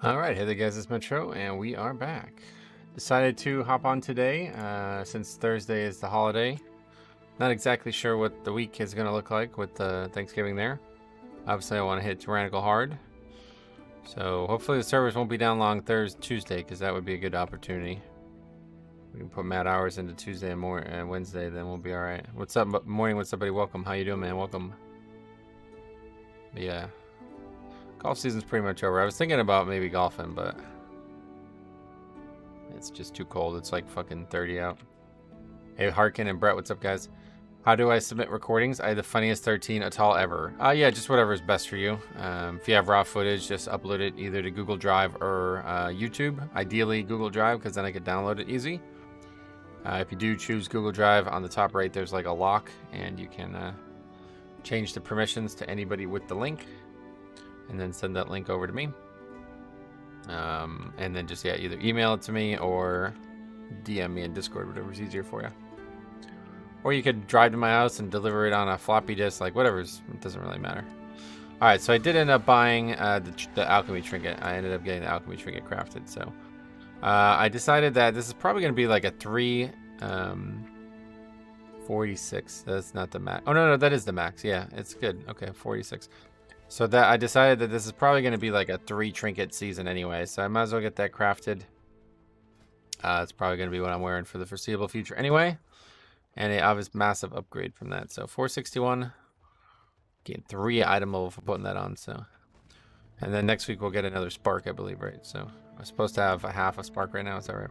All right, hey there guys, it's Metro, and we are back. Decided to hop on today, since Thursday is the holiday. Not exactly sure what the week is going to look like with Thanksgiving there. Obviously, I want to hit Tyrannical hard. So hopefully the servers won't be down long Tuesday, because that would be a good opportunity. We can put mad hours into Tuesday and Wednesday, then we'll be all right. What's up, morning? What's up, buddy? Welcome. How you doing, man? Welcome. But yeah, golf season's pretty much over. I was thinking about maybe golfing, but it's just too cold. It's like fucking 30 out. Hey, Harkin and Brett, what's up, guys? How do I submit recordings? I had the funniest 13 Atal ever. Yeah, just whatever is best for you. If you have raw footage, just upload it either to Google Drive or YouTube. Ideally, Google Drive, because then I could download it easy. If you do choose Google Drive, on the top right, there's like a lock, and you can change the permissions to anybody with the link, and then send that link over to me. And then just, yeah, either email it to me or DM me in Discord, whatever's easier for you. Or you could drive to my house and deliver it on a floppy disk, like whatever's, it doesn't really matter. All right, so I did end up buying the alchemy trinket. I ended up getting the alchemy trinket crafted. So I decided that this is probably going to be like a 46. That's not the max. Oh, no, that is the max. Yeah, it's good. Okay, 46. So that I decided that this is probably going to be like a 3 trinket season anyway. So I might as well get that crafted. It's probably going to be what I'm wearing for the foreseeable future anyway. And a obvious massive upgrade from that. So 461. Gain 3 item level for putting that on. So, and then next week we'll get another spark, I believe, right? So I'm supposed to have a half a spark right now. Is that right?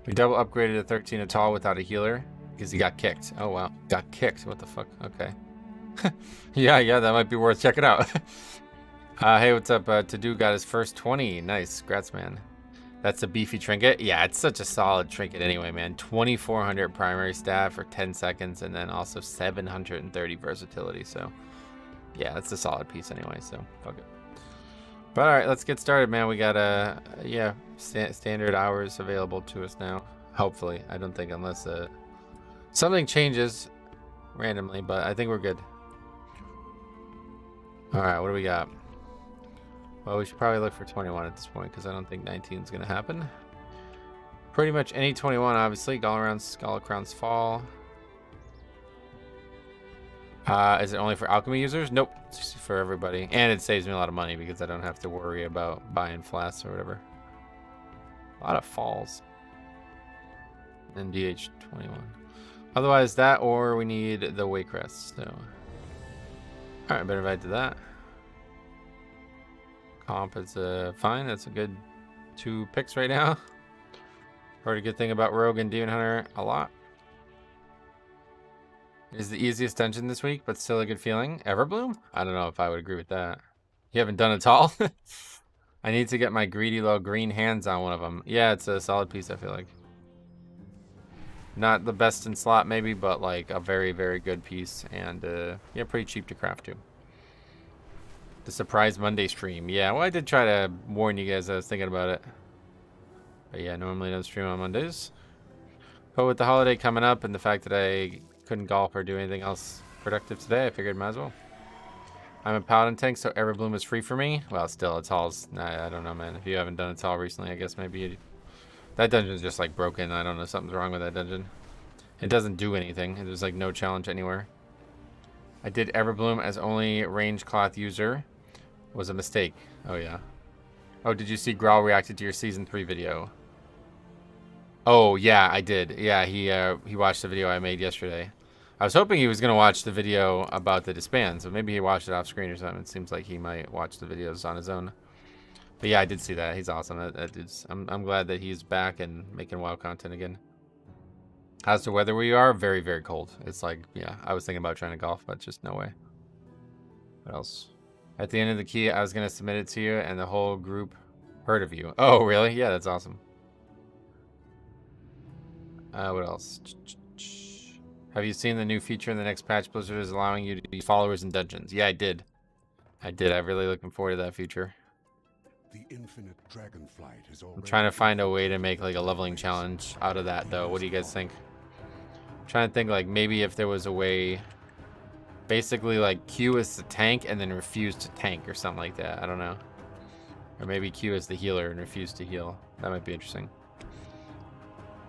We double upgraded to 13 Atal without a healer because he got kicked. Oh wow, got kicked. What the fuck? Okay. yeah, that might be worth checking out. Hey, what's up? To-do got his first 20. Nice, congrats, man. That's a beefy trinket. Yeah, it's such a solid trinket anyway, man. 2400 primary stat for 10 seconds, and then also 730 versatility. So, yeah, that's a solid piece anyway. So, fuck it. But all right, let's get started, man. We got standard hours available to us now. Hopefully, I don't think unless something changes randomly, but I think we're good. All right, what do we got? Well, we should probably look for 21 at this point because I don't think 19 is going to happen. Pretty much any 21, obviously. Galacrown's Fall. Is it only for alchemy users? Nope, it's for everybody. And it saves me a lot of money because I don't have to worry about buying flasks or whatever. A lot of falls. And DH21. Otherwise, that or we need the Waycrest. So, all right, better invite to that. Comp is fine. That's a good 2 picks right now. Heard a good thing about Rogue and Demon Hunter a lot. It is the easiest dungeon this week, but still a good feeling. Everbloom? I don't know if I would agree with that. You haven't done it all? I need to get my greedy little green hands on one of them. Yeah, it's a solid piece, I feel like. Not the best in slot maybe, but like a very, very good piece. And yeah, pretty cheap to craft too. The surprise Monday stream. Yeah, well, I did try to warn you guys. I was thinking about it. But yeah, normally don't stream on Mondays. But with the holiday coming up and the fact that I couldn't golf or do anything else productive today, I figured might as well. I'm a paladin tank, so Everbloom is free for me. Well, still, Atal's... I don't know, man. If you haven't done Atal recently, I guess maybe... That dungeon's just, like, broken. I don't know. Something's wrong with that dungeon. It doesn't do anything. There's, like, no challenge anywhere. I did Everbloom as only range cloth user. Was a mistake. Oh, yeah. Oh, did you see Growl reacted to your Season 3 video? Oh, yeah, I did. Yeah, he watched the video I made yesterday. I was hoping he was going to watch the video about the disband, so maybe he watched it off screen or something. It seems like he might watch the videos on his own. But yeah, I did see that. He's awesome. That dude's, I'm glad that he's back and making WoW content again. How's the weather where you are? Very, very cold. It's like, yeah, I was thinking about trying to golf, but just no way. What else? At the end of the key, I was going to submit it to you, and the whole group heard of you. Oh, really? Yeah, that's awesome. What else? Have you seen the new feature in the next patch? Blizzard is allowing you to be followers in dungeons. Yeah, I did. I'm really looking forward to that feature. The infinite dragonflight is I'm trying to find a way to make like a leveling challenge out of that, though. What do you guys think? I'm trying to think like maybe if there was a way... Basically, like, Q is to tank and then refuse to tank or something like that. I don't know. Or maybe Q is the healer and refuse to heal. That might be interesting.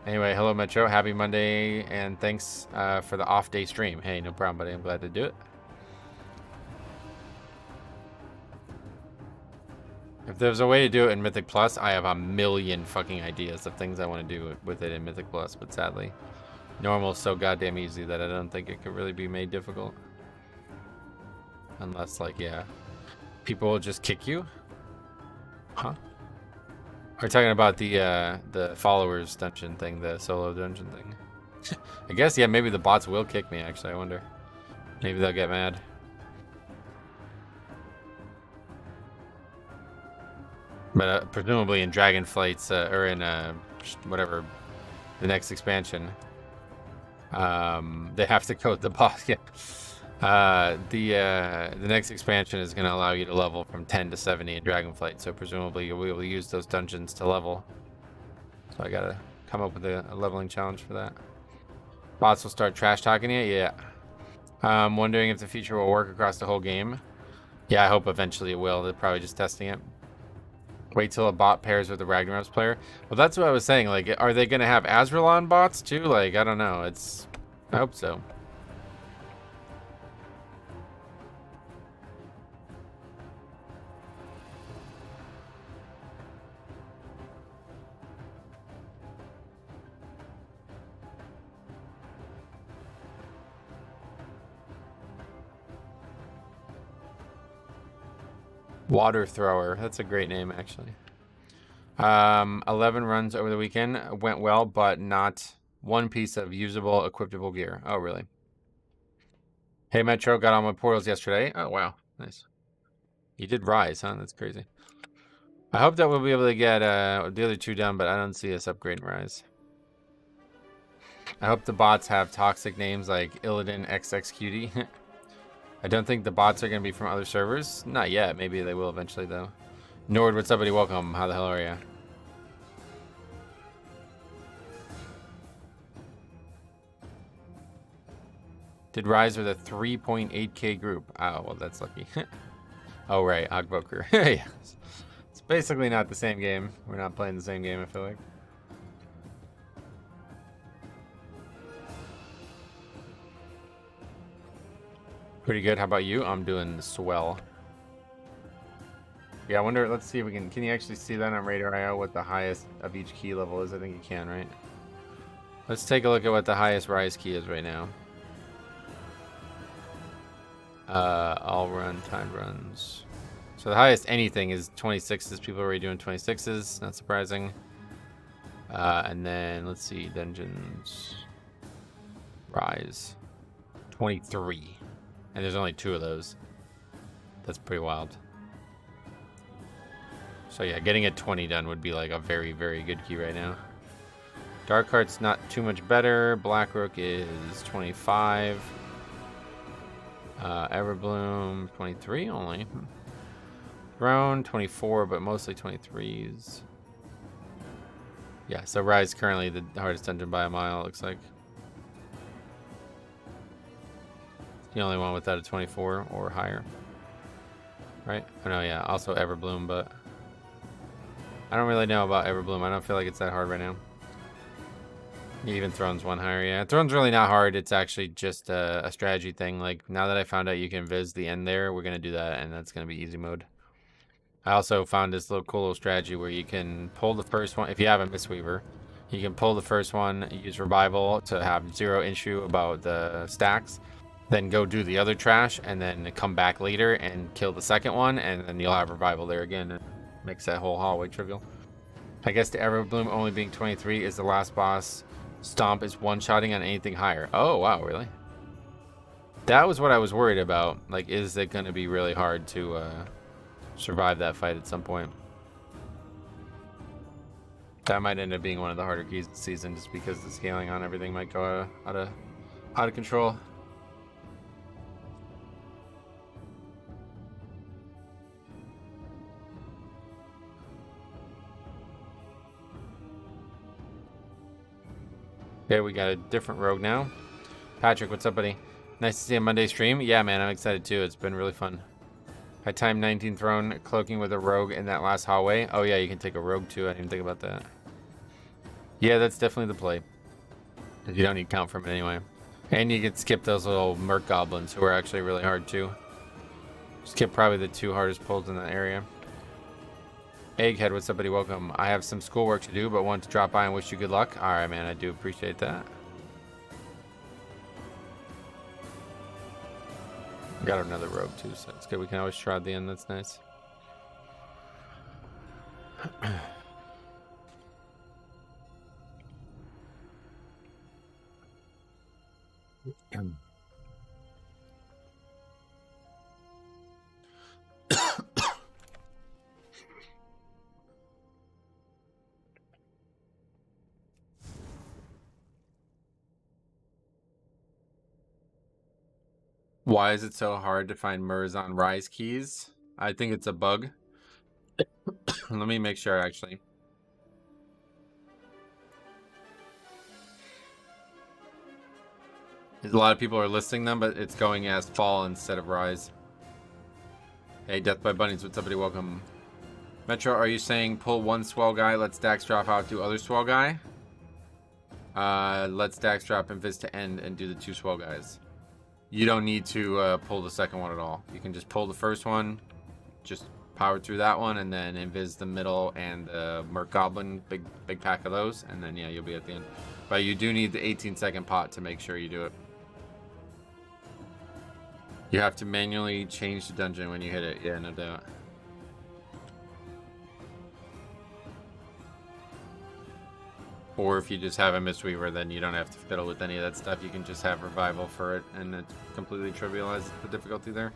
Anyway, hello Metro. Happy Monday, and thanks for the off-day stream. Hey, no problem, buddy. I'm glad to do it. If there's a way to do it in Mythic Plus, I have a million fucking ideas of things I want to do with it in Mythic Plus, but sadly, normal is so goddamn easy that I don't think it could really be made difficult. Unless, like, yeah, people will just kick you. Huh? We're talking about the followers dungeon thing, the solo dungeon thing. I guess, yeah, maybe the bots will kick me, actually. I wonder. Maybe they'll get mad. But presumably in Dragonflight's, or in whatever, the next expansion, they have to code the boss. Yeah. The next expansion is going to allow you to level from 10 to 70 in Dragonflight, so presumably you'll be able to use those dungeons to level. So I gotta come up with a leveling challenge for that. Bots will start trash talking you? Yeah. I'm wondering if the feature will work across the whole game. Yeah, I hope eventually it will. They're probably just testing it. Wait till a bot pairs with a Ragnaros player. Well, that's what I was saying. Like, are they going to have Azralon bots too? Like, I don't know. I hope so. Water Thrower. That's a great name, actually. 11 runs over the weekend. Went well, but not one piece of usable, equipable gear. Oh, really? Hey, Metro. Got all my portals yesterday. Oh, wow. Nice. You did Rise, huh? That's crazy. I hope that we'll be able to get the other two done, but I don't see us upgrading Rise. I hope the bots have toxic names like Illidan XXQD. I don't think the bots are going to be from other servers. Not yet. Maybe they will eventually, though. Nord, what's up, buddy? Welcome. How the hell are you? Did Rise with a 3.8k group. Oh, well, that's lucky. Oh, right. Ogboker. Yeah. It's basically not the same game. We're not playing the same game, I feel like. Pretty good. How about you? I'm doing swell. Yeah, I wonder. Let's see if we can you actually see that on Radar.io what the highest of each key level is? I think you can, right? Let's take a look at what the highest Rise key is right now. All run, timed runs. So the highest anything is 26s. People are already doing 26s. Not surprising. And then let's see, dungeons. Rise. 23. And there's only 2 of those. That's pretty wild. So yeah, getting a 20 done would be like a very, very good key right now. Darkheart's not too much better. Blackrook is 25. Everbloom, 23 only. Throne, 24, but mostly 23s. Yeah, so Rise currently the hardest dungeon by a mile, it looks like. The only one without a 24 or higher. Right? Oh no, yeah, also Everbloom, but I don't really know about Everbloom. I don't feel like it's that hard right now. Even Throne's one higher, yeah. Throne's really not hard. It's actually just a strategy thing. Like, now that I found out you can viz the end there, we're going to do that, and that's going to be easy mode. I also found this cool little strategy where you can pull the first one. If you have a Mistweaver, you can pull the first one, use Revival to have 0 issue about the stacks, then go do the other trash, and then come back later and kill the second one, and then you'll have Revival there again. And makes that whole hallway trivial. I guess the Everbloom only being 23 is the last boss. Stomp is one-shotting on anything higher. Oh, wow, really? That was what I was worried about. Like, is it going to be really hard to survive that fight at some point? That might end up being one of the harder keys of the season, just because the scaling on everything might go out of control. Okay, we got a different rogue now. Patrick, what's up, buddy? Nice to see a Monday stream. Yeah, man, I'm excited too. It's been really fun. How I timed 19 Throne cloaking with a rogue in that last hallway. Oh yeah, you can take a rogue too. I didn't even think about that. Yeah, that's definitely the play. Because you don't need count from it anyway. And you can skip those little merc goblins who are actually really hard too. Skip probably the 2 hardest pulls in that area. Egghead, what's up, buddy? Welcome. I have some schoolwork to do, but wanted to drop by and wish you good luck. All right, man. I do appreciate that. Got another rogue too, so it's good. We can always try at the end. That's nice. Why is it so hard to find Murs on Rise keys? I think it's a bug. Let me make sure, actually. A lot of people are listing them, but it's going as Fall instead of Rise. Hey, Death by Bunnies, what's up, buddy? Welcome. Metro, are you saying pull 1 swell guy, let Stacks drop out, do other swell guy? Let Stacks drop and Invis to end and do the 2 swell guys. You don't need to pull the second one at all. You can just pull the first one, just power through that one, and then invis the middle and the Merc Goblin, big pack of those, and then yeah, you'll be at the end. But you do need the 18-second pot to make sure you do it. You have to manually change the dungeon when you hit it. Yeah, no doubt. Or if you just have a Mistweaver, then you don't have to fiddle with any of that stuff. You can just have Revival for it, and it completely trivializes the difficulty there.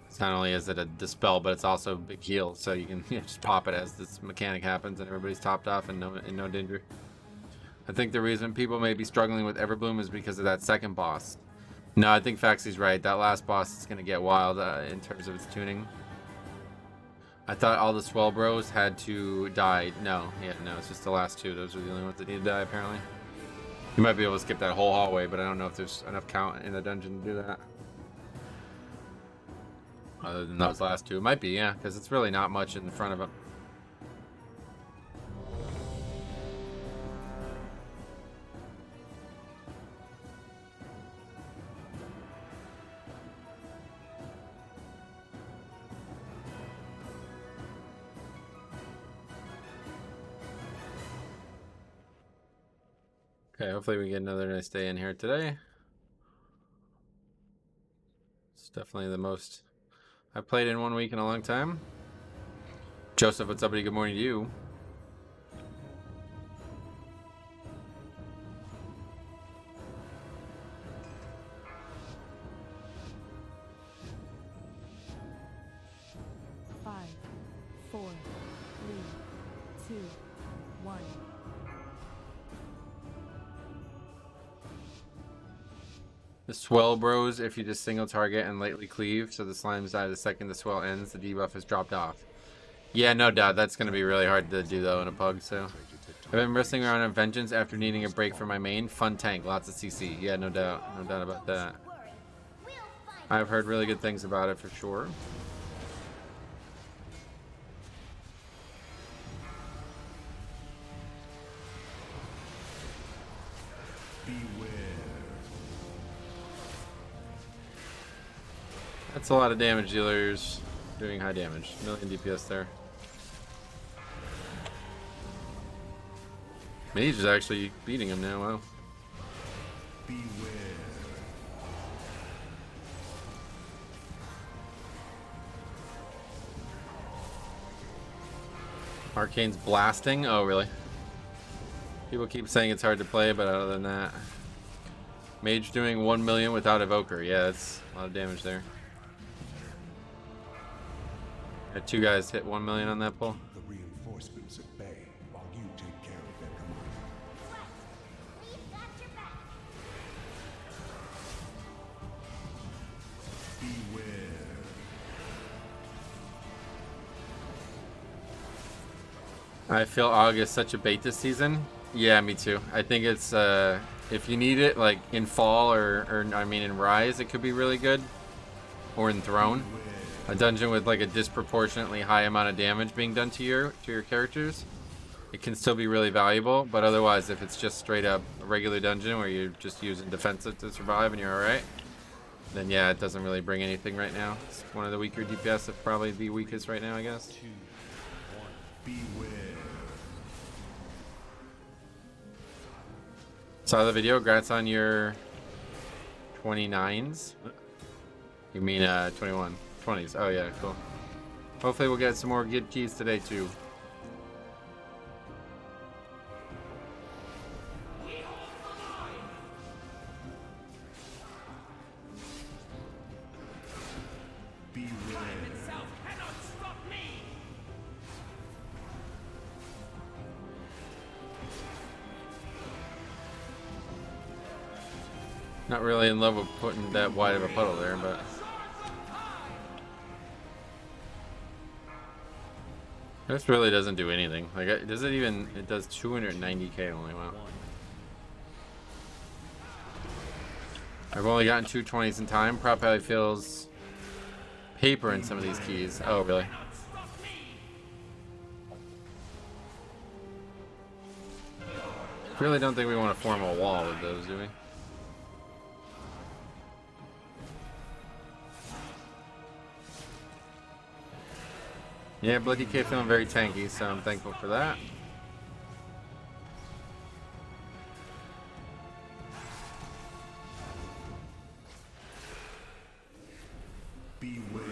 It's not only is it a dispel, but it's also a big heal, so you can just pop it as this mechanic happens, and everybody's topped off and no danger. I think the reason people may be struggling with Everbloom is because of that second boss. No, I think Faxy's right. That last boss is going to get wild in terms of its tuning. I thought all the swell bros had to die. No, it's just the last 2. Those are the only ones that need to die, apparently. You might be able to skip that whole hallway, but I don't know if there's enough count in the dungeon to do that. Other than those last 2. It might be, yeah, because it's really not much in front of them. Okay, hopefully we get another nice day in here today. It's definitely the most I've played in 1 week in a long time. Joseph, what's up, buddy? Good morning to you. The swell bros, if you just single target and lightly cleave, so the slimes die the second the swell ends, the debuff is dropped off. Yeah, no doubt. That's going to be really hard to do, though, in a pug, so. I've been wrestling around on Vengeance after needing a break from my main. Fun tank, lots of CC. Yeah, no doubt. No doubt about that. I've heard really good things about it, for sure. That's a lot of damage dealers doing high damage. Million DPS there. Mage is actually beating him now. Wow. Beware. Arcane's blasting. Oh, really? People keep saying it's hard to play, but other than that, Mage doing 1 million without Evoker. Yeah, that's a lot of damage there. Had 2 guys hit 1 million on that pull. The reinforcements at bay while you take care of their command. We've got your back. Beware. I feel August such a bait this season. Yeah, me too. I think it's if you need it like in fall or I mean in Rise, it could be really good, or in Throne. a dungeon with like a disproportionately high amount of damage being done to your characters, it can still be really valuable. But otherwise, if it's just straight up a regular dungeon where you're just using defensive to survive and you're alright, then yeah, it doesn't really bring anything right now. It's one of the weaker DPS, if probably the weakest right now, I guess. Beware. Saw the video. Congrats on your 29s. You mean 21. 20s. Oh yeah, cool. Hopefully we'll get some more good keys today too. Not really in love with putting that wide of a puddle there, but this really doesn't do anything. Like, it doesn't even. It does 290k only. Wow. I've only gotten 220s in time. Probably feels paper in some of these keys. Oh, really? Really don't think we want to form a wall with those, do we? Yeah, Bloody K feeling very tanky, so I'm thankful for that. Beware.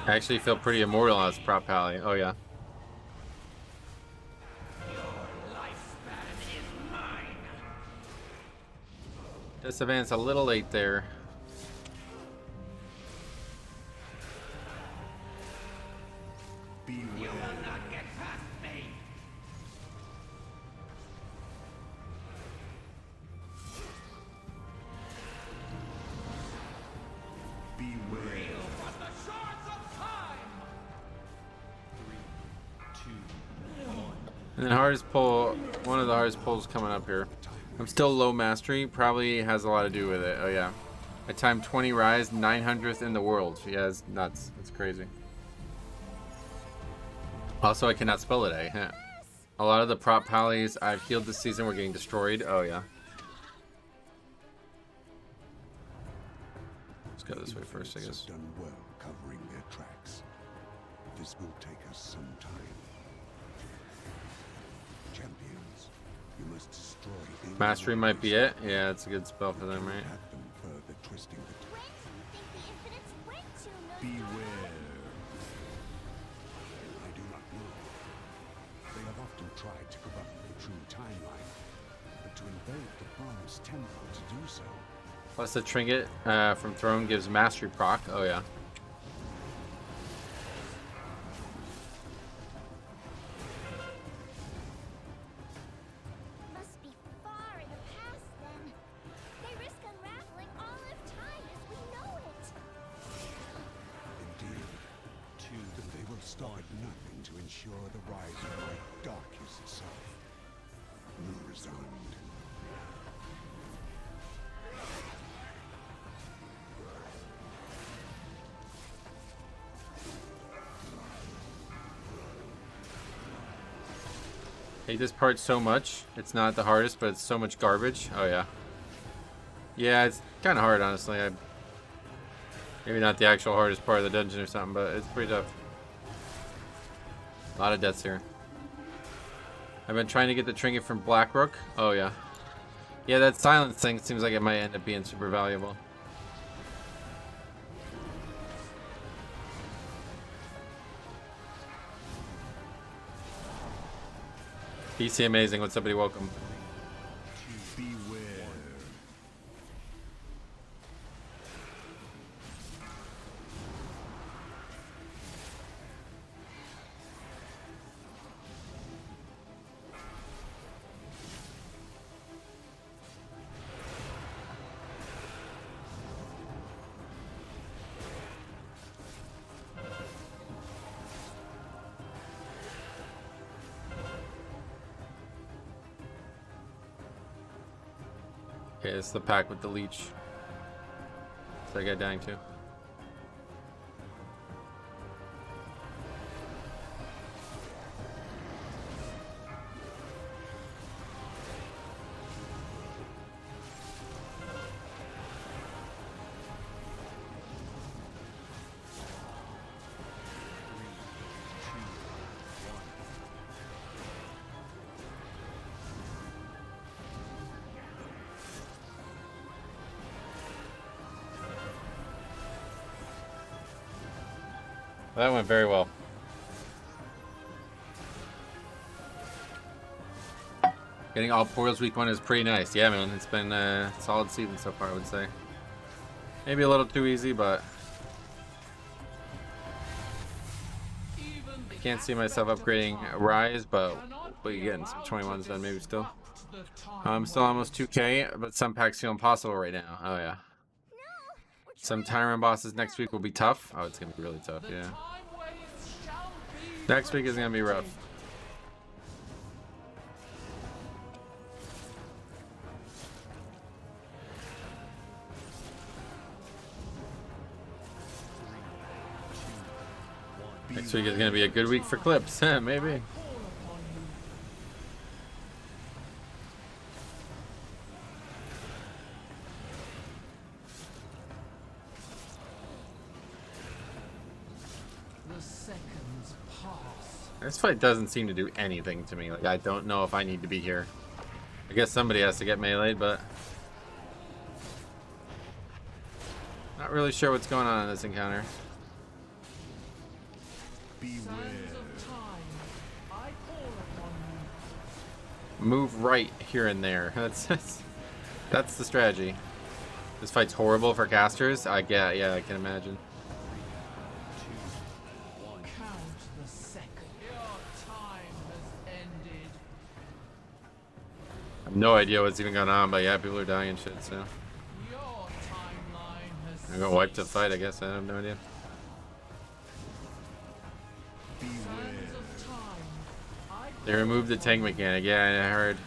I actually feel pretty immortal on this prop pally. Oh yeah. This event's a little late there. Beware. Beware. And then hardest pull, one of the hardest pulls coming up here. I'm still low mastery, probably has a lot to do with it. Oh yeah. I timed 20 rise, 900th in the world. Yeah, it's nuts. It's crazy. Also, I cannot spell today. A lot of the prop pallies I've healed this season were getting destroyed. Oh yeah. Let's go this way first, I guess. Have done well covering their tracks. This will take us some time. Champions, you must destroy any Mastery might be it. Yeah, it's a good spell for them, right? have them further twisting the When do you think the infinite sprint to million? Beware. I do not know. They have often tried to corrupt the true timeline, but to invade the bronze temple to do so. Plus the trinket from Throne gives mastery proc. Oh yeah. Must be far in the past then. They risk unraveling all of time as we know it. Indeed. Then they will start nothing to ensure the rise of my darkness itself. Resigned. Hate this part so much. It's not the hardest, but it's so much garbage. Oh yeah. Yeah, it's kind of hard, honestly. Maybe not the actual hardest part of the dungeon or something, but it's pretty tough. A lot of deaths here. I've been trying to get the trinket from Blackbrook. Oh yeah. Yeah, that silence thing seems like it might end up being super valuable. PC amazing. What's up, buddy? Welcome. Beware. Okay, it's the pack with the leech. Is that guy dying too? That went very well. Getting all portals week 1 is pretty nice. Yeah, man, it's been a solid season so far, I would say. Maybe a little too easy, but I can't see myself upgrading Rise, but we'll be getting some 21s done maybe still. I'm still almost 2k, but some packs feel impossible right now. Oh yeah. Some time run bosses next week will be tough. Oh, it's gonna be really tough, yeah. Next week is gonna be rough. Next week is gonna be a good week for clips, maybe. This fight doesn't seem to do anything to me. Like, I don't know if I need to be here. I guess somebody has to get meleeed, but not really sure what's going on in this encounter. Move right here and there. That's the strategy. This fight's horrible for casters. Yeah, I can imagine. I have no idea what's even going on, but yeah, people are dying and shit, so I'm gonna wipe the fight, I guess. I have no idea. They removed the tank mechanic. Yeah, I heard.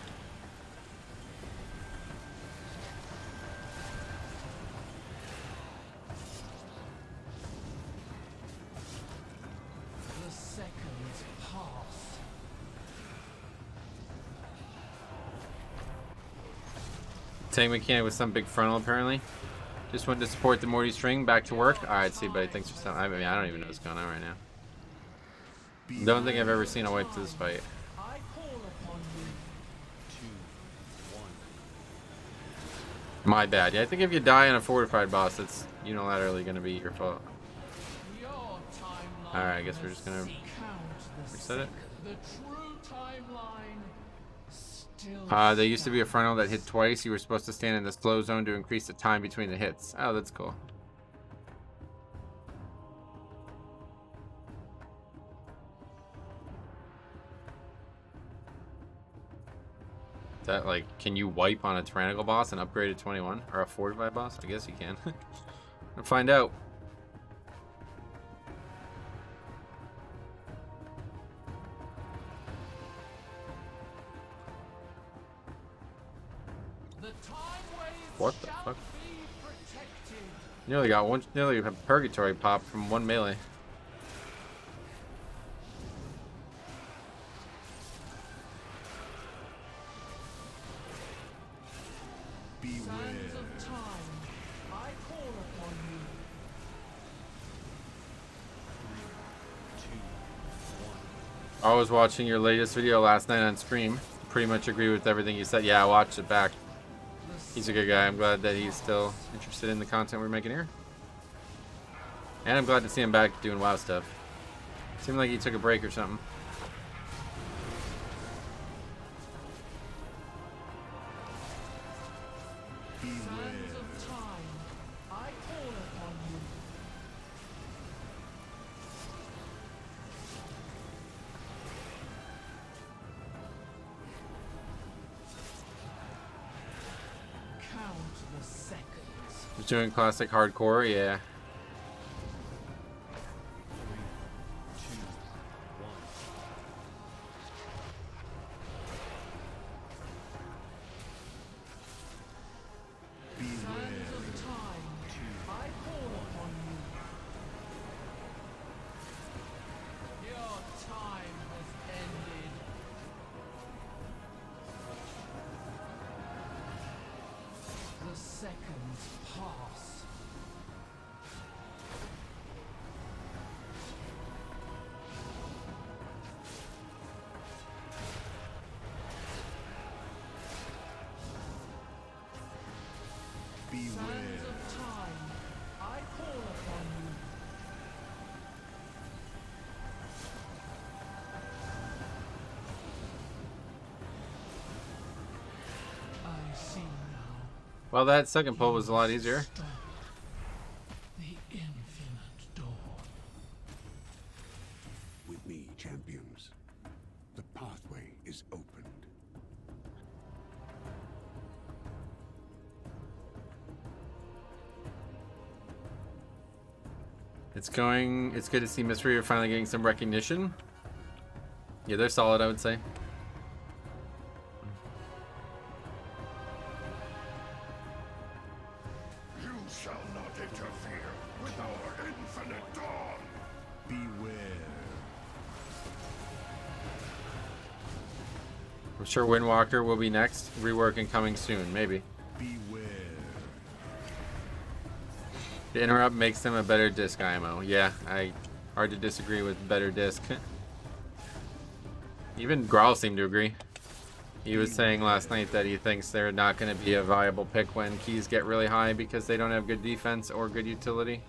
Tank mechanic with some big frontal apparently. Just wanted to support the Morty string. Back to work. Alright, see, buddy. Thanks for something. I mean, I don't even know what's going on right now. Don't think I've ever seen a wipe to this fight. My bad. Yeah, I think if you die on a fortified boss, it's unilaterally going to be your fault. Alright, I guess we're just going to reset it. There used to be a frontal that hit twice. You were supposed to stand in the slow zone to increase the time between the hits. Oh, that's cool. Is that like, can you wipe on a tyrannical boss and upgrade to 21? Or a fortified boss? I guess you can. We'll find out. What the fuck? Nearly got one. Nearly a purgatory pop from one melee. I was watching your latest video last night on stream. Pretty much agree with everything you said. Yeah, I watched it back. He's a good guy. I'm glad that he's still interested in the content we're making here. And I'm glad to see him back doing WoW stuff. Seemed like he took a break or something. Doing classic hardcore, yeah. Seconds pass. Beware. Sands of time, I call upon you. I see now. Well, that second pull was a lot easier. Stop the infinite dawn. With me, champions. The pathway is opened. It's good to see Mystery are finally getting some recognition. Yeah, they're solid, I would say. You shall not interfere with our infinite dawn. Beware. I'm sure Windwalker will be next. Rework and coming soon, maybe. Beware. The interrupt makes them a better disc IMO. Yeah, hard to disagree with better disc. Even Grawl seemed to agree. He was saying last night that he thinks they're not going to be a viable pick when keys get really high because they don't have good defense or good utility.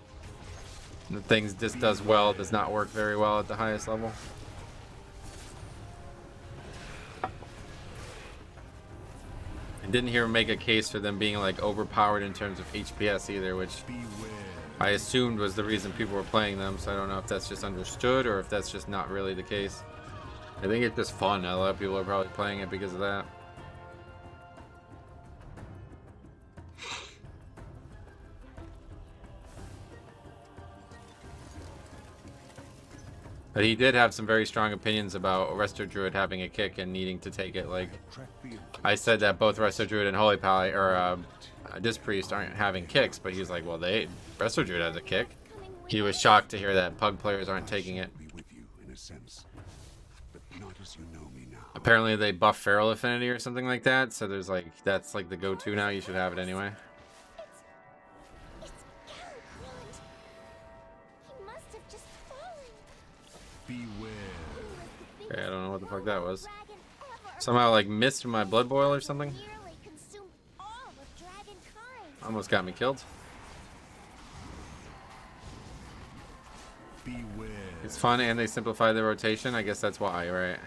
The things disc does well does not work very well at the highest level. I didn't hear him make a case for them being like overpowered in terms of HPS either, which I assumed was the reason people were playing them, so I don't know if that's just understood or if that's just not really the case. I think it's just fun. A lot of people are probably playing it because of that. But he did have some very strong opinions about Resto Druid having a kick and needing to take it. Like, I said that both Resto Druid and Holy Pally or Disc Priest aren't having kicks, but he's like, well, Resto Druid has a kick. He was shocked to hear that Pug players aren't taking it. Be with you in a sense, but not as you know me now. Apparently they buff Feral Affinity or something like that, so there's like, that's like the go-to now. You should have it anyway. It's Galakrond. He must have just fallen. Beware. Okay, I don't know what the fuck that was. Dragon ever. Somehow like missed my Blood Boil or something. Nearly consumed all of dragonkind. Almost got me killed. Beware. It's fun and they simplify the rotation. I guess that's why, right?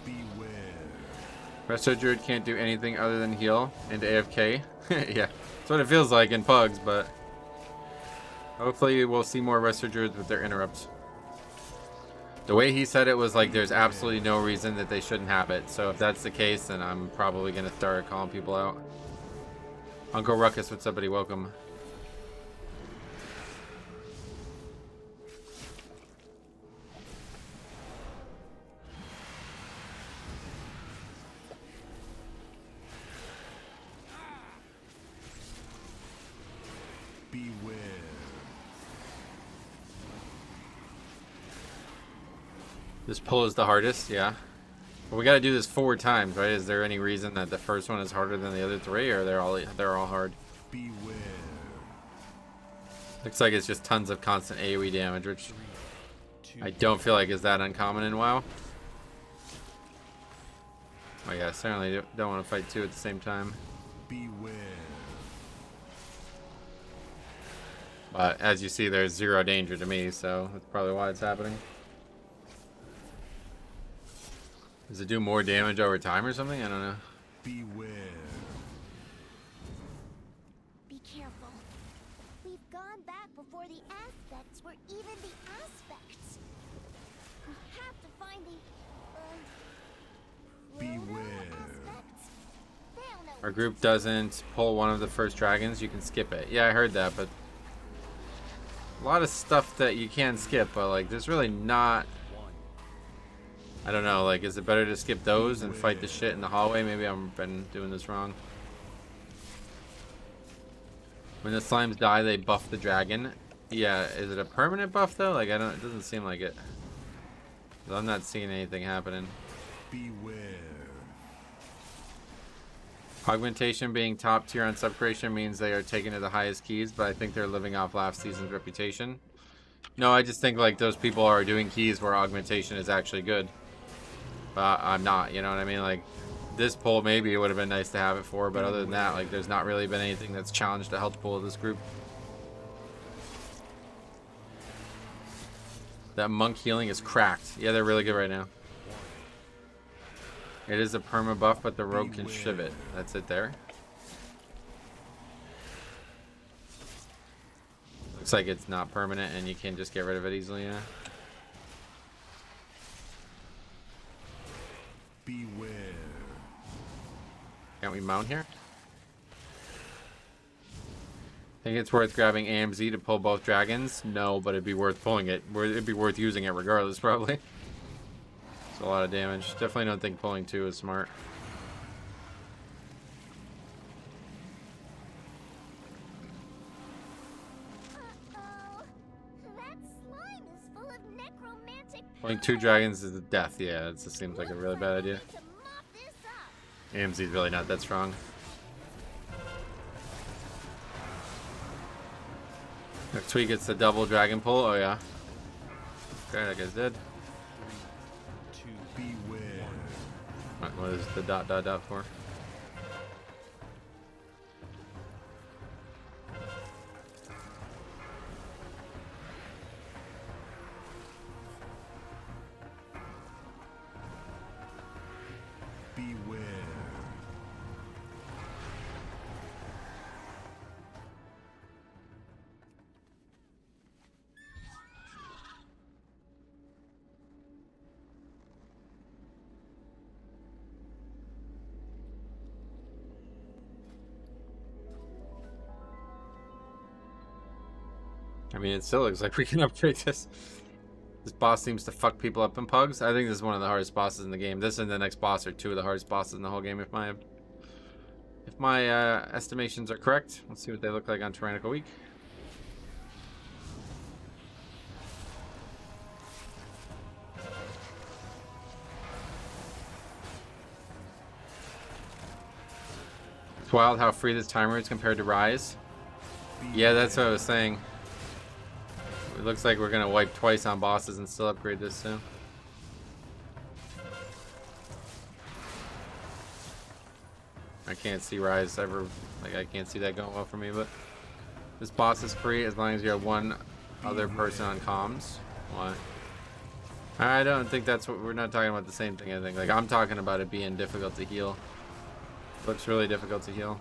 Beware. Resto Druid can't do anything other than heal and AFK. Yeah, that's what it feels like in Pugs, but hopefully we'll see more Resto Druids with their interrupts. The way he said it was like there's absolutely no reason that they shouldn't have it. So if that's the case, then I'm probably going to start calling people out. Uncle Ruckus, what's up, buddy? Welcome. Beware. This pull is the hardest, yeah. But we got to do this 4 times, right? Is there any reason that the first one is harder than the other 3, or they're all hard? Beware. Looks like it's just tons of constant AoE damage, which I don't feel like is that uncommon in WoW. Oh yeah, certainly don't want to fight 2 at the same time. Beware. But as you see, there's 0 danger to me, so that's probably why it's happening. Does it do more damage over time or something? I don't know. Beware. Be careful. We've gone back before the aspects were even the aspects. We have to find the Beware. aspects. They'll know Our what group to doesn't pull one of the first dragons. You can skip it. Yeah, I heard that, but a lot of stuff that you can skip, but like there's really not. I don't know, like, is it better to skip those and fight the shit in the hallway? Maybe I've been doing this wrong. When the slimes die, they buff the dragon. Yeah, is it a permanent buff, though? Like, it doesn't seem like it. I'm not seeing anything happening. Beware. Augmentation being top tier on subcreation means they are taken to the highest keys, but I think they're living off last season's reputation. No, I just think like those people are doing keys where augmentation is actually good. But I'm not, you know what I mean? Like this pull maybe it would have been nice to have it for, but other than that, like there's not really been anything that's challenged the health pool of this group. That monk healing is cracked. Yeah, they're really good right now. It is a perma buff, but the rogue can shiv it. That's it there. Looks like it's not permanent and you can just get rid of it easily, yeah. Beware. Can't we mount here? Think it's worth grabbing AMZ to pull both dragons? No, but it'd be worth pulling it. It'd be worth using it regardless, probably. It's a lot of damage. Definitely don't think pulling 2 is smart. Uh-oh. That slime is full of necromantic Pulling 2 dragons is a death. Yeah, it just seems like a really bad idea. to mop this up. AMZ's really not that strong. Next week it's the double dragon pull. Oh yeah. Okay, that guy's dead. 3, 2, beware. What is the dot dot dot for? Beware. I mean, it still looks like we can upgrade this. This boss seems to fuck people up in pugs. I think this is one of the hardest bosses in the game. This and the next boss are 2 of the hardest bosses in the whole game if my estimations are correct. Let's see what they look like on Tyrannical Week. It's wild how free this timer is compared to Rise. Yeah, that's what I was saying. It looks like we're gonna wipe twice on bosses and still upgrade this soon. I can't see Rise ever, like I can't see that going well for me, but this boss is free as long as you have one other person on comms. What? I don't think that's what, we're not talking about the same thing, I think. Like I'm talking about it being difficult to heal. Looks really difficult to heal.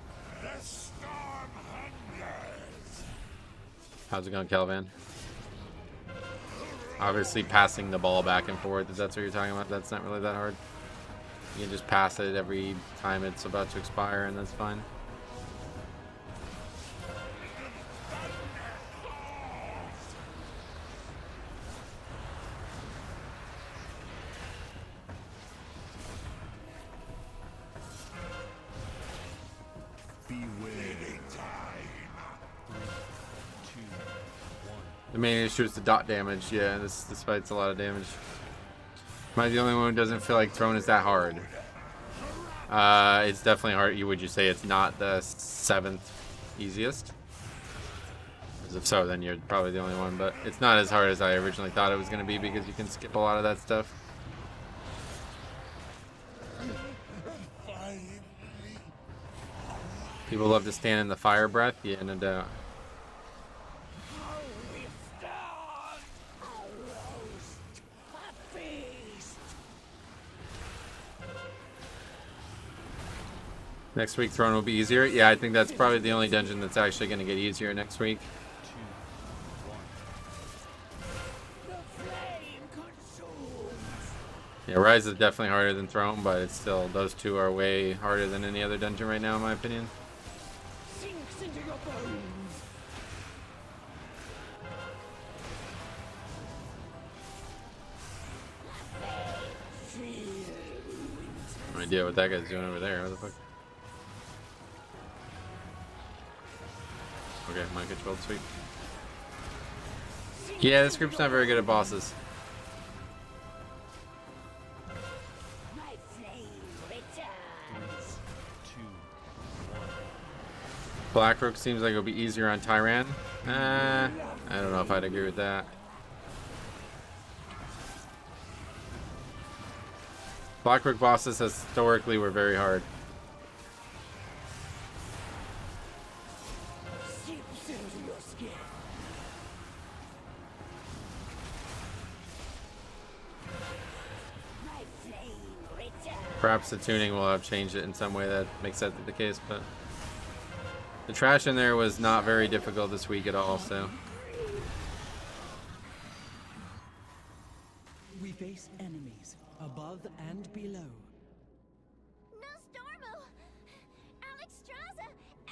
How's it going, Kelvin? Obviously passing the ball back and forth, if that's what you're talking about, that's not really that hard. You can just pass it every time it's about to expire and that's fine. The main issue is the dot damage. Yeah, this fight's a lot of damage. Am I the only one who doesn't feel like throne is that hard? It's definitely hard. Would you say it's not the 7th easiest? Because if so, then you're probably the only one. But it's not as hard as I originally thought it was going to be because you can skip a lot of that stuff. People love to stand in the fire breath. Yeah, no doubt. Next week, Throne will be easier. Yeah, I think that's probably the only dungeon that's actually going to get easier next week. Yeah, Rise is definitely harder than Throne, but it's still, those 2 are way harder than any other dungeon right now, in my opinion. No idea what that guy's doing over there. What the fuck? Okay, mind controlled, sweet. Yeah, this group's not very good at bosses. Blackrook seems like it'll be easier on Tyran. I don't know if I'd agree with that. Blackrook bosses historically were very hard. Perhaps the tuning will have changed it in some way that makes that the case, but the trash in there was not very difficult this week at all, so. We face enemies above and below. Nostormo! Alexstrasza!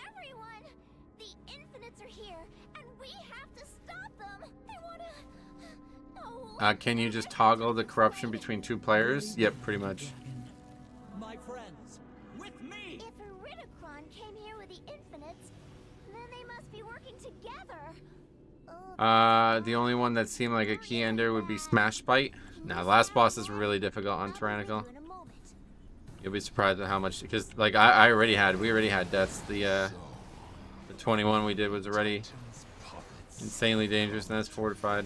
Everyone! The Infinites are here, and we have to stop them! They wanna... Oh, Can you just toggle the corruption between two players? Yep, pretty much. My friends, with me! if Iridikron came here with the Infinites, then they must be working together. Oh, The only one that seemed like a key ender would be Smash Bite. Now, the last boss is really difficult on Tyrannical. in a moment. You'll be surprised at how much, because like we already had deaths. The 21 we did was already insanely dangerous, and that's fortified.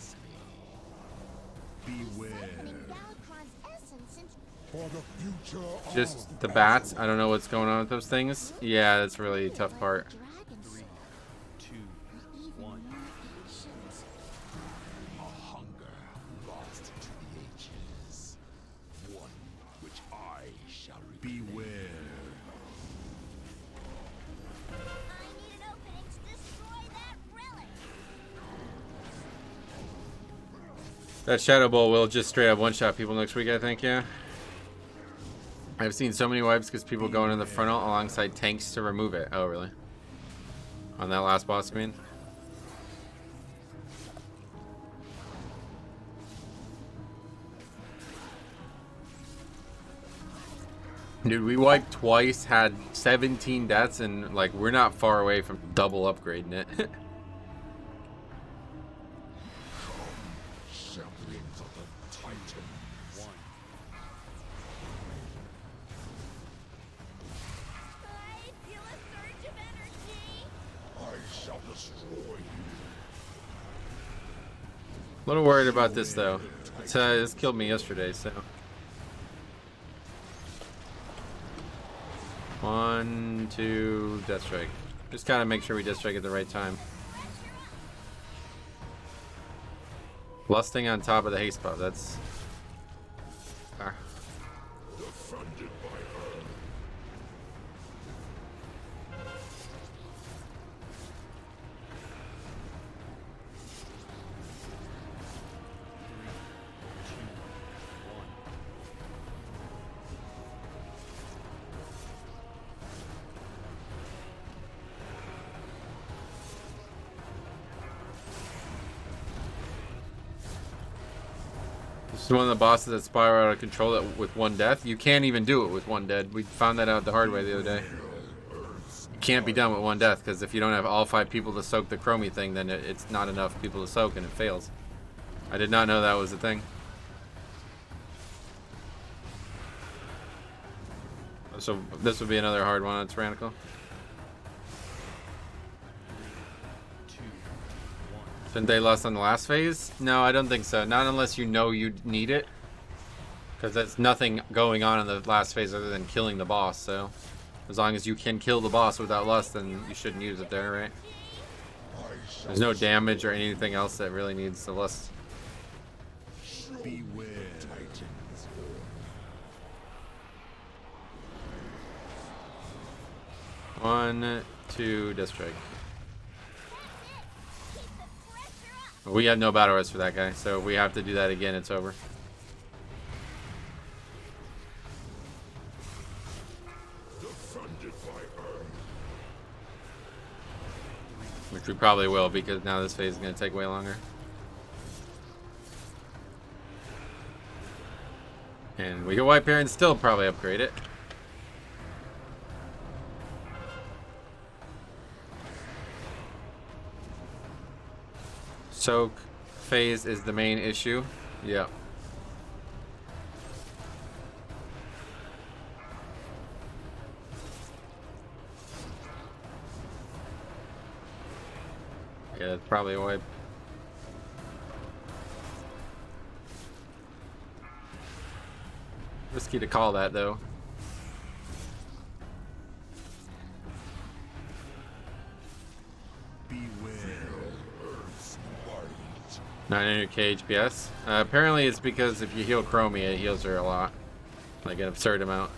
Beware. Opening Galakrond's essence since For the future Just the bats. I don't know what's going on with those things. Yeah, that's really a tough part. dragons. 2, Even 1. more patience. a hunger lost to the ages. One which I shall beware. I need an opening to destroy that relic. That Shadow Bolt will just straight up one-shot people next week, I think, yeah. I've seen so many wipes because people going in the frontal alongside tanks to remove it. Oh, really? On that last boss screen? Dude, we wiped twice, had 17 deaths, and like we're not far away from double upgrading it. Champions of the Titans. 1. I feel a surge of energy. I shall destroy you. A little worried about this though. This killed me yesterday, so. 1, 2, Death Strike. Just gotta make sure we Death Strike at the right time. Lusting on top of the haste buff, that's... Ah. Defended by her. This is one of the bosses that spiral out of control that with one death. You can't even do it with one dead. We found that out the hard way the other day. It can't be done with one death, because if you don't have all 5 people to soak the chromie thing, then it's not enough people to soak and it fails. I did not know that was a thing. So this would be another hard one on Tyrannical. 2, 1. Didn't they lust on the last phase? No, I don't think so. Not unless you know you need it. Because there's nothing going on in the last phase other than killing the boss, so... As long as you can kill the boss without lust, then you shouldn't use it there, right? There's no damage or anything else that really needs the lust. Beware. Titans. 1, 2, Death Strike. Keep the pressure up. We had no battle rest for that guy, so if we have to do that again, it's over. Defended by her. Which we probably will, because now this phase is going to take way longer. And we can wipe here and still probably upgrade it. Soak phase is the main issue. Yep. Yeah, that's probably a wipe. Risky to call that though. Beware. 900k HPS. Apparently it's because if you heal Chromie, it heals her a lot. Like an absurd amount.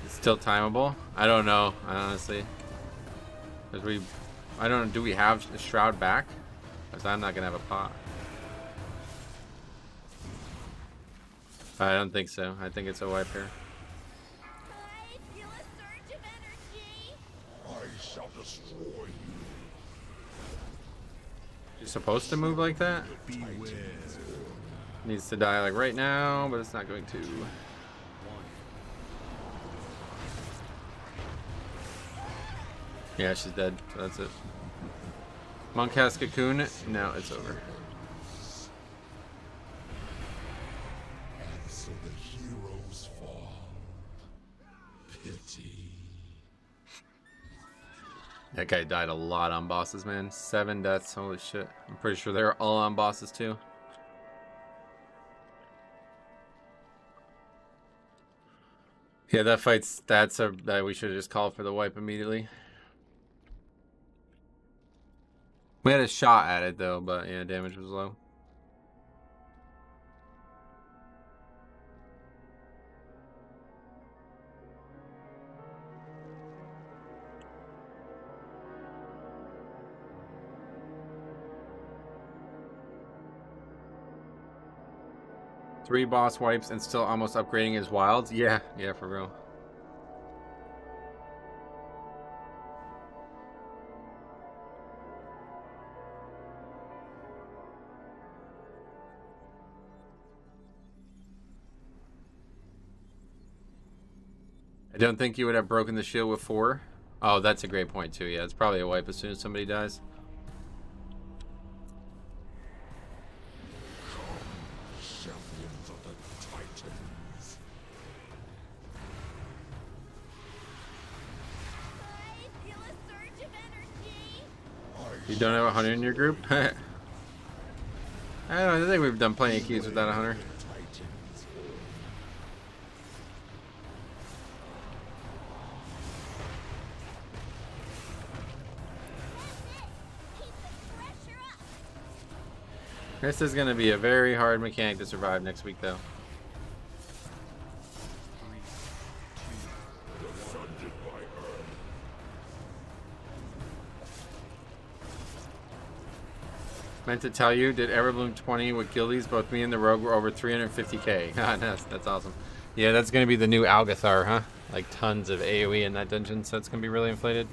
It's still timeable? I don't know, honestly. Because I don't know, do we have a Shroud back? Because I'm not going to have a pot. I don't think so. I think it's a wipe here. I feel a surge of energy. I shall destroy you. You're supposed to move like that? Beware. Needs to die like right now, but it's not going to. Yeah, she's dead, so that's it. Monk has Cocoon. Now it's over. So the heroes fall. Pity. That guy died a lot on bosses, man. 7 deaths, holy shit. I'm pretty sure they're all on bosses too. Yeah, that fight's stats are that we should have just called for the wipe immediately. We had a shot at it though, but yeah, damage was low. Three boss wipes and still almost upgrading his wilds. Yeah, for real. I don't think you would have broken the shield with 4. Oh, that's a great point too. Yeah, it's probably a wipe as soon as somebody dies. Champions of the Titans. I feel a surge of energy. You don't have a hunter in your group? I don't know, I think we've done plenty of keys without a hunter. Titans. Keep the pressure up. This is going to be a very hard mechanic to survive next week though. 3, 2, 1. Meant to tell you, did Everbloom 20 with Guildies, both me and the Rogue were over 350k. That's awesome. Yeah, that's going to be the new Algathar, huh? Like tons of AoE in that dungeon, so it's going to be really inflated.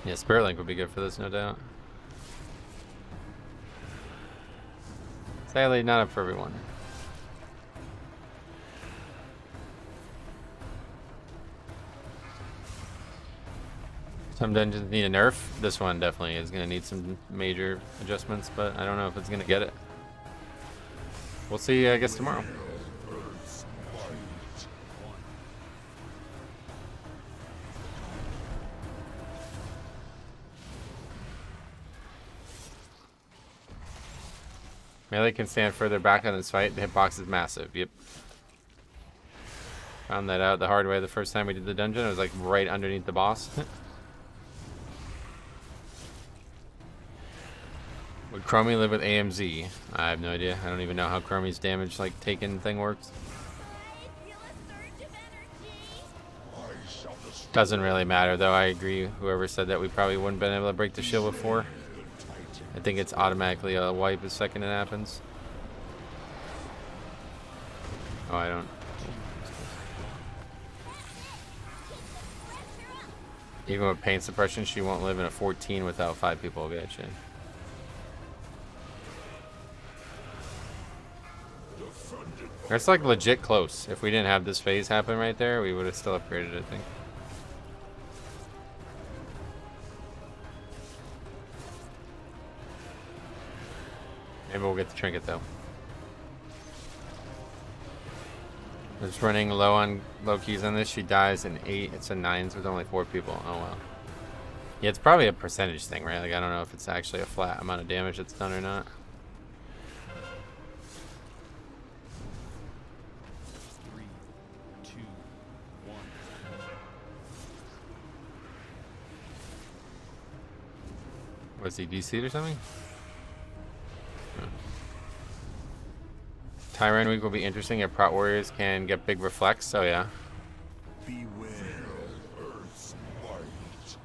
Yeah, Spirit Link would be good for this, no doubt. Sadly, not up for everyone. Some dungeons need a nerf. This one definitely is going to need some major adjustments, but I don't know if it's going to get it. We'll see, I guess, tomorrow. Melee can stand further back on this fight. The hitbox is massive. Yep. Found that out the hard way the first time we did the dungeon. It was like right underneath the boss. Would Chromie live with AMZ? I have no idea. I don't even know how Chromie's damage like taken thing works. I feel a surge of energy. Doesn't really matter though. I agree. Whoever said that we probably wouldn't been able to break the shield before. I think it's automatically a wipe the second it happens. Oh, I don't. Even with pain suppression, she won't live in a 14 without 5 people. Gotcha. That's like legit close. If we didn't have this phase happen right there, we would have still upgraded, I think. Maybe we'll get the trinket though. Just running low on low keys on this. She dies in 8. It's a 9s with only 4 people. Oh well. Yeah, it's probably a percentage thing, right? Like I don't know if it's actually a flat amount of damage that's done or not. 3, 2, 1. Was he DC'd or something? Tyrant week will be interesting if Prot Warriors can get big reflects, so yeah. Beware Earth's might.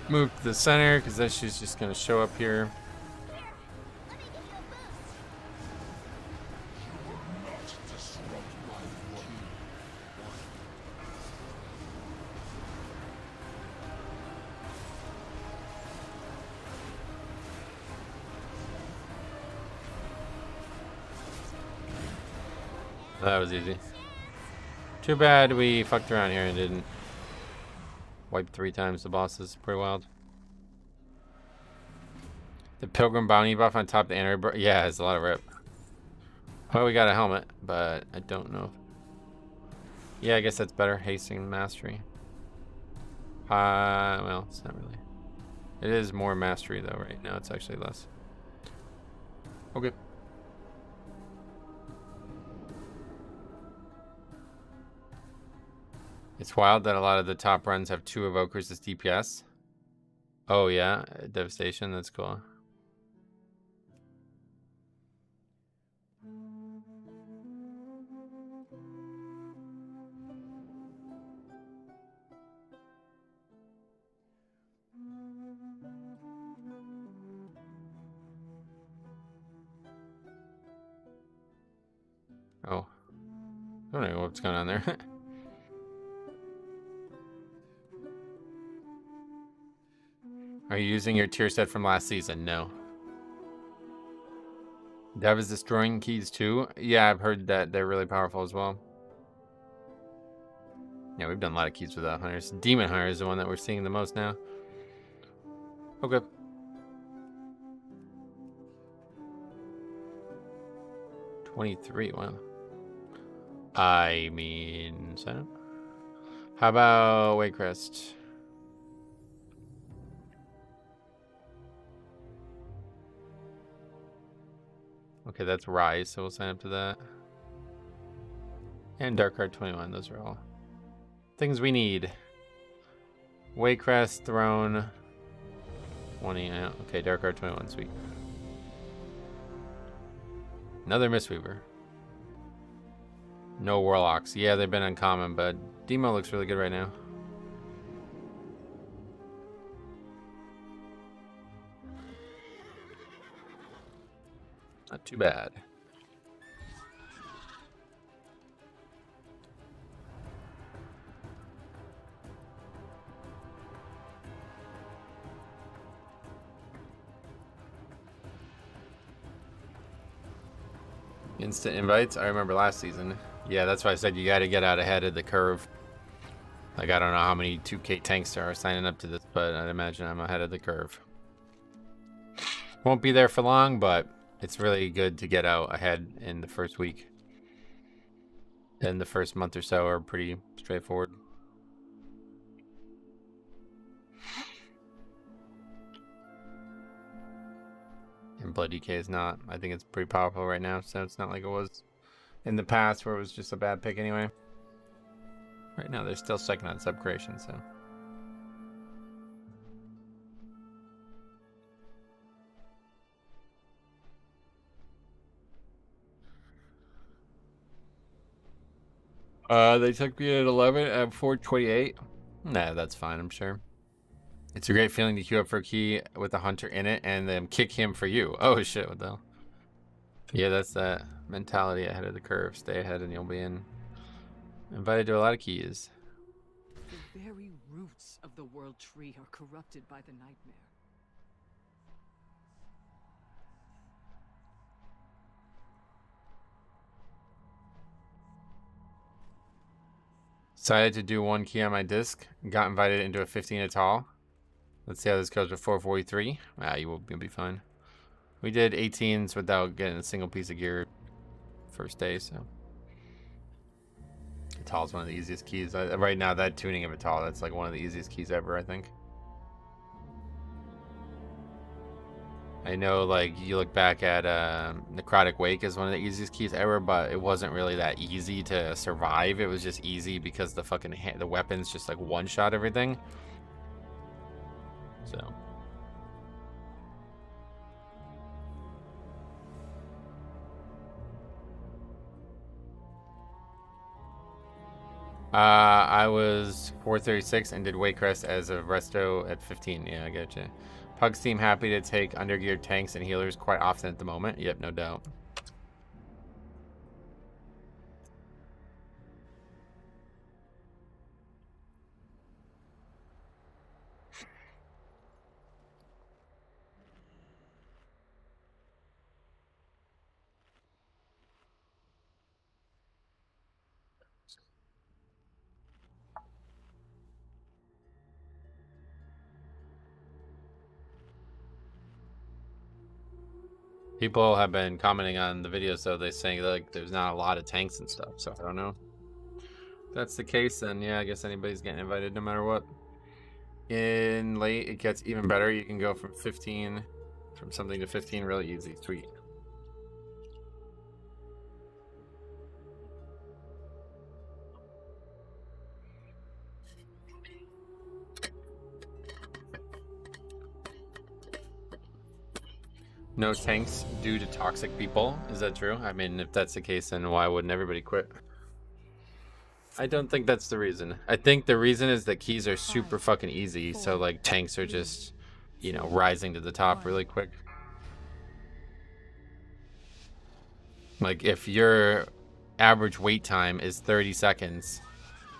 Move to the center, because then she's just going to show up here. Let me give you a boost. Not disrupt my work. That was easy. Too bad we fucked around here and didn't wipe 3 times the bosses. Pretty wild. The Pilgrim Bounty buff on top of the Anarchy. Yeah, it's a lot of rip. Well, we got a helmet, but I don't know. Yeah, I guess that's better. Hastening Mastery. Well, it's not really. It is more mastery though, right now. It's actually less. Okay. It's wild that a lot of the top runs have 2 evokers as DPS. Oh yeah, Devastation, that's cool. Oh. I don't know what's going on there. Are you using your tier set from last season? No. Dev is destroying keys too? Yeah, I've heard that they're really powerful as well. Yeah, we've done a lot of keys without hunters. Demon Hunter is the one that we're seeing the most now. Okay. $23, wow. I mean, so how about Waycrest? Okay, that's Rise, so we'll sign up to that. And Dark Card 21, those are all things we need. Waycrest, Throne, 20, yeah. Okay, Dark Card 21, sweet. Another Mistweaver. No Warlocks. Yeah, they've been uncommon, but Demo looks really good right now. Not too bad. Instant invites? I remember last season. Yeah, that's why I said you got to get out ahead of the curve. Like, I don't know how many 2K tanks are signing up to this, but I'd imagine I'm ahead of the curve. Won't be there for long, but it's really good to get out ahead in the first week. And the first month or so are pretty straightforward. And Blood DK is not. I think it's pretty powerful right now, so it's not like it was in the past where it was just a bad pick anyway. Right now, they're still second on sub creation, so. They took me at 11 at 428. Nah, that's fine, I'm sure. It's a great feeling to queue up for a key with a hunter in it and then kick him for you. Oh shit, what the hell? Yeah, that's that mentality ahead of the curve. Stay ahead and you'll be invited to a lot of keys. The very roots of the world tree are corrupted by the nightmare. Decided to do one key on my disc. Got invited into a 15 at all. Let's see how this goes with 443. You'll be fine. We did 18s without getting a single piece of gear first day, so. Ital is one of the easiest keys. Right now, that tuning of Ital, that's like one of the easiest keys ever, I think. I know, like, you look back at Necrotic Wake as one of the easiest keys ever, but it wasn't really that easy to survive. It was just easy because the fucking the weapons just like one-shot everything. So. I was 436 and did Waycrest as a resto at 15. Yeah, I get you. Pugs team happy to take undergeared tanks and healers quite often at the moment. Yep, no doubt. People have been commenting on the videos, though. They're saying like there's not a lot of tanks and stuff, so I don't know. If that's the case, then yeah, I guess anybody's getting invited no matter what. In late, it gets even better. You can go from something to 15 really easy. Sweet. No tanks due to toxic people. Is that true? I mean, if that's the case, then why wouldn't everybody quit? I don't think that's the reason. I think the reason is that keys are super fucking easy, so like tanks are just, you know, rising to the top really quick. Like if your average wait time is 30 seconds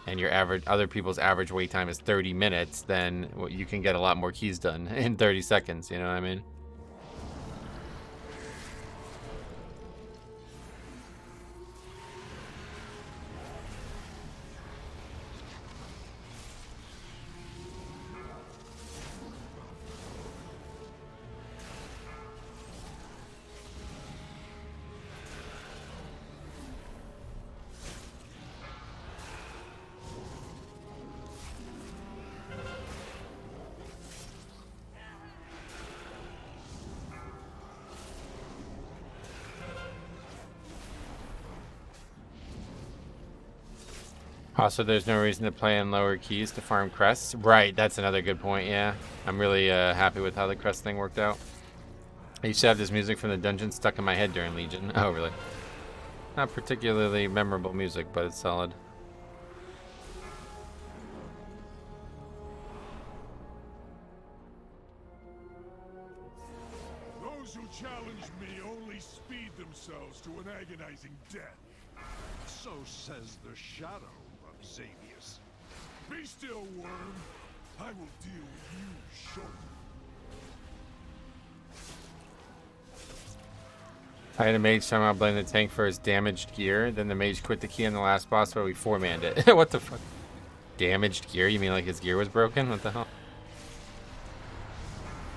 and your other people's average wait time is 30 minutes, then you can get a lot more keys done in 30 seconds, you know what I mean? Also, there's no reason to play in lower keys to farm crests. Right, that's another good point, yeah. I'm really happy with how the crest thing worked out. I used to have this music from the dungeon stuck in my head during Legion. Oh, really? Not particularly memorable music, but it's solid. Those who challenge me only speed themselves to an agonizing death. So says the shadow of Xavius. Be still, worm. I will deal with you shortly. I had a mage somehow blame the tank for his damaged gear. Then the mage quit the key on the last boss, but we 4-manned it. What the fuck? Damaged gear? You mean like his gear was broken? What the hell?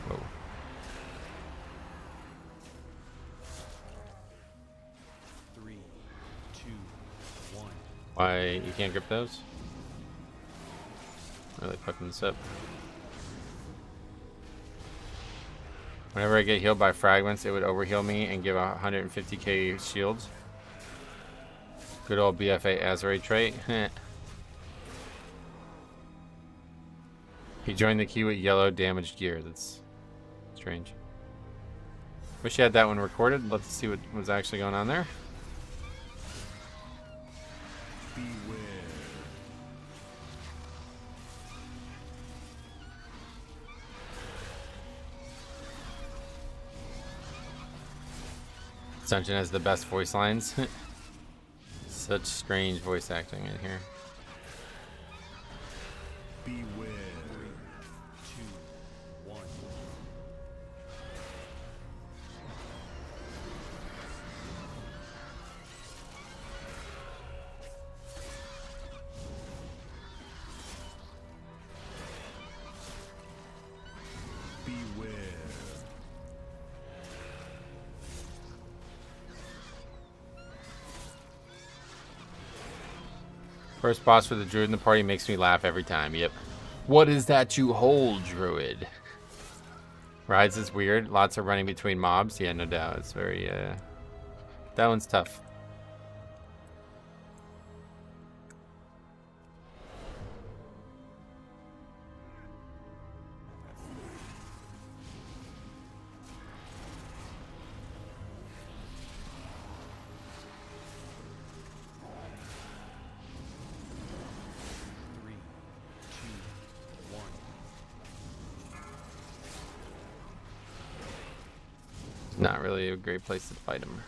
Whoa. Three, two, one. Why you can't grip those? Really fucking this up. Whenever I get healed by fragments, it would overheal me and give 150k shields. Good old BFA Azure trait. He joined the key with yellow damaged gear. That's strange. Wish you had that one recorded. Let's see what was actually going on there. Beware. Dungeon has the best voice lines. Such strange voice acting in here. Beware. Two, one. First boss for the druid in the party makes me laugh every time. Yep. What is that you hold, druid? Rides is weird. Lots of running between mobs. Yeah, no doubt. It's very, that one's tough. Not really a great place to fight him.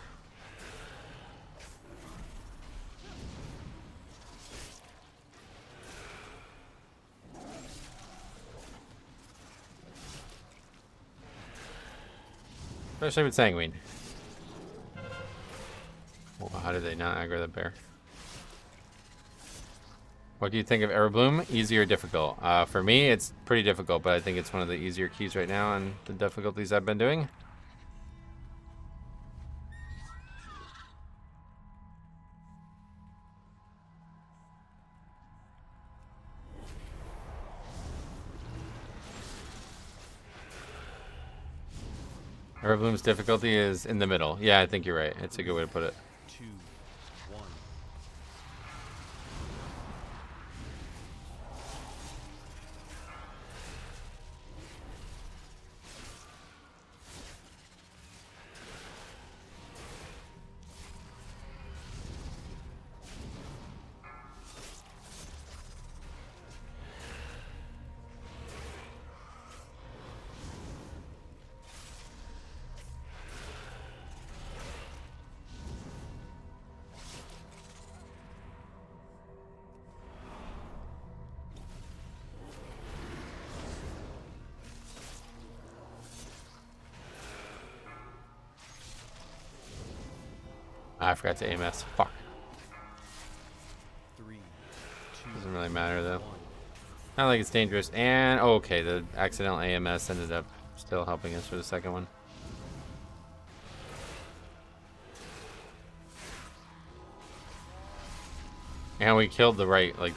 Especially with Sanguine. Oh, how did they not aggro the bear? What do you think of Aerobloom? Easy or difficult? For me, it's pretty difficult, but I think it's one of the easier keys right now on the difficulties I've been doing. Aerobloom's difficulty is in the middle. Yeah, I think you're right. It's a good way to put it. 2, 1. I forgot to AMS. Fuck. 3, 2, Doesn't really matter though. 1. Not like it's dangerous. And oh, okay, the accidental AMS ended up still helping us for the second one. And we killed the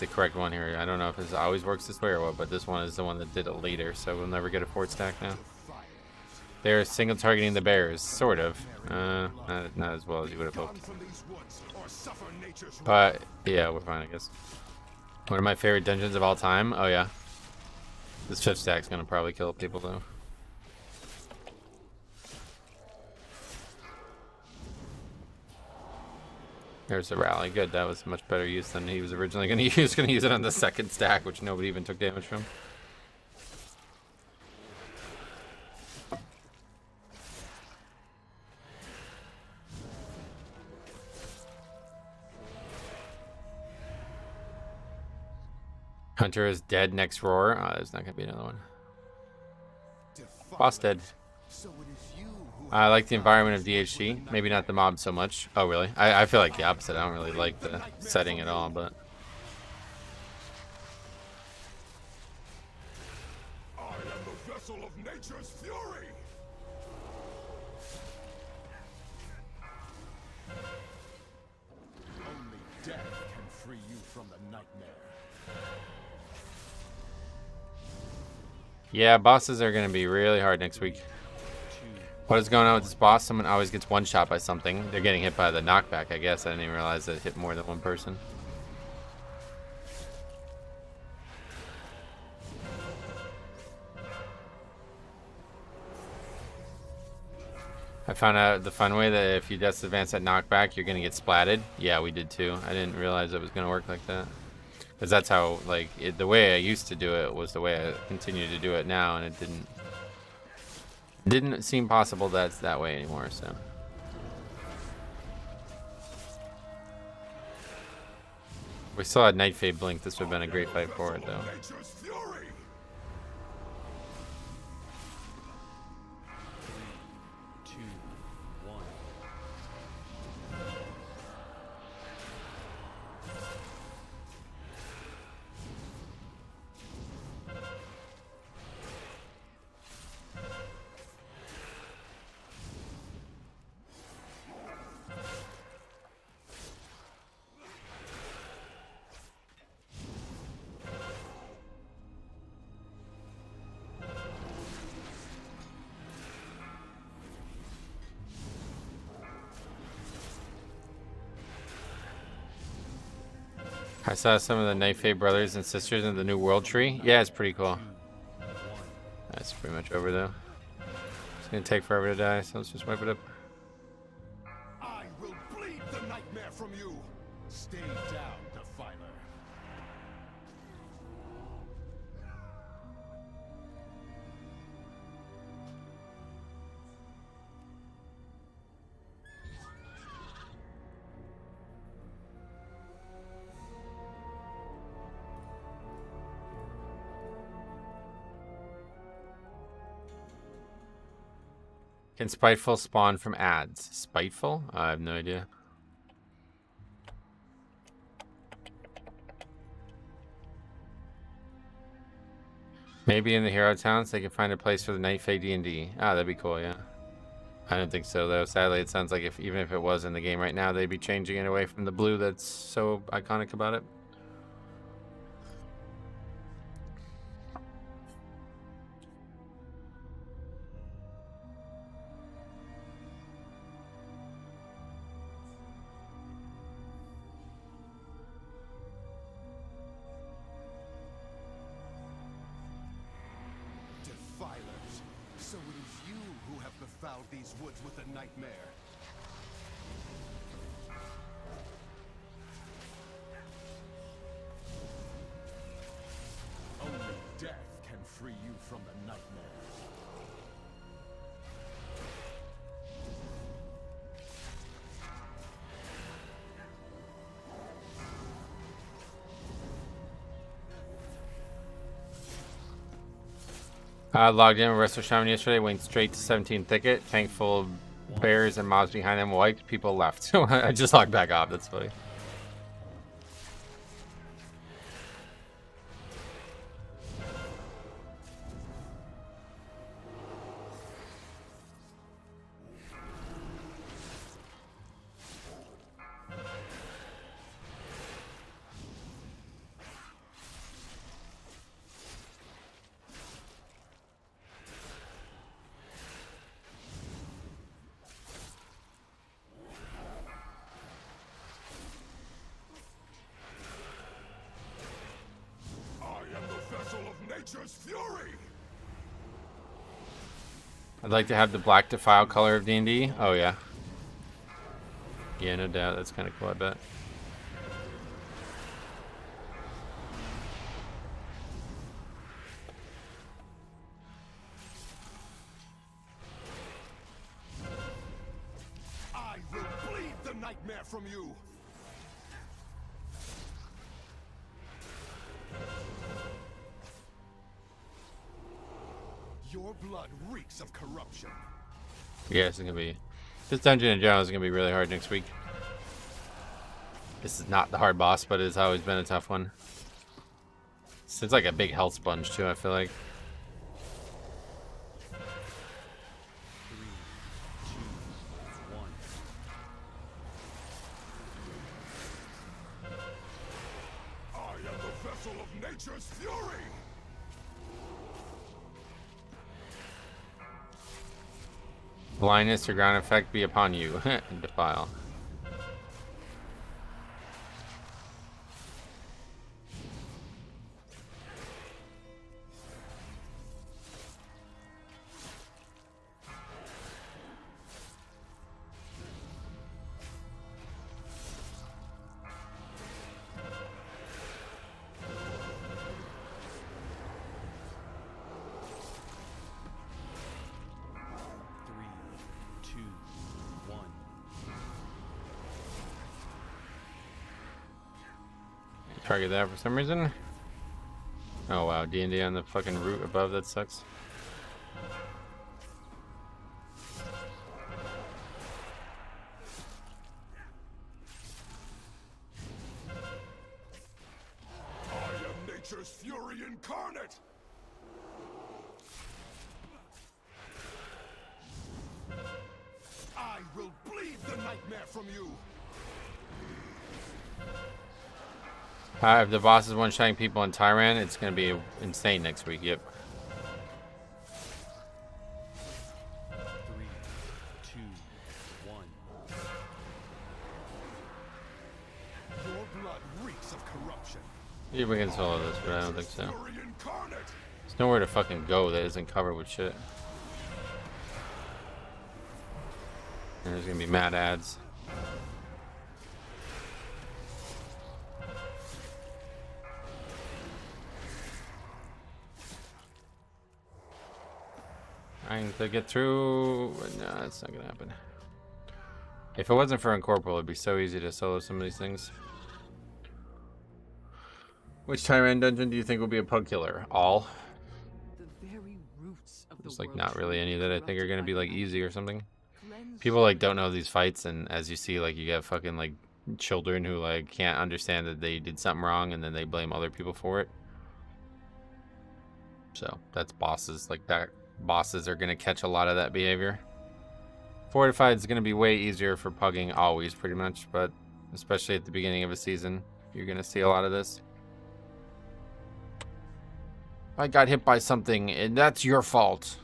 the correct one here. I don't know if this always works this way or what, but this one is the one that did it later, so we'll never get a fort stack now. They're single targeting the bears, sort of. Not as well as you would have hoped. But yeah, we're fine, I guess. One of my favorite dungeons of all time. Oh yeah, this fifth stack's gonna probably kill people though. There's the rally. Good. That was much better use than he was originally going to use. He was going to use it on the second stack, which nobody even took damage from. Hunter is dead next roar. Oh, there's not going to be another one. Boss dead. I like the environment of DHC. Maybe not the mob so much. Oh, really? I feel like the opposite. I don't really like the setting at all, but... I am the vessel of nature's fury! Only death can free you from the nightmare. Yeah, bosses are going to be really hard next week. What is going on with this boss? Someone always gets one shot by something. They're getting hit by the knockback, I guess. I didn't even realize that it hit more than one person. I found out the fun way that if you just advance that knockback, you're going to get splatted. Yeah, we did too. I didn't realize it was going to work like that. Because that's how, like, the way I used to do it was the way I continue to do it now, and it didn't seem possible that's that way anymore, so. We still had Night Fade blink. This would have been a great fight for it, though. Nature's fury! 3, 2, 1. I saw some of the Nightfade brothers and sisters in the new world tree. Yeah, it's pretty cool. 2, 1. That's pretty much over though. It's gonna take forever to die, so let's just wipe it up. I will bleed the nightmare from you. Stay down, Defiler. Can Spiteful spawn from ads? Spiteful? I have no idea. Maybe in the hero towns they can find a place for the Nightfade D&D. Ah, that'd be cool, yeah. I don't think so though. Sadly, it sounds like even if it was in the game right now, they'd be changing it away from the blue that's so iconic about it. Defilers. So it is you who have befouled these woods with a nightmare. Only death can free you from the nightmare. I logged in with Wrestle Shaman yesterday, went straight to 17 Thicket, tank full of bears and mobs behind him, wiped, people left. So I just logged back off, that's funny. Nature's fury! I'd like to have the black defile color of D&D. Oh yeah. Yeah, no doubt. That's kind of cool, I bet. I will bleed the nightmare from you. Your blood reeks of corruption. Yeah, it's gonna be. This dungeon in general is gonna be really hard next week. This is not the hard boss, but it's always been a tough one. It's like a big health sponge too, I feel like. 3, 2, 1. I am the vessel of nature's fury! Blindness or ground effect be upon you. Defile. Target that for some reason. Oh wow, D&D on the fucking root above, that sucks. I am nature's fury incarnate! I will bleed the nightmare from you. If the boss is one-shotting people in Tyran, it's gonna be insane next week. Yep. 3, 2, 1. Your blood reeks of corruption. Yeah, we can solo this, but I don't think so. Fury incarnate. There's nowhere to fucking go that isn't covered with shit. And there's gonna be mad ads. Trying to get through. No, that's not gonna happen. If it wasn't for Incorporeal, it'd be so easy to solo some of these things. Which Tyrant dungeon do you think will be a pug killer? All? The very roots of the There's like world not really tree any are that I think are corrupted gonna by be like the easy or something. Cleanse People like the don't know these fights, and as you see, like you get fucking like children who like can't understand that they did something wrong, and then they blame other people for it. So that's bosses like that. Bosses are gonna catch a lot of that behavior. Fortified is gonna be way easier for pugging always, pretty much, but especially at the beginning of a season, you're gonna see a lot of this. I got hit by something, and that's your fault.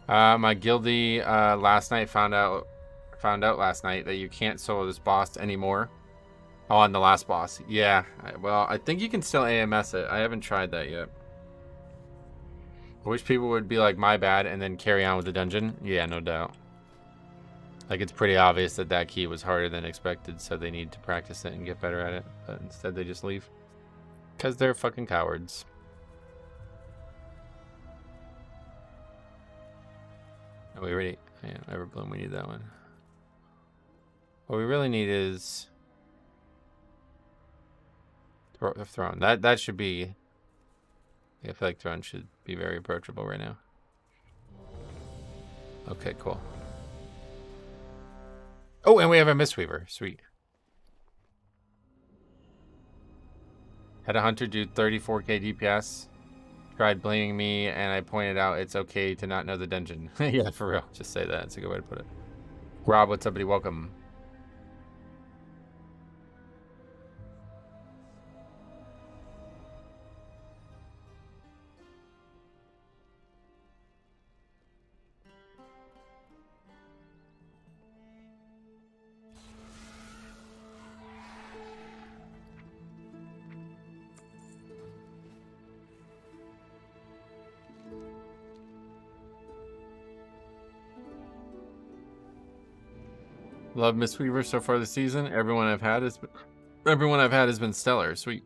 My guildie last night found out last night that you can't solo this boss anymore. Oh, on the last boss. Yeah. Well, I think you can still AMS it. I haven't tried that yet. I wish people would be like, my bad, and then carry on with the dungeon. Yeah, no doubt. Like, it's pretty obvious that that key was harder than expected, so they need to practice it and get better at it. But instead, they just leave. Because they're fucking cowards. Oh, we already... Yeah, Everbloom, we need that one. What we really need is... Throne. That should be... I feel like Throne should be very approachable right now. Okay, cool. Oh, and we have a Mistweaver. Sweet. Had a hunter do 34k DPS. Tried blaming me, and I pointed out it's okay to not know the dungeon. Yeah, for real. Just say that. It's a good way to put it. Rob, what's up, buddy? Welcome. Love Mistweaver so far this season. Everyone I've had has been stellar. Sweet.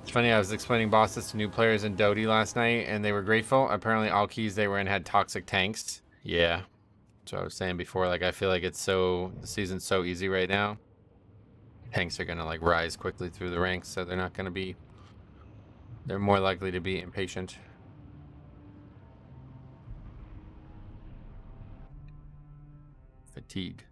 It's funny, I was explaining bosses to new players in Dota last night, and they were grateful. Apparently, all keys they were in had toxic tanks. Yeah. So I was saying before, like, I feel like the season's so easy right now. Tanks are gonna like rise quickly through the ranks, so they're not gonna be. They're more likely to be impatient. Fatigue.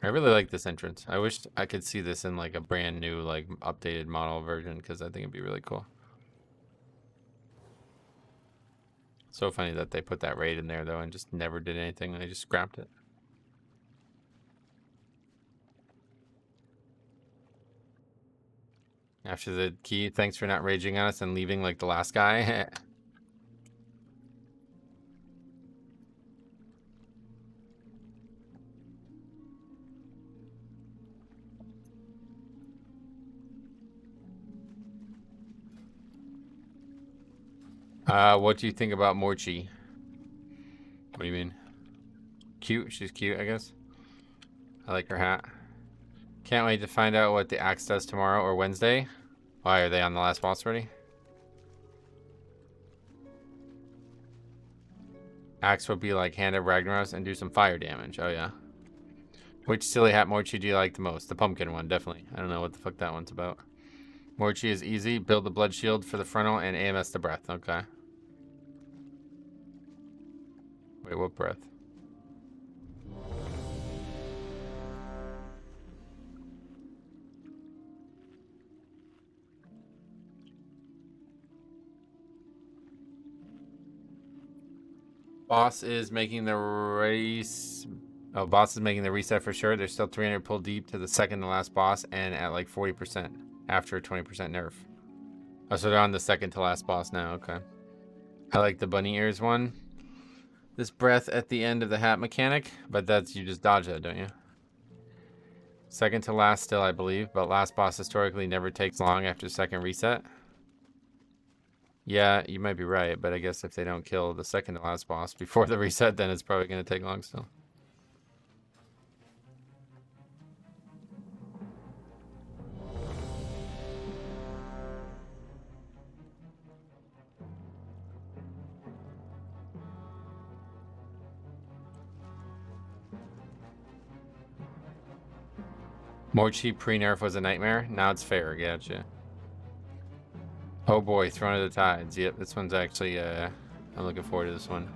I really like this entrance. I wish I could see this in like a brand new, like updated model version, because I think it'd be really cool. So funny that they put that raid in there though and just never did anything. They just scrapped it. After the key, thanks for not raging on us and leaving like the last guy. What do you think about Morchi? What do you mean? Cute? She's cute, I guess. I like her hat. Can't wait to find out what the axe does tomorrow or Wednesday. Why, are they on the last boss already? Axe would be like Hand of Ragnaros and do some fire damage. Oh, yeah. Which silly hat Morchi do you like the most? The pumpkin one, definitely. I don't know what the fuck that one's about. Mochi is easy. Build the blood shield for the frontal and AMS the breath. Okay. Wait, what breath? Boss is making the race. Oh, boss is making the reset for sure. There's still 300 pull deep to the second to last boss and at like 40% after a 20% nerf. Oh, so they're on the second to last boss now. Okay. I like the bunny ears one. This breath at the end of the hat mechanic, but that's you just dodge that, don't you? Second to last still, I believe, but last boss historically never takes long after second reset. Yeah, you might be right, but I guess if they don't kill the second to last boss before the reset, then it's probably going to take long still. More cheap pre-nerf was a nightmare. Now it's fair. Gotcha. Oh boy, Throne of the Tides. Yep, this one's actually, I'm looking forward to this one.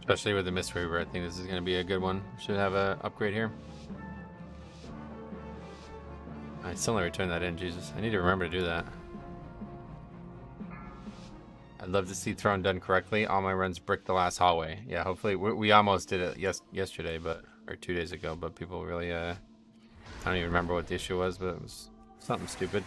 Especially with the Mist Reaver, I think this is going to be a good one. Should have a upgrade here. I still never turned that in, Jesus. I need to remember to do that. I'd love to see Throne done correctly. All my runs brick the last hallway. Yeah, hopefully. We almost did it yesterday, but or 2 days ago, but people really, I don't even remember what the issue was, but it was something stupid.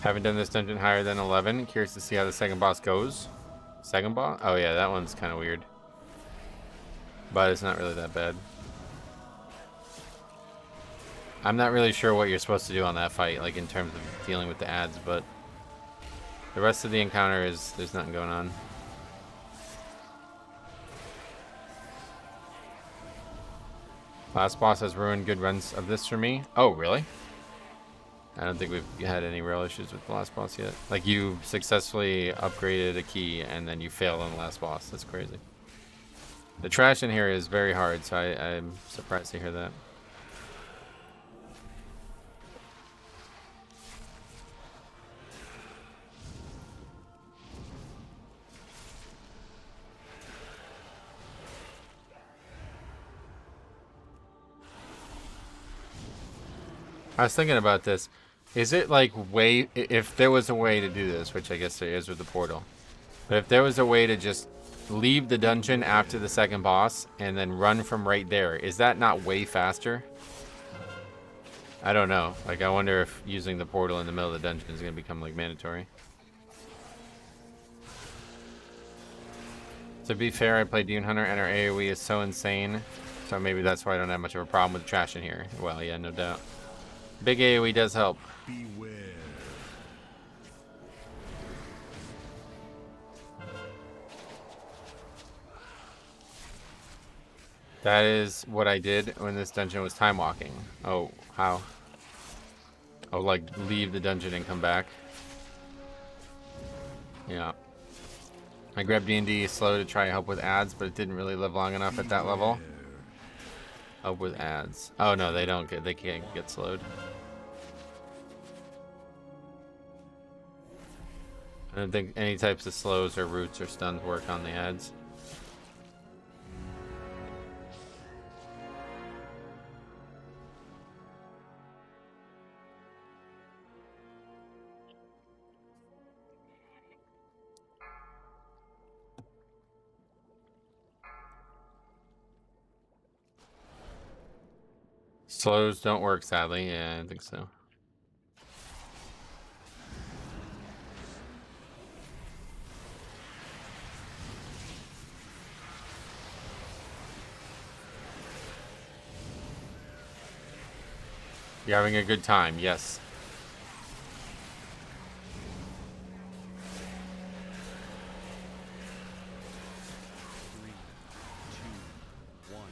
Haven't done this dungeon higher than 11. Curious to see how the second boss goes. Second boss? Oh yeah, that one's kind of weird. But it's not really that bad. I'm not really sure what you're supposed to do on that fight, like in terms of dealing with the ads, but the rest of the encounter is, there's nothing going on. Last boss has ruined good runs of this for me. Oh, really? I don't think we've had any real issues with the last boss yet. Like, you successfully upgraded a key and then you failed on the last boss. That's crazy. The trash in here is very hard, so I'm surprised to hear that. I was thinking about this. Is it like if there was a way to do this, which I guess there is with the portal, but if there was a way to just leave the dungeon after the second boss and then run from right there, is that not way faster? I don't know. Like, I wonder if using the portal in the middle of the dungeon is going to become like mandatory. To be fair, I play Dune Hunter and our AoE is so insane, so maybe that's why I don't have much of a problem with the trash in here. Well, yeah, no doubt. Big AoE does help. Beware. That is what I did when this dungeon was time walking. Oh, how? Oh, like leave the dungeon and come back. Yeah. I grabbed D&D slow to try help with ads, but it didn't really live long enough at that level. Help with ads. Oh no, they can't get slowed. I don't think any types of slows or roots or stuns work on the ads. Slows don't work, sadly. Yeah, I think so. You're having a good time, yes. Three, two, one.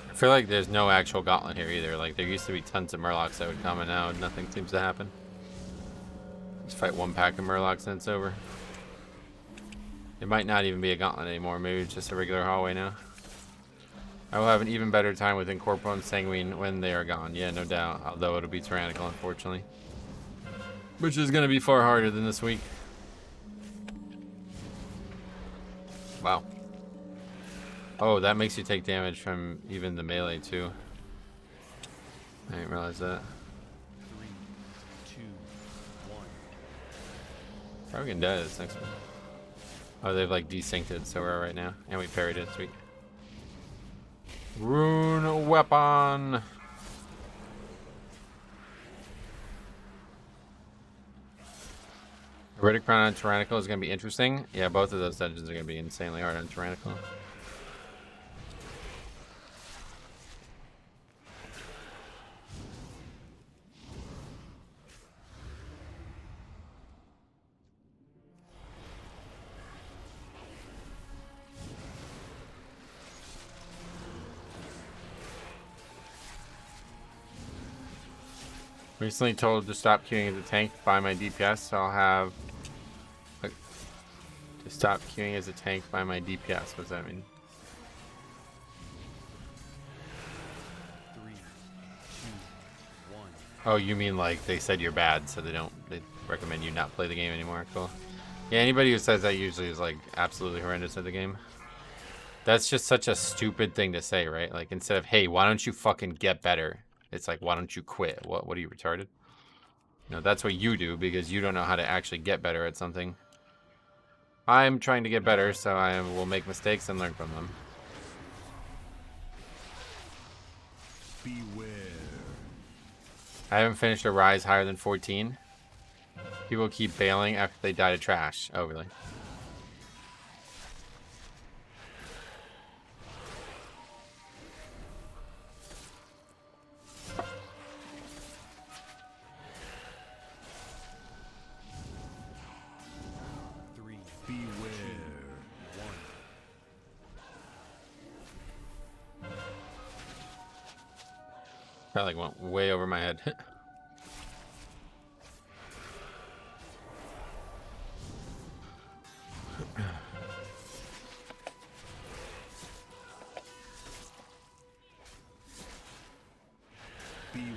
I feel like there's no actual gauntlet here either. Like, there used to be tons of Murlocs that would come, and now nothing seems to happen. Just fight one pack of Murlocs and it's over. It might not even be a gauntlet anymore. Maybe it's just a regular hallway now. I will have an even better time with Incorporeal and Sanguine when they are gone. Yeah, no doubt. Although it'll be tyrannical, unfortunately. Which is going to be far harder than this week. Wow. Oh, that makes you take damage from even the melee, too. I didn't realize that. 3, 2, 1. Probably gonna die this next one. Oh, they've like desynced it, so we're right now. And we parried it, sweet. Rune weapon! Riddick Crown on Tyrannical is gonna be interesting. Yeah, both of those dungeons are gonna be insanely hard on Tyrannical. Recently told to stop queuing as a tank by my DPS, so I'll have to stop queuing as a tank by my DPS. What does that mean? 3, 2, 1. Oh, you mean like they said you're bad, so they recommend you not play the game anymore. Cool. Yeah, anybody who says that usually is like absolutely horrendous at the game. That's just such a stupid thing to say, right? Like instead of, hey, why don't you fucking get better? It's like, why don't you quit? What are you, retarded? No, that's what you do because you don't know how to actually get better at something. I'm trying to get better, so I will make mistakes and learn from them. Beware. I haven't finished a rise higher than 14. People keep bailing after they die to trash. Oh, really? Beware. 1. That like went way over my head. Beware.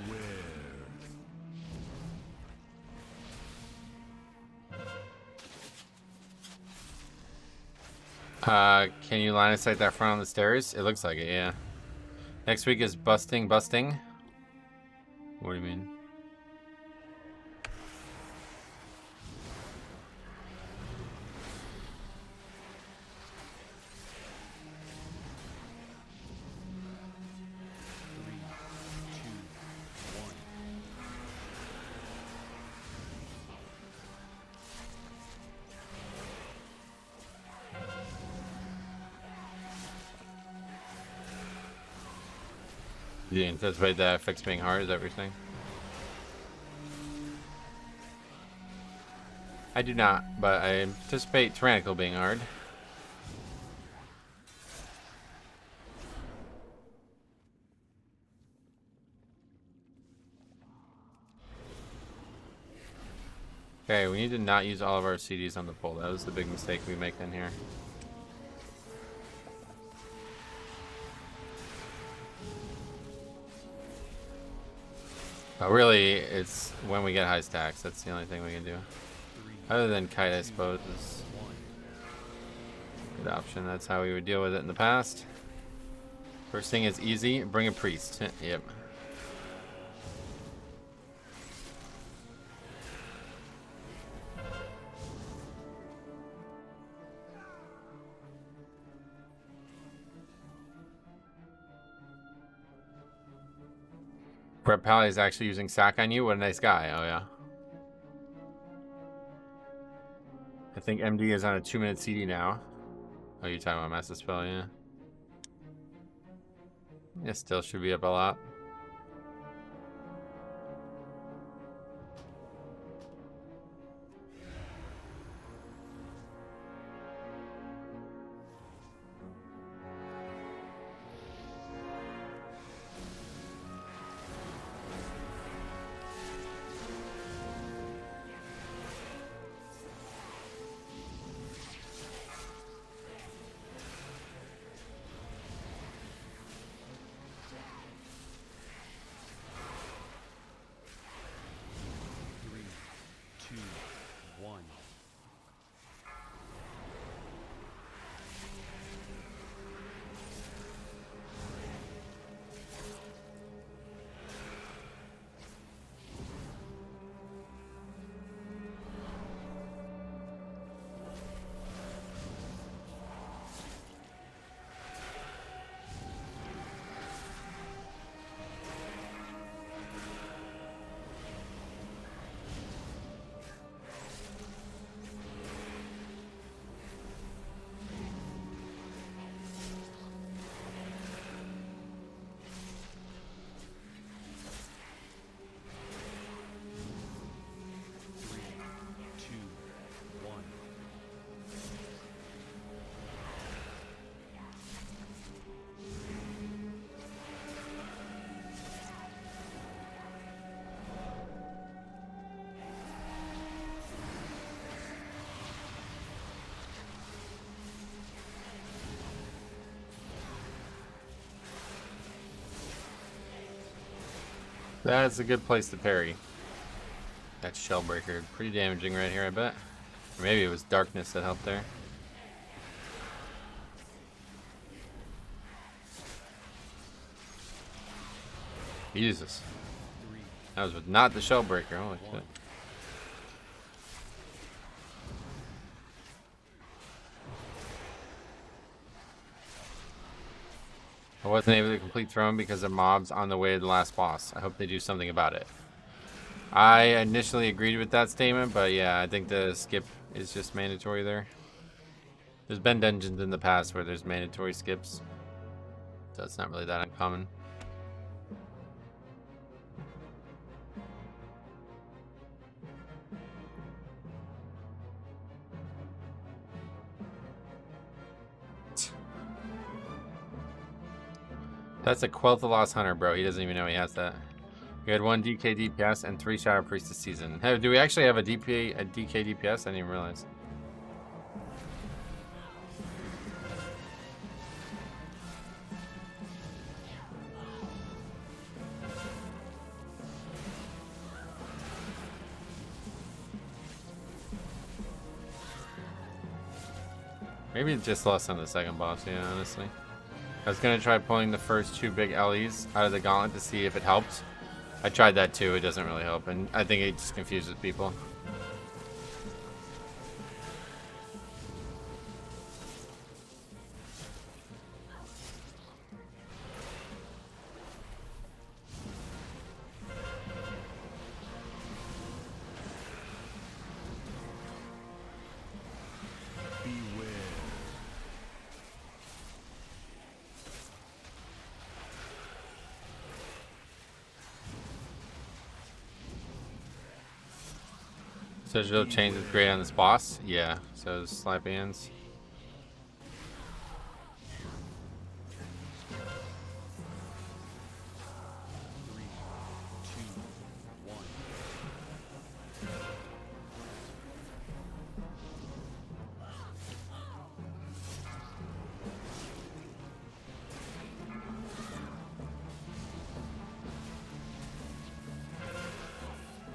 Can you line of sight that front on the stairs? It looks like it, yeah. Next week is busting. What do you mean? Three, two, one. Do you anticipate that fix being hard? Is that what you're saying? I do not, but I anticipate Tyrannical being hard. Okay, we need to not use all of our CDs on the pole. That was the big mistake we make in here. But really, it's when we get high stacks. That's the only thing we can do. Other than kite, I suppose, is a good option. That's how we would deal with it in the past. First thing is easy. Bring a priest. Yep. Brett Pally is actually using sack on you. What a nice guy. Oh, yeah. I think MD is on a 2-minute CD now. Oh, you're talking about Master Spell, yeah. It still should be up a lot. Two, one. Three, two, one. That's a good place to parry. That Shellbreaker. Pretty damaging right here, I bet. Or maybe it was darkness that helped there. Jesus. Three, That was with not the Shellbreaker. Holy shit. one. I wasn't able to complete throwing because of mobs on the way to the last boss. I hope they do something about it. I initially agreed with that statement, but yeah, I think the skip is just mandatory there. There's been dungeons in the past where there's mandatory skips, so it's not really that uncommon. That's a Quell the Lost Hunter, bro. He doesn't even know he has that. We had 1 DK DPS and 3 Shadow Priest this season. Hey, do we actually have a DK DPS? I didn't even realize. Maybe it just lost on the second boss, yeah, honestly. I was gonna try pulling the first 2 big LEs out of the gauntlet to see if it helped. I tried that too, it doesn't really help, and I think it just confuses people. Beware. So it'll change its grade on this boss? Yeah, so it's Slappy Hands. Three, two, one.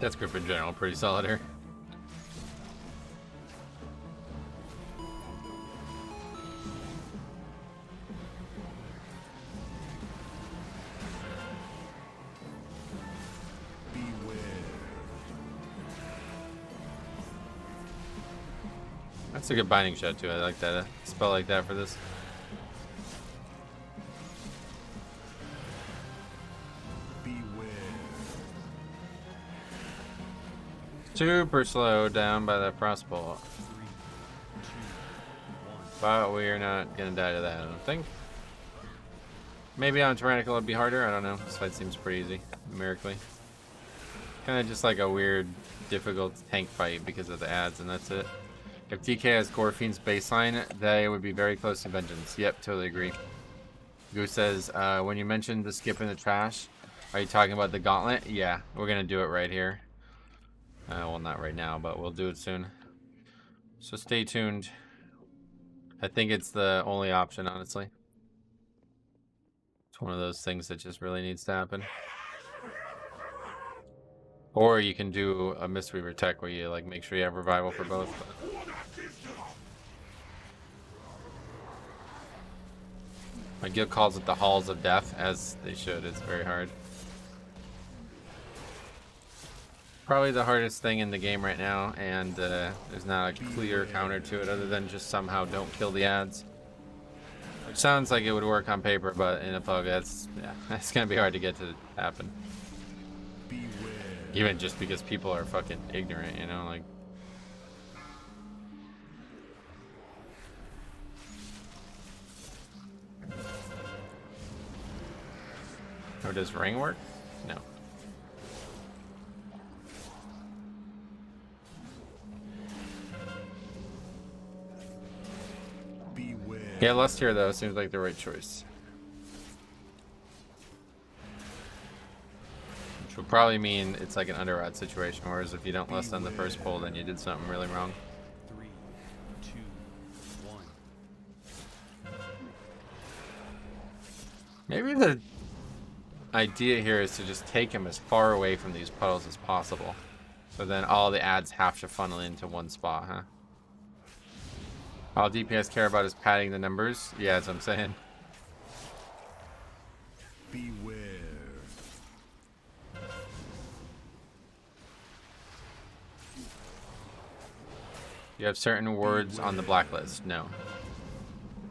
That's group in general, pretty solid here. That's a good binding shot too. I like that. A spell like that for this. Super slow down by that crossbow. But we're not gonna die to that, I don't think. Maybe on Tyrannical it'd be harder, I don't know. This fight seems pretty easy, numerically. Kinda just like a weird, difficult tank fight because of the ads, and that's it. If DK has Gorfine's baseline, they would be very close to Vengeance. Yep, totally agree. Goose says, when you mentioned the skip in the trash, are you talking about the gauntlet? Yeah, we're gonna do it right here. Well, not right now, but we'll do it soon. So stay tuned. I think it's the only option, honestly. It's one of those things that just really needs to happen. Or you can do a Mistweaver tech where you like make sure you have revival for both. But... my guild calls it the Halls of Death, as they should. It's very hard. Probably the hardest thing in the game right now, and there's not a clear counter to it other than just somehow don't kill the ads. Which sounds like it would work on paper, but in a POV, that's gonna be hard to get to happen. Even just because people are fucking ignorant, you know, like. Or does ring work? No. Beware. Yeah, Lust here though seems like the right choice. Which will probably mean it's like an underrod situation, whereas if you don't Lust on the first pull, then you did something really wrong. 3, 2, 1. Maybe the idea here is to just take him as far away from these puddles as possible. So then all the ads have to funnel into one spot, huh? All DPS care about is padding the numbers. Yeah, that's what I'm saying. Beware. You have certain words on the blacklist. No.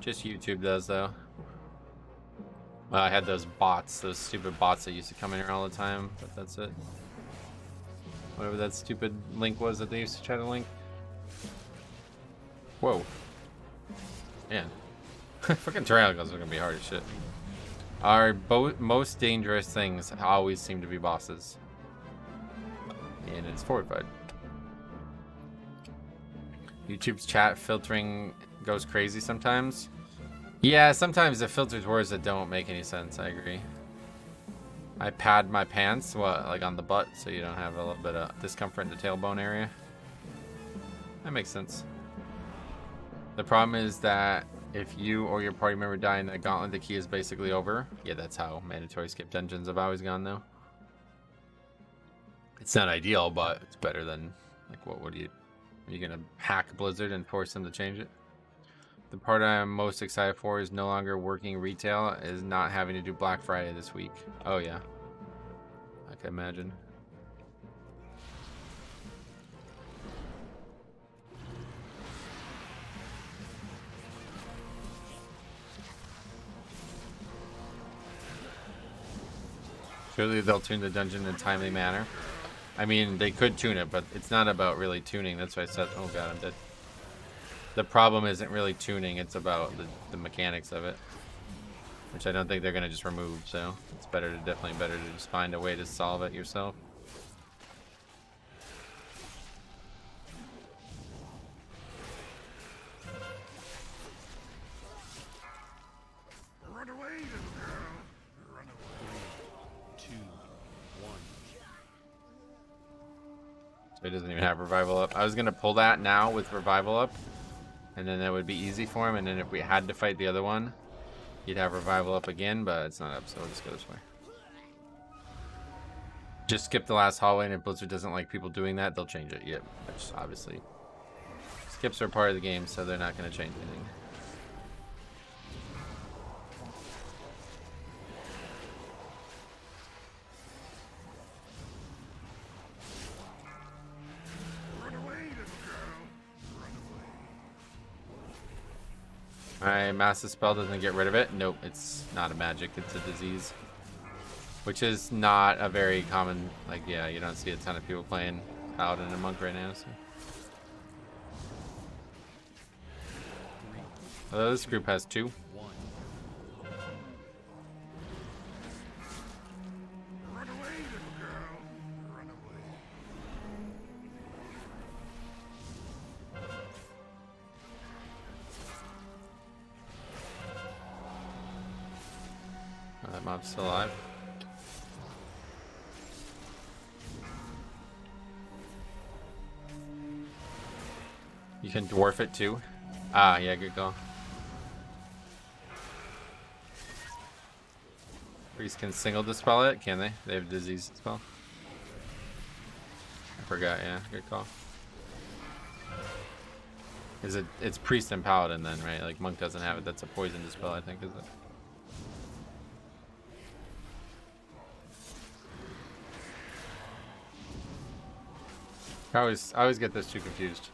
Just YouTube does, though. Well, I had those bots, those stupid bots that used to come in here all the time, but that's it. Whatever that stupid link was that they used to try to link. Whoa. Man. Fucking Tyrannicals are gonna be hard as shit. Our most dangerous things always seem to be bosses. And it's fortified. YouTube's chat filtering goes crazy sometimes. Yeah, sometimes it filters words that don't make any sense, I agree. I pad my pants, what, like on the butt, so you don't have a little bit of discomfort in the tailbone area. That makes sense. The problem is that if you or your party member die in the gauntlet, the key is basically over. Yeah, that's how mandatory skip dungeons have always gone, though. It's not ideal, but it's better than, like, what would you... Are you gonna hack Blizzard and force them to change it? The part I'm most excited for is no longer working retail, is not having to do Black Friday this week. Oh yeah, I can imagine. Surely they'll tune the dungeon in a timely manner. I mean, they could tune it, but it's not about really tuning. That's why I said, oh god, I'm dead. The problem isn't really tuning, it's about the mechanics of it. Which I don't think they're going to just remove, so it's definitely better to just find a way to solve it yourself. Run away, little girl. Run away. 2, 1. So he doesn't even have revival up. I was going to pull that now with revival up. And then that would be easy for him. And then if we had to fight the other one, he'd have revival up again, but it's not up, so we'll just go this way. Just skip the last hallway, and if Blizzard doesn't like people doing that, they'll change it. Yep, which obviously skips are part of the game, so they're not going to change anything. Run away, little girl. Run away. My massive spell doesn't get rid of it. Nope, it's not a magic, it's a disease. Which is not a very common, like, yeah, you don't see a ton of people playing Paladin and Monk right now, so. 3, This group has 2. 1. Run away, little girl. Run away. Oh, that mob's still alive. You can dwarf it too. Ah, yeah, good call. Priest can single dispel it, can they? They have disease dispel. I forgot, yeah, good call. Is it? It's priest and paladin then, right? Like monk doesn't have it. That's a poison dispel, I think, is it? I always get those two confused.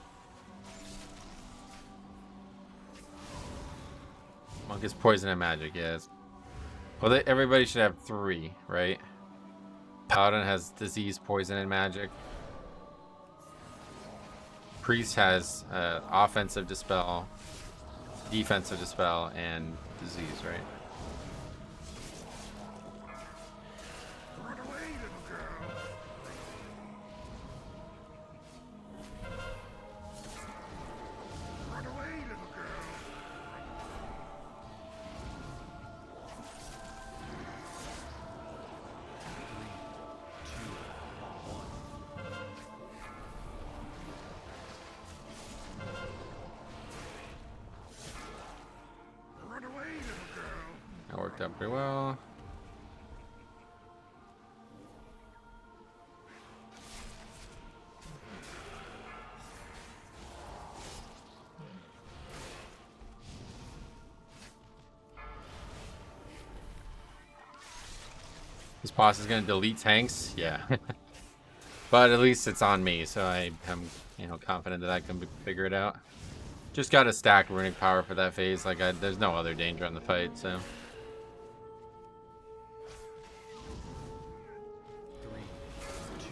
Monk is poison and magic, yes. Well, everybody should have 3, right? Paladin has disease, poison, and magic. Priest has offensive dispel, defensive dispel, and disease, right? Run away, little girl. Run away, little girl. 2, 1. Run away, little girl. That worked out pretty well. This boss is gonna delete tanks, yeah. But at least it's on me, so I am, confident that I can figure it out. Just gotta stack runic power for that phase. Like, there's no other danger on the fight, so. 3, 2, 1.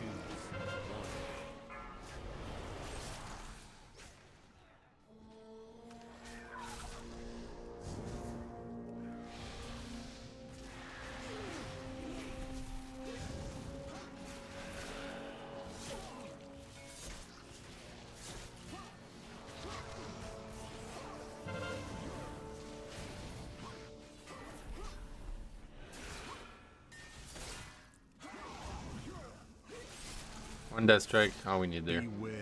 One death strike, all we need there. Beware.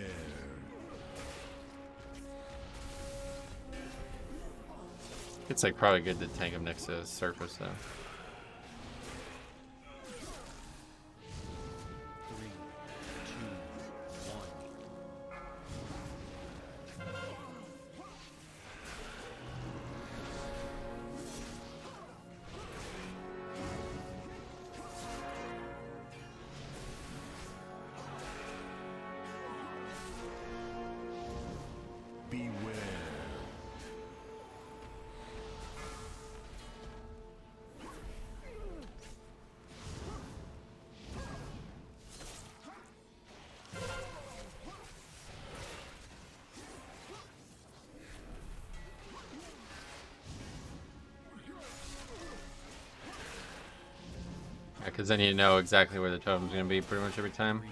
It's like probably good to tank him next to the surface though. 3, 2, 1. Beware. Yeah, because then you know exactly where the totem's gonna be pretty much every time.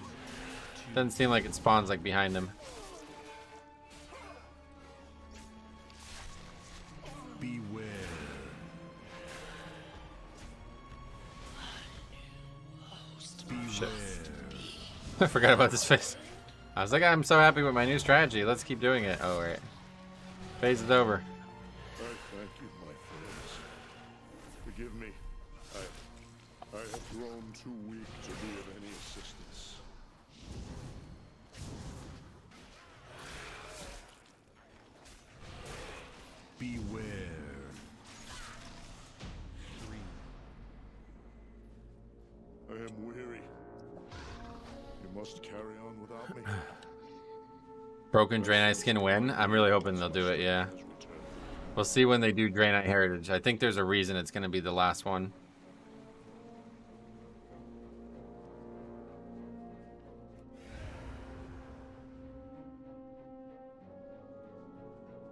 Doesn't seem like it spawns like behind him. Beware. Shit. Beware. I forgot about this phase. I was like, I'm so happy with my new strategy. Let's keep doing it. Oh, right. Phase is over. I thank you, my friends. Forgive me. I have grown too weak to be of any assistance. Beware. 3, I am weary. You must carry on without me. Broken Draenei skin win? I'm really hoping they'll do it, yeah. Has returned. We'll see when they do Draenei Heritage. I think there's a reason it's going to be the last one.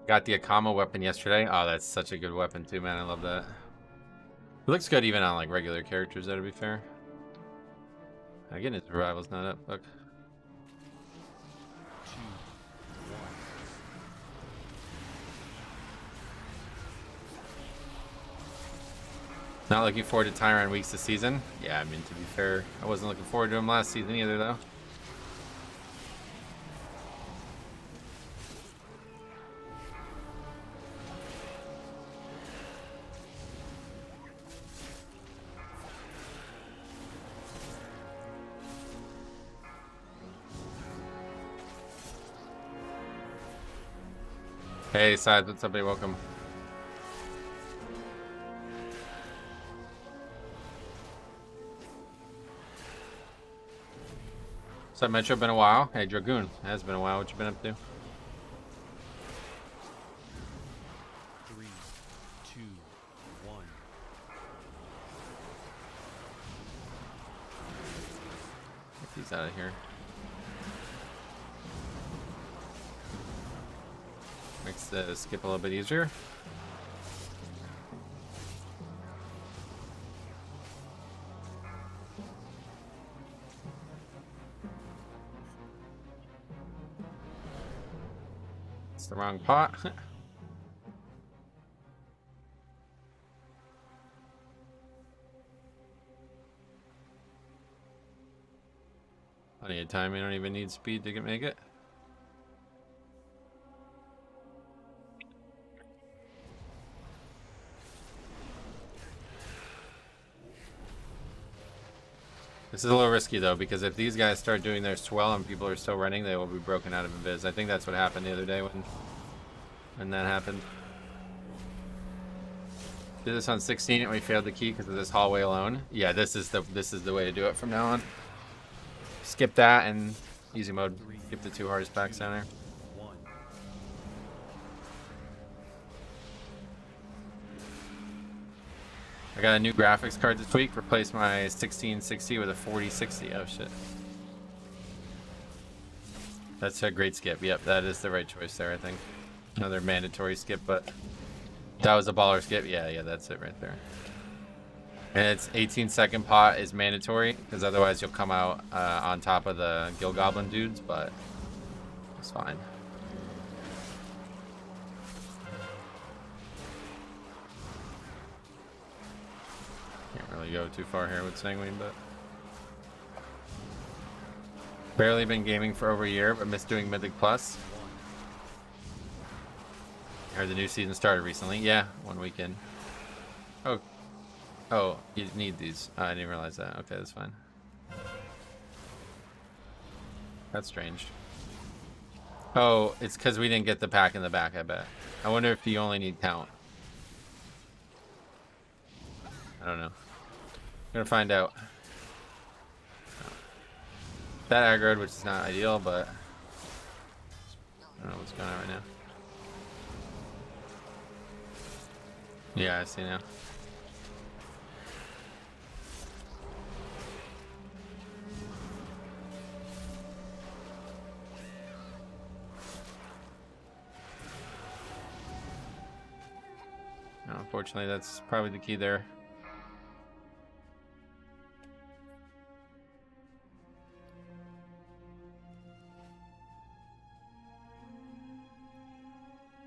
Got the Akama weapon yesterday. Oh, that's such a good weapon too, man. I love that. It looks good even on like regular characters, though, to be fair. Again, his revival's not up. Look. 2, 1. Not looking forward to Tyron weeks this season. Yeah, I mean, to be fair, I wasn't looking forward to him last season either, though. Hey, Sides, what's up, buddy? Welcome. What's up, Metro? Been a while. Hey, Dragoon. It has been a while. What you been up to? 3, 2, 1. Get these out of here. Makes the skip a little bit easier. It's the wrong pot. Plenty of time. You don't even need speed to make it. This is a little risky though, because if these guys start doing their swell and people are still running, they will be broken out of invis. I think that's what happened the other day when that happened. Did this on 16 and we failed the key because of this hallway alone. Yeah, this is the way to do it from now on. Skip that and easy mode. Skip the 2 hardest packs down there. 1. I got a new graphics card this week. Replaced my 1660 with a 4060. Oh shit. That's a great skip. Yep, that is the right choice there, I think. Another mandatory skip, but that was a baller skip. Yeah, that's it right there. And it's 18-second pot is mandatory, because otherwise you'll come out on top of the Gill Goblin dudes, but it's fine. Can't really go too far here with Sanguine, but barely been gaming for over a year, but missed doing Mythic Plus. I heard the new season started recently. Yeah, 1 weekend. Oh, you need these. I didn't realize that. Okay, that's fine. That's strange. Oh, it's because we didn't get the pack in the back, I bet. I wonder if you only need count. I don't know. I'm gonna find out. That aggroed, which is not ideal, but I don't know what's going on right now. Yeah, I see now. No, unfortunately, that's probably the key there.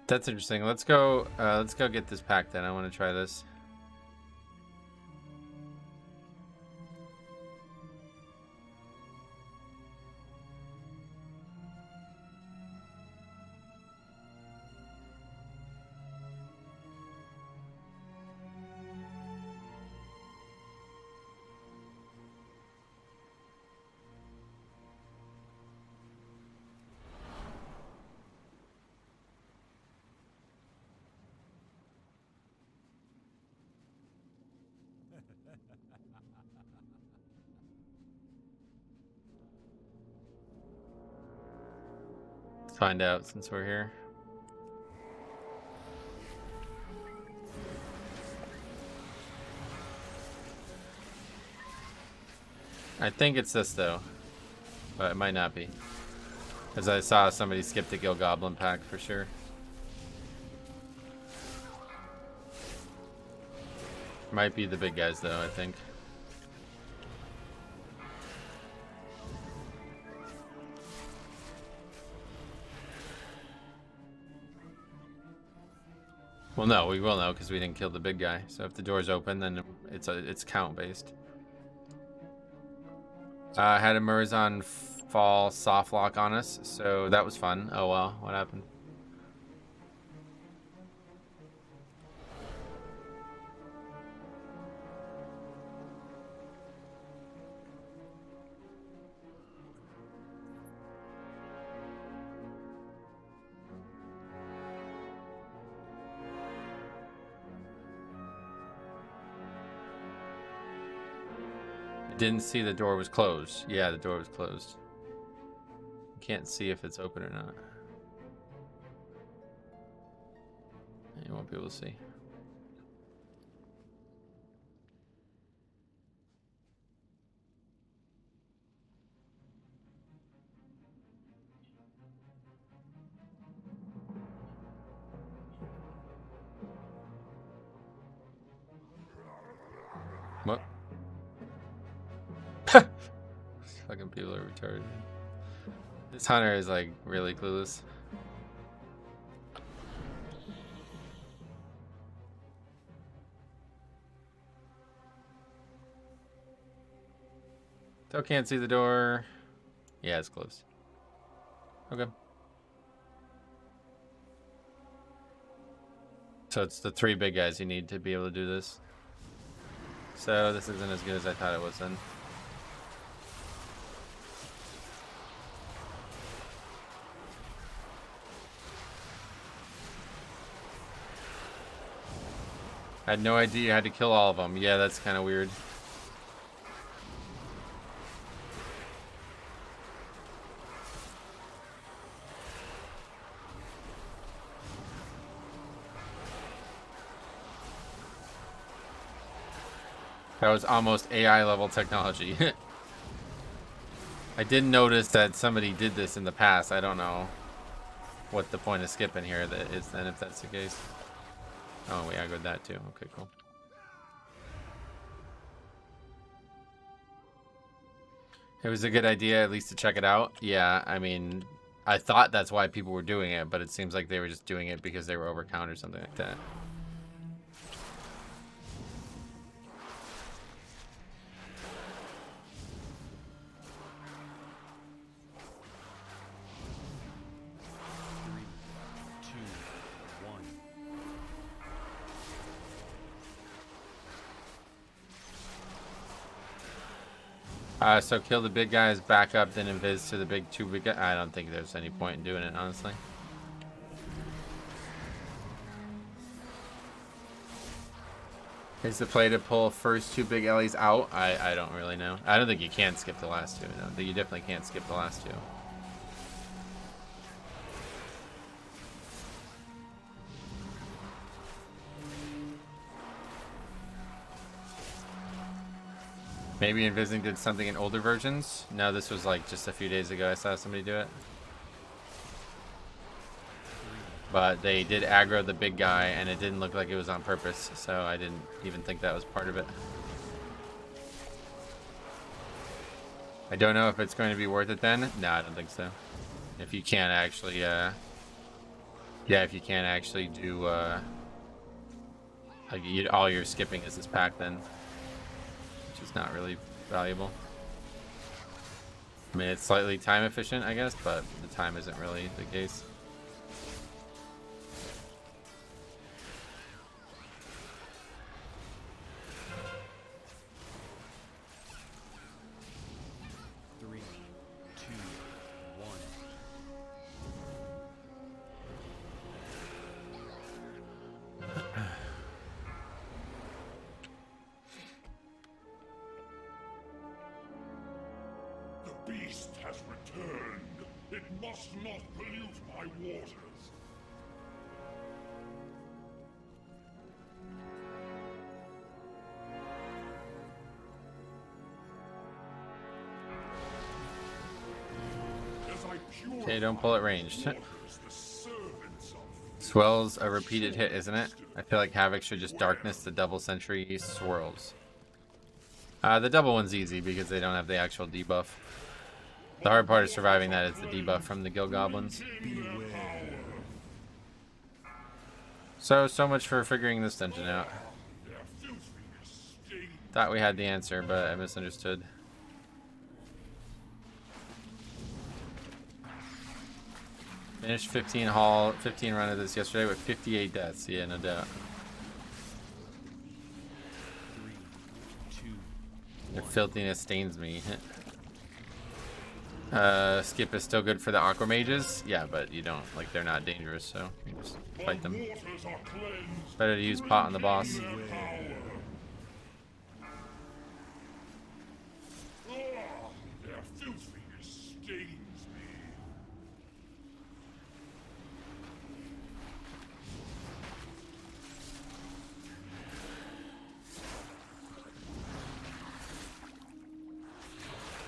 That's interesting. Let's go get this pack then. I want to try this. Let's find out since we're here. I think it's this though, but it might not be, because I saw somebody skip the Gill Goblin pack for sure. Might be the big guys though, I think. Well, no, we will know because we didn't kill the big guy. So if the door's open, then it's count based. Had a Murazon fall soft lock on us, so that was fun. Oh well, what happened? Didn't see the door was closed. Yeah, the door was closed. Can't see if it's open or not. You won't be able to see. What? Fucking people are retarded. This hunter is like really clueless. Still can't see the door. Yeah, it's closed. Okay. So it's the 3 big guys you need to be able to do this. So this isn't as good as I thought it was then. I had no idea you had to kill all of them. Yeah, that's kind of weird. That was almost AI level technology. I did notice that somebody did this in the past. I don't know what the point of skipping here that is then if that's the case. Oh, we aggroed that too. Okay, cool. It was a good idea at least to check it out. Yeah, I mean, I thought that's why people were doing it, but it seems like they were just doing it because they were overcount or something like that. So kill the big guys, back up, then invis to the 2 big guys. I don't think there's any point in doing it, honestly. Is the play to pull first 2 big Ellies out? I don't really know. I don't think you can skip the last 2. No, you definitely can't skip the last 2. Maybe Invising did something in older versions. No, this was like just a few days ago I saw somebody do it. But they did aggro the big guy and it didn't look like it was on purpose, so I didn't even think that was part of it. I don't know if it's going to be worth it then. No, I don't think so. If you can't actually, yeah, if you can't actually do, like all you're skipping is this pack then. It's not really valuable. I mean, it's slightly time efficient, I guess, but the time isn't really the case. The beast has returned. It must not pollute my waters. Okay, don't pull it ranged. Swell's a repeated hit, isn't it? I feel like Havoc should just darkness the double sentry swirls. The double one's easy because they don't have the actual debuff. The hard part of surviving that is the debuff from the Gill Goblins. So much for figuring this dungeon out. Thought we had the answer, but I misunderstood. Finished 15 run of this yesterday with 58 deaths. Yeah, no doubt. 3, 2, Their filthiness stains me. Skip is still good for the Aqua Mages. Yeah, but you don't, like, they're not dangerous, so you just fight them. Better to use pot on the boss.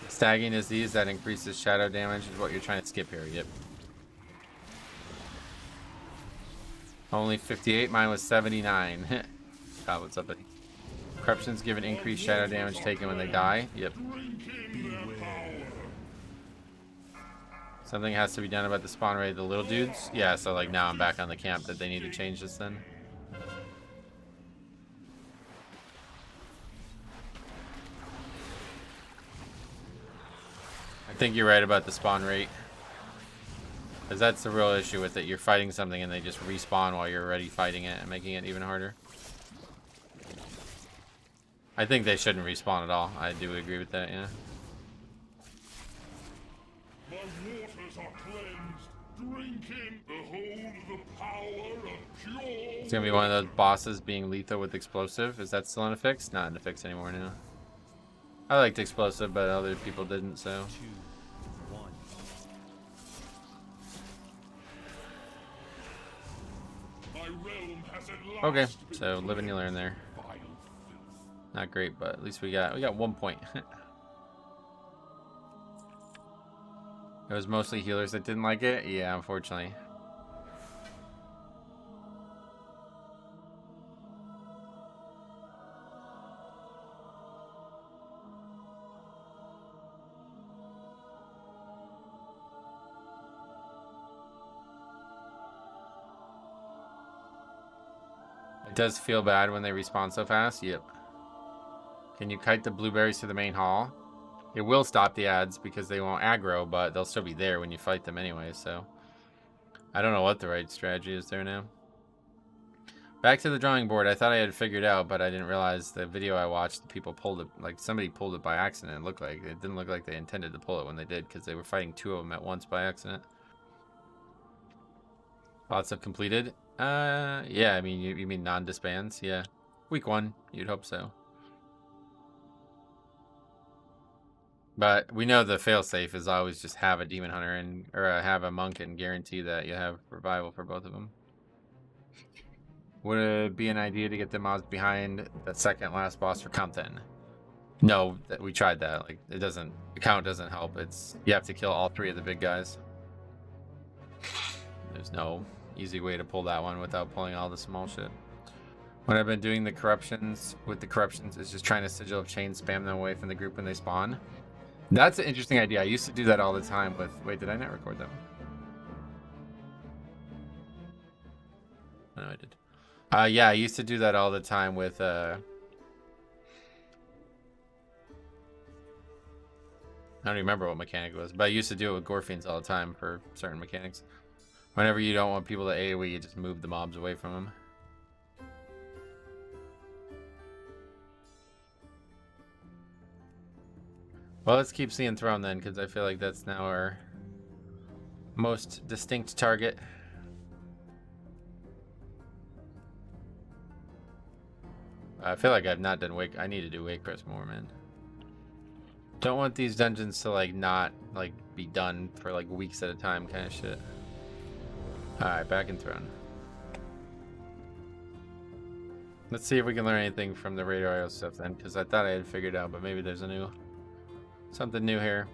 Stagging is these that increases shadow damage is what you're trying to skip here. Yep. Only 58. Mine was 79. God, what's up, buddy? Corruptions give an increased shadow damage taken when they die. Yep. Something has to be done about the spawn rate of the little dudes. Yeah, so like now I'm back on the camp that they need to change this then. I think you're right about the spawn rate. Because that's the real issue with it. You're fighting something and they just respawn while you're already fighting it and making it even harder. I think they shouldn't respawn at all. I do agree with that, yeah. My waters are cleansed. Drink in, behold the power of pure. It's gonna be one of those bosses being lethal with explosive. Is that still in a fix? Not in a fix anymore now. I liked explosive, but other people didn't, so. 2, 1. My realm has at last Okay, been so live and you learn there. vile filth. Not great, but at least we got 1 point. It was mostly healers that didn't like it. Yeah, unfortunately. It does feel bad when they respawn so fast. Yep. Can you kite the blueberries to the main hall? It will stop the ads because they won't aggro, but they'll still be there when you fight them anyway, so. I don't know what the right strategy is there now. Back to the drawing board. I thought I had it figured out, but I didn't realize the video I watched, the people pulled it, like somebody pulled it by accident. It looked like, it didn't look like they intended to pull it when they did because they were fighting 2 of them at once by accident. Lots of completed. Yeah, I mean, you mean non-disbands? Yeah. Week 1, you'd hope so. But we know the failsafe is always just have a demon hunter and or have a monk and guarantee that you have revival for both of them. Would it be an idea to get the mobs behind the second last boss for count then? No, we tried that. Like it doesn't. The count doesn't help. It's you have to kill all 3 of the big guys. There's no easy way to pull that one without pulling all the small shit. When I've been doing the corruptions with the corruptions is just trying to sigil of chains, spam them away from the group when they spawn. That's an interesting idea. I used to do that all the time with. Wait, did I not record that one? No, I did. Yeah, I used to do that all the time with. I don't remember what mechanic it was, but I used to do it with Gorfiends all the time for certain mechanics. Whenever you don't want people to AoE, you just move the mobs away from them. Well, let's keep seeing Throne then, because I feel like that's now our most distinct target. I feel like I've not done Wake. I need to do Wake Press more, man. Don't want these dungeons to like not like be done for like weeks at a time, kind of shit. All right, back in Throne. Let's see if we can learn anything from the radar IO stuff then, because I thought I had figured out, but maybe there's a new. Something new here.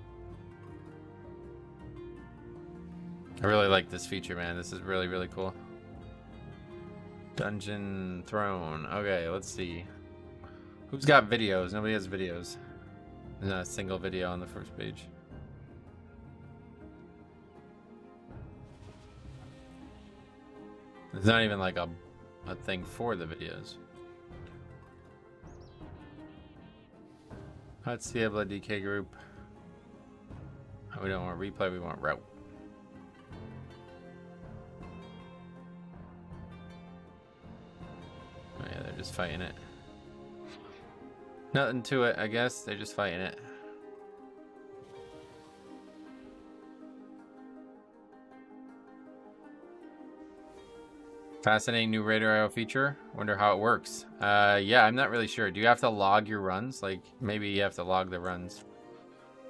I really like this feature, man. This is really, really cool. Dungeon Throne. Okay, let's see. Who's got videos? Nobody has videos. There's not a single video on the first page. There's not even like a thing for the videos. Let's see, a DK group. We don't want replay, we want route. Oh yeah, they're just fighting it. Nothing to it, I guess. They're just fighting it. Fascinating new Raider IO feature. Wonder how it works. Yeah, I'm not really sure. Do you have to log your runs? Like, maybe you have to log the runs.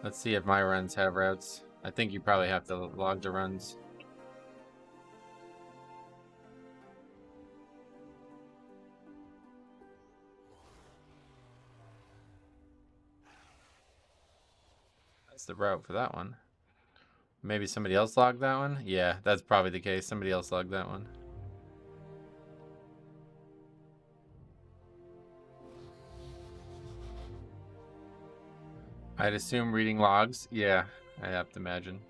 Let's see if my runs have routes. I think you probably have to log the runs. That's the route for that one. Maybe somebody else logged that one? Yeah, that's probably the case. Somebody else logged that one. I'd assume reading logs. Yeah, I have to imagine.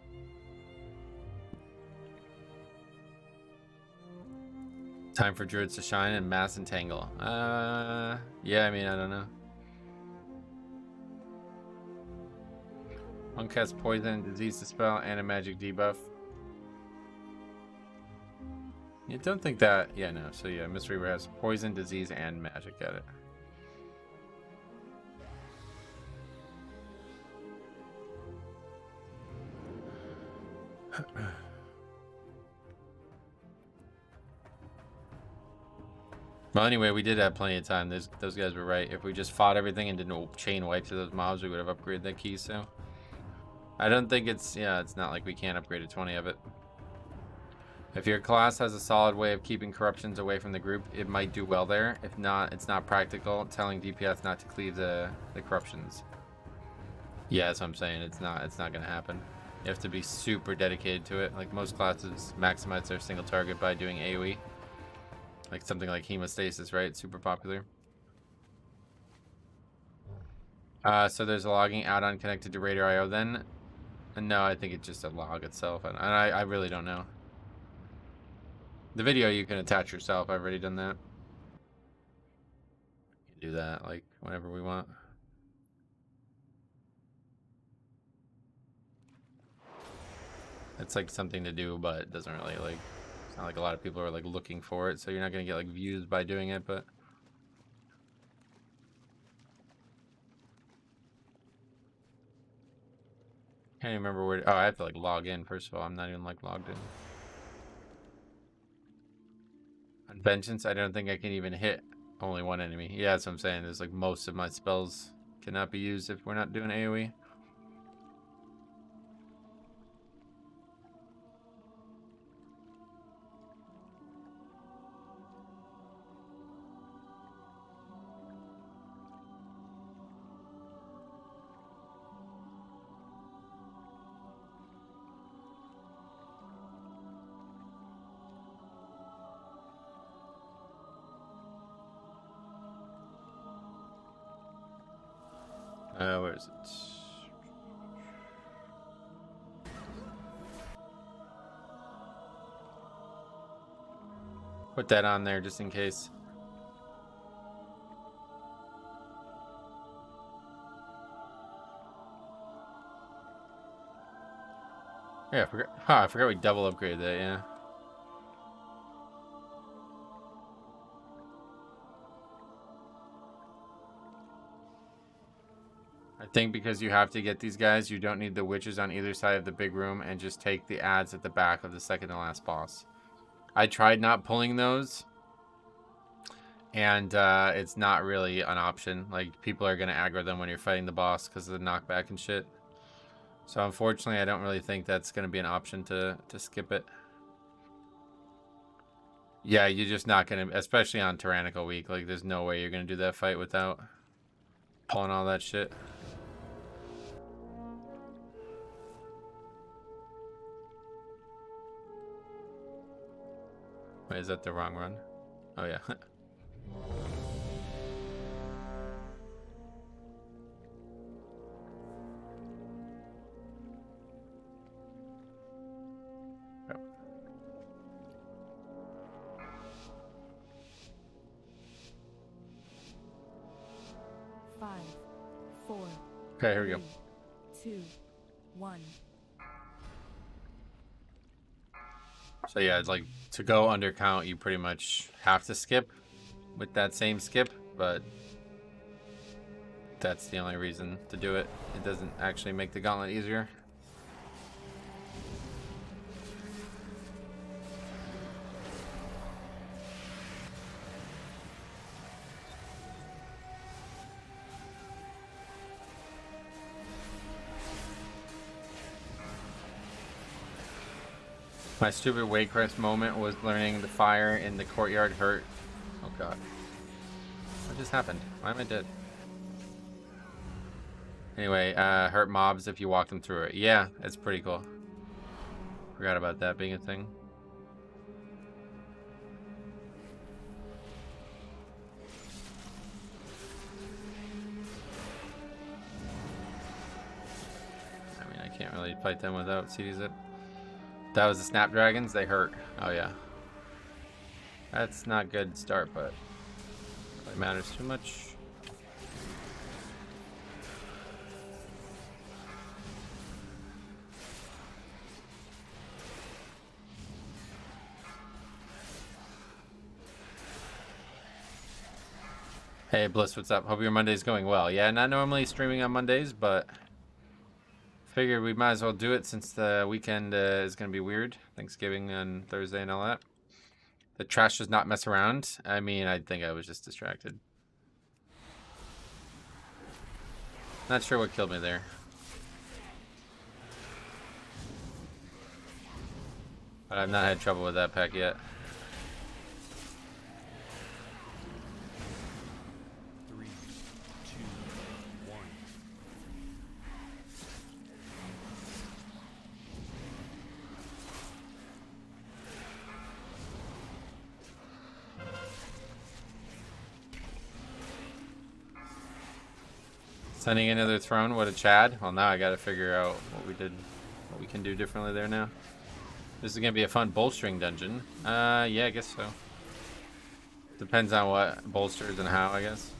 Time for druids to shine and mass entangle. Yeah, I mean, I don't know. One cast poison, disease dispel, and a magic debuff. You don't think that? Yeah, no. So yeah, Mystery Rare has poison, disease, and magic at it. Well, anyway, we did have plenty of time. Those guys were right. If we just fought everything and didn't chain wipe to those mobs, we would have upgraded that key. So I don't think it's, yeah, it's not like we can't upgrade a 20 of it. If your class has a solid way of keeping corruptions away from the group, it might do well there. If not, it's not practical. Telling DPS not to cleave the corruptions. Yeah, that's what I'm saying. It's not gonna happen. You have to be super dedicated to it. Like most classes maximize their single target by doing AoE. Like something like hemostasis, right? Super popular. So there's a logging add-on connected to Raider IO then? No, I think it's just a log itself. And I really don't know. The video you can attach yourself. I've already done that. You can do that like whenever we want. It's like something to do, but it doesn't really like, it's not like a lot of people are like looking for it, so you're not gonna get like views by doing it, but can't even remember where. Oh, I have to like log in first of all. I'm not even like logged in. On Vengeance, I don't think I can even hit only one enemy. Yeah, that's what I'm saying. There's like most of my spells cannot be used if we're not doing AoE. Where is it? Put that on there just in case. Yeah, I forgot we double upgraded that, yeah. I think because you have to get these guys, you don't need the witches on either side of the big room and just take the ads at the back of the second to last boss. I tried not pulling those, and it's not really an option. Like, people are going to aggro them when you're fighting the boss because of the knockback and shit. So unfortunately, I don't really think that's going to be an option to skip it. Yeah, you're just not going to, especially on Tyrannical Week. Like, there's no way you're going to do that fight without pulling all that shit. Wait, is that the wrong run? Oh yeah. Yep. 5, 4, Okay, here we go. 3, 2, 1. So yeah, it's like to go undercount, you pretty much have to skip with that same skip, but that's the only reason to do it. It doesn't actually make the gauntlet easier. My stupid Waycrest moment was learning the fire in the courtyard hurt. Oh god. What just happened? Why am I dead? Anyway, hurt mobs if you walk them through it. Yeah, it's pretty cool. Forgot about that being a thing. I mean, I can't really fight them without CD Zip. That was the Snapdragons, they hurt. Oh yeah. That's not good start, but it matters too much. Hey Bliss, what's up? Hope your Monday's going well. Yeah, not normally streaming on Mondays, but figured we might as well do it since the weekend is going to be weird. Thanksgiving on Thursday and all that. The trash does not mess around. I mean, I think I was just distracted. Not sure what killed me there. But I've not had trouble with that pack yet. 3, 2, 1. Sending another throne. What a Chad. Well, now I got to figure out what we can do differently there now. This is gonna be a fun bolstering dungeon. Yeah, I guess so. Depends on what bolsters and how, I guess.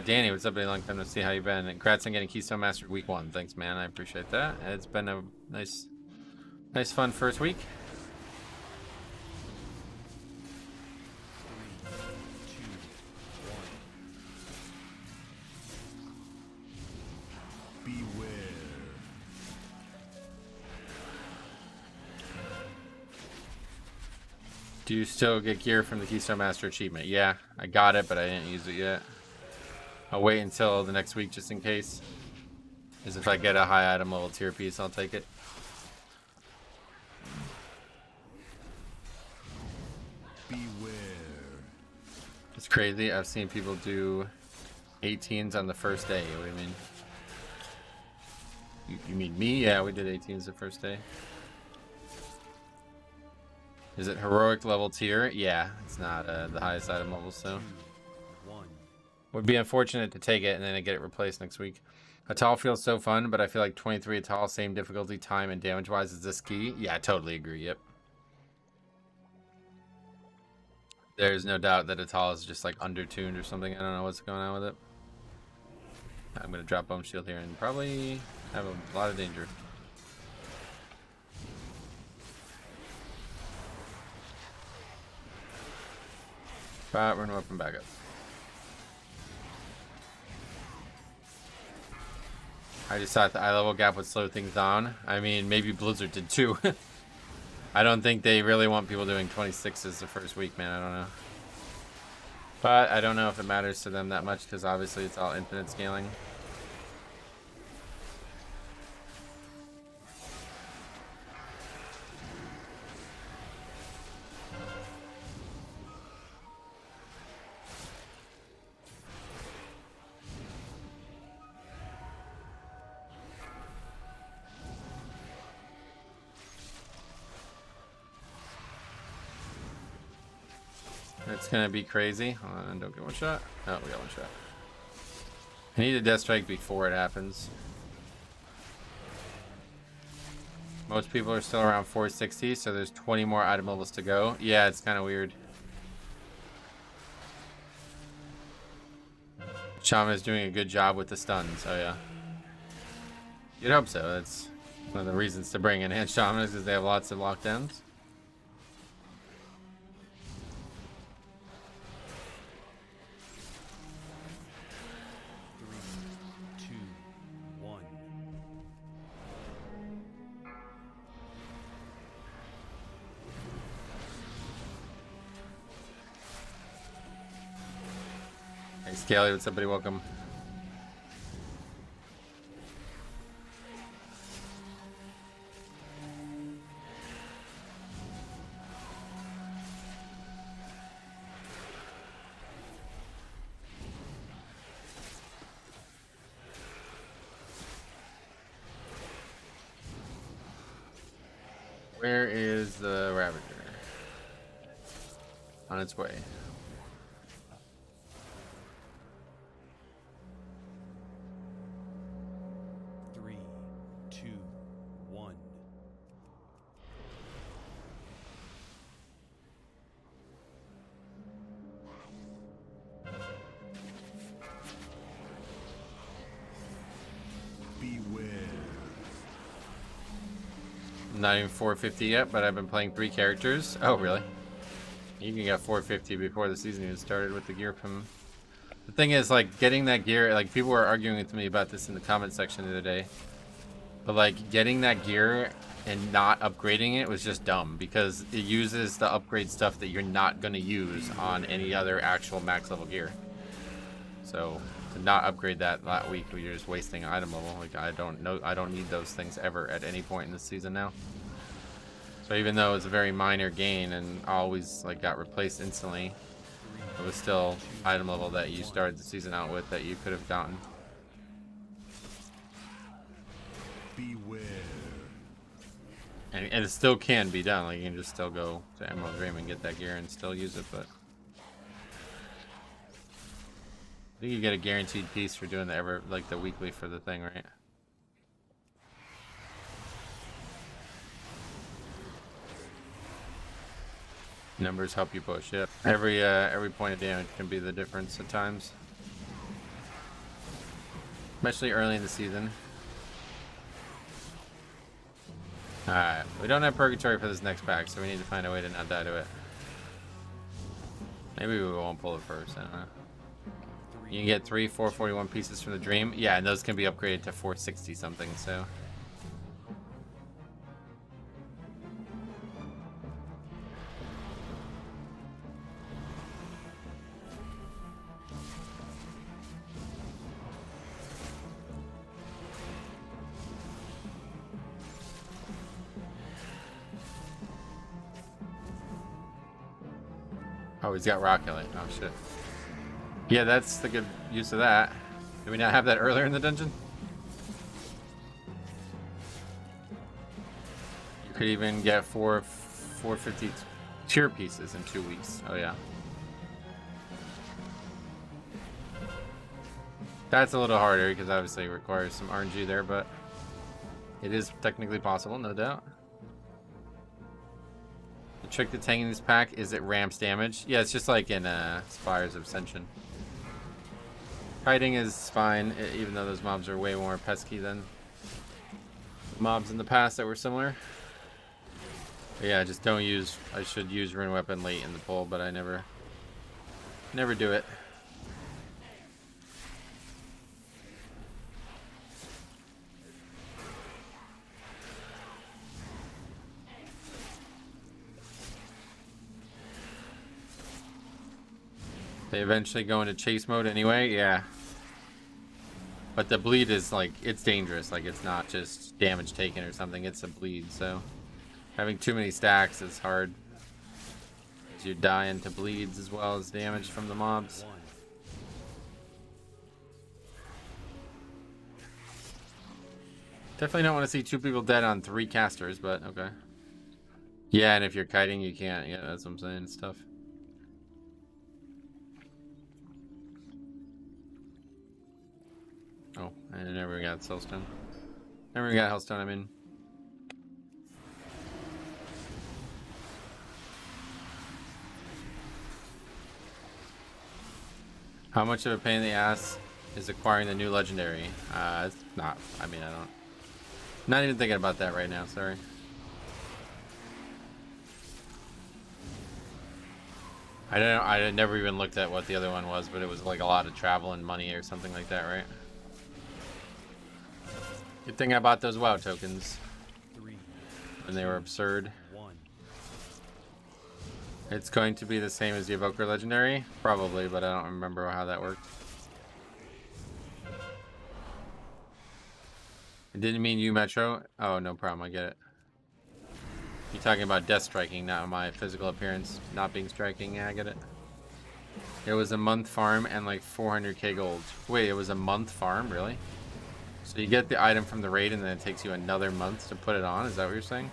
Danny, what's up, buddy? Long time to see. How you been? And congrats on getting Keystone Mastered week 1. Thanks, man. I appreciate that. It's been a nice, fun first week. 3, 2, 1. Beware. Do you still get gear from the Keystone Master achievement? Yeah, I got it, but I didn't use it yet. I'll wait until the next week just in case. Because if I get a high item level tier piece, I'll take it. Beware. It's crazy. I've seen people do 18s on the first day. What do you mean? You mean me? Yeah, we did 18s the first day. Is it heroic level tier? Yeah, it's not the highest item level, so. 2, 1. Would be unfortunate to take it and then I get it replaced next week. Atal feels so fun, but I feel like 23 Atal, same difficulty, time, and damage-wise is this key. Yeah, I totally agree, yep. There's no doubt that Atal is just like under-tuned or something. I don't know what's going on with it. I'm going to drop Bone Shield here and probably have a lot of danger. But run up and back up. I just thought the eye level gap would slow things down. I mean, maybe Blizzard did too. I don't think they really want people doing 26s the first week, man. I don't know. But I don't know if it matters to them that much because obviously it's all infinite scaling. It's gonna be crazy. Hold on, don't get one shot. Oh, we got one shot. I need a death strike before it happens. Most people are still around 460, so there's 20 more item levels to go. Yeah, it's kind of weird. Shaman is doing a good job with the stuns. Oh yeah, you'd hope so. That's one of the reasons to bring enhanced Shaman is because they have lots of lockdowns. Three, two, one. Hey Scaly, what's up, buddy? Welcome. Where is the Ravager? On its way. Three, two, one. Beware. Not even 450 yet, but I've been playing 3 characters. Oh, really? You can get 450 before the season even started with the gear from... The thing is, like, getting that gear... Like, people were arguing with me about this in the comment section the other day. But, like, getting that gear and not upgrading it was just dumb. Because it uses the upgrade stuff that you're not going to use on any other actual max level gear. So, to not upgrade that week, you're just wasting item level. Like, I don't need those things ever at any point in the season now. So even though it's a very minor gain and always like got replaced instantly, it was still item level that you started the season out with that you could have gotten. Beware. And it still can be done. Like you can just still go to Emerald Dream and get that gear and still use it, but I think you get a guaranteed piece for doing the weekly for the thing, right? Numbers help you push. Yep. Every point of damage can be the difference at times, especially early in the season. All right, we don't have Purgatory for this next pack, so we need to find a way to not die to it. Maybe we won't pull it first. I don't know. You can get 3 441 pieces from the Dream. Yeah, and those can be upgraded to 460 something. So. Oh, he's got Rocket Light. Oh, shit. Yeah, that's the good use of that. Did we not have that earlier in the dungeon? You could even get 450 tier pieces in 2 weeks. Oh, yeah. That's a little harder because obviously it requires some RNG there, but it is technically possible, no doubt. The trick that's hanging this pack is it ramps damage. Yeah, it's just like in Spires of Ascension. Fighting is fine, even though those mobs are way more pesky than mobs in the past that were similar. But yeah, just don't use... I should use Rune Weapon late in the pull, but I never do it. They eventually go into chase mode anyway, yeah. But the bleed is like, it's dangerous. Like it's not just damage taken or something, it's a bleed. So having too many stacks is hard. As you die into bleeds as well as damage from the mobs. Definitely don't want to see 2 people dead on 3 casters, but okay. Yeah, and if you're kiting, you can't. Yeah, that's what I'm saying. It's tough. Oh, I never got Soulstone. Never got Hellstone, I mean. How much of a pain in the ass is acquiring the new legendary? It's not. I mean, I don't. Not even thinking about that right now, sorry. I never even looked at what the other one was, but it was like a lot of travel and money or something like that, right? Good thing I bought those WoW tokens. 3, And they were absurd. 1. It's going to be the same as the Evoker Legendary? Probably, but I don't remember how that worked. It didn't mean you, Metro? Oh, no problem, I get it. You're talking about death striking, not my physical appearance not being striking. Yeah, I get it. It was a month farm and like 400k gold. Wait, it was a month farm? Really? So you get the item from the raid and then it takes you another month to put it on? Is that what you're saying?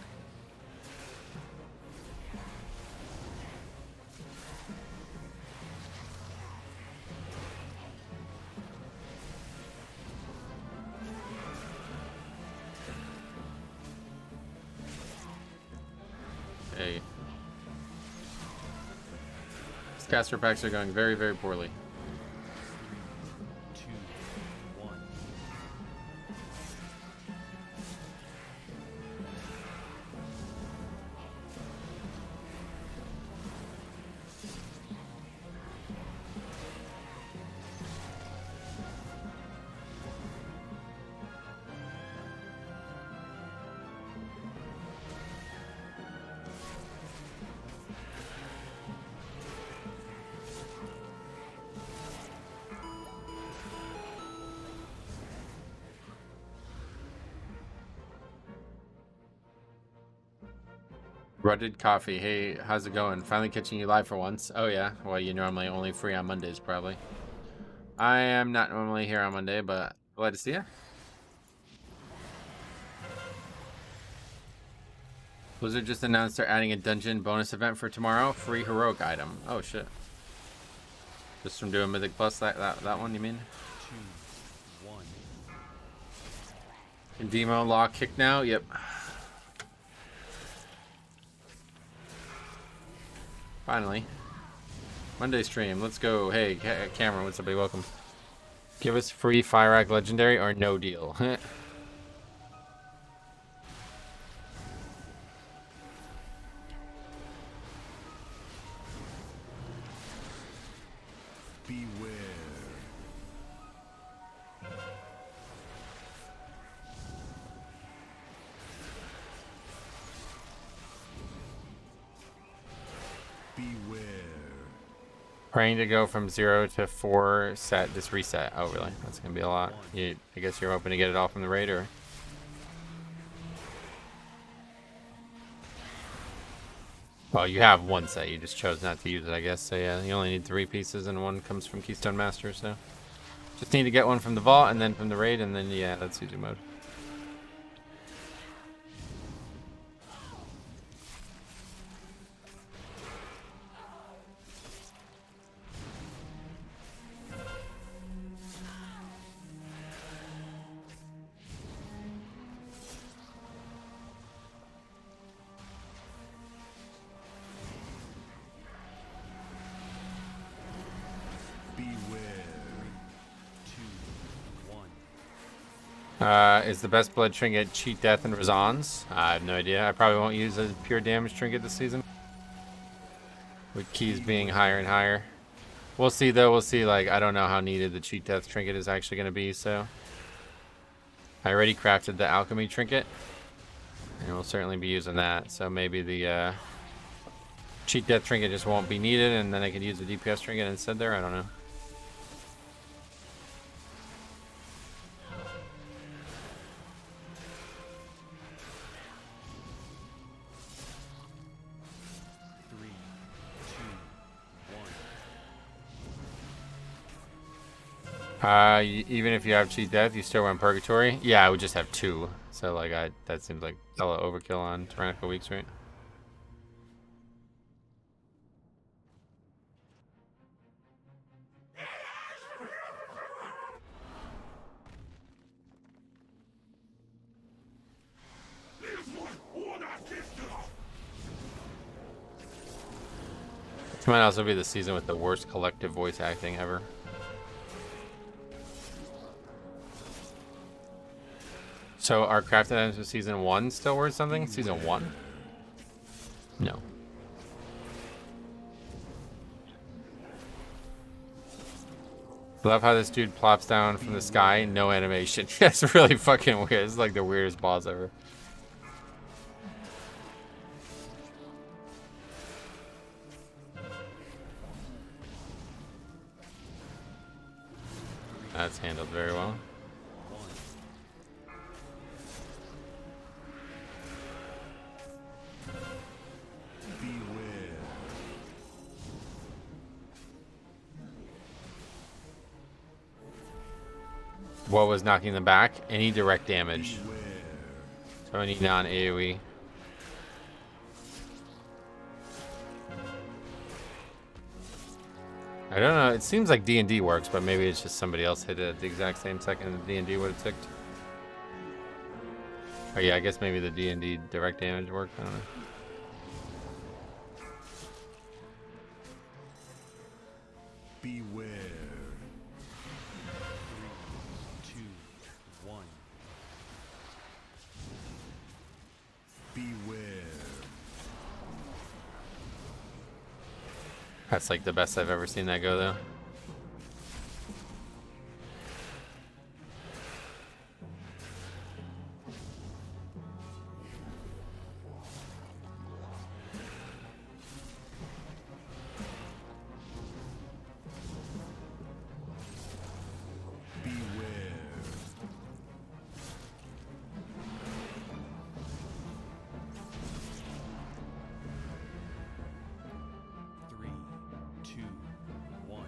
Hey. These caster packs are going very, very poorly. 2, 1. Rutted Coffee. Hey, how's it going? Finally catching you live for once. Oh yeah? Well, you're normally only free on Mondays, probably. I am not normally here on Monday, but glad to see you. Blizzard just announced they're adding a dungeon bonus event for tomorrow. Free heroic item. Oh shit. Just from doing Mythic Plus, that one, you mean? 2, 1. Can Demo lock kick now? Yep. Finally. Monday stream. Let's go. Hey, Cameron, what's up, buddy? Welcome. Give us free Fire Rack Legendary or no deal. Beware. Beware. Praying to go from 0 to 4 set, just reset. Oh, really? That's going to be a lot. I guess you're hoping to get it all from the raid, or? Well, you have one set. You just chose not to use it, I guess. So, yeah, you only need 3 pieces, and 1 comes from Keystone Master, so. Just need to get 1 from the vault, and then from the raid, and then, yeah, that's easy mode. Is the best blood trinket cheat death and Razans? I have no idea. I probably won't use a pure damage trinket this season. With keys being higher and higher. We'll see though, we'll see. Like, I don't know how needed the cheat death trinket is actually going to be, so. I already crafted the alchemy trinket. And we'll certainly be using that. So maybe the cheat death trinket just won't be needed, and then I could use the DPS trinket instead there. I don't know. Even if you have cheat death, you still run purgatory. Yeah, I would just have 2. So like, that seems like hella overkill on tyrannical weeks, right? Might also be the season with the worst collective voice acting ever. So are Crafted Items for Season 1 still worth something? Season 1? No. Love how this dude plops down from the sky, no animation. That's really fucking weird. It's like the weirdest boss ever. That's handled very well. Beware. What was knocking them back? Any direct damage. Beware. So any non-AoE. I don't know. It seems like D&D works, but maybe it's just somebody else hit it at the exact same second that D&D would have ticked. Oh yeah, I guess maybe the D&D direct damage worked. I don't know. Beware. 3, 2, 1. Beware. That's like the best I've ever seen that go, though. Beware. Three, two, one.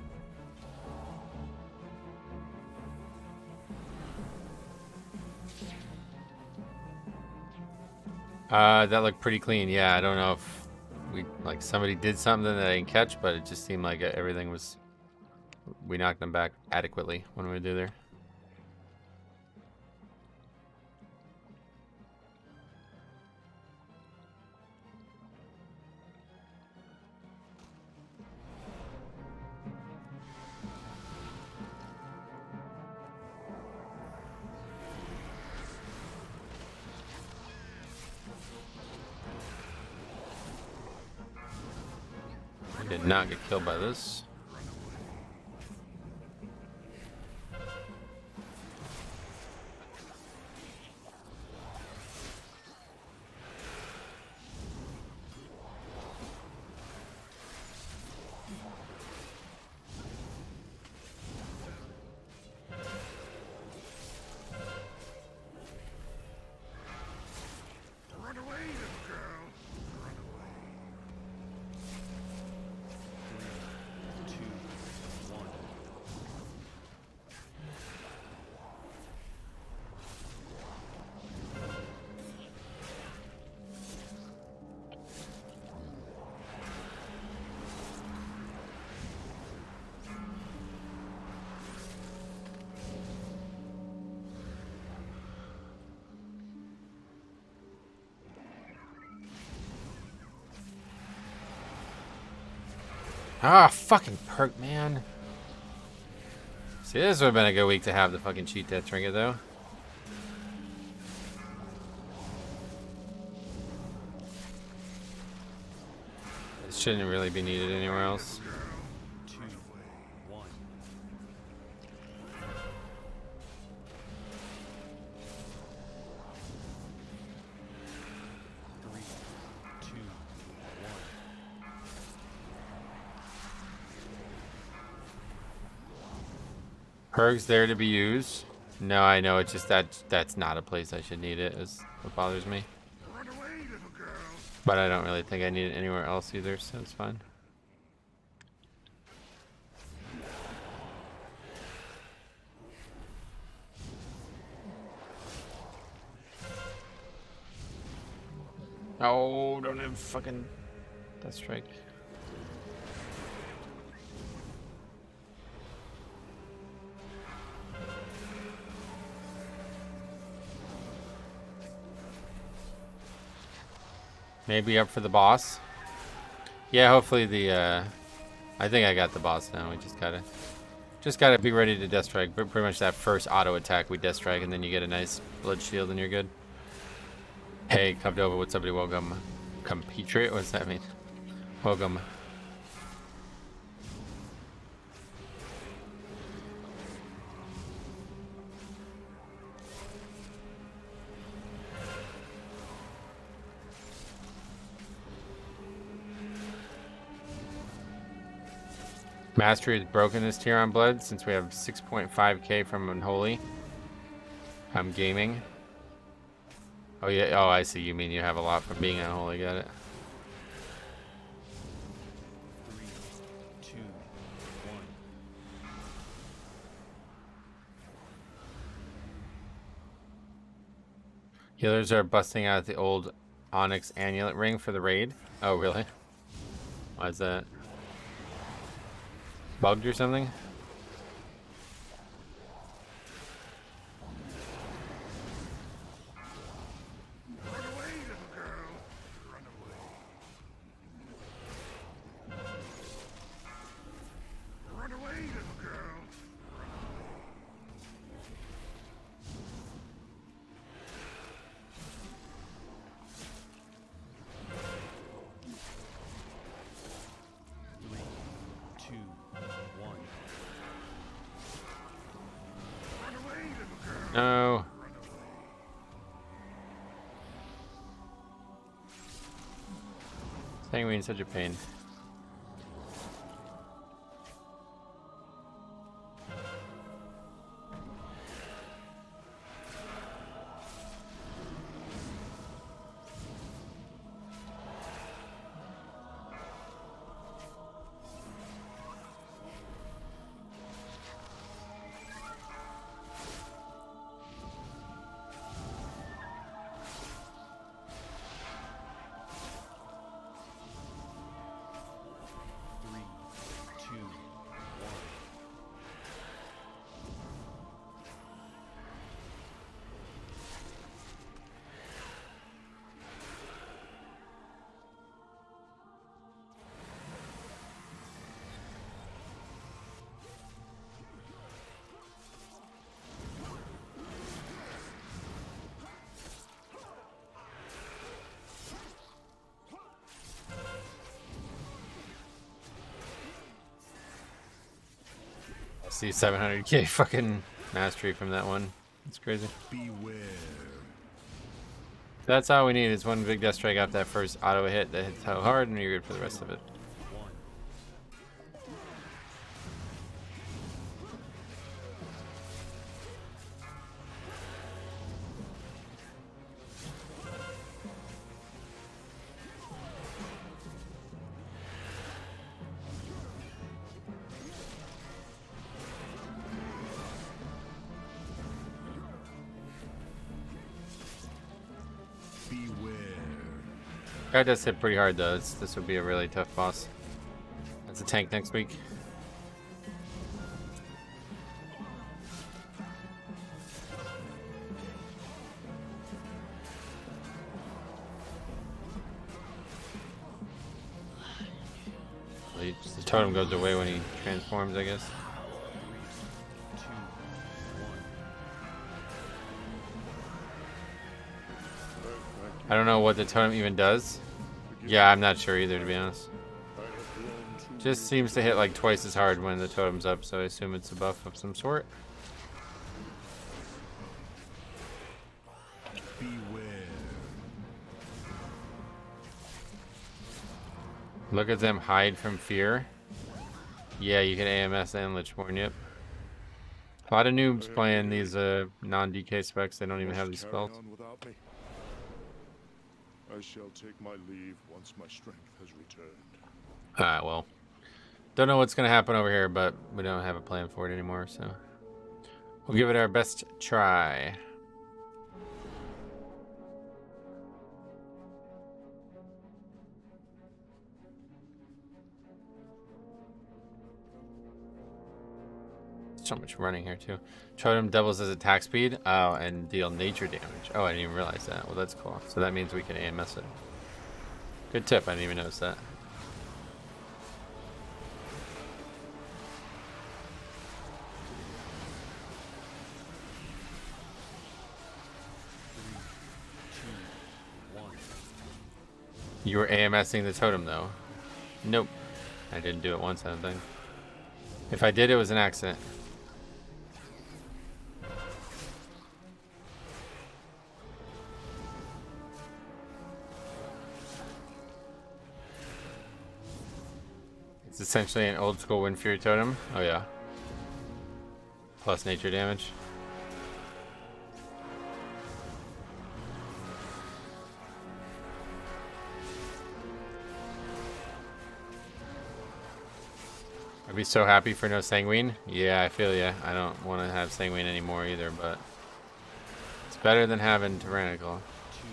That looked pretty clean. Yeah, I don't know if somebody did something that I didn't catch, but it just seemed like everything was. We knocked them back adequately when we do there. I did not get killed by this. Run away, little girl. Run away. 3, 2, 1. Ah, fucking perk, man. See, this would have been a good week to have the fucking cheat death trinket, though. It shouldn't really be needed anywhere else. 2, 1. 3, 2, 1. Perks there to be used. No, I know. It's just that's not a place I should need it. Is what bothers me. Run away, little girl. But I don't really think I need it anywhere else either, so it's fine. Oh, don't have fucking Death Strike. Maybe up for the boss. Yeah, hopefully the I think I got the boss now. We just gotta be ready to death strike. But pretty much that first auto attack we death strike, and then you get a nice blood shield, and you're good. Hey, Cubdova, what's up, buddy? Welcome. Compatriot? What does that mean? Welcome. Mastery is broken this tier on Blood since we have 6.5k from Unholy. I'm gaming. Oh yeah, oh I see, you mean you have a lot from being Unholy, got it. 3, 2, 1. Healers are busting out the old Onyx Amulet ring for the raid. Oh really? Why is that? Bugged or something? Run away, little girl. Run away. Run away, little girl. Run away. Three, two, one. Run away, little girl. No. Run away. Saying we in such a pain. Three, two, one. I see 700k fucking mastery from that one. It's crazy. Beware. That's all we need is one big death strike after that first auto hit that hits so hard, and you're good for the rest of it. One. Beware. Guy does hit pretty hard though. This would be a really tough boss. That's a tank next week. Well, the totem goes away when he transforms, I guess. Two, one. I don't know what the totem even does. Yeah, I'm not sure either, to be honest. Just seems to hit like twice as hard when the totem's up, so I assume it's a buff of some sort. Beware. Look at them hide from fear. Yeah, you can AMS and Lichborn, yep. A lot of noobs playing these non-DK specs, they don't even have these spells. Carry on without me. I shall take my leave once my strength has returned. Alright, well. Don't know what's going to happen over here, but we don't have a plan for it anymore, so. We'll give it our best try. So much running here, too. Totem doubles his attack speed. Oh, and deal nature damage. Oh, I didn't even realize that. Well, that's cool. So that means we can AMS it. Good tip. I didn't even notice that. You were AMSing the totem though. Nope. I didn't do it once, I don't think. If I did, it was an accident. It's essentially an old school Wind Fury totem. Oh yeah. Plus nature damage. I'd be so happy for no Sanguine. Yeah, I feel ya. I don't want to have Sanguine anymore either, but it's better than having Tyrannical. 2,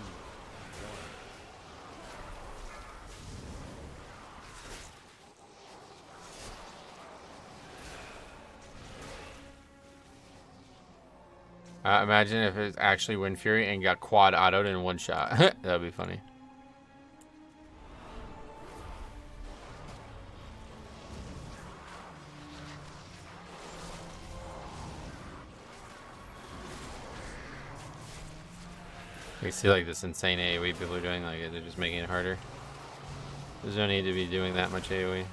1. Imagine if it's actually Wind Fury and got quad autoed in one shot. That'd be funny. You see like this insane AoE people are doing, like they're just making it harder. There's no need to be doing that much AoE.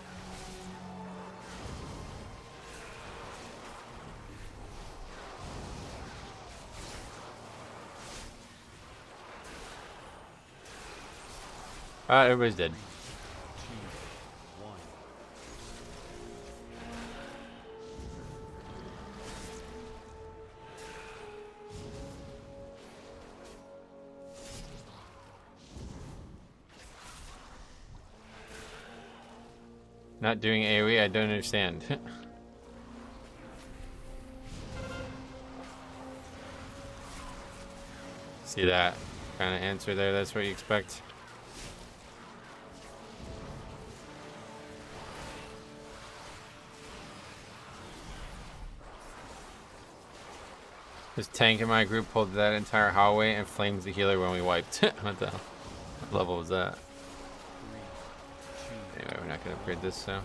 Everybody's dead. 2, 1. Not doing AoE, I don't understand. See that kind of answer there? That's what you expect. This tank in my group pulled that entire hallway and flames the healer when we wiped. What the hell? What level was that? 3, 2. Anyway, we're not gonna upgrade this, so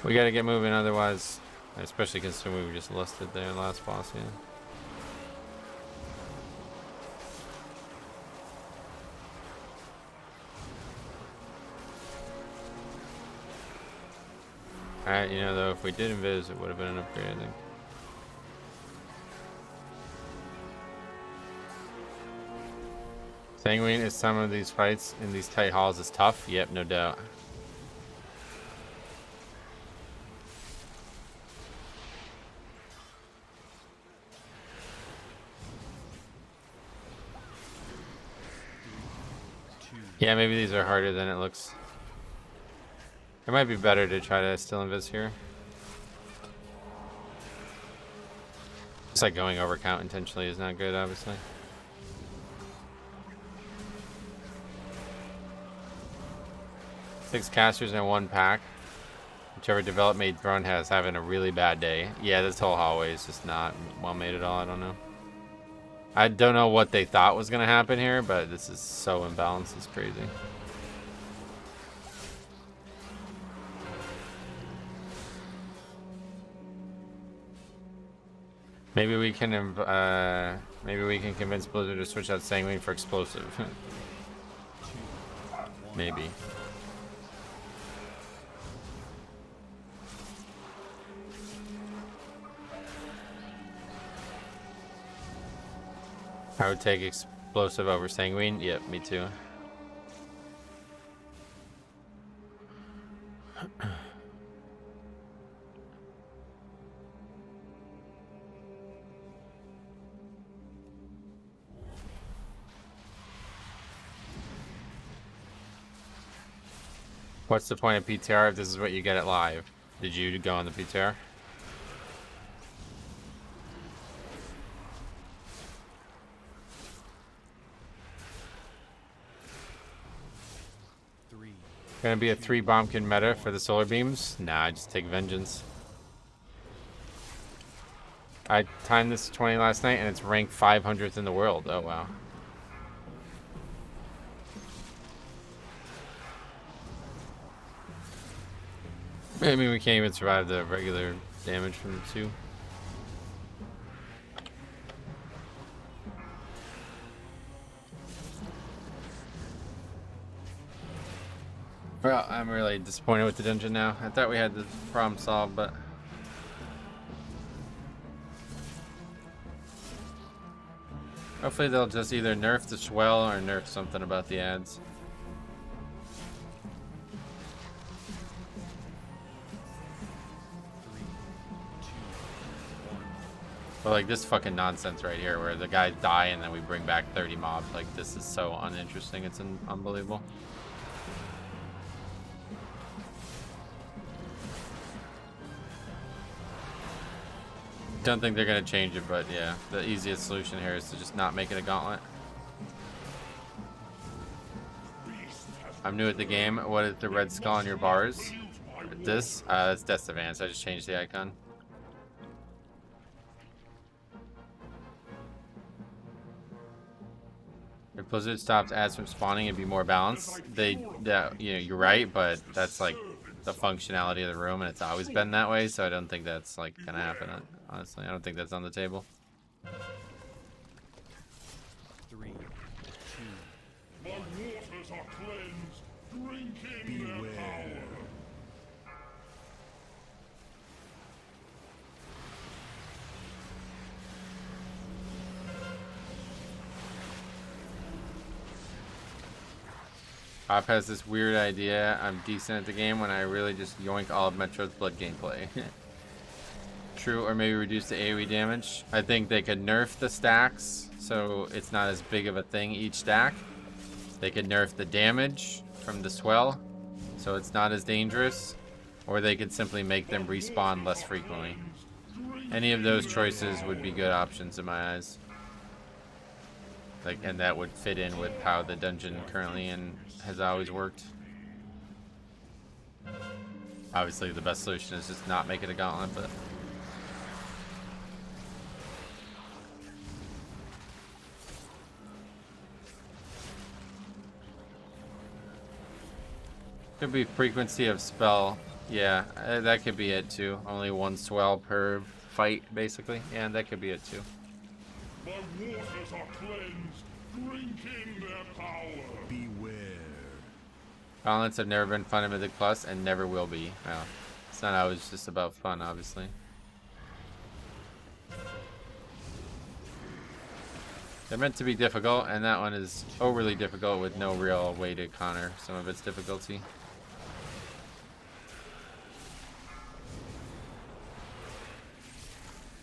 we gotta get moving, otherwise, especially considering we just lusted there last boss. Yeah. Alright, you know though, if we did invis, it would have been an upgrade, I think. Sanguine is some of these fights in these tight halls is tough. Yep, no doubt. Yeah, maybe these are harder than it looks. It might be better to try to still invis here. Just like going over count intentionally is not good, obviously. Six casters in one pack. Whichever development run has having a really bad day. Yeah, this whole hallway is just not well made at all. I don't know. I don't know what they thought was going to happen here, but this is so imbalanced. It's crazy. Maybe we can convince Blizzard to switch out Sanguine for Explosive. Maybe. I would take Explosive over Sanguine. Yep, me too. What's the point of PTR if this is what you get at live? Did you go on the PTR? Gonna be a 3 bombkin meta for the solar beams? Nah, I just take Vengeance. I timed this 20 last night and it's ranked 500th in the world. Oh wow. I mean, we can't even survive the regular damage from the 2. Well, I'm really disappointed with the dungeon now. I thought we had the problem solved, but hopefully they'll just either nerf the swell or nerf something about the ads. But like this fucking nonsense right here where the guys die and then we bring back 30 mobs. Like this is so uninteresting. It's unbelievable. Don't think they're gonna change it, but yeah, the easiest solution here is to just not make it a gauntlet. I'm new at the game. What is the red skull on your bars? This? That's Death Advance. I just changed the icon. If Blizzard stops ads from spawning, it'd be more balanced. You're right, but that's like the functionality of the room, and it's always been that way. So I don't think that's like gonna happen. Honestly, I don't think that's on the table. 3, 2. My waters are cleansed. Drink in their power. Pop has this weird idea. I'm decent at the game when I really just yoink all of Metro's blood gameplay. True, or maybe reduce the AoE damage. I think they could nerf the stacks so it's not as big of a thing each stack. They could nerf the damage from the swell so it's not as dangerous. Or they could simply make them respawn less frequently. Any of those choices would be good options in my eyes. Like, and that would fit in with how the dungeon currently and has always worked. Obviously, the best solution is just not make it a gauntlet, but could be frequency of spell. Yeah, that could be it too. Only one swell per fight, basically. Yeah, that could be it too. My waters are cleansed. Drink in their power. Beware. Gauntlets have never been fun in Mythic Plus and never will be. Well, it's not always just about fun, obviously. They're meant to be difficult, and that one is overly difficult with no real way to counter some of its difficulty.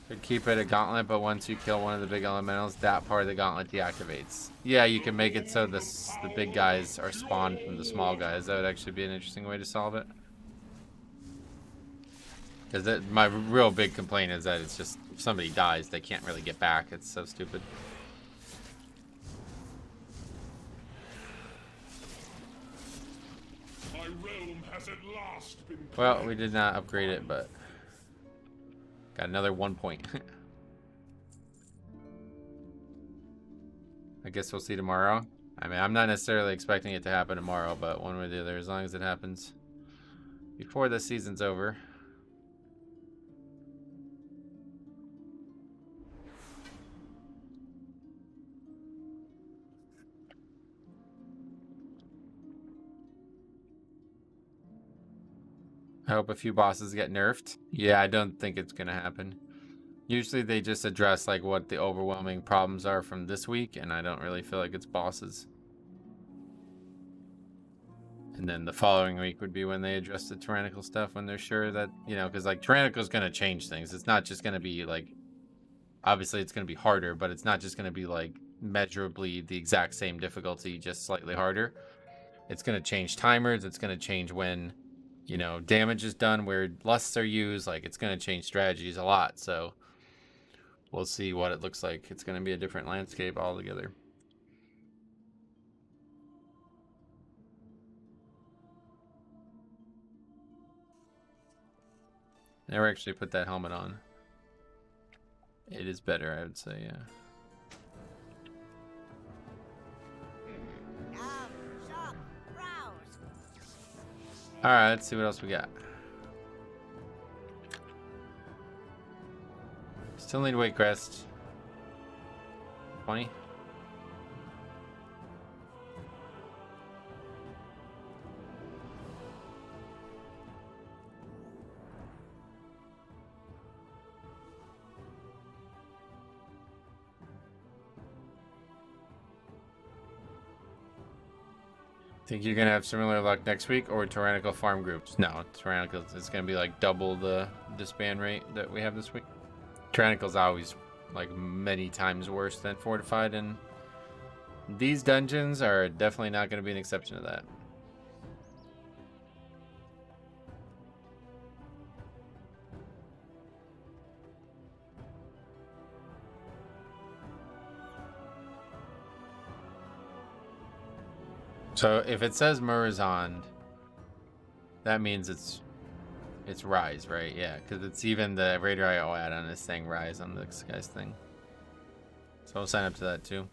Could keep it a gauntlet, but once you kill one of the big elementals, that part of the gauntlet deactivates. Yeah, you can make it so the big guys are spawned from the small guys. That would actually be an interesting way to solve it. Because my real big complaint is that it's just, if somebody dies, they can't really get back. It's so stupid. My realm has at last been cleansed. Well, we did not upgrade it, but got another 1 point. I guess we'll see tomorrow. I mean, I'm not necessarily expecting it to happen tomorrow, but one way or the other, as long as it happens before the season's over. I hope a few bosses get nerfed. Yeah, I don't think it's gonna happen. Usually they just address like what the overwhelming problems are from this week, and I don't really feel like it's bosses. And then the following week would be when they address the tyrannical stuff, when they're sure that, you know, because like tyrannical's gonna change things. It's not just gonna be like, obviously it's gonna be harder, but it's not just gonna be like measurably the exact same difficulty, just slightly harder. It's gonna change timers. It's gonna change when, you know, damage is done, where lusts are used. Like, it's going to change strategies a lot, so we'll see what it looks like. It's going to be a different landscape altogether. Never actually put that helmet on. It is better, I would say, yeah. Alright, let's see what else we got. Still need weight crest. 20. Think you're gonna have similar luck next week or tyrannical farm groups? No, tyrannical is gonna be like double the disband rate that we have this week. Tyrannical's always like many times worse than fortified, and these dungeons are definitely not gonna be an exception to that. So if it says Murazond, that means it's Rise, right? Yeah, because it's even the Raider IO add-on is saying Rise on this guy's thing. So I'll sign up to that too.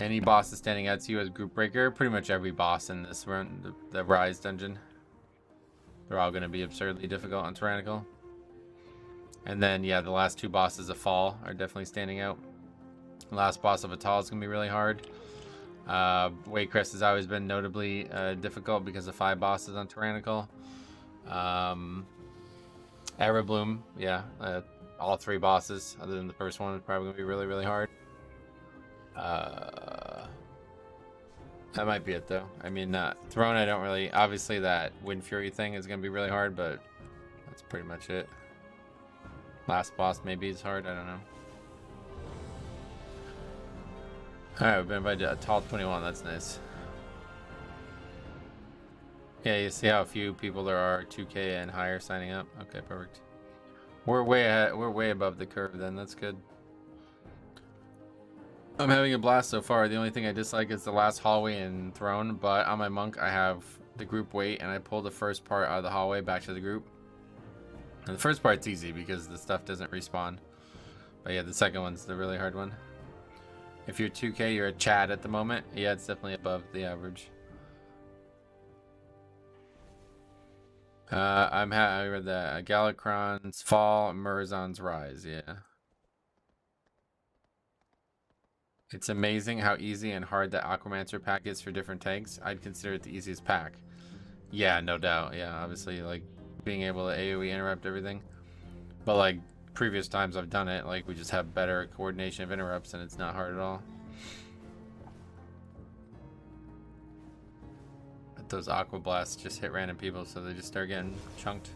Any bosses standing out to you as group breaker? Pretty much every boss in this run, the Rise dungeon. They're all going to be absurdly difficult on Tyrannical. And then, yeah, the last two bosses of Fall are definitely standing out. The last boss of Atal is going to be really hard. Waycrest has always been notably difficult because of 5 bosses on Tyrannical. Arabloom, yeah, all 3 bosses other than the first one is probably gonna be really, really hard. That might be it though. I mean, Throne, I don't really. Obviously, that Wind Fury thing is gonna be really hard, but that's pretty much it. Last boss maybe is hard. I don't know. Alright, we've been invited to Tall 21, that's nice. Yeah, you see how few people there are 2K and higher signing up? Okay, perfect. We're way ahead, we're way above the curve then, that's good. I'm having a blast so far. The only thing I dislike is the last hallway in Throne, but on my monk I have the group wait and I pull the first part out of the hallway back to the group. And the first part's easy because the stuff doesn't respawn. But yeah, the second one's the really hard one. If you're 2K, you're a Chad at the moment. Yeah, it's definitely above the average. I read that Galakron's Fall, Murazon's Rise. Yeah. It's amazing how easy and hard the Aquamancer pack is for different tanks. I'd consider it the easiest pack. Yeah, no doubt. Yeah, obviously, like being able to AoE interrupt everything. But like previous times I've done it, like we just have better coordination of interrupts and it's not hard at all. But those aqua blasts just hit random people, so they just start getting chunked.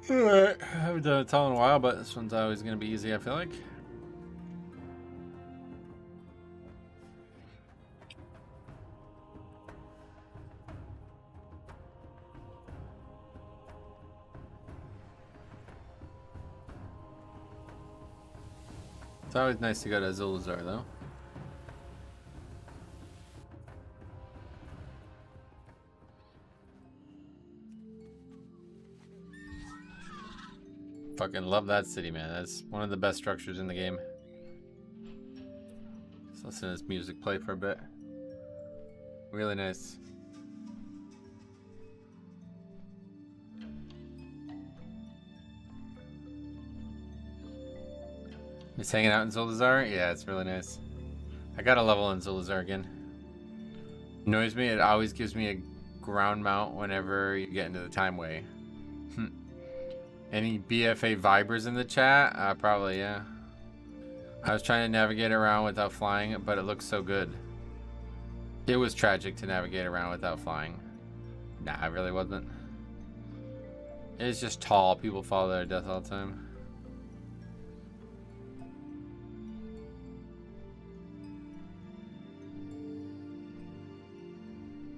Alright, I haven't done a tall in a while, but this one's always gonna be easy, I feel like. It's always nice to go to Zulazar, though. Fucking love that city, man. That's one of the best structures in the game. Let's listen to this music play for a bit. Really nice. Just hanging out in Zulazar? Yeah, it's really nice. I got a level in Zulazar again. Annoys me, it always gives me a ground mount whenever you get into the time way. Any BFA vibers in the chat? Probably, yeah. I was trying to navigate around without flying, but it looks so good. It was tragic to navigate around without flying. Nah, it really wasn't. It's just tall. People fall to their death all the time.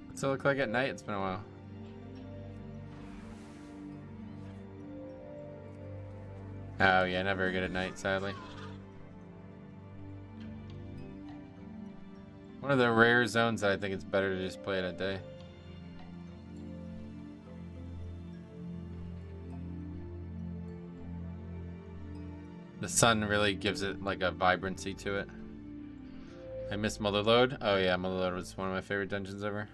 What's it look like at night? It's been a while. Oh yeah, not very good at night, sadly. One of the rare zones that I think it's better to just play it at day. The sun really gives it like a vibrancy to it. I miss Motherlode. Oh yeah, Motherlode was one of my favorite dungeons ever.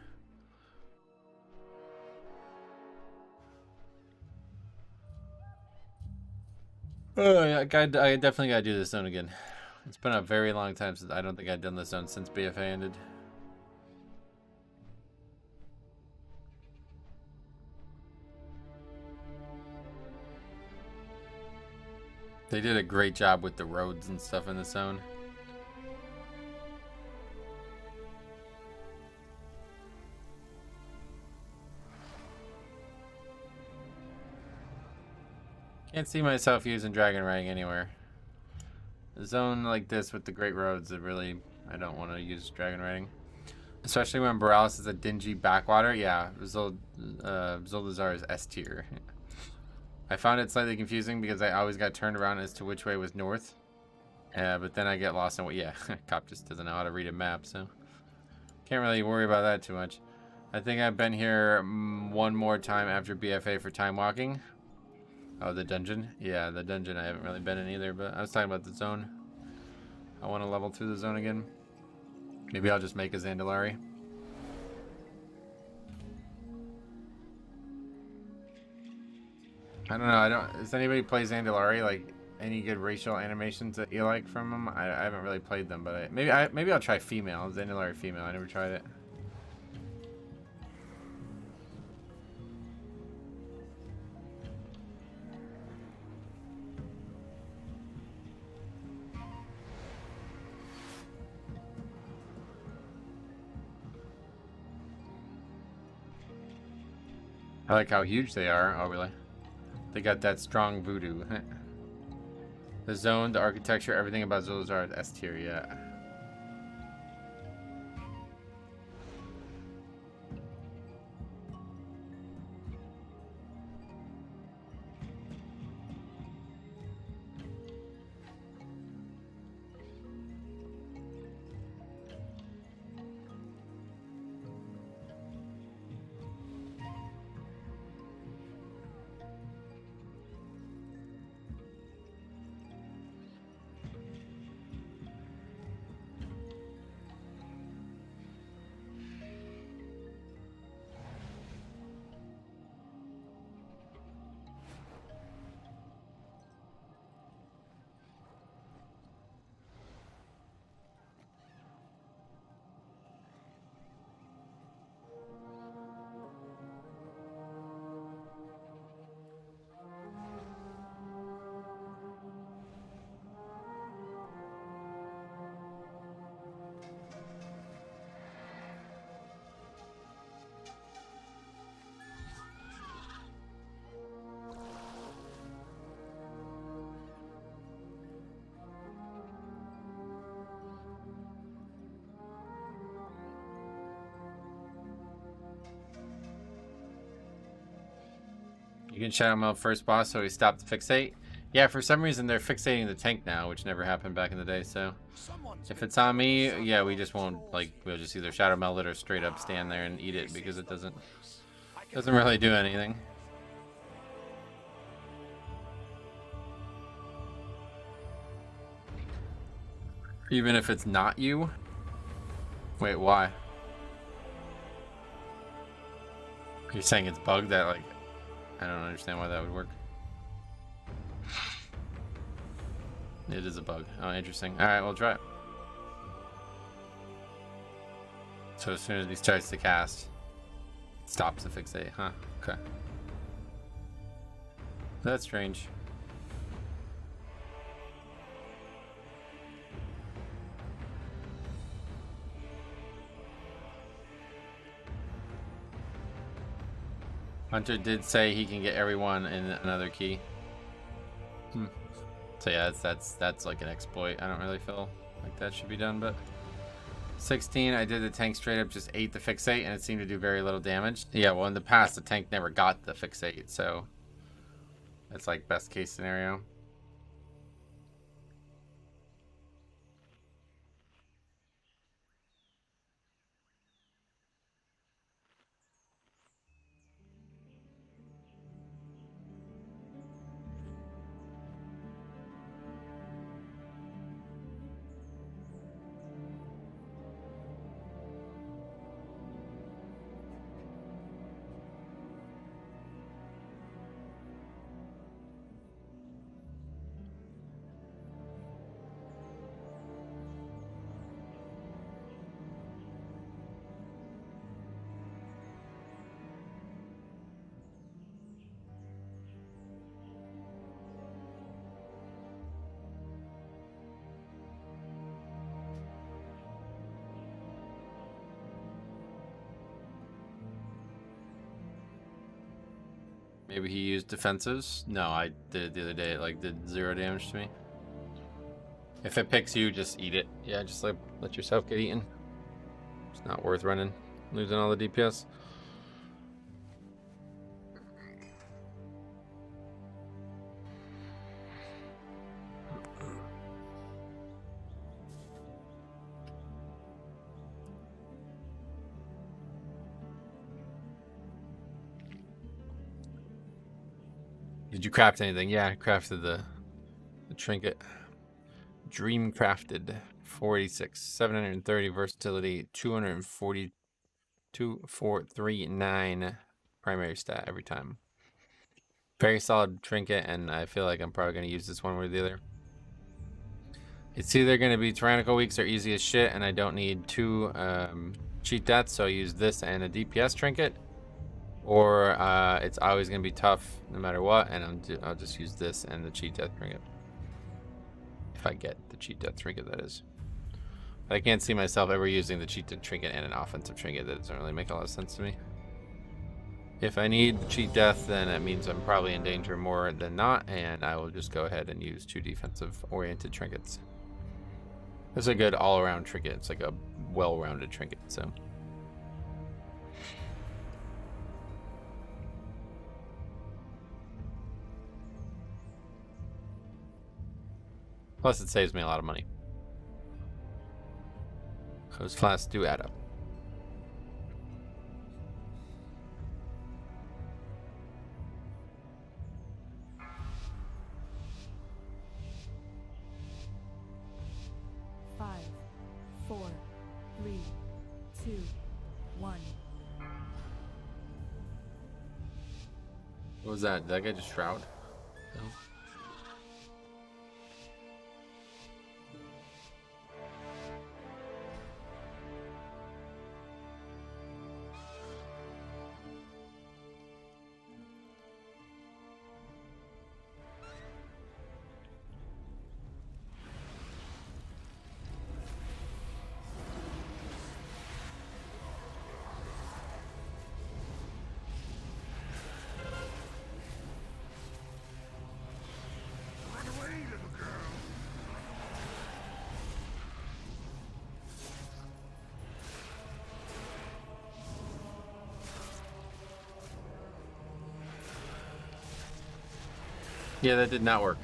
Oh yeah, I definitely gotta do this zone again. It's been a very long time since I don't think I've done this zone since BFA ended. They did a great job with the roads and stuff in the zone. Can't see myself using dragon riding anywhere. A zone like this with the great roads, I don't want to use dragon riding. Especially when Borealis is a dingy backwater. Yeah, Zoldazar is S tier. I found it slightly confusing because I always got turned around as to which way was north. But then I get lost in what, yeah, Cop just doesn't know how to read a map, so can't really worry about that too much. I think I've been here one more time after BFA for time walking. Oh, the dungeon? Yeah, the dungeon I haven't really been in either, but I was talking about the zone. I want to level through the zone again. Maybe I'll just make a Zandalari. I don't know, does anybody play Zandalari? Like, any good racial animations that you like from them? I haven't really played them, but maybe I'll try female, Zandalari female. I never tried it. I like how huge they are. Oh, really? They got that strong voodoo. The zone, the architecture, everything about Zoldazar is S tier, yeah. You can shadow meld first boss so he stopped the fixate. Yeah, for some reason they're fixating the tank now, which never happened back in the day, so if it's on me, yeah, we just won't, like, we'll just either shadow meld it or straight up stand there and eat it because it doesn't really do anything. Even if it's not you? Wait, why? You're saying it's bugged that, like, I don't understand why that would work. It is a bug. Oh, interesting. Alright, we'll try it. So as soon as he starts to cast, it stops the fixate, huh? Okay. That's strange. Hunter did say he can get everyone in another key. So yeah, that's like an exploit. I don't really feel like that should be done, but 16, I did the tank straight up just ate the fixate and it seemed to do very little damage. Yeah, well in the past the tank never got the fixate, so that's like best case scenario. Maybe he used defensives. No, I did it the other day. It like did 0 damage to me. If it picks you, just eat it. Yeah, just like let yourself get eaten. It's not worth running, losing all the DPS. Did you craft anything? Yeah, I crafted the trinket. Dream crafted 486, 730 versatility, 242, 439 primary stat every time. Very solid trinket, and I feel like I'm probably going to use this one way or the other. It's either going to be tyrannical weeks or easy as shit, and I don't need 2 cheat deaths, so I use this and a DPS trinket. Or it's always going to be tough no matter what, and I'll just use this and the cheat death trinket. If I get the cheat death trinket, that is. But I can't see myself ever using the cheat death trinket and an offensive trinket. That doesn't really make a lot of sense to me. If I need the cheat death, then that means I'm probably in danger more than not, and I will just go ahead and use 2 defensive-oriented trinkets. This is a good all-around trinket. It's like a well-rounded trinket, so... Plus, it saves me a lot of money. Those flasks do add up. Five, 4, 3, 2, 1. What was that? Did that guy just shroud? No. Run away, little girl. Yeah, that did not work.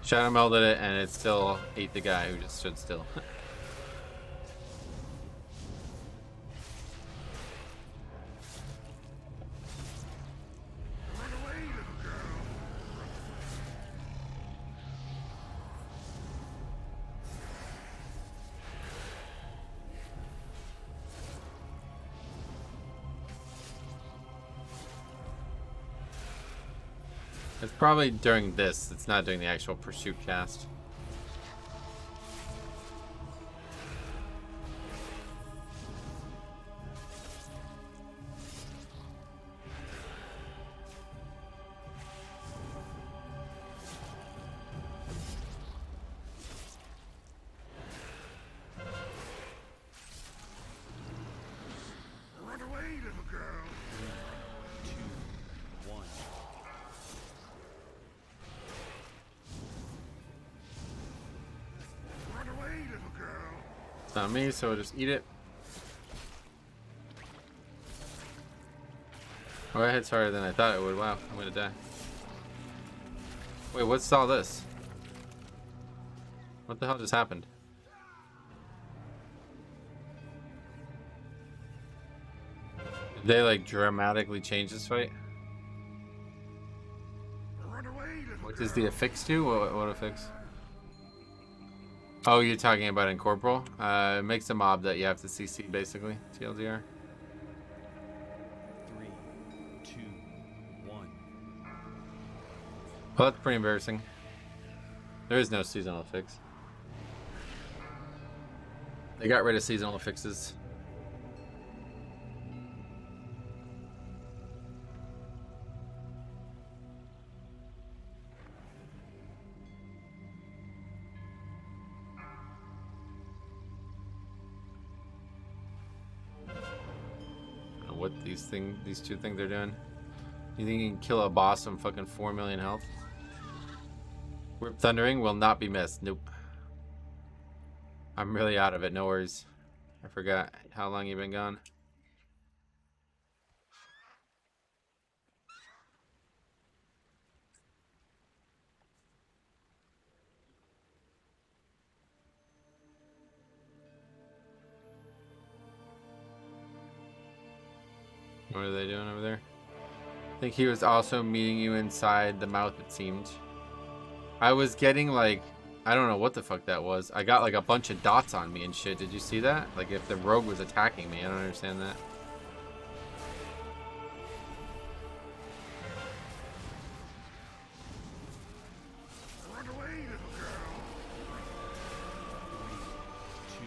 Shadow melded it, and it still ate the guy who just stood still. Run away, little girl. It's probably during this. It's not during the actual pursuit cast. Run away, little girl. 2, 1. Run away, little girl. It's not me, so I'll just eat it. Oh, that hits harder than I thought it would. Wow, I'm gonna die. Wait, what's all this? What the hell just happened? Did they like dramatically change this fight? Run away, little What girl. does the affix do? What affix? Oh, you're talking about in Corporal? It makes a mob that you have to CC basically. TLDR. 3, 2, 1. Well, that's pretty embarrassing. There is no seasonal affix. They got rid of seasonal affixes. what these two things are doing. You think you can kill a boss from fucking 4 million health? Whip Thundering will not be missed. Nope. I'm really out of it. No worries. I forgot how long you've been gone. What are they doing over there? I think he was also meeting you inside the mouth, it seemed. I was getting like, I don't know what the fuck that was. I got like a bunch of dots on me and shit. Did you see that? Like if the rogue was attacking me. I don't understand that. Run away, little girl. 3, 2,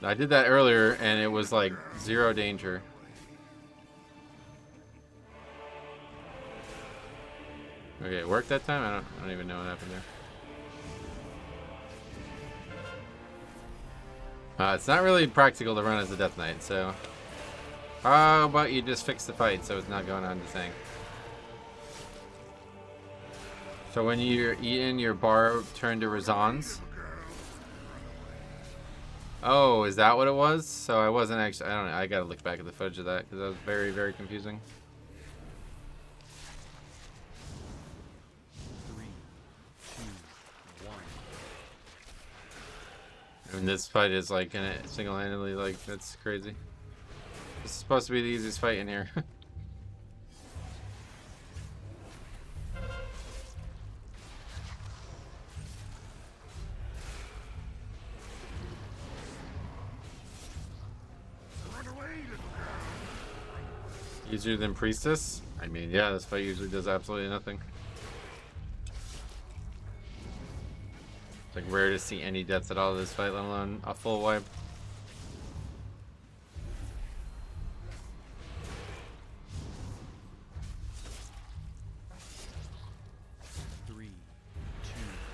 1. I did that earlier and it was like 0 danger. Okay, it worked that time? I don't even know what happened there. It's not really practical to run as a Death Knight, so how about you just fix the fight so it's not going on the thing. So when you're eating, your bar turned to Razans. Oh, is that what it was? So I wasn't actually, I don't know, I gotta look back at the footage of that because that was very, very confusing. 3, 2, 1. I mean, this fight is like in it single-handedly, like, that's crazy. This is supposed to be the easiest fight in here. Run away, little girl. Easier than Priestess? I mean, yeah, this fight usually does absolutely nothing. It's like rare to see any deaths at all in this fight, let alone a full wipe. 3, 2.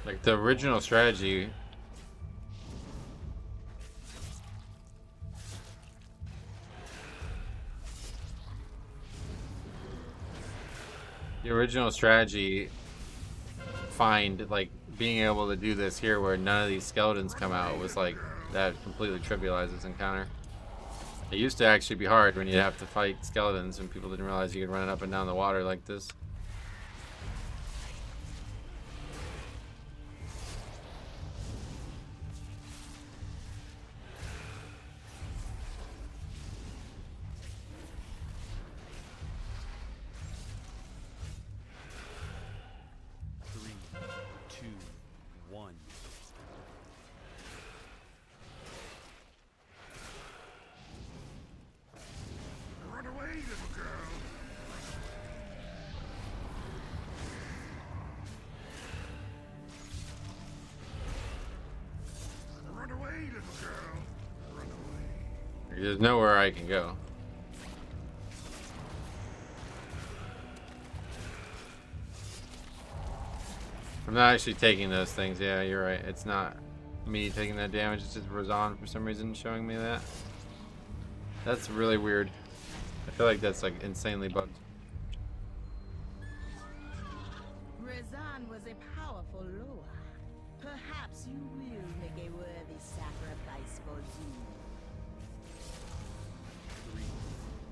Like the original strategy. The original strategy, find like being able to do this here where none of these skeletons come out was like that completely trivializes this encounter. It used to actually be hard when you'd have to fight skeletons and people didn't realize you could run it up and down the water like this. Three, 2, 1. Run away, little girl. Run away, little girl. Run away. There's nowhere I can go. I'm not actually taking those things. Yeah, you're right. It's not me taking that damage. It's just Razan for some reason showing me that. That's really weird. I feel like that's like insanely bugged. Razan was a powerful Loa. Perhaps you will make a worthy sacrifice for Zoo. 3,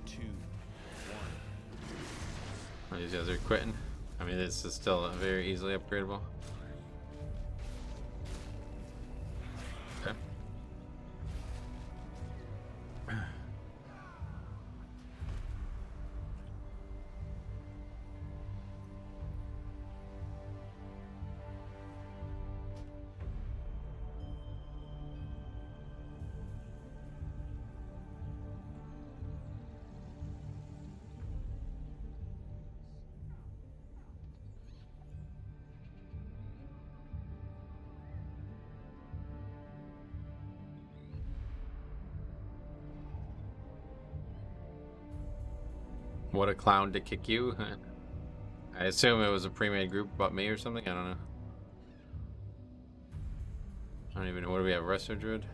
2, 1. Oh, these guys are quitting. I mean, this is still very easily upgradable. Okay. What a clown to kick you. I assume it was a pre-made group about me or something. I don't know. I don't even know. What do we have? Resto Druid?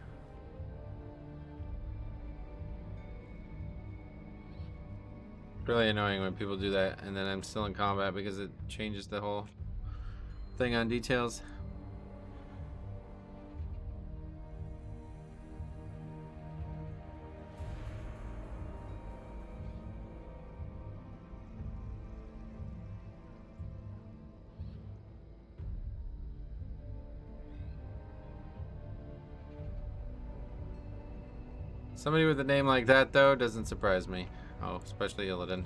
Really annoying when people do that and then I'm still in combat because it changes the whole thing on details. Somebody with a name like that, though, doesn't surprise me. Oh, especially Illidan.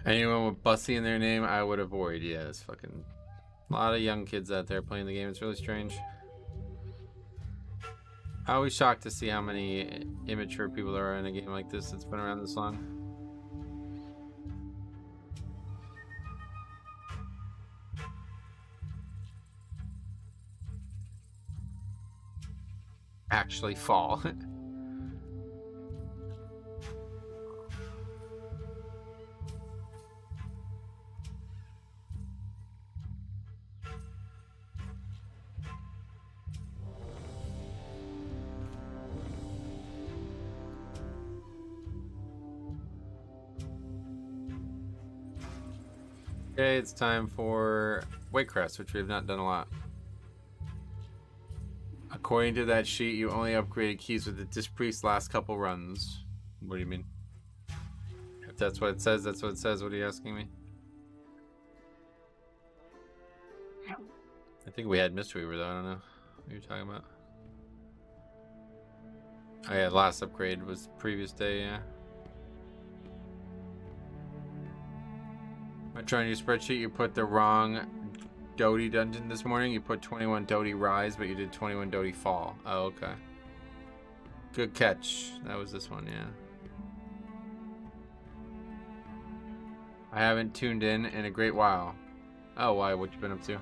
Anyone with Bussy in their name, I would avoid. Yeah, it's fucking a lot of young kids out there playing the game. It's really strange. I'm always shocked to see how many immature people there are in a game like this that's been around this long. Actually fall. Okay, it's time for Wakecrest, which we have not done a lot. According to that sheet, you only upgraded keys with the Dispriest last couple runs. What do you mean? If that's what it says, that's what it says. What are you asking me? I think we had Mistweaver though, I don't know what you're talking about. Oh yeah, last upgrade was the previous day, yeah. I tried your spreadsheet, you put the wrong Doty dungeon this morning. You put 21 Doty Rise, but you did 21 Doty Fall. Oh, okay. Good catch. That was this one, yeah. I haven't tuned in a great while. Oh, why? What you been up to?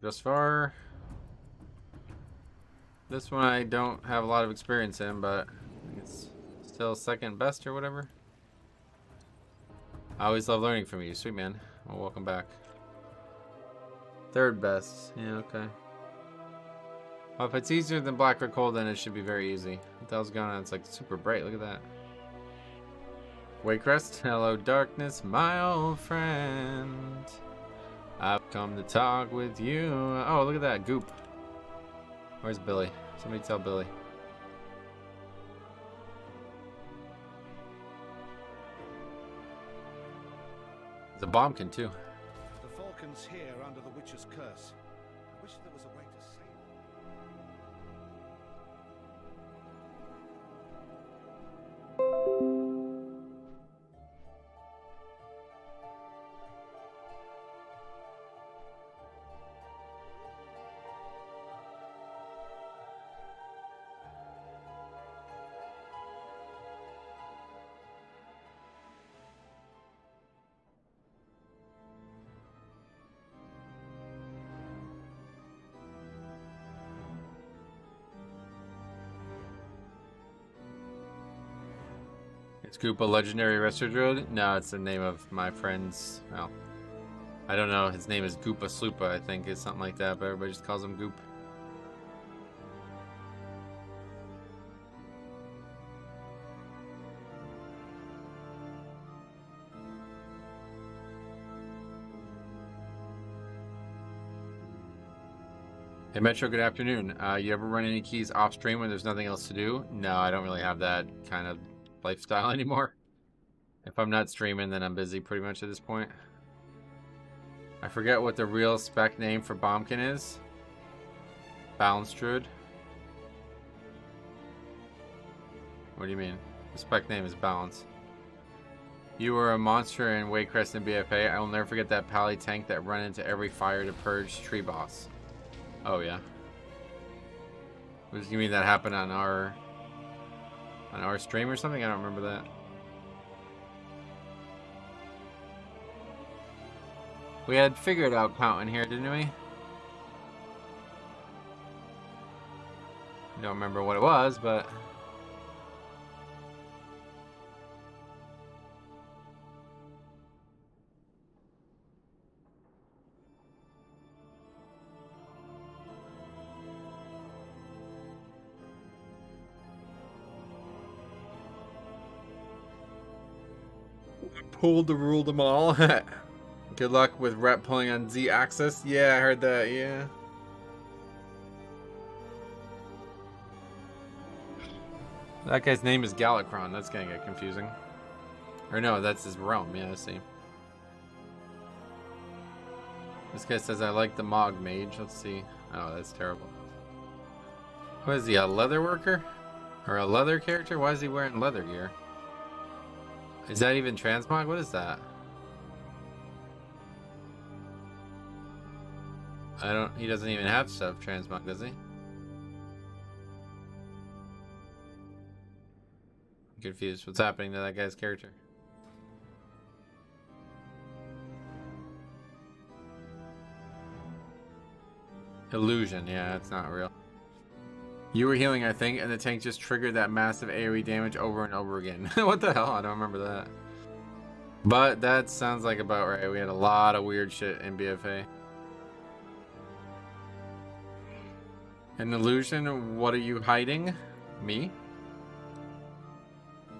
Thus far, this one I don't have a lot of experience in, but it's still second best or whatever. I always love learning from you, sweet man. Well, welcome back. Third best, yeah, okay. Well, if it's easier than Black or Cold, then it should be very easy. What the hell's going on? It's like super bright, look at that. Wakecrest, hello darkness, my old friend. I've come to talk with you. Oh, look at that goop. Where's Billy? Somebody tell Billy. There's a bombkin too. The falcon's here under the witch's curse. I wish there was a way to save it. Is Goop a legendary resto druid? No, it's the name of my friend's. Well, I don't know. His name is Goopa Sloopa, I think. It's something like that, but everybody just calls him Goop. Hey Metro, good afternoon. You ever run any keys off stream when there's nothing else to do? No, I don't really have that kind of lifestyle anymore. If I'm not streaming, then I'm busy pretty much at this point. I forget what the real spec name for Bombkin is. Balance Druid. What do you mean? The spec name is Balance. You were a monster in Waycrest and BFA. I will never forget that pally tank that run into every fire to purge tree boss. Oh yeah. You mean that happened on our stream or something? I don't remember that. We had figured out counting here, didn't we? Don't remember what it was, but pulled to rule them all. Good luck with rep pulling on Z axis. Yeah, I heard that. Yeah. That guy's name is Galakron. That's gonna get confusing. Or no, that's his realm. Yeah, I see. This guy says, I like the Mog Mage. Let's see. Oh, that's terrible. What is he, a leather worker? Or a leather character? Why is he wearing leather gear? Is that even transmog? What is that? He doesn't even have stuff transmog, does he? I'm confused. What's happening to that guy's character? Illusion, yeah, that's not real. You were healing, I think, and the tank just triggered that massive AoE damage over and over again. What the hell? I don't remember that. But that sounds like about right. We had a lot of weird shit in BFA. An illusion, what are you hiding? Me?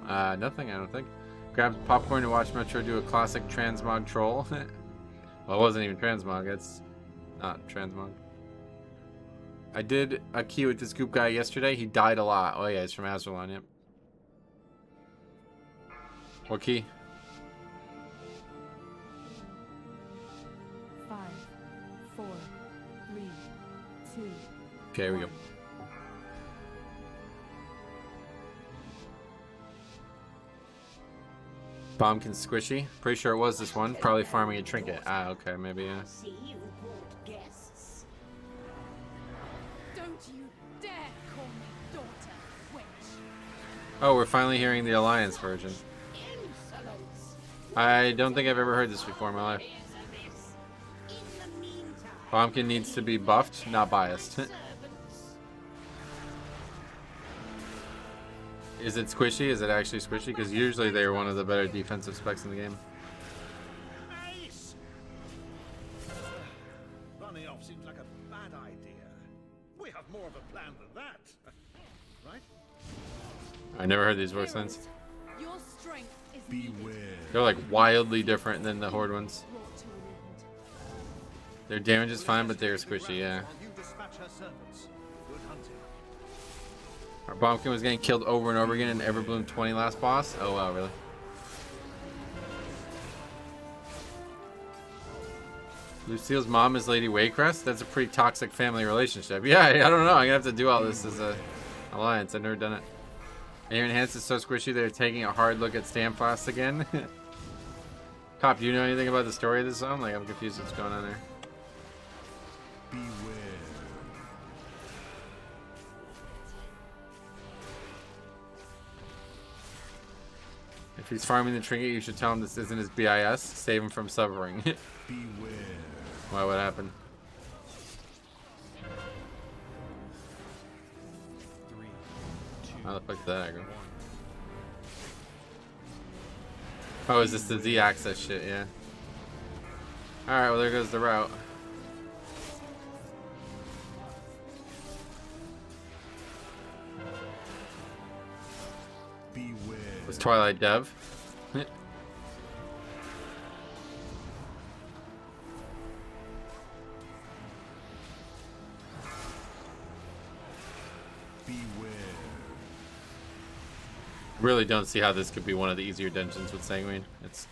Nothing, I don't think. Grab popcorn to watch Metro do a classic transmog troll. Well, it wasn't even transmog, it's not transmog. I did a key with this goop guy yesterday. He died a lot. Oh yeah, he's from Azerlon, yep. What key? 5, 4, 3, 2. Okay, here we go. Bombkin Squishy. Pretty sure it was this one. Probably farming a trinket. Ah, okay, maybe, yeah. Don't you dare call me daughter, witch. Oh, we're finally hearing the Alliance version. I don't think I've ever heard this before in my life. Bombkin needs to be buffed, not biased. Is it squishy? Is it actually squishy? Because usually they are one of the better defensive specs in the game. Nice. Running off seems like a bad idea. We have more of a plan than that, right? I never heard these voice lines. Your strength is Beware. They're like wildly different than the Horde ones. brought to an end. Their damage is fine, but they're squishy, yeah. You dispatch her servants. Good hunting. Our Bombkin was getting killed over and over again in Everbloom 20 last boss. Oh wow, really? Lucille's mom is Lady Waycrest? That's a pretty toxic family relationship. Yeah, I don't know. I'm gonna have to do all this as a alliance. I've never done it. Aaron Hans is so squishy they're taking a hard look at Stamfast again. Cop, do you know anything about the story of this zone? Like, I'm confused what's going on there. Beware. If he's farming the trinket, you should tell him this isn't his BIS. Save him from suffering. Beware. Why, what happened? 3, 2, How the fuck did that aggro? 1. Oh, is this the Z access shit? Yeah. Alright, well, there goes the route. Beware. Was Twilight Dev? Beware. Really don't see how this could be one of the easier dungeons with Sanguine. It's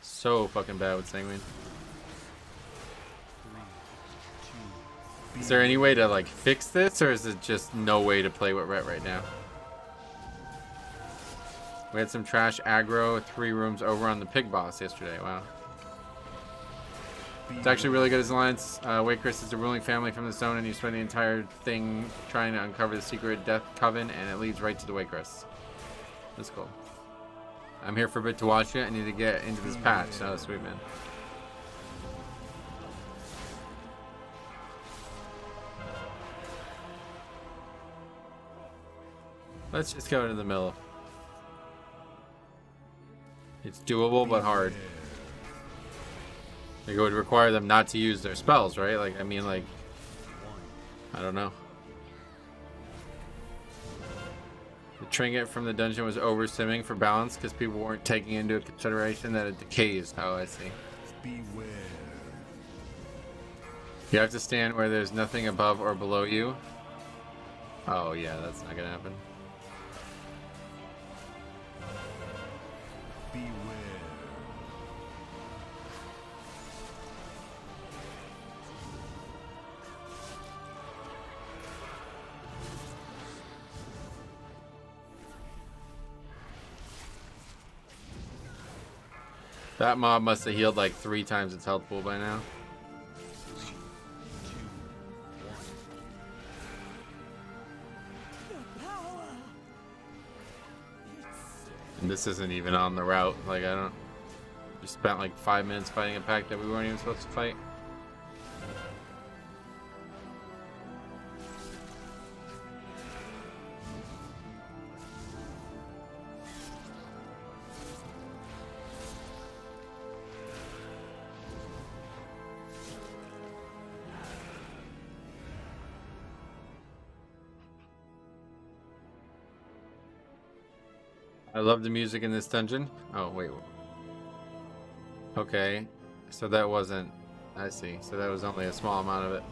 so fucking bad with Sanguine. 3, 2, Is there any way to like fix this, or is it just no way to play with Rhett right now? We had some trash aggro 3 rooms over on the pig boss yesterday. Wow. It's actually really good as alliance. Waitress is the ruling family from the zone, and you spend the entire thing trying to uncover the secret death coven, and it leads right to the Waitress. That's cool. I'm here for a bit to watch it. I need to get into this patch. Oh, sweet, man. Let's just go into the middle. It's doable, but hard. Like, it would require them not to use their spells, right? Like, I mean, like, I don't know. The trinket from the dungeon was over simming for balance because people weren't taking into consideration that it decays. Oh, I see. Beware. You have to stand where there's nothing above or below you. Oh, yeah, that's not gonna happen. Beware. That mob must have healed like 3 times its health pool by now. 3, 2, 1. And this isn't even on the route. Like, I don't... We spent like 5 minutes fighting a pack that we weren't even supposed to fight. I love the music in this dungeon. Oh, wait. Okay. So that wasn't... I see. So that was only a small amount of it.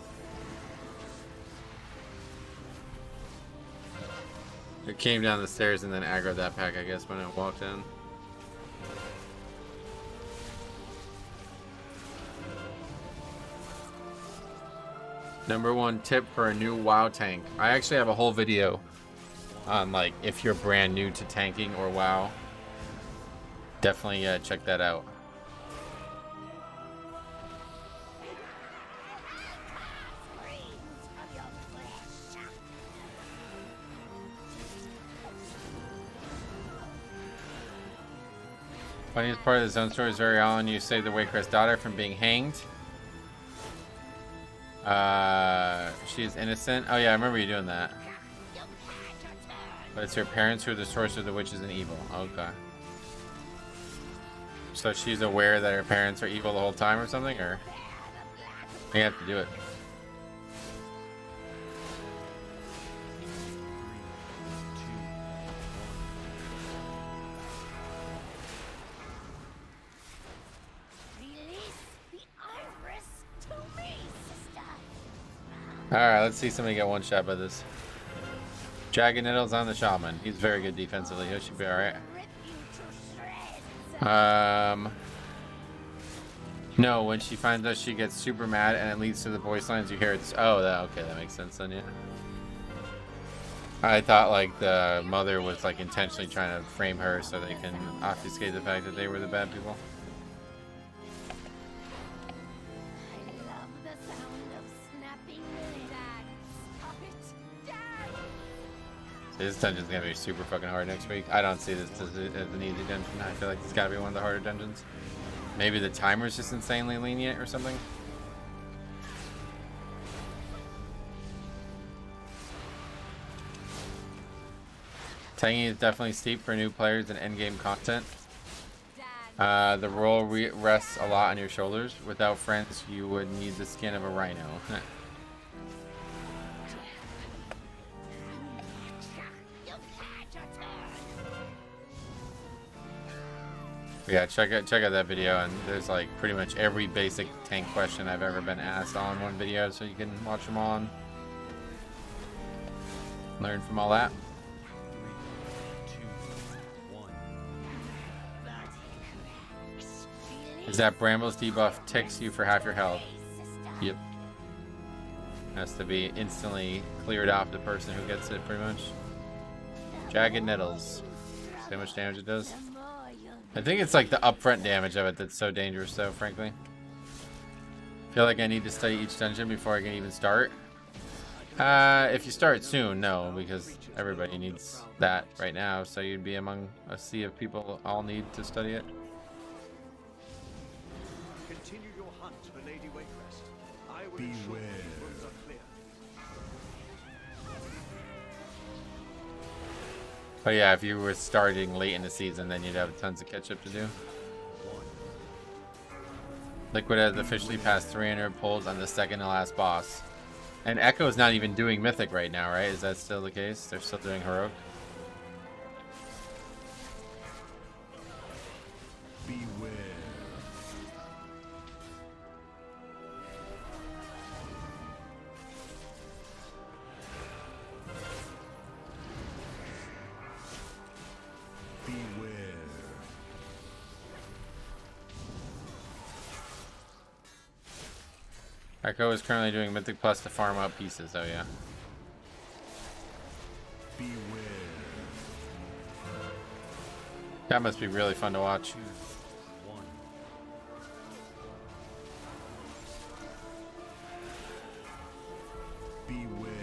It came down the stairs and then aggroed that pack, I guess, when it walked in. #1 tip for a new WoW tank. I actually have a whole video on, like, if you're brand new to tanking or WoW. Definitely check that out. Funniest part of the zone story is very on. You saved the Waycrest daughter from being hanged. She is innocent. Oh yeah, I remember you doing that. But it's her parents who are the source of the witches and evil. Okay. So she's aware that her parents are evil the whole time or something, or you have to do it. Alright, let's see somebody get one shot by this. Jagged Nettles on the Shaman. He's very good defensively. He should be alright. No, when she finds out, she gets super mad and it leads to the voice lines you hear. It's okay, that makes sense then, yeah. I thought like the mother was like intentionally trying to frame her so they can obfuscate the fact that they were the bad people. This dungeon's gonna be super fucking hard next week. I don't see this as an easy dungeon. I feel like it's gotta be one of the harder dungeons. Maybe the timer's just insanely lenient or something. Tangy is definitely steep for new players and endgame content. The role rests a lot on your shoulders. Without friends, you would need the skin of a rhino. Yeah, check out that video, and there's like pretty much every basic tank question I've ever been asked all in one video, so you can watch them all and learn from all that. 3, 2, 1. Is that Bramble's debuff ticks you for half your health? Yep. Has to be instantly cleared off the person who gets it, pretty much. Jagged Nettles. See how much damage it does? The more you'll I think it's like the upfront damage of it that's so dangerous, though, frankly. Feel like I need to study each dungeon before I can even start. If you start soon, no, because everybody needs that right now, so you'd be among a sea of people all need to study it. Continue your hunt for Lady Wakecrest. I will ensure Beware. these rooms are clear. But yeah, if you were starting late in the season, then you'd have tons of catch up to do. Liquid has officially passed 300 pulls on the second to last boss. And Echo's not even doing Mythic right now, right? Is that still the case? They're still doing Heroic? Beware. Beware. Echo is currently doing Mythic Plus to farm up pieces, oh yeah. Beware. That must be really fun to watch. One. Beware.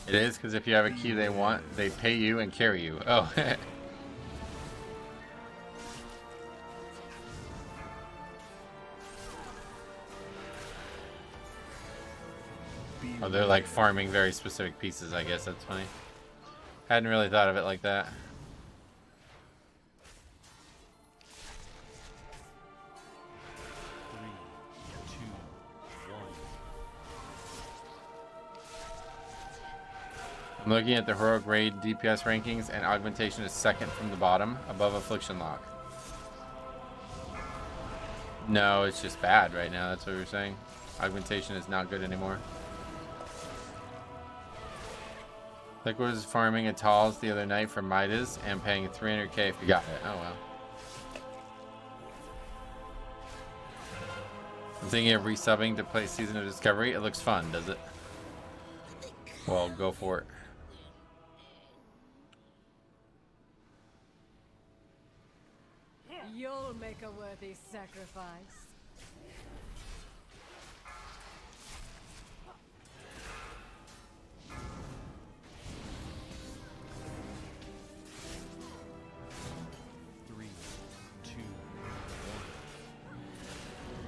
It is, because if you have a key they want, they pay you and carry you. Oh. Oh, they're like farming very specific pieces, I guess. That's funny. Hadn't really thought of it like that. I'm looking at the Heroic Raid DPS rankings, and Augmentation is second from the bottom, above Affliction Lock. No, it's just bad right now. That's what we're saying. Augmentation is not good anymore. Liquid was farming Atals the other night for Midas and paying 300k if you got it. Oh wow. I'm thinking of resubbing to play Season of Discovery. It looks fun, does it? Well, go for it. You'll make a worthy sacrifice.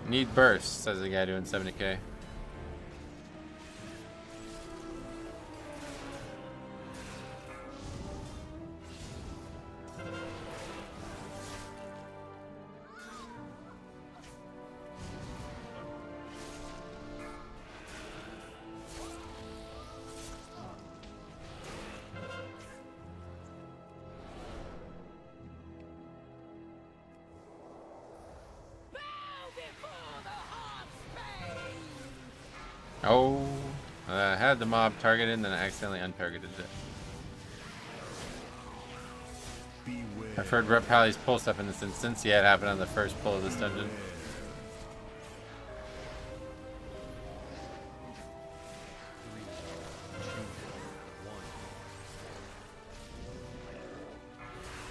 Need burst, says the guy doing 70k. Oh, I had the mob targeted and then I accidentally untargeted it. Beware. I've heard Rep Pally's pull stuff in this instance. Yeah, it happened on the first pull of this dungeon.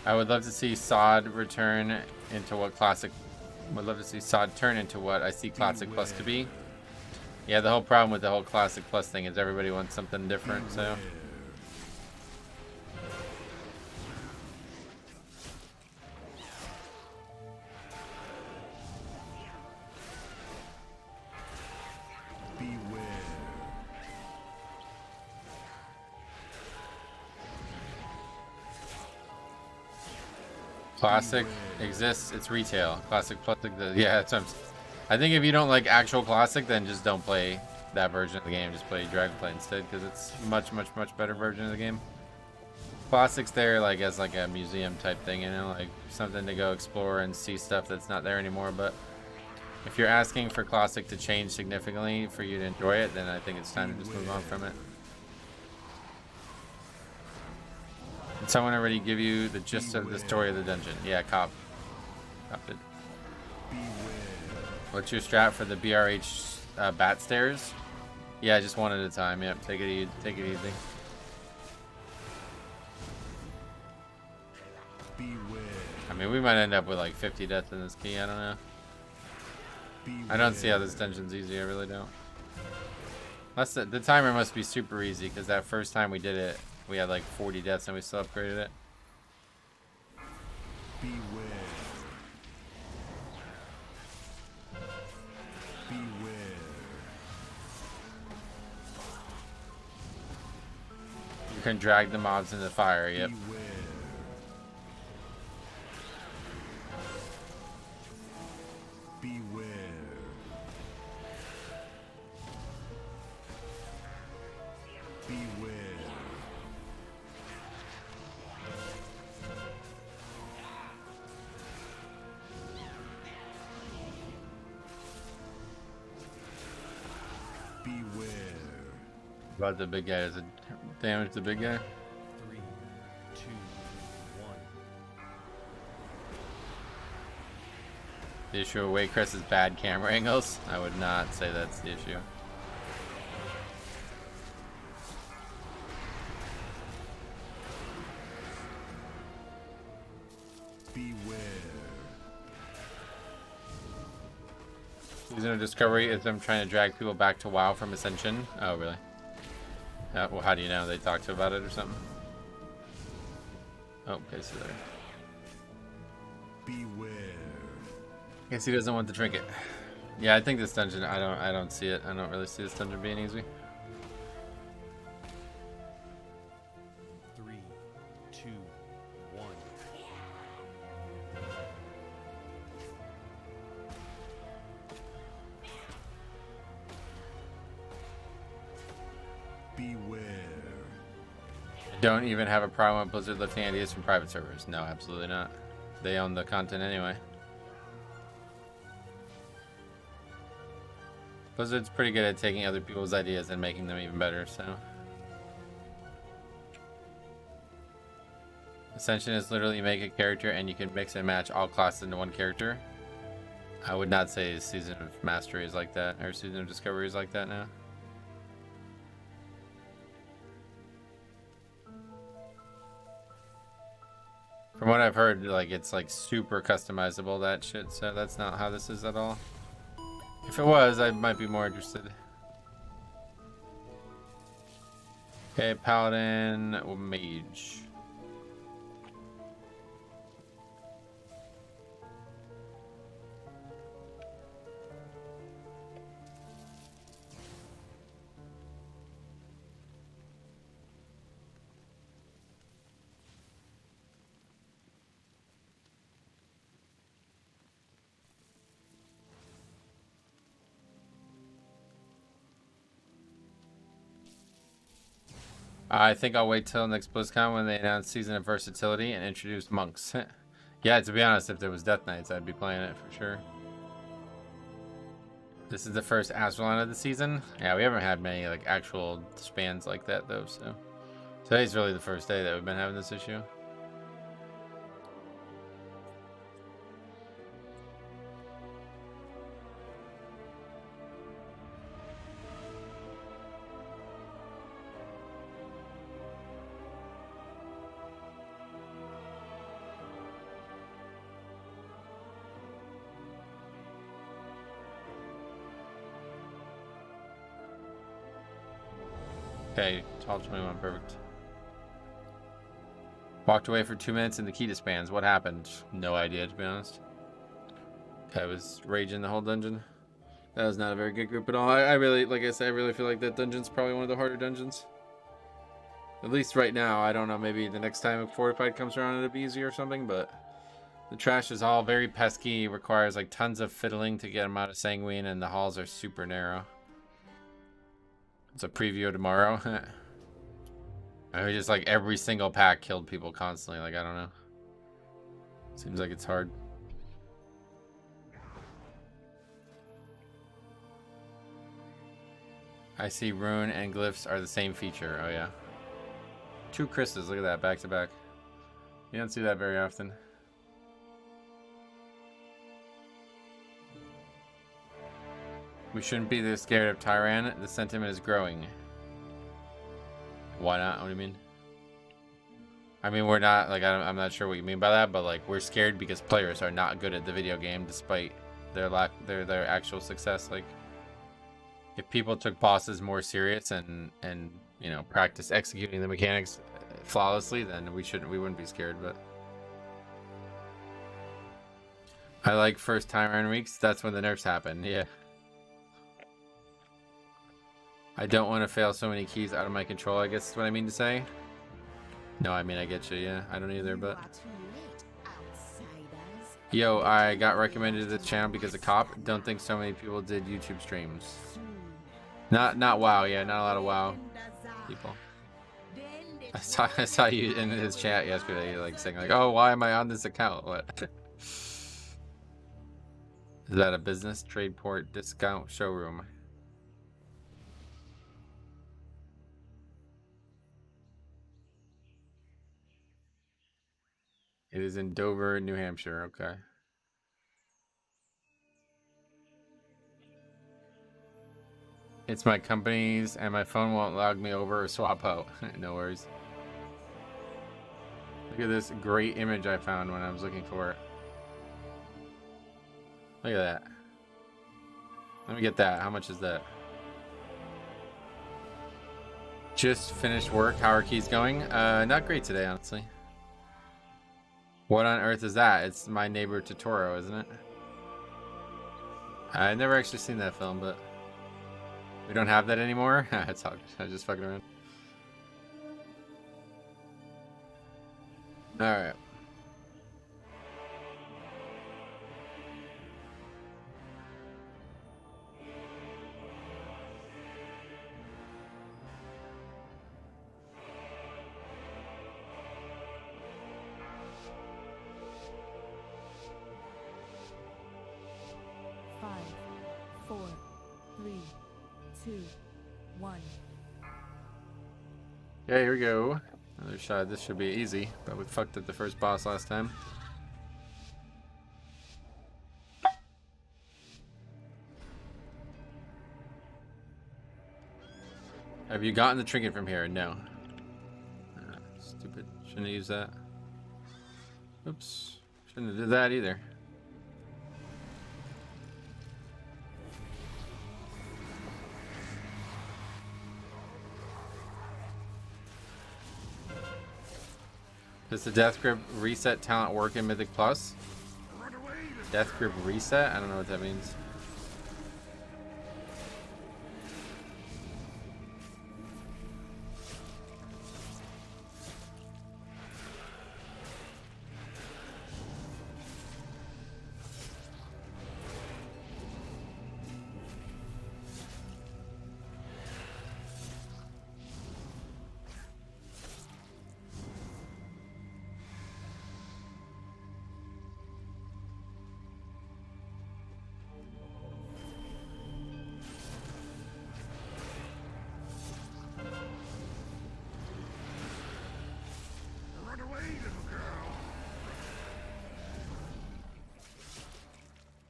I would love to see Sod return into what Classic... Would love to see Sod turn into what I see Classic Plus to be. Yeah, the whole problem with the whole Classic Plus thing is everybody wants something different, so... Beware. Classic exists, it's retail. Classic Plus exists. Yeah, that's what I'm... I think if you don't like actual Classic, then just don't play that version of the game. Just play Dragonflight instead, because it's much better version of the game. Classic's there like as like a museum type thing, you know, like something to go explore and see stuff that's not there anymore. But if you're asking for Classic to change significantly for you to enjoy it, then I think it's time to just move on from it. Did someone already give you the gist of the story of the dungeon? Yeah, Cop did. What's your strat for the BRH bat stairs? Yeah, just one at a time. Yep, take it easy. Take it easy. I mean, we might end up with like 50 deaths in this key. I don't know. I don't see how this dungeon's easy. I really don't. Unless the timer must be super easy, because that first time we did it, we had like 40 deaths and we still upgraded it. You can drag the mobs into the fire. Yep. About the big guy, does it damage the big guy? 3, 2, 1. The issue with Waycrest is bad camera angles. I would not say that's the issue. Season of Discovery is them trying to drag people back to WoW from Ascension. Oh, really? Well, how do you know? They talked about it or something? Oh, okay, so there. Beware. Guess he doesn't want the trinket. Yeah, I think this dungeon, I don't see it. I don't really see this dungeon being easy. 3, 2, 1. Don't even have a problem with Blizzard lifting ideas from private servers. No, absolutely not. They own the content anyway. Blizzard's pretty good at taking other people's ideas and making them even better, so. Ascension is literally make a character and you can mix and match all classes into one character. I would not say Season of Mastery is like that, or Season of Discovery is like that now. From what I've heard, like, it's like super customizable, that shit, so that's not how this is at all. If it was, I might be more interested. Okay, Paladin or Mage. I think I'll wait till next BlizzCon when they announce Season of Versatility and introduce monks. Yeah, to be honest, if there was Death Knights, I'd be playing it for sure. This is the first Asralon of the season. Yeah, we haven't had many like actual spans like that though, so today's really the first day that we've been having this issue. Okay, tall 21, perfect. Walked away for 2 minutes and the key disbands. What happened? No idea, to be honest. I was raging the whole dungeon. That was not a very good group at all. I really, like I said, I really feel like that dungeon's probably one of the harder dungeons. At least right now. I don't know, maybe the next time Fortified comes around it'll be easier or something, but the trash is all very pesky, requires like tons of fiddling to get them out of Sanguine, and the halls are super narrow. It's a preview of tomorrow. I mean, just like every single pack killed people constantly. Like, I don't know. Seems like it's hard. I see rune and glyphs are the same feature. Oh, yeah. 2 Chris's. Look at that. Back to back. You don't see that very often. We shouldn't be this scared of Tyran. The sentiment is growing. Why not? What do you mean? I mean, we're not, like, I'm not sure what you mean by that, but, like, we're scared because players are not good at the video game despite their their actual success. Like, if people took bosses more serious and you know, practice executing the mechanics flawlessly, then we wouldn't be scared. But I like first Tyran weeks. That's when the nerfs happen. Yeah. I don't want to fail so many keys out of my control, I guess is what I mean to say. No, I mean, I get you, yeah. I don't either, but... Yo, I got recommended to the channel because of Cop. Don't think so many people did YouTube streams. Not WoW, yeah, not a lot of WoW people. I saw you in his chat yesterday, like, saying, like, oh, why am I on this account? What? Is that a business? Tradeport discount showroom. It is in Dover, New Hampshire. Okay. It's my company's, and my phone won't log me over or swap out. No worries. Look at this great image I found when I was looking for it. Look at that. Let me get that. How much is that? Just finished work. How are keys going? Not great today, honestly. What on earth is that? It's My Neighbor Totoro, isn't it? I've never actually seen that film, but we don't have that anymore. It's all good. I was just fucking around. All right. Okay, here we go. Another shot. This should be easy, but we fucked up the first boss last time. Have you gotten the trinket from here? No. Stupid. Shouldn't have used that. Oops. Shouldn't have did that either. Does the Death Grip reset talent work in Mythic Plus? Death Grip reset? I don't know what that means.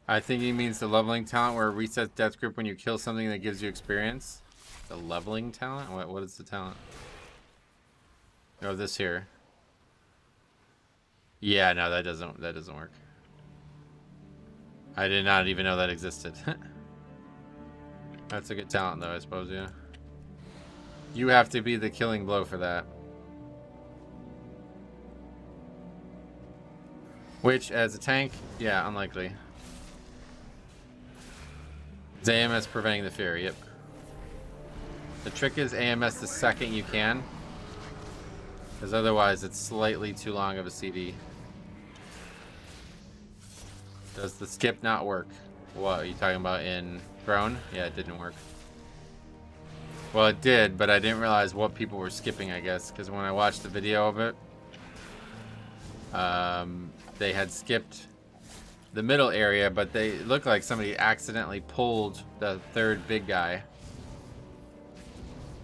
I think he means the leveling talent where it resets Death Grip when you kill something that gives you experience. The leveling talent? What is the talent? Oh, this here. Yeah, no, that doesn't work. I did not even know that existed. That's a good talent though, I suppose, yeah. You have to be the killing blow for that. Which, as a tank, yeah, unlikely. It's AMS preventing the fear, yep. The trick is AMS the second you can. Because otherwise it's slightly too long of a CD. Does the skip not work? What are you talking about in Throne? Yeah, it didn't work. Well, it did, but I didn't realize what people were skipping, I guess. Because when I watched the video of it, they had skipped the middle area, but they looked like somebody accidentally pulled the third big guy.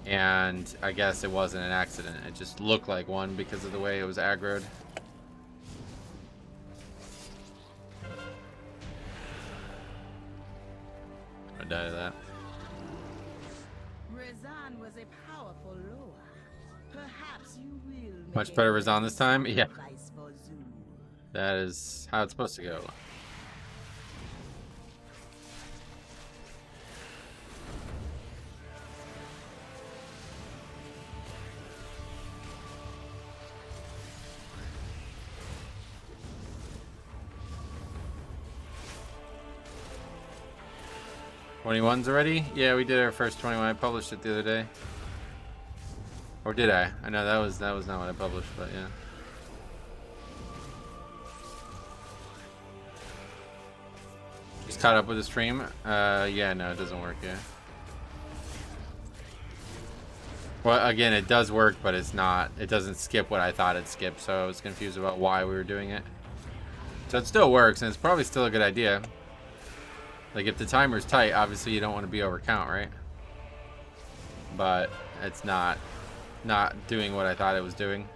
And I guess it wasn't an accident. It just looked like one because of the way it was aggroed. die to that. Razan was a powerful Loa. Perhaps you will make Much a better worthy Razan this time? Yeah. sacrifice for Zul. That is how it's supposed to go. $21s already? Yeah, we did our first 21. I published it the other day. Or did I? I know that was not what I published, but yeah. Just caught up with the stream. Yeah, no, it doesn't work. Yeah. Well, again, it does work, but it's not. It doesn't skip what I thought it skipped, so I was confused about why we were doing it. So it still works, and it's probably still a good idea. Like, if the timer's tight, obviously you don't want to be over count, right? But it's not doing what I thought it was doing.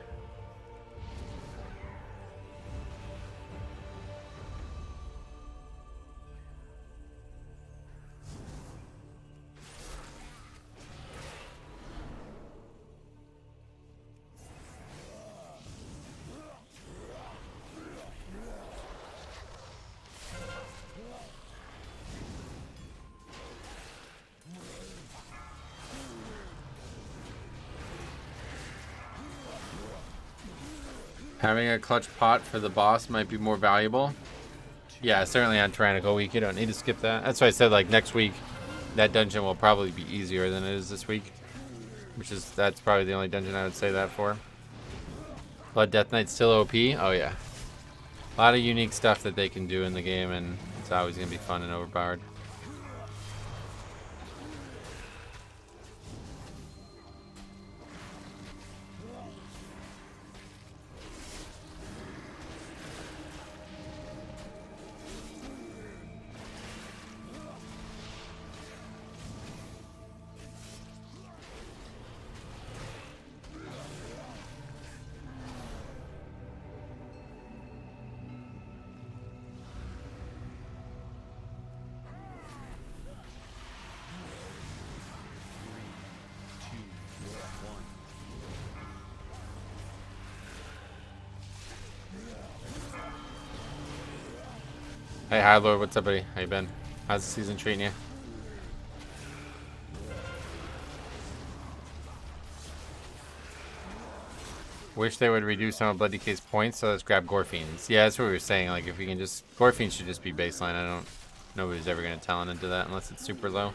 Having a clutch pot for the boss might be more valuable. Yeah, certainly on Tyrannical Week, you don't need to skip that. That's why I said, like, next week, that dungeon will probably be easier than it is this week. That's probably the only dungeon I would say that for. Blood Death Knight's still OP? Oh, yeah. A lot of unique stuff that they can do in the game, and it's always going to be fun and overpowered. Hey, hi Lord, what's up, buddy? How you been? How's the season treating you? Wish they would reduce some of Blood DK's points, so let's grab Gorfiends. Yeah, that's what we were saying. Like, if we can just... Gorfiends should just be baseline. Nobody's ever going to talent into that unless it's super low.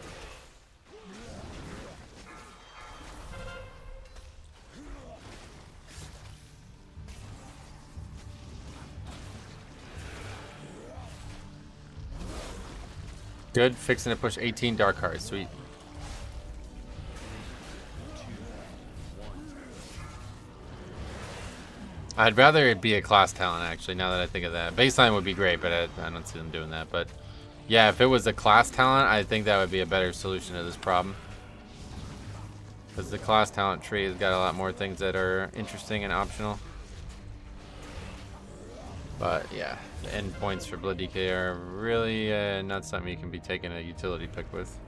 Good, fixing to push 18 dark cards. Sweet. I'd rather it be a class talent, actually, now that I think of that. Baseline would be great, but I don't see them doing that. But yeah, if it was a class talent, I think that would be a better solution to this problem. Because the class talent tree has got a lot more things that are interesting and optional. But yeah, the endpoints for Blood DK are really not something you can be taking a utility pick with.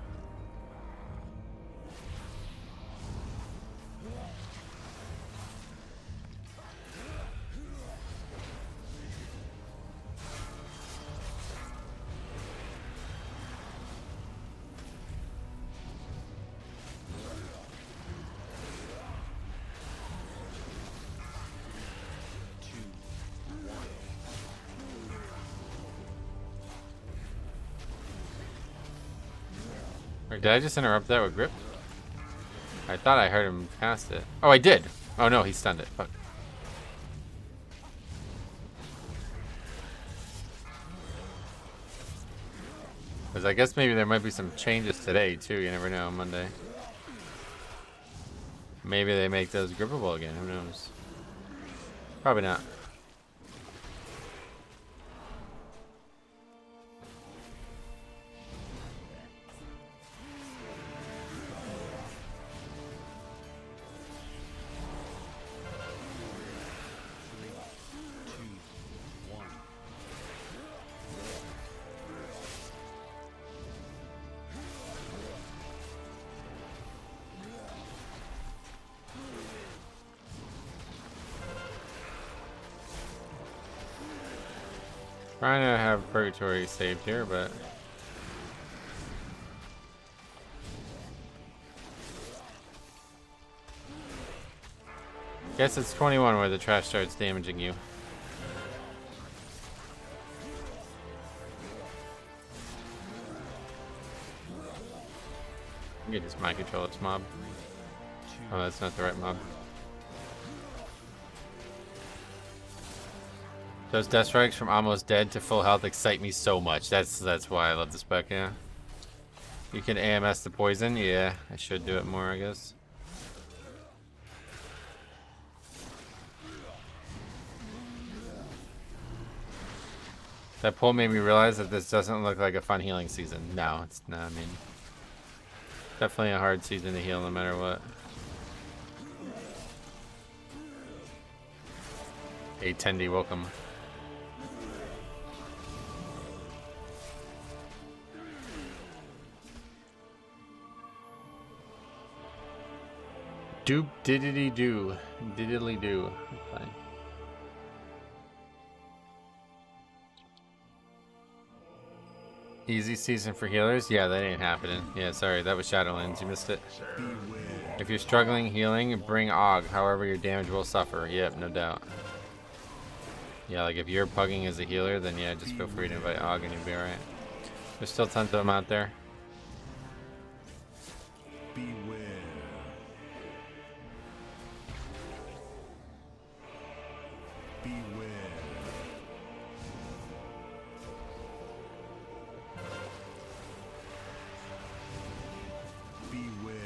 Or did I just interrupt that with grip? I thought I heard him cast it. Oh, I did. Oh no, he stunned it. Fuck. Because I guess maybe there might be some changes today too. You never know. Monday. Maybe they make those grippable again. Who knows? Probably not. Trying to have Purgatory saved here, but guess it's 21 where the trash starts damaging you. You can just mind control this mob. Oh, that's not the right mob. Those death strikes from almost dead to full health excite me so much. That's why I love this spec, yeah. You can AMS the poison, yeah. I should do it more, I guess. That pull made me realize that this doesn't look like a fun healing season. No, it's not. I mean, definitely a hard season to heal no matter what. Hey, Tendy, welcome. Doop diddly do. Diddly do. Okay. Easy season for healers? Yeah, that ain't happening. Yeah, sorry, that was Shadowlands. You missed it. If you're struggling healing, bring Og. However, your damage will suffer. Yep, no doubt. Yeah, like if you're pugging as a healer, then yeah, just feel free to invite Og and you'll be alright. There's still tons of them out there. Beware. Beware. Beware.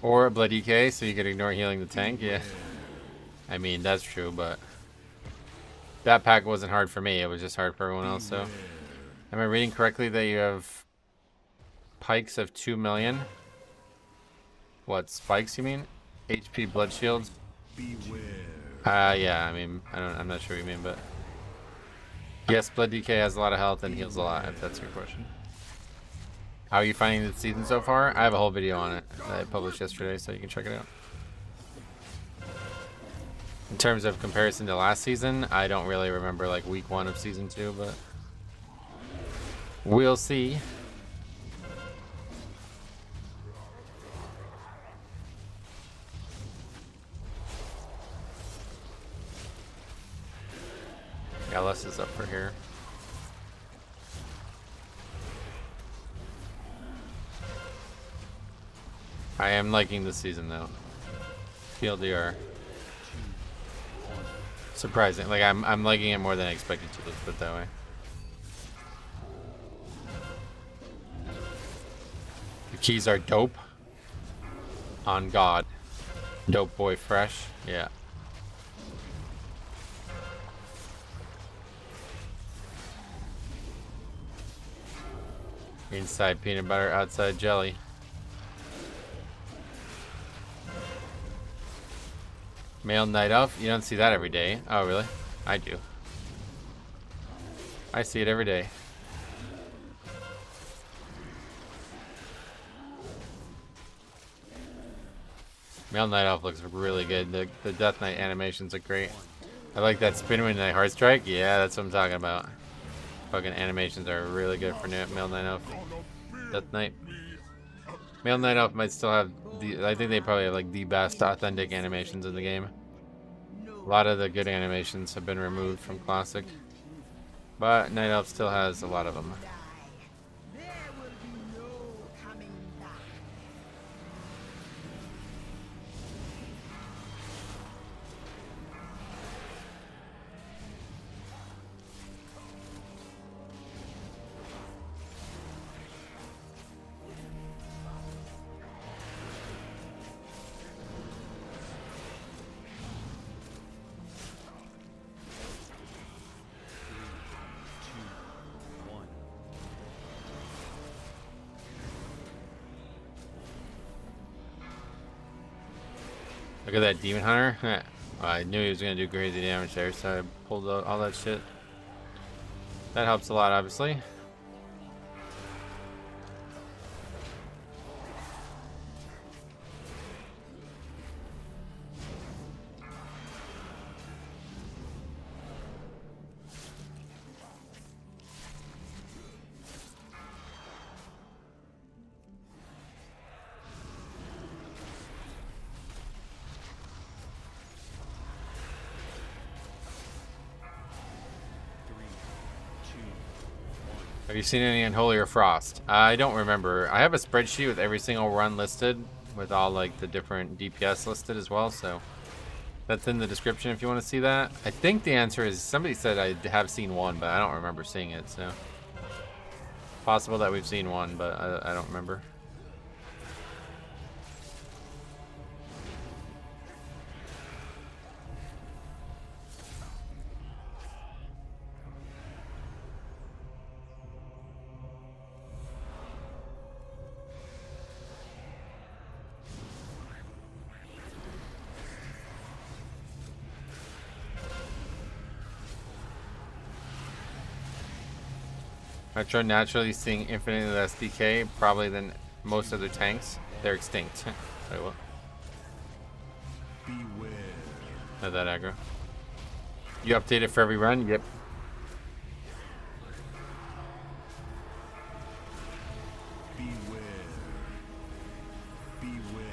Or a Blood EK, so you could ignore healing the tank, yeah. I mean, that's true, but that pack wasn't hard for me. It was just hard for everyone else, so. Am I reading correctly that you have pikes of 2 million? What, spikes you mean? HP blood shields? Beware. Yeah, I mean, I'm not sure what you mean, but yes, Blood DK has a lot of health and heals a lot, if that's your question. How are you finding the season so far? I have a whole video on it that I published yesterday, so you can check it out. In terms of comparison to last season, I don't really remember like week 1 of season 2, but we'll see. LS is up for here. I am liking this season though. PLDR. Surprising. Like I'm liking it more than I expected to, let's put it that way. The keys are dope. On God. Dope boy fresh. Yeah. Inside peanut butter, outside jelly. Male night elf? You don't see that every day. Oh, really? I do. I see it every day. Male night elf looks really good. The Death Knight animations are great. I like that spin when they heart strike. Yeah, that's what I'm talking about. Fucking animations are really good for Male Night Elf. Death Knight. Male Night Elf might still have the. I think they probably have like the best authentic animations in the game. A lot of the good animations have been removed from Classic, but Night Elf still has a lot of them. There will be no coming back. Look at that Demon Hunter. Oh, I knew he was gonna do crazy damage there, so I pulled out all that shit. That helps a lot, obviously. Have you seen any Unholy or Frost? I don't remember. I have a spreadsheet with every single run listed, with all like the different DPS listed as well, so that's in the description if you want to see that. I think the answer is somebody said I have seen one, but I don't remember seeing it, so possible that we've seen one, but I don't remember. Metro naturally seeing infinitely less DK probably than most other tanks. They're extinct. Wait, what? Beware. Not that aggro. You update it for every run? Yep. Beware. Beware.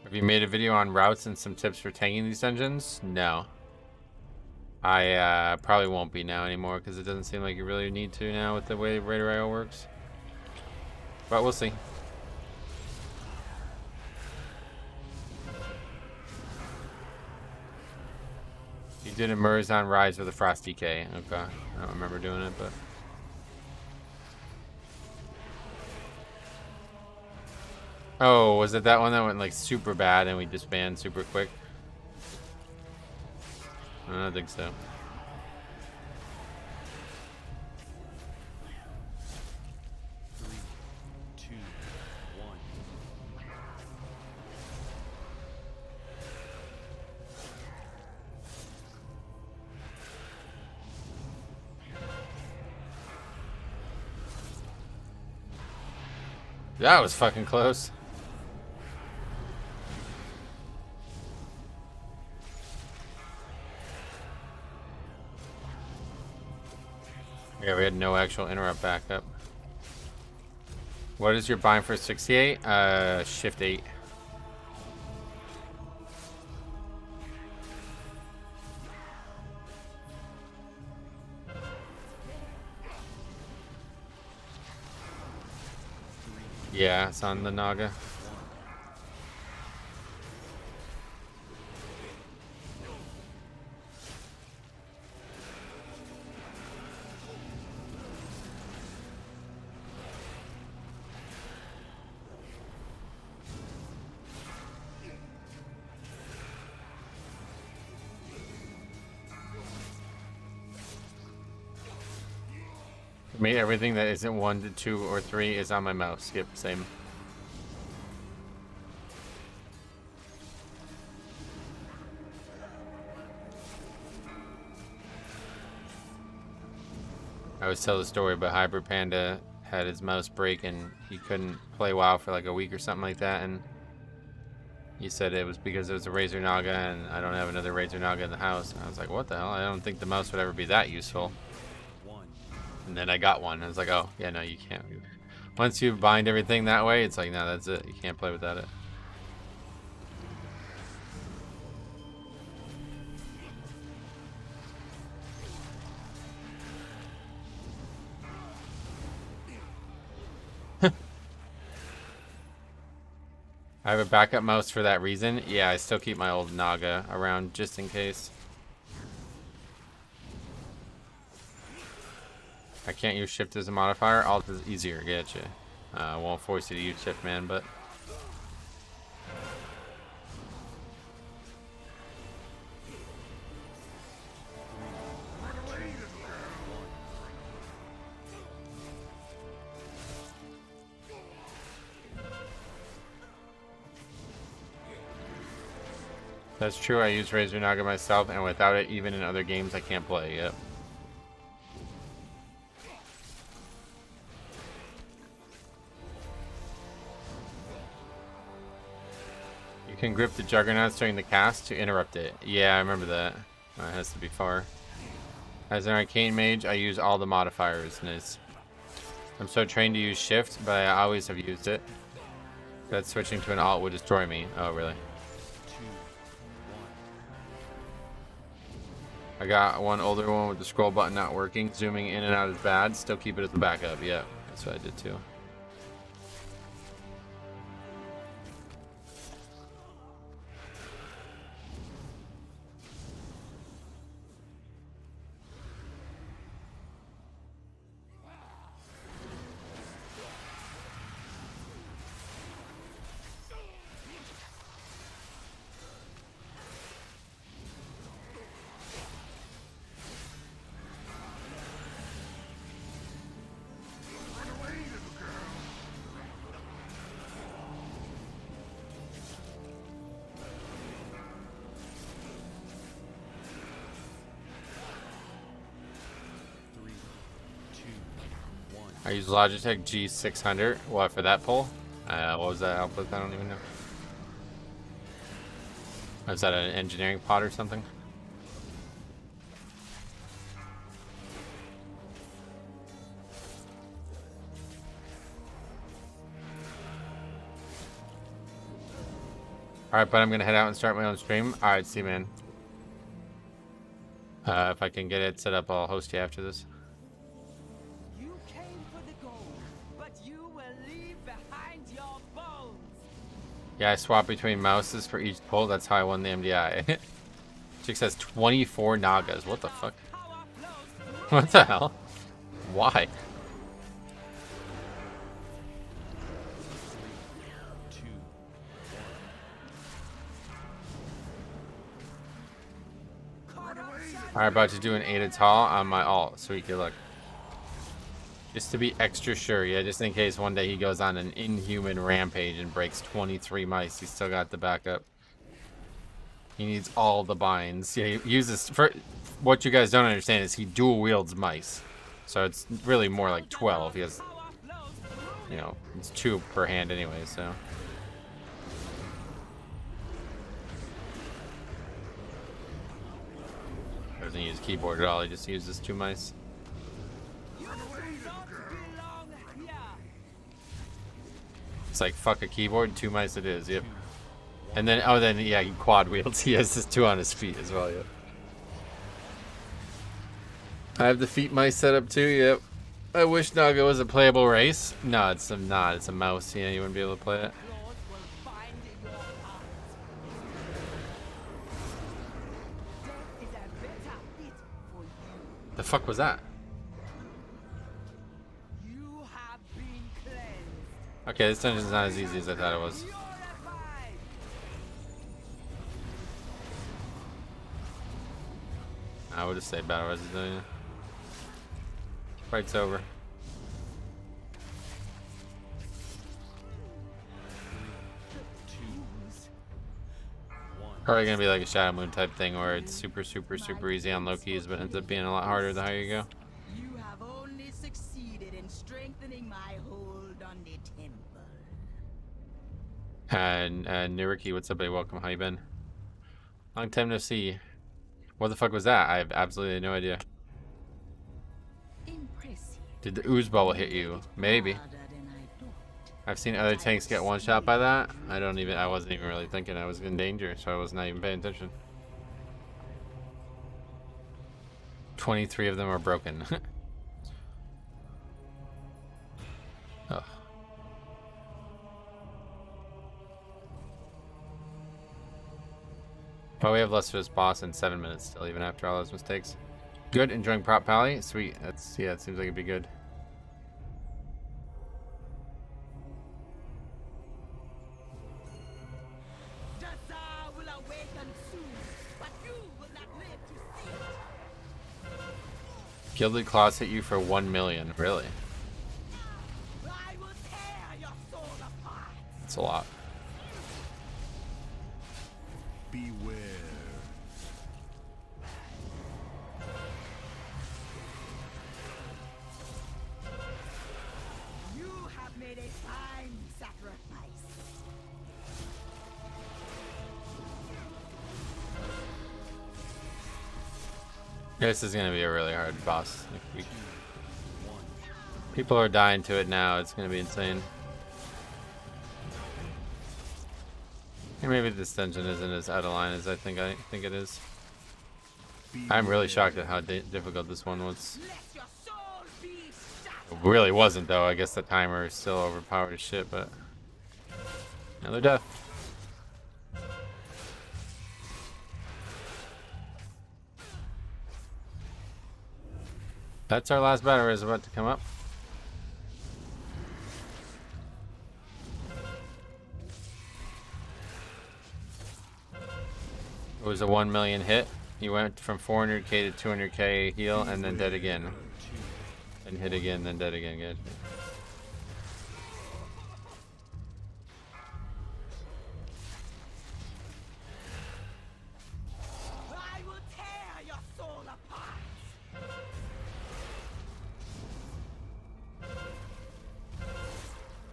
Have you made a video on routes and some tips for tanking these dungeons? No. I probably won't be now anymore because it doesn't seem like you really need to now with the way Raider IO works. But we'll see. You did a Murazan Rise with a Frost DK. Okay. I don't remember doing it, but... Oh, was it that one that went like super bad and we disbanded super quick? I don't think so. Three, two, one. That was fucking close. Yeah, we had no actual interrupt backup. What is your bind for 68? Shift 8. Yeah, it's on the Naga. For me, everything that isn't 1 to 2 or 3 is on my mouse. Skip, same. I always tell the story, but Hybrid Panda had his mouse break and he couldn't play WoW for like a week or something like that, and he said it was because it was a Razor Naga and I don't have another Razor Naga in the house. And I was like, what the hell? I don't think the mouse would ever be that useful. And then I got one. I was like, oh, yeah, no, you can't. Once you bind everything that way, it's like, no, that's it. You can't play without it. I have a backup mouse for that reason. Yeah, I still keep my old Naga around just in case. I can't use shift as a modifier. Alt is easier. Getcha. I won't force you to use shift, man, but... That's true. I use Razor Naga myself, and without it, even in other games, I can't play. Yep. You can grip the Juggernauts during the cast to interrupt it. Yeah, I remember that. It has to be far. As an Arcane Mage, I use all the modifiers. Nice. I'm so trained to use Shift, but I always have used it. That switching to an alt would destroy me. Oh, really? I got one older one with the scroll button not working. Zooming in and out is bad. Still keep it as the backup. Yeah, that's what I did too. I use Logitech G600. What, for that pull? What was that output? I don't even know. Was that an engineering pod or something? Alright, but I'm gonna head out and start my own stream. Alright, see you, man. If I can get it set up, I'll host you after this. You came for the gold, but you will leave behind your bones. Yeah, I swap between mouses for each pull. That's how I won the MDI. Chick says 24 Nagas. What the fuck? What the hell? Why? Alright, about to do an 8 tall on my alt. Sweet, good luck. Just to be extra sure, yeah, just in case one day he goes on an inhuman rampage and breaks 23 mice. He's still got the backup. He needs all the binds. Yeah, he uses... For, what you guys don't understand is he dual wields mice. So it's really more like 12. He has... You know, it's 2 per hand anyway, so... Doesn't use keyboard at all, he just uses 2 mice. It's like, fuck a keyboard, 2 mice it is, yep. And then, oh, then, yeah, he quad wields. He has this 2 on his feet as well, yep. I have the feet mice set up too, yep. I wish Naga was a playable race. No, it's not. It's a mouse, yeah, you wouldn't be able to play it. The fuck was that? Okay, this dungeon's not as easy as I thought it was. I would just say battle resistance. Fight's over. Probably gonna be like a Shadow Moon type thing where it's super easy on low keys, but ends up being a lot harder the higher you go. You have only succeeded in strengthening my hold on the temple. And Niriki, what's up, buddy? Welcome. How you been? Long time no see. What the fuck was that? I have absolutely no idea. Impressive. Did the ooze bubble hit you? Maybe. I've seen other tanks get one shot by that. I wasn't even really thinking I was in danger, so I was not even paying attention. 23 of them are broken. Ugh. But we have less for this boss in 7 minutes still, even after all those mistakes. Good, enjoying Prop Pally? Sweet, that's, yeah, it seems like it'd be good. Gilded Claws hit you for 1 million, really? That's a lot. Beware. You have made a fine sacrifice. This is gonna be a really hard boss. People are dying to it now. It's gonna be insane. Maybe this dungeon isn't as out of line as I think it is. I'm really shocked at how difficult this one was. Let your soul be shattered. It really wasn't though. I guess the timer is still overpowered as shit, but another death. That's our last battle is about to come up. It was a 1 million hit. You went from 400k to 200k heal and then dead again. And hit again, then dead again. Good. I will tear your soul apart.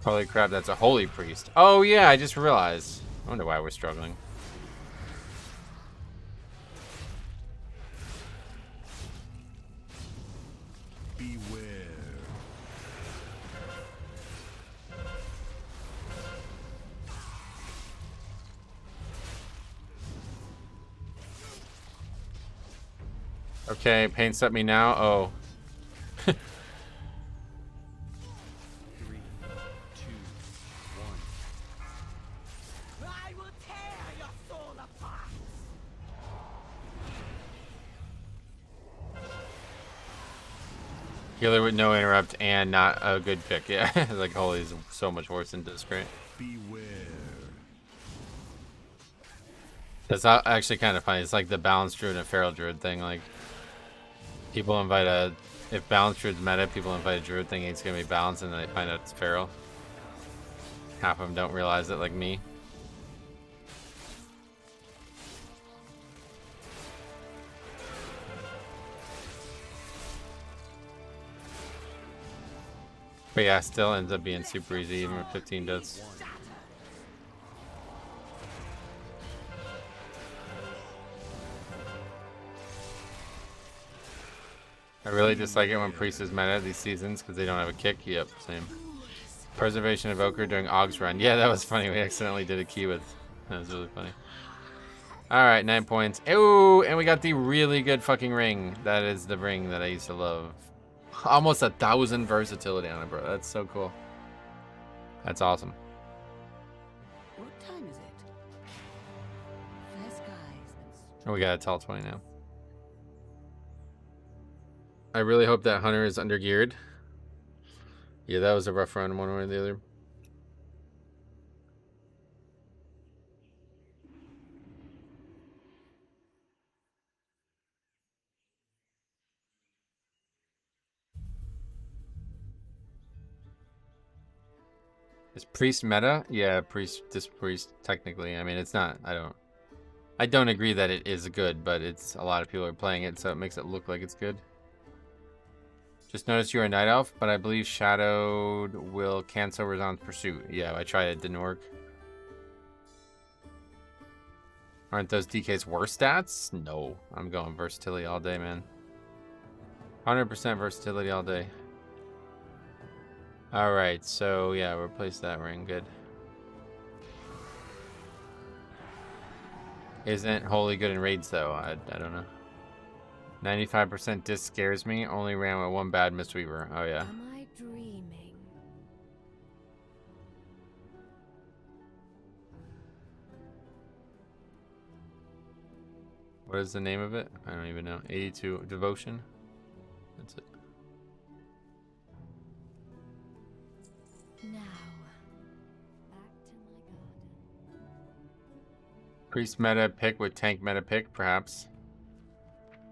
Holy crap, that's a holy priest. Oh yeah, I just realized. I wonder why we're struggling. Beware. Okay, paints at me now. Oh. 3, 2, 1. I will tear your soul apart. Healer with no interrupt and not a good pick. Yeah, like holy is so much worse than discreet. Beware. That's actually kind of funny. It's like the balanced druid and feral druid thing. Like people invite a, if balanced druid's meta, people invite a druid thinking it's gonna be balanced, and then they find out it's feral. Half of them don't realize it, like me. But yeah, still ends up being super easy, even with 15 deaths. I really dislike it when Priest is meta these seasons because they don't have a kick. Yep, same. Preservation Evoker during Aug's run. Yeah, that was funny. We accidentally did a key with. That was really funny. Alright, 9 points. Ooh, and we got the really good fucking ring. That is the ring that I used to love. Almost 1,000 versatility on it, bro. That's so cool. That's awesome. What time is it? Fair skies and Oh, we got a tall 20 now. I really hope that Hunter is undergeared. Yeah, that was a rough run one way or the other. Is priest meta? Yeah, this priest technically. I mean, it's not. I don't agree that it is good, but it's a lot of people are playing it, so it makes it look like it's good. Just noticed you're a night elf, but I believe shadowed will cancel Razan's pursuit. Yeah, I tried it, didn't work. Aren't those DK's worst stats? No, I'm going versatility all day, man. 100% versatility all day. Alright, so yeah, replace that ring. Good. Isn't holy good in raids though? I don't know. 95% disc scares me. Only ran with one bad Mistweaver. Oh yeah. Am I dreaming? What is the name of it? I don't even know. 82 Devotion. That's it. Now, back to my garden. Priest meta pick with tank meta pick, perhaps.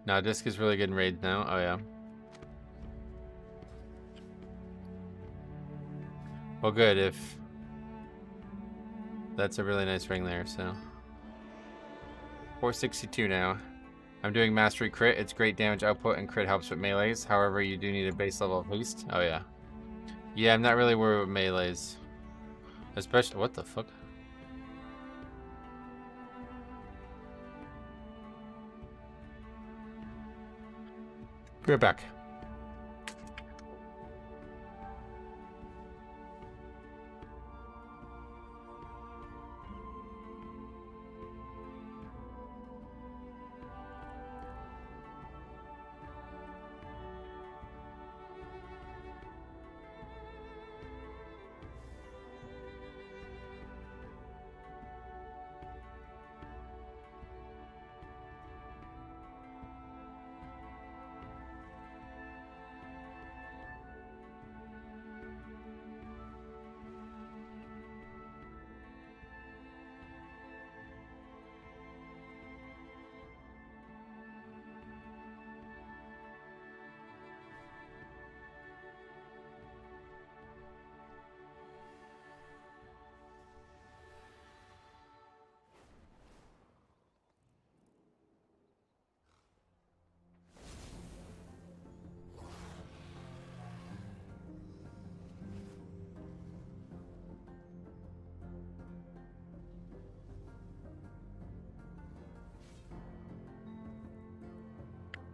No, disc is really good in raids now. Oh yeah. Well, good. If that's a really nice ring there, so 462 now. I'm doing mastery crit. It's great damage output and crit helps with melees. However, you do need a base level of haste. Oh yeah. Yeah, I'm not really worried with melees. Especially, what the fuck? We're back.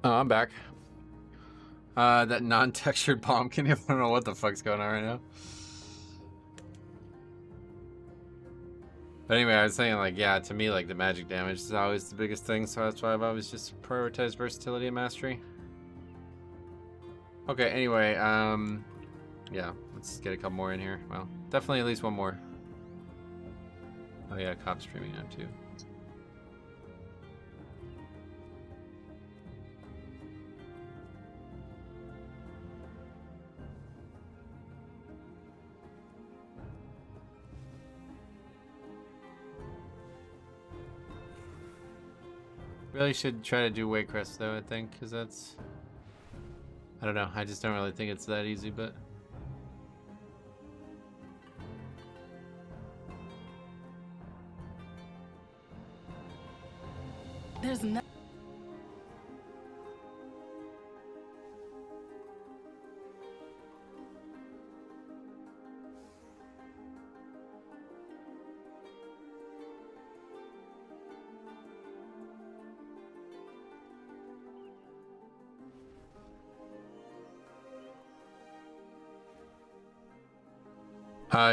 Oh, I'm back. That non-textured pumpkin. I don't know what the fuck's going on right now. But anyway, I was saying, like, yeah, to me, like, the magic damage is always the biggest thing, so that's why I've always just prioritized versatility and mastery. Okay, anyway, yeah, let's get a couple more in here. Well, definitely at least one more. Oh yeah, cop streaming now too. Really should try to do Waycrest though, I think, because that's... I don't know, I just don't really think it's that easy, but... There's no.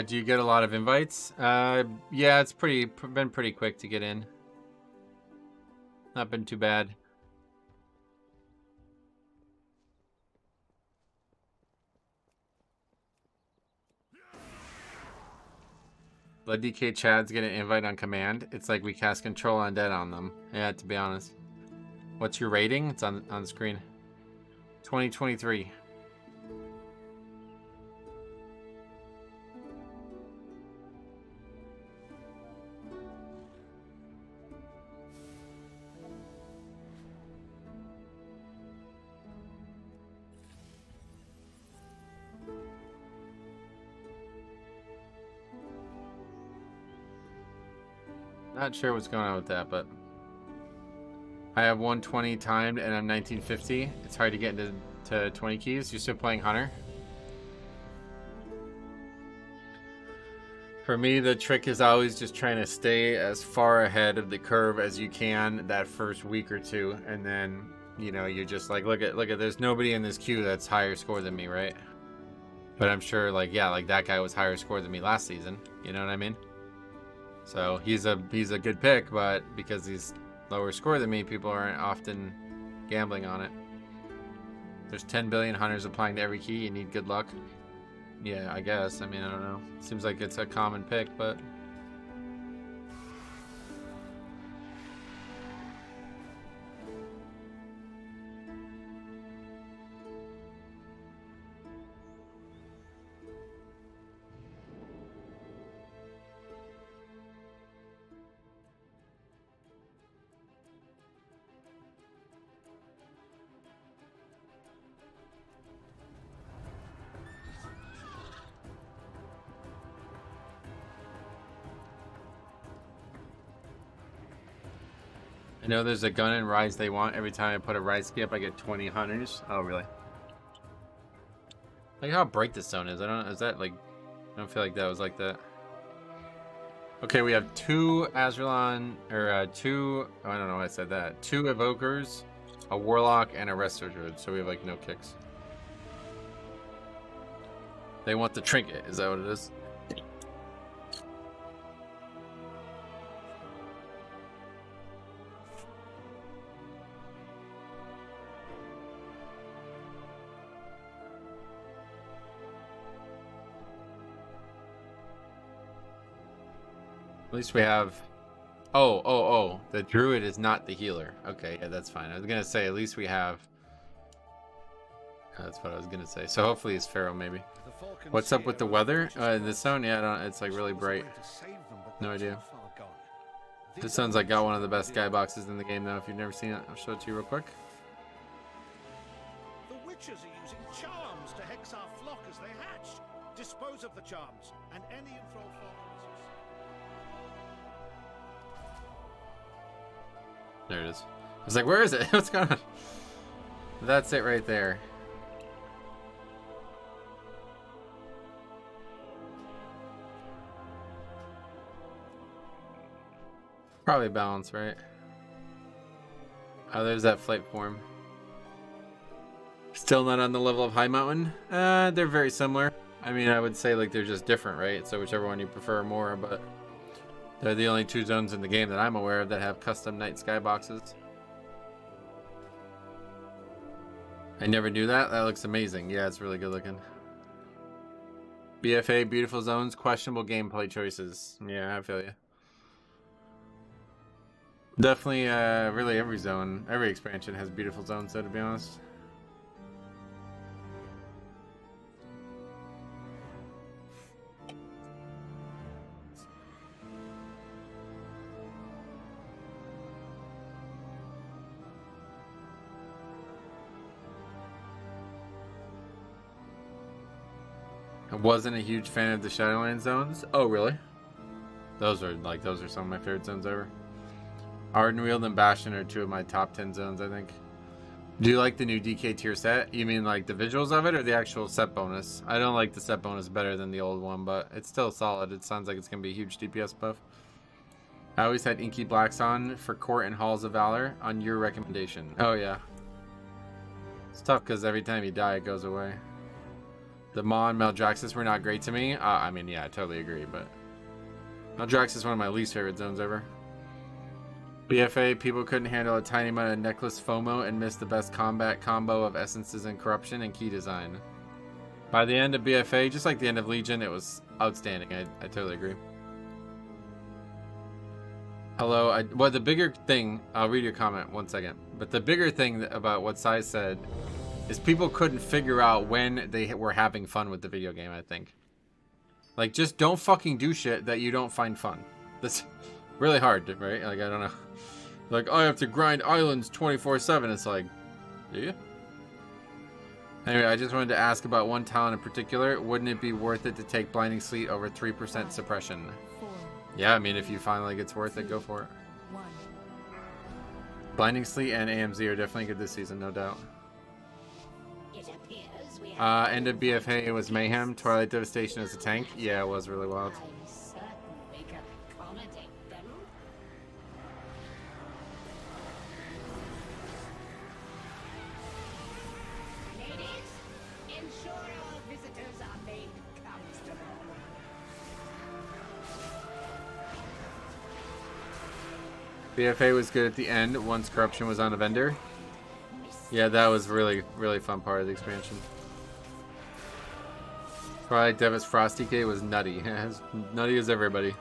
Do you get a lot of invites? Yeah, it's been pretty quick to get in. Not been too bad. Blood DK Chad's get an invite on command. It's like we cast Control Undead on them. Yeah, to be honest. What's your rating? It's on the screen. 2023. Not sure what's going on with that, but I have 120 timed and I'm 1950. It's hard to get into 20 keys. You're still playing Hunter? For me, the trick is always just trying to stay as far ahead of the curve as you can that first week or two, and then, you know, you're just like, look at, there's nobody in this queue that's higher score than me, right? But I'm sure, like, yeah, like that guy was higher score than me last season. You know what I mean? So he's a good pick, but because he's lower score than me, people aren't often gambling on it. There's 10 billion hunters applying to every key. You need good luck. Yeah, I guess. I mean, I don't know. Seems like it's a common pick, but... I know there's a gun and rise they want. Every time I put a rise skip, I get 20 hunters. Oh, really? Like how bright this zone is. I don't know. Is that like... I don't feel like that was like that. Okay, we have 2 Azralon, or 2... Oh, I don't know why I said that. 2 Evokers, a Warlock, and a Resto Druid. So we have like no kicks. They want the trinket. Is that what it is? At least we have... Oh. The druid is not the healer. Okay, yeah, that's fine. I was going to say, at least we have... That's what I was going to say. So hopefully it's Pharaoh, maybe. What's up with the weather? In this zone? Yeah, I don't, it's like really bright. No idea. This sounds like got one of the best skyboxes in the game, though. If you've never seen it, I'll show it to you real quick. The witches are using charms to hex our flock as they hatch. Dispose of the charms, and any enthralled flock. There it is. I was like, where is it? What's going on? That's it right there. Probably balance, right? Oh, there's that flight form. Still not on the level of High Mountain. They're very similar. I mean, I would say like they're just different, right? So whichever one you prefer more, but they're the only 2 zones in the game that I'm aware of that have custom night skyboxes. I never knew that. That looks amazing. Yeah, it's really good looking. BFA, beautiful zones, questionable gameplay choices. Yeah, I feel you. Definitely, really every zone, every expansion has beautiful zones, though, to be honest. I wasn't a huge fan of the Shadowlands zones. Oh, really? Those are some of my favorite zones ever. Ardenweald and Bastion are 2 of my top 10 zones, I think. Do you like the new DK tier set? You mean like the visuals of it or the actual set bonus? I don't like the set bonus better than the old one, but it's still solid. It sounds like it's going to be a huge DPS buff. I always had Inky Blacks on for Court and Halls of Valor on your recommendation. Oh, yeah. It's tough because every time you die, it goes away. The Maw and Maldraxxus were not great to me. I mean, yeah, I totally agree, but Maldraxxus is one of my least favorite zones ever. BFA, people couldn't handle a tiny amount of necklace FOMO and missed the best combat combo of essences and corruption and key design. By the end of BFA, just like the end of Legion, it was outstanding. I totally agree. Hello, well, the bigger thing, I'll read your comment one second, but the bigger thing about what Sai said is people couldn't figure out when they were having fun with the video game, I think. Like, just don't fucking do shit that you don't find fun. That's really hard, right? Like, I don't know. Like, I have to grind islands 24/7. It's like, do you? Anyway, I just wanted to ask about one talent in particular. Wouldn't it be worth it to take Blinding Sleet over 3% suppression? 4, Yeah, I mean, if you find like it's worth it, go for it. 1. Blinding Sleet and AMZ are definitely good this season, no doubt. End of BFA, it was Mayhem. Twilight Devastation as a tank. Yeah, it was really wild. BFA was good at the end once corruption was on a vendor. Yeah, that was really, really fun part of the expansion. Probably Devis Frosty K was nutty. As nutty as everybody.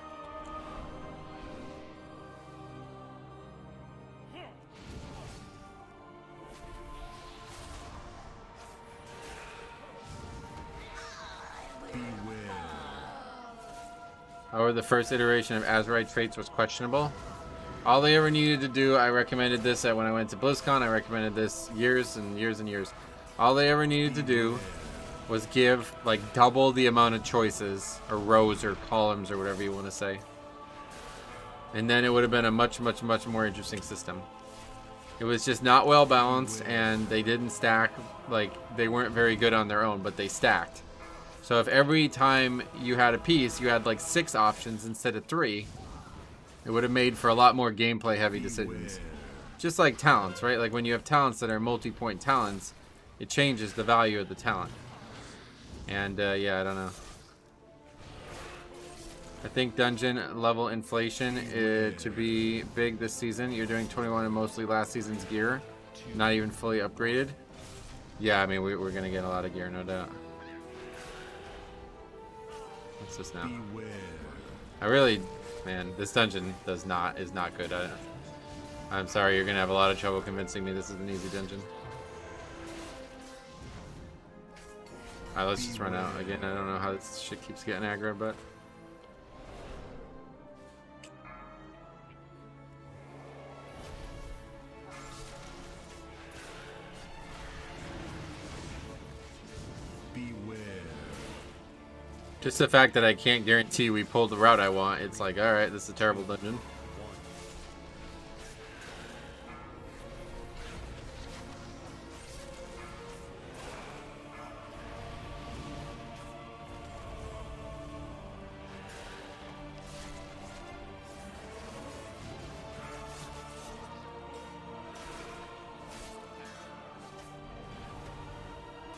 However, the first iteration of Azurite traits was questionable. All they ever needed to do, I recommended this when I went to BlizzCon. I recommended this years and years and years. All they ever needed to do was give like double the amount of choices or rows or columns or whatever you want to say. And then it would have been a much, much, much more interesting system. It was just not well balanced and they didn't stack. Like, they weren't very good on their own, but they stacked. So if every time you had a piece, you had like 6 options instead of 3, it would have made for a lot more gameplay heavy decisions. Just like talents, right? Like when you have talents that are multi-point talents, it changes the value of the talent. And yeah, I don't know. I think dungeon level inflation to be big this season. You're doing 21 and mostly last season's gear, not even fully upgraded. Yeah, I mean we're gonna get a lot of gear, no doubt. What's this now? I really, man, this dungeon is not good. I'm sorry, you're gonna have a lot of trouble convincing me this is an easy dungeon. Alright, let's just run out again. I don't know how this shit keeps getting aggro, but just the fact that I can't guarantee we pull the route I want, it's like, alright, this is a terrible dungeon.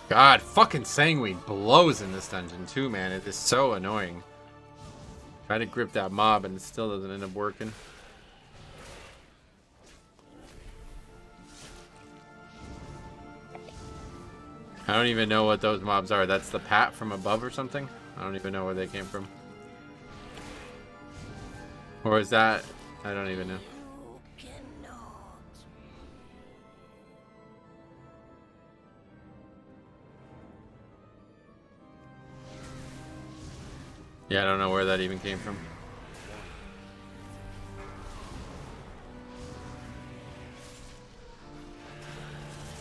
God, fucking Sanguine blows in this dungeon too, man. It is so annoying. Try to grip that mob and it still doesn't end up working. I don't even know what those mobs are. That's the pat from above or something? I don't even know where they came from. Or is that... I don't even know. Yeah, I don't know where that even came from.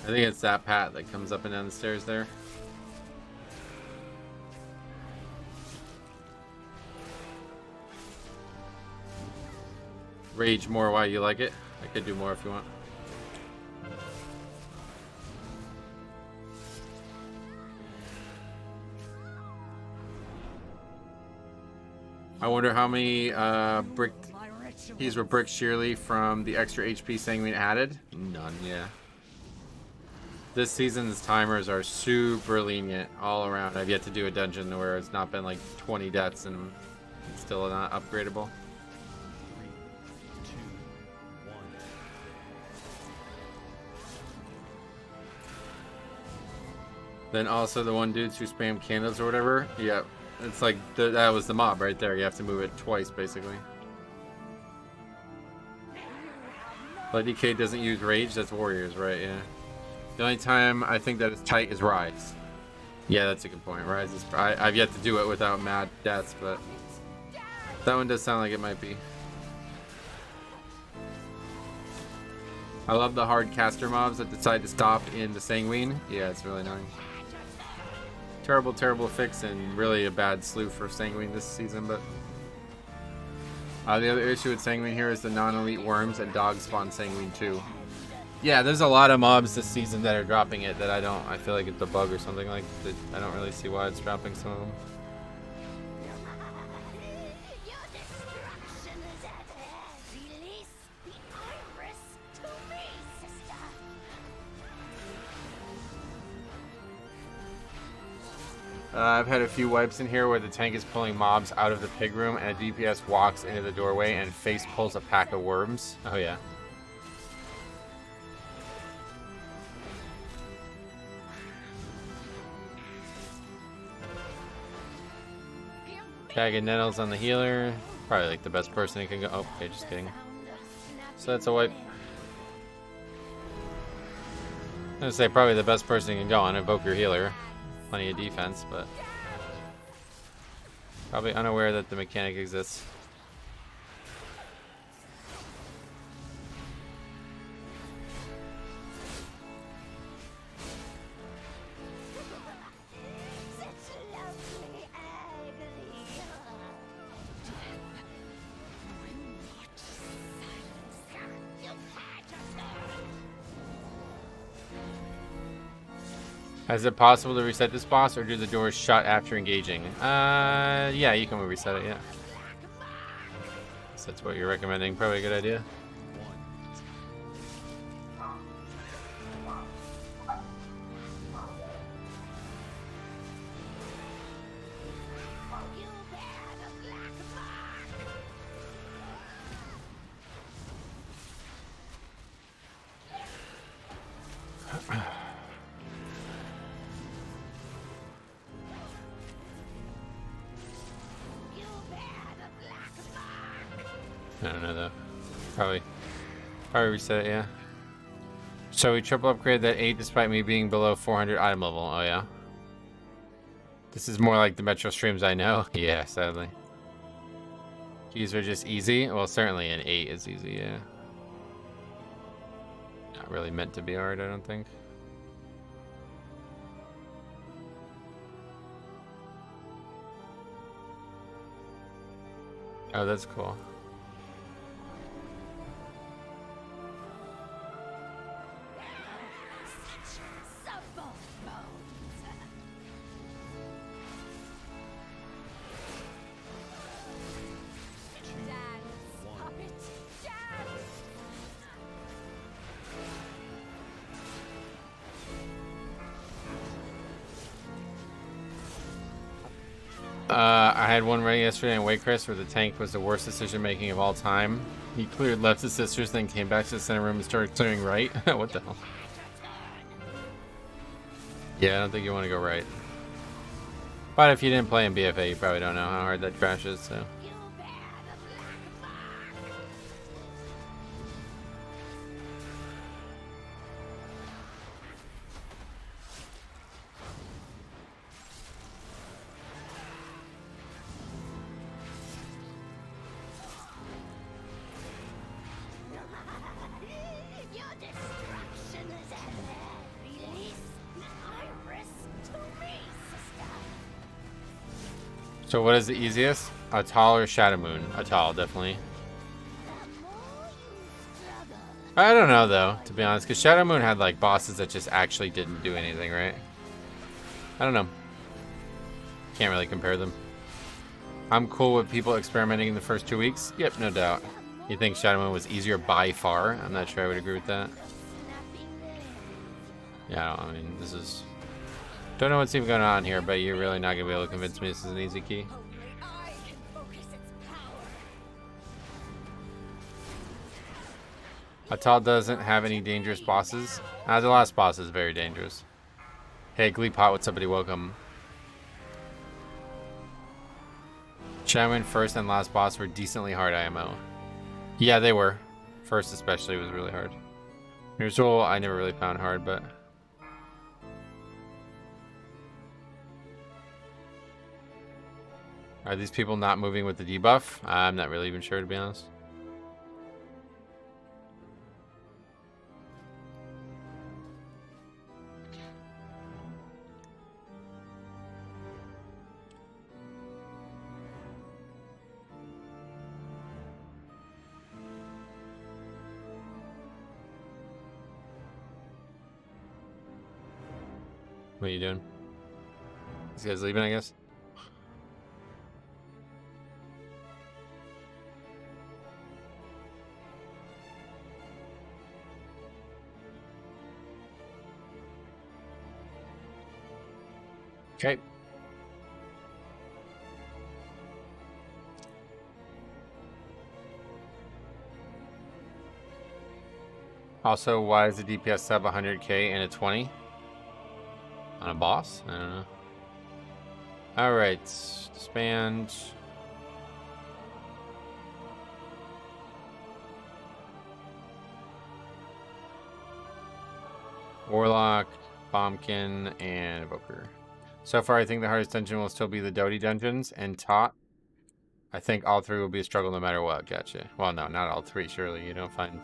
I think it's that pat that comes up and down the stairs there. Rage more while you like it. I could do more if you want. I wonder how many brick keys were brick sheerly from the extra HP Sanguine added? None, yeah. This season's timers are super lenient all around. I've yet to do a dungeon where it's not been like 20 deaths and it's still not upgradable. 3, 2, 1. Then also the one dudes who spam candles or whatever. Yep. It's like, that was the mob right there. You have to move it twice, basically. But DK doesn't use rage. That's warriors, right? Yeah. The only time I think that it's tight is Rise. Yeah, that's a good point. Rise is... I've yet to do it without mad deaths, but... that one does sound like it might be. I love the hard caster mobs that decide to stop in the Sanguine. Yeah, it's really annoying. Terrible, terrible fix and really a bad slew for Sanguine this season, but... the other issue with Sanguine here is the non-elite worms and dogs spawn Sanguine too. Yeah, there's a lot of mobs this season that are dropping it that I feel like it's a bug or something like that. I don't really see why it's dropping some of them. Your destruction is at hand. Release the iris to me, sister. I've had a few wipes in here where the tank is pulling mobs out of the pig room and a DPS walks into the doorway and face pulls a pack of worms. Oh yeah. Tagging Nettles on the healer. Probably like the best person who can go. Oh, okay, just kidding. So that's a wipe. I'm gonna say probably the best person who can go on. Invoke your healer. Plenty of defense, but probably unaware that the mechanic exists. Is it possible to reset this boss, or do the doors shut after engaging? Yeah, you can reset it, yeah. So that's what you're recommending. Probably a good idea. I don't know though. Probably reset it, yeah. So we triple upgrade that 8 despite me being below 400 item level. Oh yeah. This is more like the Metro streams I know. Yeah, sadly. Keys are just easy. Well, certainly an 8 is easy, yeah. Not really meant to be hard, I don't think. Oh, that's cool. I had one ready yesterday in Waycrest where the tank was the worst decision making of all time. He cleared left his sisters, then came back to the center room and started clearing right. What the hell? Yeah, I don't think you want to go right. But if you didn't play in BFA, you probably don't know how hard that crash is, so. Your destruction is at hand. Release my wrist to me, sister. So what is the easiest? Atal or Shadow Moon? Atal, definitely. The more you struggle, I don't know though, to be honest, because Shadow Moon had like bosses that just actually didn't do anything, right? I don't know. Can't really compare them. I'm cool with people experimenting in the first 2 weeks. Yep, no doubt. You think Shadow Moon was easier by far? I'm not sure I would agree with that. Yeah, I mean, this is... Don't know what's even going on here, but you're really not going to be able to convince me this is an easy key. only I can focus its power. Atal doesn't have any dangerous bosses. The last boss is very dangerous. Hey, Gleepot, what's up, buddy? Welcome. Shaman first and last boss were decently hard IMO. Yeah, they were. First especially was really hard. Usual, I never really found hard, but... Are these people not moving with the debuff? I'm not really even sure, to be honest. What are you doing? These guys leaving, I guess? Okay. Also, why is the DPS sub 100k and a 20? On a boss? I don't know. Alright, disband. Warlock, Bombkin, and Evoker. So far, I think the hardest dungeon will still be the Dodie dungeons and Tot. I think all three will be a struggle no matter what. Gotcha. Well, no, not all three, surely. You don't find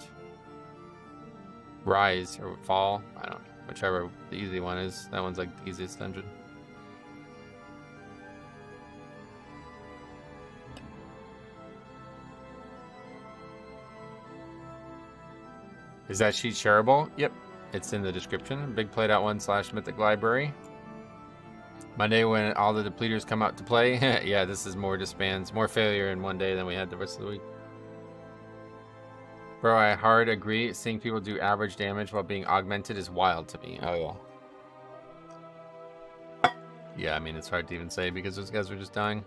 Rise or Fall. I don't know. Whichever the easy one is. That one's like the easiest dungeon. Is that sheet shareable? Yep. It's in the description. Big Played.1/Mythic Library. Monday when all the depleters come out to play. Yeah, this is more disbands, more failure in one day than we had the rest of the week. Bro, I hard agree. Seeing people do average damage while being augmented is wild to me. Oh, yeah. Yeah, I mean, it's hard to even say because those guys were just dying.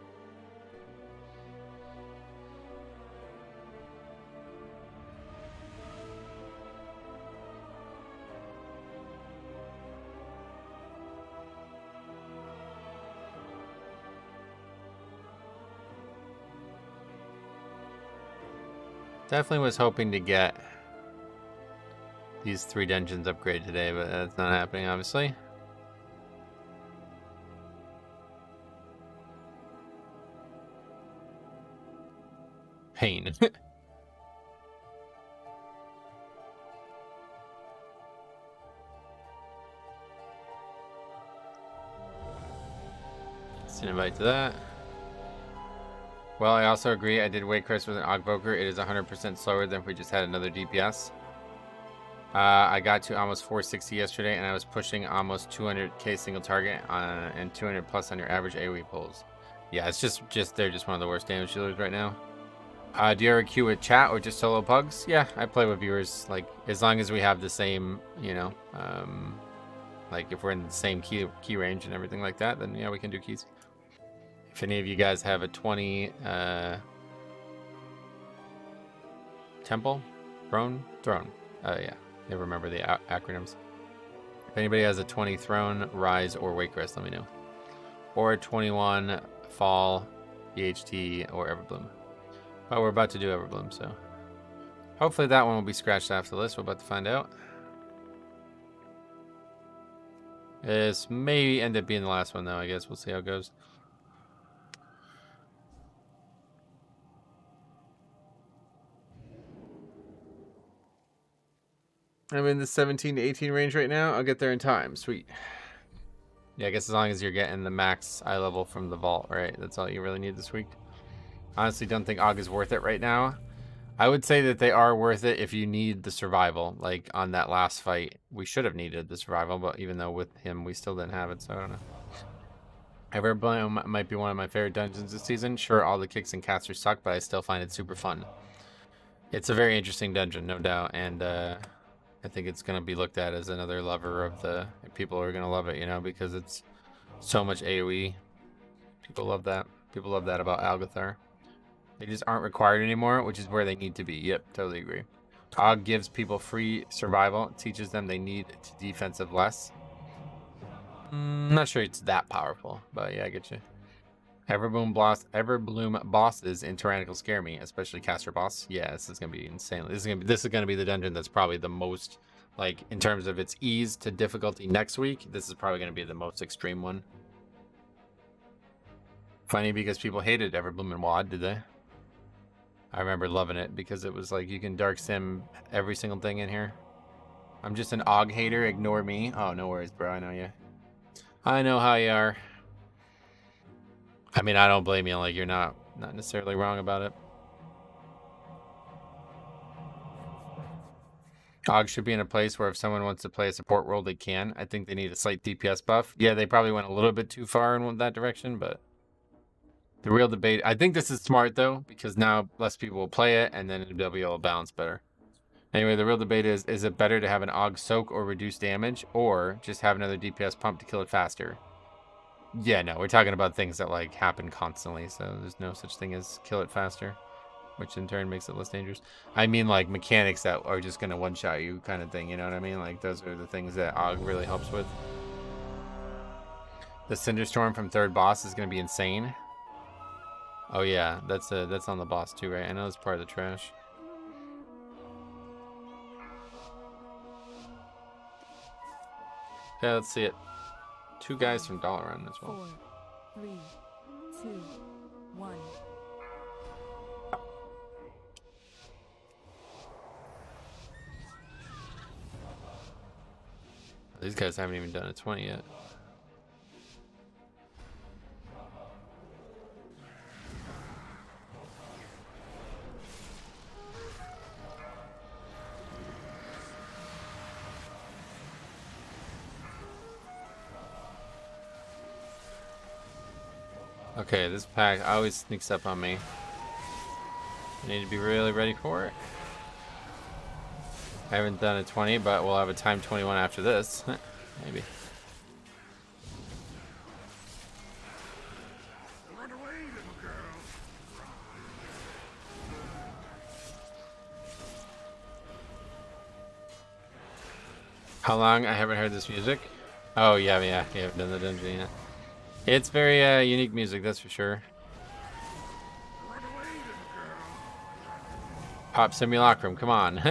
Definitely was hoping to get these 3 dungeons upgraded today, but that's not happening, obviously. Pain. Let's invite to that. Well, I also agree. I did Waycrest with an Ogvoker. It is 100% slower than if we just had another DPS. I got to almost 460 yesterday, and I was pushing almost 200k single target and 200 plus on your average AoE pulls. Yeah, it's just they're just one of the worst damage dealers right now. Do you ever queue with chat or just solo pugs? Yeah, I play with viewers. Like as long as we have the same, you know, like if we're in the same key range and everything like that, then yeah, we can do keys. If any of you guys have a 20 temple, throne. Yeah, never remember the acronyms. If anybody has a 20 throne, rise, or wake rest, let me know. Or a 21 fall, EHT, or Everbloom. But we're about to do Everbloom, so hopefully that one will be scratched off the list. We're about to find out. This may end up being the last one, though. I guess we'll see how it goes. I'm in the 17 to 18 range right now. I'll get there in time. Sweet. Yeah, I guess as long as you're getting the max eye level from the vault, right? That's all you really need this week. Honestly, don't think AUG is worth it right now. I would say that they are worth it if you need the survival. Like on that last fight, we should have needed the survival, but even though with him, we still didn't have it, so I don't know. Everbloom might be one of my favorite dungeons this season. Sure, all the kicks and casters suck, but I still find it super fun. It's a very interesting dungeon, no doubt, and I think it's going to be looked at as another lover of the... People are going to love it, you know, because it's so much AoE. People love that. People love that about Algathar. They just aren't required anymore, which is where they need to be. Yep, totally agree. AUG gives people free survival. It teaches them they need to defensive less. I'm not sure it's that powerful, but yeah, I get you. Everbloom bosses in Tyrannical scare me, especially caster boss. Yeah, this is gonna be insane. This is gonna be the dungeon that's probably the most, like, in terms of its ease to difficulty next week. This is probably gonna be the most extreme one. Funny because people hated Everbloom and WoD, did they? I remember loving it because it was like you can dark sim every single thing in here. I'm just an AUG hater. Ignore me. Oh, no worries, bro. I know you. I know how you are. I mean, I don't blame you. Like, you're not necessarily wrong about it. AUG should be in a place where if someone wants to play a support role, they can. I think they need a slight DPS buff. Yeah, they probably went a little bit too far in that direction, but the real debate... I think this is smart, though, because now less people will play it, and then it'll be able to balance better. Anyway, the real debate is it better to have an AUG soak or reduce damage, or just have another DPS pump to kill it faster? Yeah, no, we're talking about things that, like, happen constantly, so there's no such thing as kill it faster, which in turn makes it less dangerous. I mean, like, mechanics that are just going to one-shot you kind of thing, you know what I mean? Like, those are the things that AUG really helps with. The Cinderstorm from third boss is going to be insane. Oh, yeah, that's on the boss, too, right? I know it's part of the trash. Okay, let's see it. 2 guys from Dollar Run as well. 4, 3, 2, 1. These guys haven't even done a 20 yet. Okay, this pack always sneaks up on me. I need to be really ready for it. I haven't done a 20, but we'll have a time 21 after this. Maybe. Run away, little girl. How long? I haven't heard this music. Oh, yeah, you haven't done the dungeon yet. It's very unique music, that's for sure. Run away, little girl. Pop Simulacrum, come on.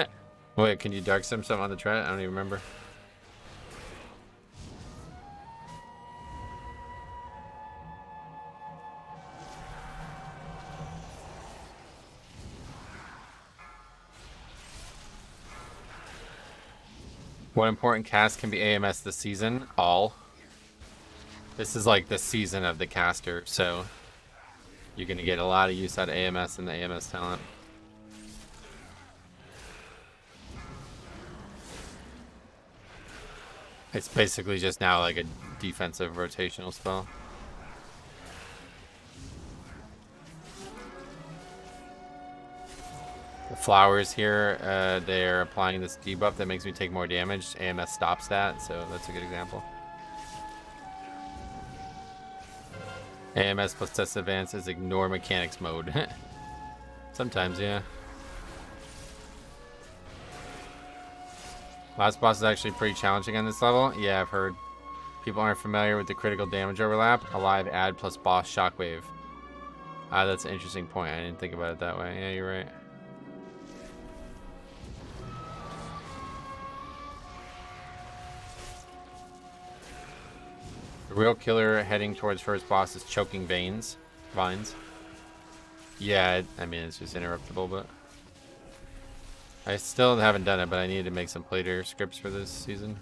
Wait, can you dark sim something on the tread? I don't even remember. What important cast can be AMS this season? All. This is like the season of the caster, so you're going to get a lot of use out of AMS and the AMS talent. It's basically just now like a defensive rotational spell. The flowers here, they're applying this debuff that makes me take more damage. AMS stops that, so that's a good example. AMS plus test advance is ignore mechanics mode. Sometimes, yeah. Last boss is actually pretty challenging on this level. Yeah, I've heard. People aren't familiar with the critical damage overlap. Alive add plus boss shockwave. That's an interesting point. I didn't think about it that way. Yeah, you're right. The real killer heading towards first boss is choking vines. Yeah, I mean, it's just interruptible, but I still haven't done it, but I need to make some playthrough scripts for this season.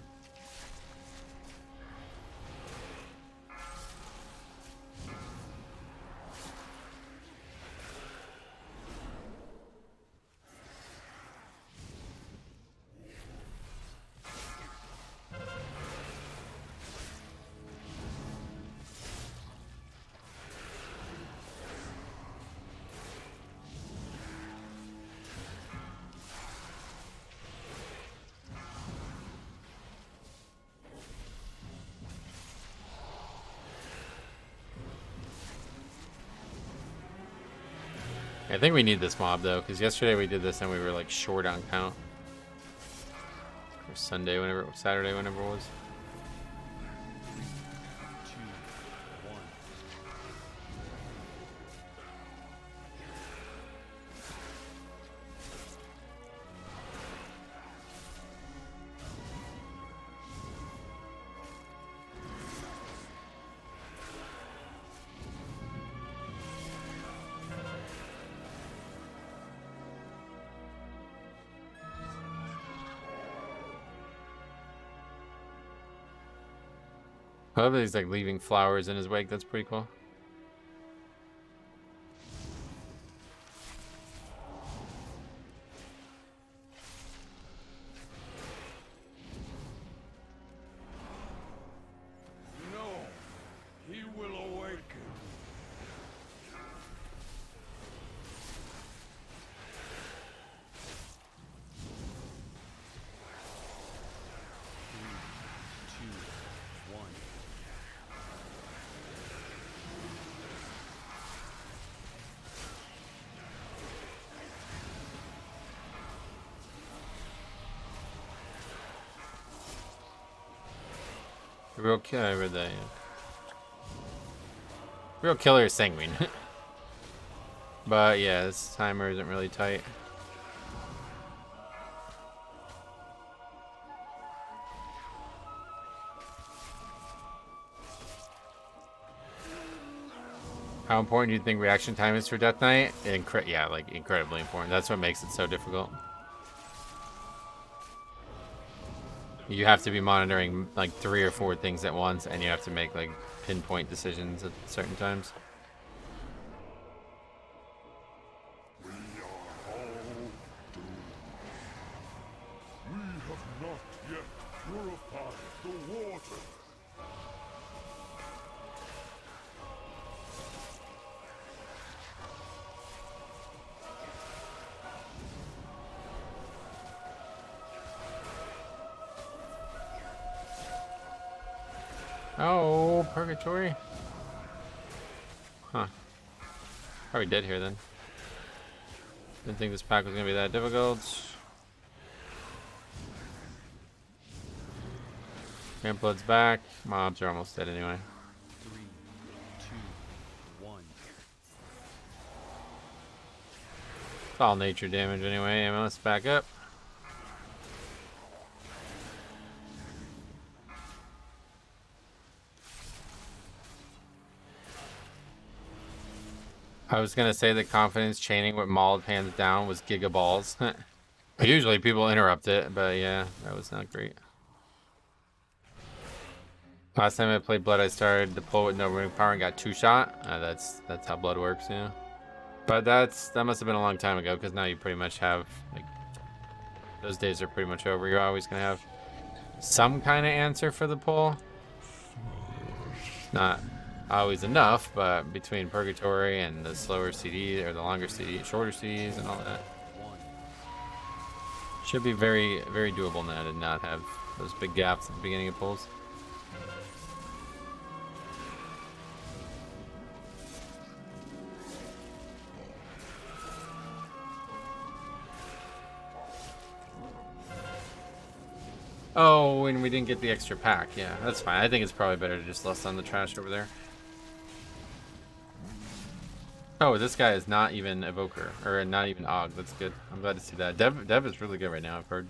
I think we need this mob though, because yesterday we did this and we were like short on count. Or Saturday, whenever it was. I love that he's like leaving flowers in his wake. That's pretty cool. No, he will awaken. The real killer, I read that, yeah. Real killer is sanguine. But yeah, this timer isn't really tight. How important do you think reaction time is for Death Knight? Yeah, like incredibly important. That's what makes it so difficult. You have to be monitoring like 3 or 4 things at once, and you have to make like pinpoint decisions at certain times. We are all doomed. We have not yet purified the water. Oh, purgatory. Huh. Probably dead here then. Didn't think this pack was gonna be that difficult. Vampblood's back. Mobs are almost dead anyway. 3, 2, 1. It's all nature damage anyway. MS back up. I was gonna say that confidence chaining with mauled hands down was gigaballs. Usually people interrupt it, but yeah, that was not great. Last time I played Blood, I started the pull with no running power and got 2-shot. That's how Blood works, yeah. But that must have been a long time ago, because now you pretty much have like those days are pretty much over. You're always gonna have some kind of answer for the pull. Not always enough, but between Purgatory and the slower CD or the longer CD, shorter CDs and all that, should be very, very doable now to not have those big gaps at the beginning of pulls. Oh, and we didn't get the extra pack. Yeah, that's fine. I think it's probably better to just lust on the trash over there. Oh, this guy is not even Evoker, or not even Og. That's good. I'm glad to see that. Dev is really good right now, I've heard.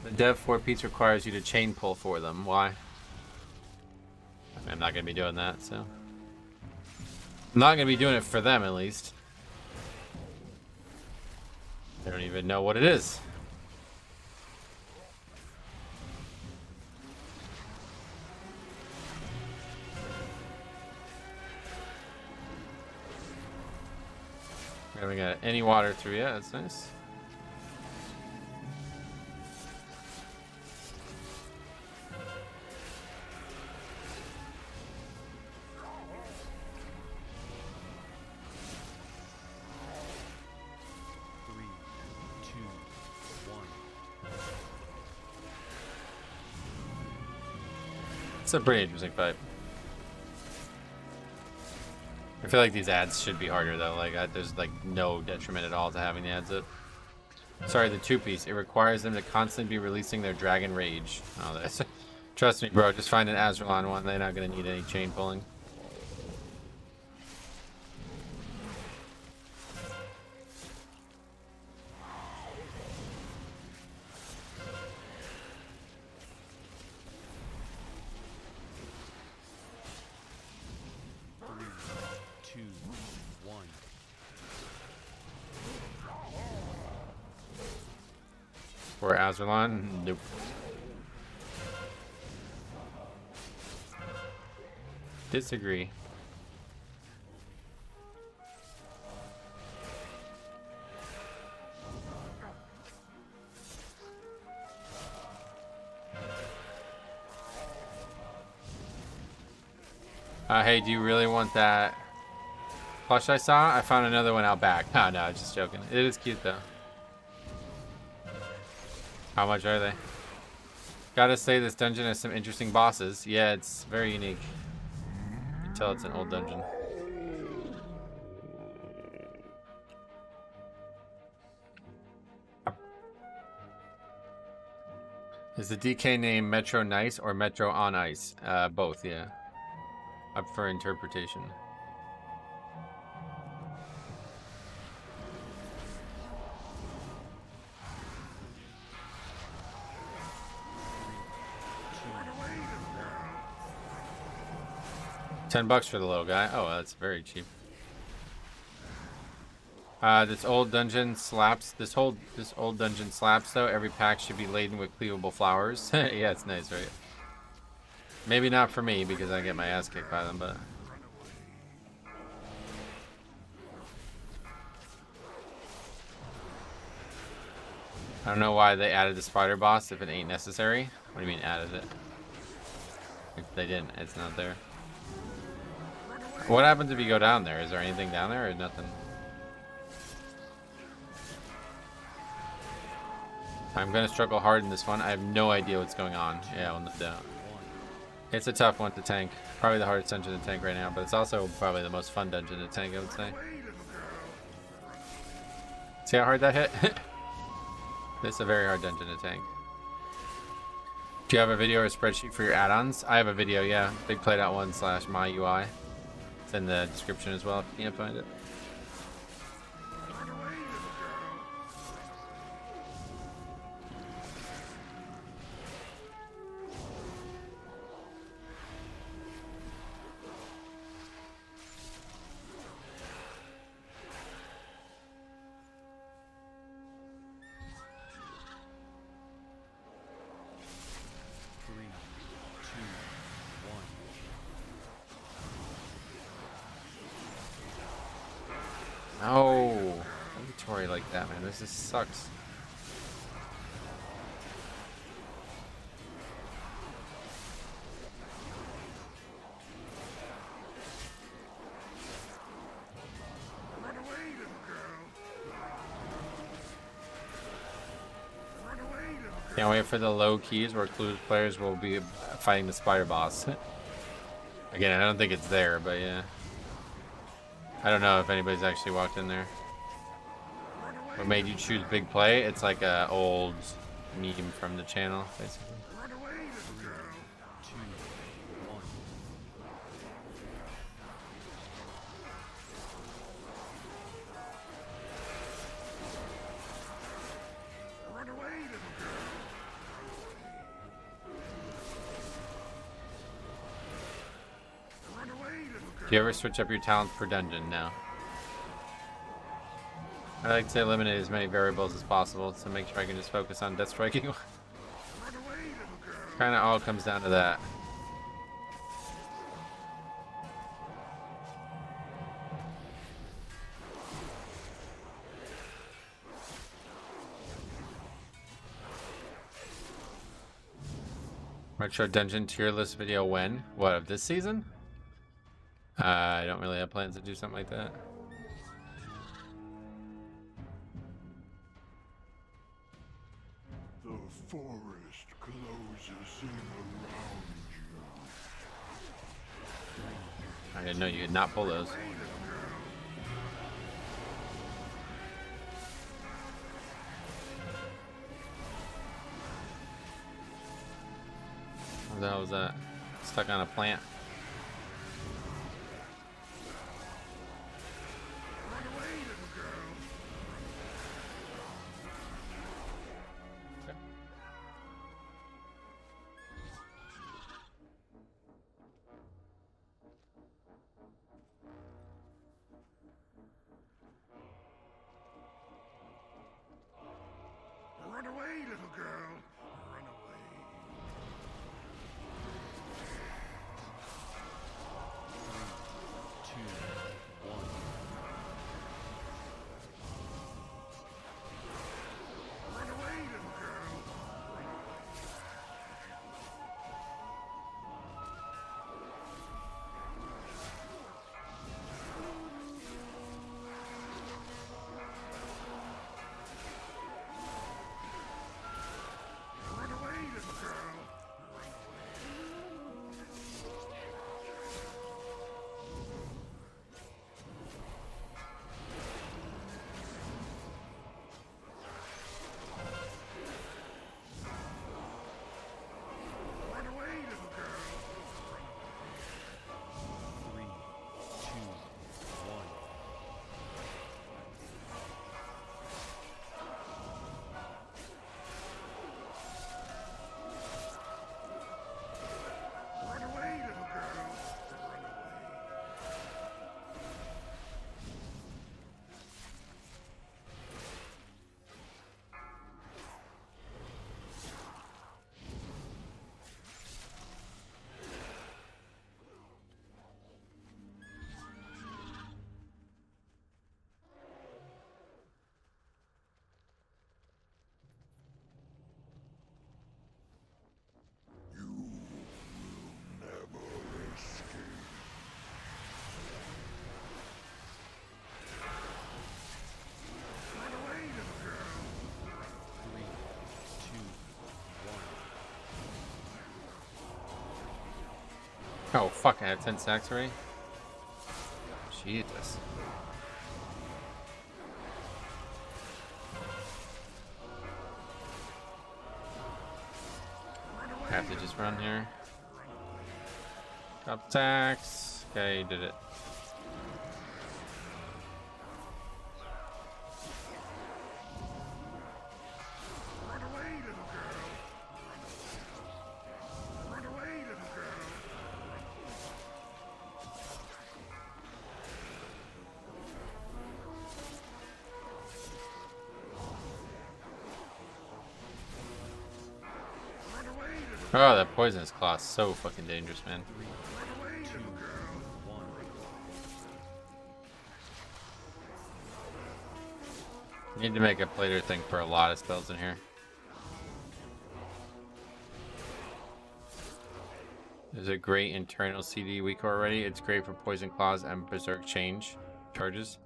The Dev 4 piece requires you to chain pull for them. Why? I'm not going to be doing that, so. I'm not going to be doing it for them, at least. They don't even know what it is. We haven't got any water through yet. That's nice. It's a pretty interesting fight. I feel like these ads should be harder though. Like there's like no detriment at all to having the ads up. Sorry, the 2-piece. It requires them to constantly be releasing their dragon rage. Oh, that's trust me, bro. Just find an Azralan one. They're not gonna need any chain pulling. For Azralan? Nope. Disagree. Hey, do you really want that plush I saw? I found another one out back. Oh, no, just joking. It is cute, though. How much are they? Gotta say, this dungeon has some interesting bosses. Yeah, it's very unique. You can tell it's an old dungeon. Is the DK name Metro Nice or Metro on Ice? Both, yeah. Up for interpretation. $10 for the little guy. Oh, that's very cheap. This old dungeon slaps. This old dungeon slaps though. Every pack should be laden with cleavable flowers. Yeah, it's nice, right? Maybe not for me because I get my ass kicked by them, but. I don't know why they added the spider boss if it ain't necessary. What do you mean added it? If they didn't, it's not there. What happens if you go down there? Is there anything down there or nothing? I'm gonna struggle hard in this one. I have no idea what's going on. Yeah, well, no doubt. It's a tough one to tank. Probably the hardest dungeon to tank right now, but it's also probably the most fun dungeon to tank, I would say. See how hard that hit? This is a very hard dungeon to tank. Do you have a video or a spreadsheet for your add-ons? I have a video, yeah. BigPlayed.1/myui. It's in the description as well if you can't find it. No, inventory like that, man. This just sucks. Run away, little girl. Run away, little Can't wait for the low keys where clues players will be fighting the spider boss. Again, I don't think it's there, but yeah. I don't know if anybody's actually walked in there. What made you choose big play? It's like a old meme from the channel, basically. Run away, little girl. 2, 1. Run away, little girl. Run away, little girl. Do you ever switch up your talents per dungeon? No. I like to eliminate as many variables as possible to make sure I can just focus on death striking. Run away, little girl. Kind of all comes down to that. Retro Dungeon tier list video when? What, of this season? I don't really have plans to do something like that. The forest closes in around you. I didn't know you could not pull those. What the hell was that? Stuck on a plant. Run away, little girl. Run away, little girl. Run away. 2, 1. Run away, little girl. Run away, little girl. Run away, little girl. 3, 2, 1. Run away, little girl. Run away. You will never escape. Run away, little girl. 3, 2, 1. Oh fuck, I have 10 stacks already? Jesus. I have to just run here. Drop stacks. Okay, you did it. Run away, little girl. Run away, little girl. Run away, little girl. Oh, that poisonous claw is so fucking dangerous, man. Run away, little girl. 1. Need to make a plater thing for a lot of spells in here. There's a great internal CD week already. It's great for poison claws and berserk change charges.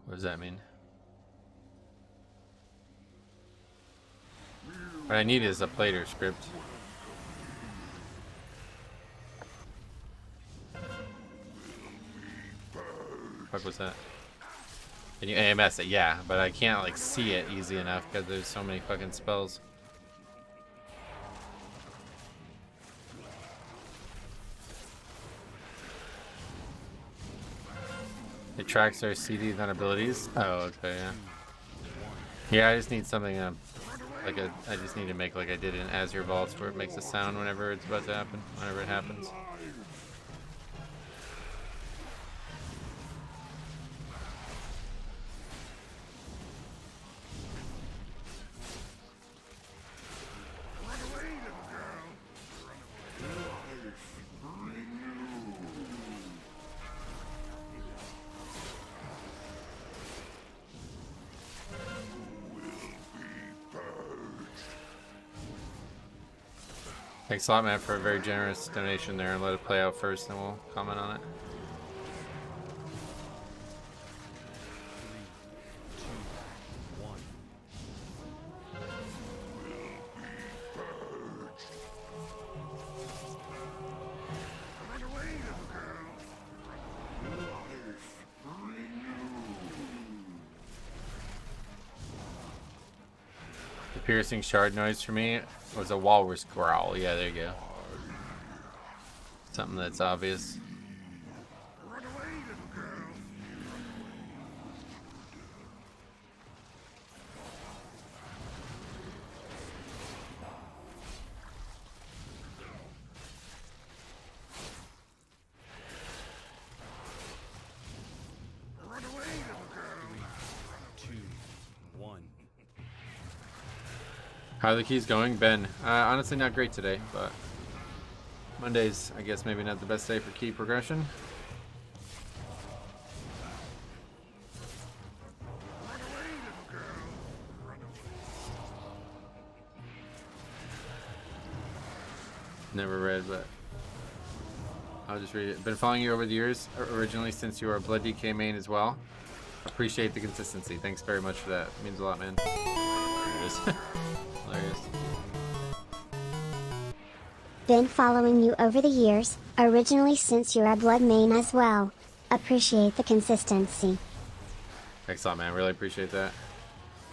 What does that mean? What I need is a plater script. What was that? Can you AMS it? Yeah, but I can't like see it easy enough because there's so many fucking spells. It tracks our CDs and abilities. Oh, okay, yeah. Yeah, I just need something I just need to make like I did in Azure Vaults where it makes a sound whenever it's about to happen, whenever it happens. Thanks a lot, man, for a very generous donation there, and let it play out first, and we'll comment on it. 3, 2, 1. The piercing shard noise for me was a walrus growl. Yeah, there you go. Something that's obvious. How are the keys going? Ben, honestly not great today, but Mondays, I guess maybe not the best day for key progression. Never read, but I'll just read it. Been following you over the years, originally since you were a Blood DK main as well. Appreciate the consistency. Thanks very much for that. It means a lot, man. There it is. Hilarious. Been following you over the years, originally since you're a Blood main as well. Appreciate the consistency. Thanks a lot, man. Really appreciate that.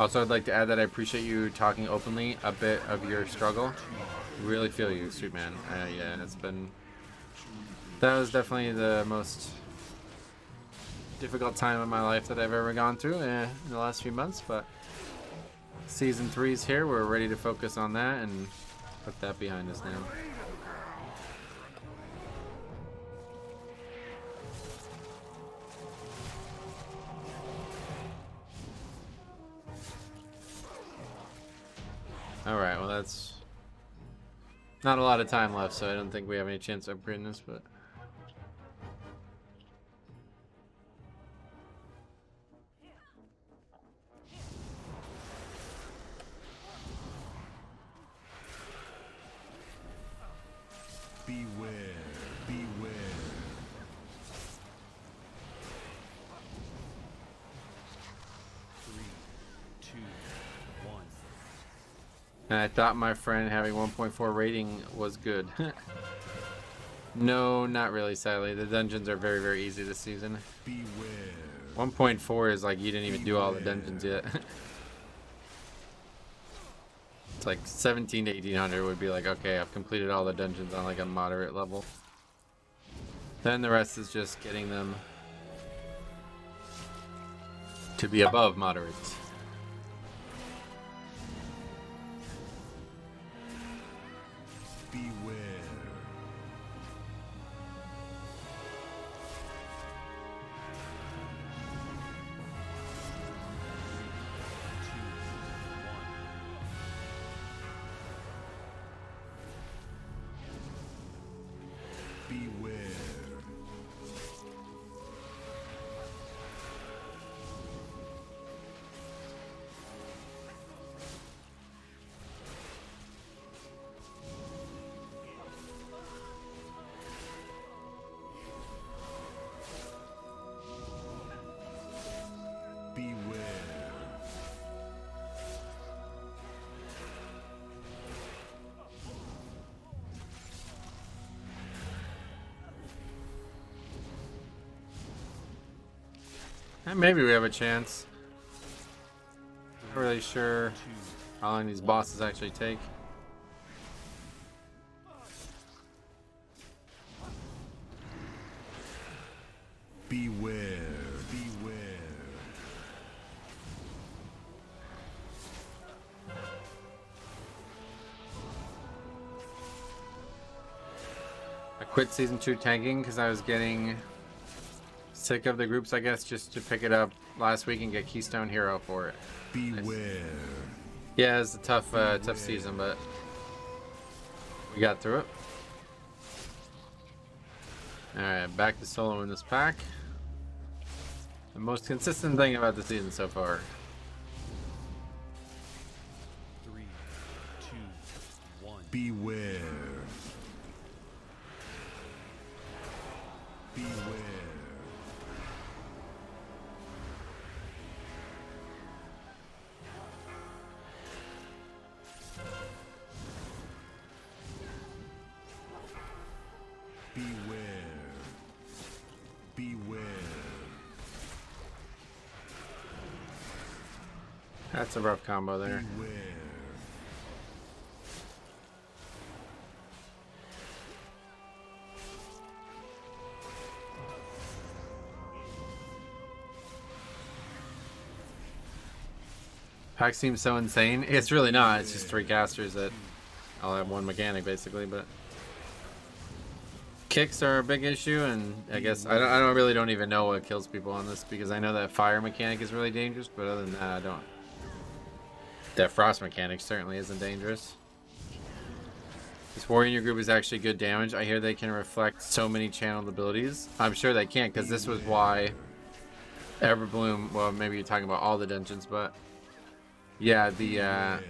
Also, I'd like to add that I appreciate you talking openly a bit of your struggle. Really feel you, Street Man. Yeah, that was definitely the most difficult time of my life that I've ever gone through in the last few months, but Season 3 is here. We're ready to focus on that and put that behind us now. Alright, well that's not a lot of time left, so I don't think we have any chance of upgrading this, but beware, beware. 3, 2, 1. and I thought my friend having 1.4 rating was good. No, not really, sadly. The dungeons are very, very easy this season. Beware. 1.4 is like you didn't even do all the dungeons yet. It's like 17 to 1800 would be like, okay, I've completed all the dungeons on like a moderate level. Then the rest is just getting them to be above moderate. Beware. 2, 1. Beware. Maybe we have a chance. Not really sure how long these bosses actually take. Beware, beware. I quit season 2 tanking because I was getting sick of the groups, I guess, just to pick it up last week and get Keystone Hero for it. Beware. Yeah, it's a tough season, but we got through it. Alright, back to solo in this pack. The most consistent thing about the season so far. 3, 2, 1. Beware. Beware. Beware. Beware. That's a rough combo there. Beware. Pack seems so insane. It's really not. It's just 3 casters that I'll have 1 mechanic basically, but kicks are a big issue, and I guess I don't even know what kills people on this, because I know that fire mechanic is really dangerous, but other than that, I don't. That frost mechanic certainly isn't dangerous. This warrior in your group is actually good damage. I hear they can reflect so many channeled abilities. I'm sure they can, because this was why Everbloom, well, maybe you're talking about all the dungeons, but yeah, the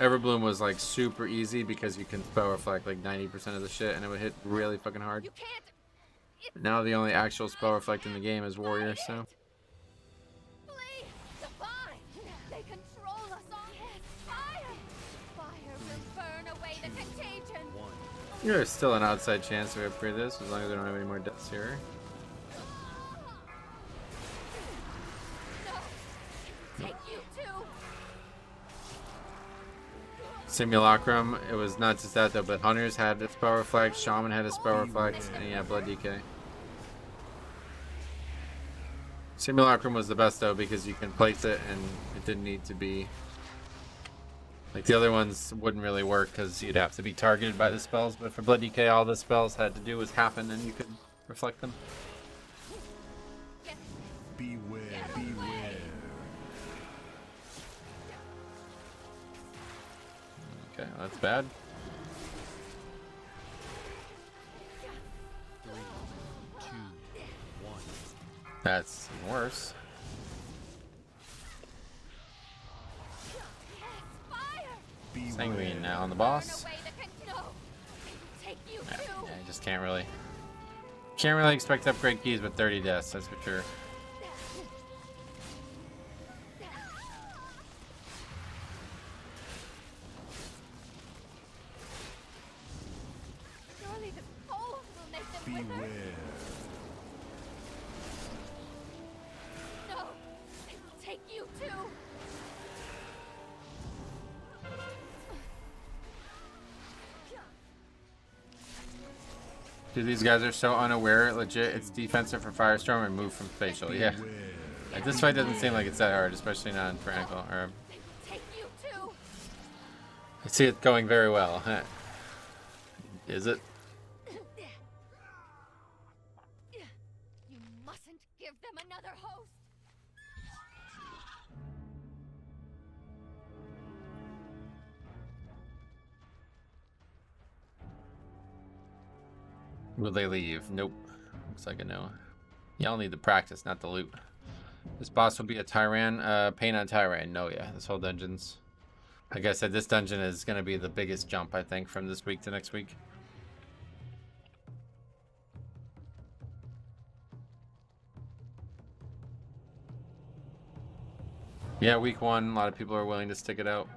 Everbloom was like super easy because you can spell reflect like 90% of the shit, and it would hit really fucking hard. You can't. Now the only actual spell reflect in the game is warrior, so. Flee! Divine! They control us all. Fire! Fire will burn away the contagion. There's still an outside chance we upgrade this, as long as we don't have any more deaths here. No! Take you too! Simulacrum, it was not just that though, but Hunters had a spell reflect, Shaman had a spell reflect, and yeah, Blood DK. Simulacrum was the best though, because you can place it and it didn't need to be like the other ones wouldn't really work because you'd have to be targeted by the spells, but for Blood DK all the spells had to do was happen and you could reflect them. Beware. Beware. Okay, that's bad. 3, 2, 1. That's worse. Sanguine now on the boss. Yeah, you just can't really expect to upgrade keys with 30 deaths, that's for sure. Surely the cold will make them wither. Beware. No! They will take you too! Dude, these guys are so unaware. Legit, it's defensive for Firestorm and move from facial. Yeah. Like, this fight doesn't seem like it's that hard, especially not in Tyrannical. Or Take you too! I see it going very well. Huh. Is it? You mustn't give them another host! Will they leave? Nope. Looks like a no. Y'all need the practice, not the loot. This boss will be a Tyran. Pain on Tyran. No, yeah. This whole dungeon's... Like I said, this dungeon is going to be the biggest jump, I think, from this week to next week. Yeah, week 1, a lot of people are willing to stick it out.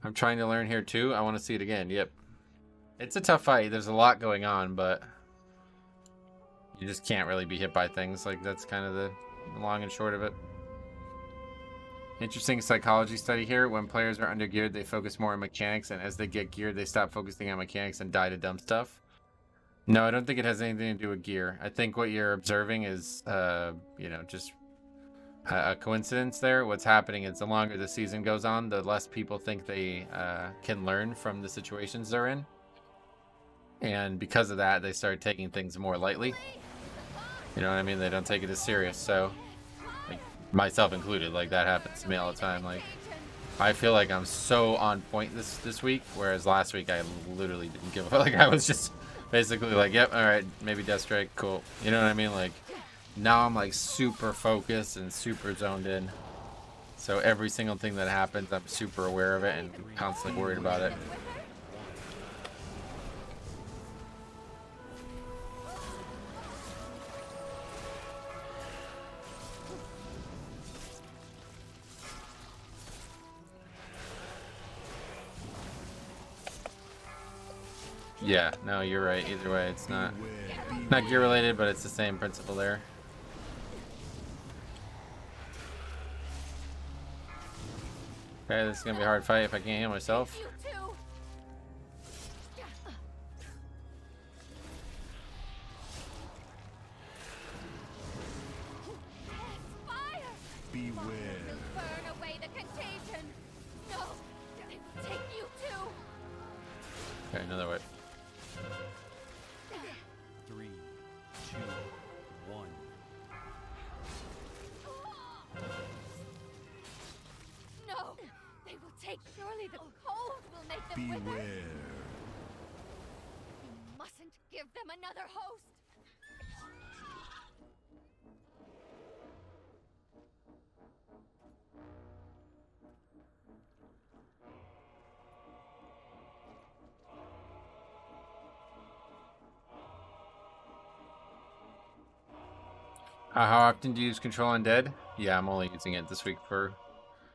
I'm trying to learn here too. I want to see it again. Yep. It's a tough fight. There's a lot going on, but You just can't really be hit by things. Like, that's kind of the long and short of it. Interesting psychology study here. When players are under geared, they focus more on mechanics, and as they get geared, they stop focusing on mechanics and die to dumb stuff. No, I don't think it has anything to do with gear. I think what you're observing is, you know, just a coincidence there. What's happening is the longer the season goes on, the less people think they can learn from the situations they're in. And because of that, they start taking things more lightly. You know what I mean? They don't take it as serious. So, like, myself included, like, that happens to me all the time. Like, I feel like I'm so on point this week, whereas last week I literally didn't give a... Like, I was just basically like, yep, alright, maybe Death Strike, cool. You know what I mean? Like, now I'm, like, super focused and super zoned in. So every single thing that happens, I'm super aware of it and constantly worried about it. Yeah, no, you're right. Either way, it's not gear related, but it's the same principle there. Okay, this is gonna be a hard fight if I can't heal myself. Beware. Burn away the contagion. No, they will take you too. Okay, another way. 3, 2, 1. No, they will take. Surely the cold will make them wither. Beware. You mustn't give them another host. How often do you use Control Undead? Yeah, I'm only using it this week for...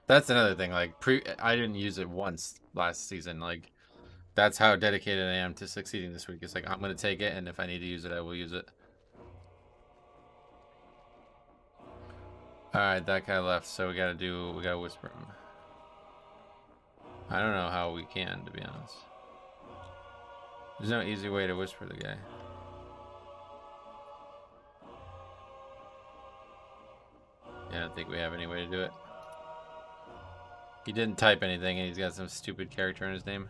That's another thing, like, I didn't use it once last season, like, that's how dedicated I am to succeeding this week. It's like, I'm gonna take it, and if I need to use it, I will use it. Alright, that guy left, so we gotta whisper him. I don't know how we can, to be honest. There's no easy way to whisper the guy. Yeah, I don't think we have any way to do it. He didn't type anything, and he's got some stupid character in his name.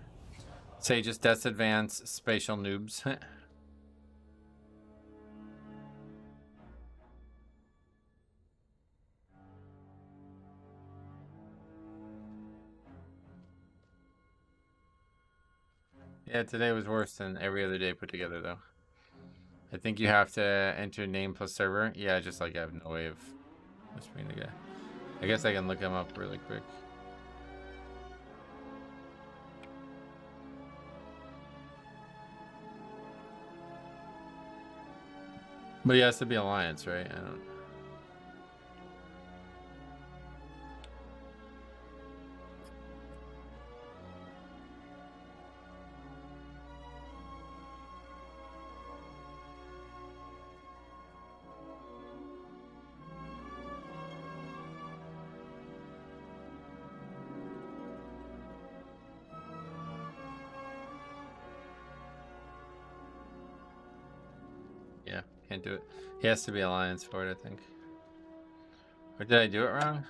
Say just Death's Advance Spatial Noobs. Yeah, today was worse than every other day put together, though. I think you have to enter name plus server. Yeah, just like I have no way of whispering the guy. I guess I can look him up really quick. But he has to be Alliance, right? I don't... Yeah, can't do it. He has to be Alliance for it, I think. Or did I do it wrong?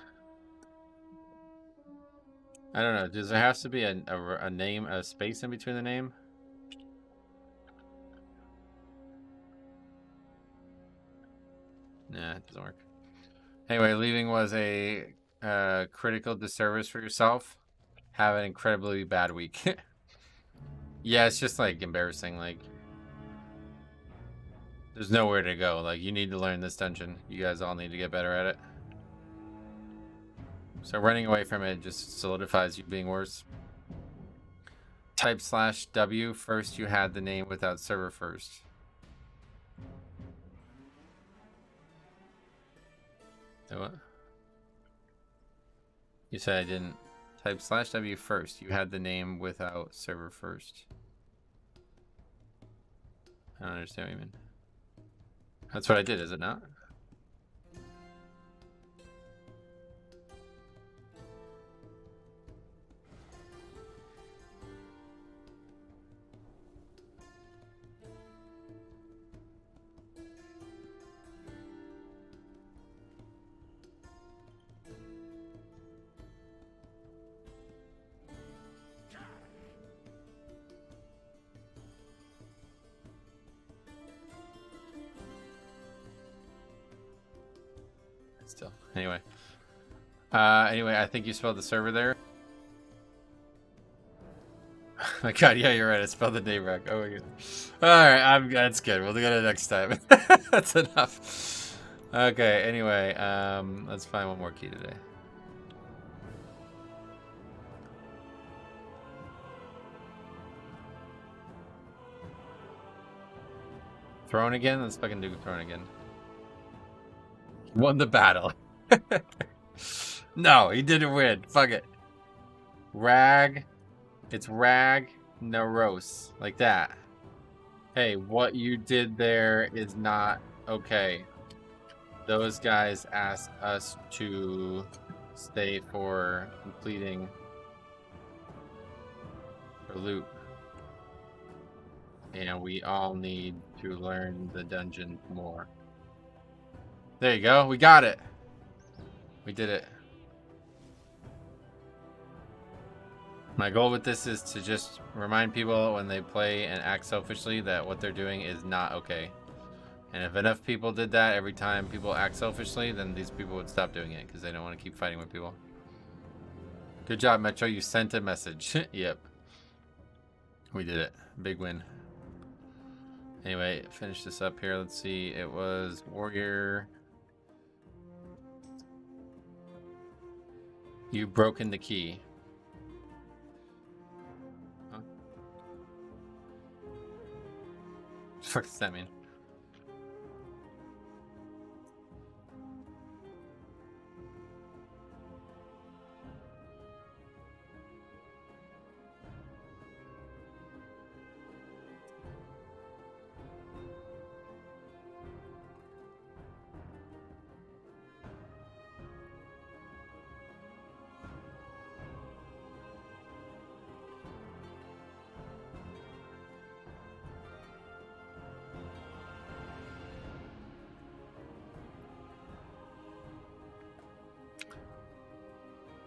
I don't know. Does there have to be a name, a space in between the name? Nah, it doesn't work. Anyway, leaving was a critical disservice for yourself. Have an incredibly bad week. Yeah, it's just like embarrassing. Like, there's nowhere to go. Like, you need to learn this dungeon. You guys all need to get better at it. So running away from it just solidifies you being worse. Type /W. First you had the name without server first. So what? You said I didn't. Type /W first. You had the name without server first. I don't understand what you mean. That's what I did, is it not? Still. Anyway. Anyway, I think you spelled the server there. Oh my god, yeah, you're right. I spelled the name wrong. Oh my god. Alright, that's good. We'll do it next time. That's enough. Okay, anyway, let's find one more key today. Throne again? Let's fucking do throne again. Won the battle. No, he didn't win. Fuck it. Rag. It's Rag Naros. Like that. Hey, what you did there is not okay. Those guys asked us to stay for completing the loot. And we all need to learn the dungeon more. There you go. We got it. We did it. My goal with this is to just remind people when they play and act selfishly that what they're doing is not okay. And if enough people did that every time people act selfishly, then these people would stop doing it because they don't want to keep fighting with people. Good job, Metro. You sent a message. Yep. We did it. Big win. Anyway, finish this up here. Let's see. It was Warrior. You've broken the key. Huh? What the fuck does that mean?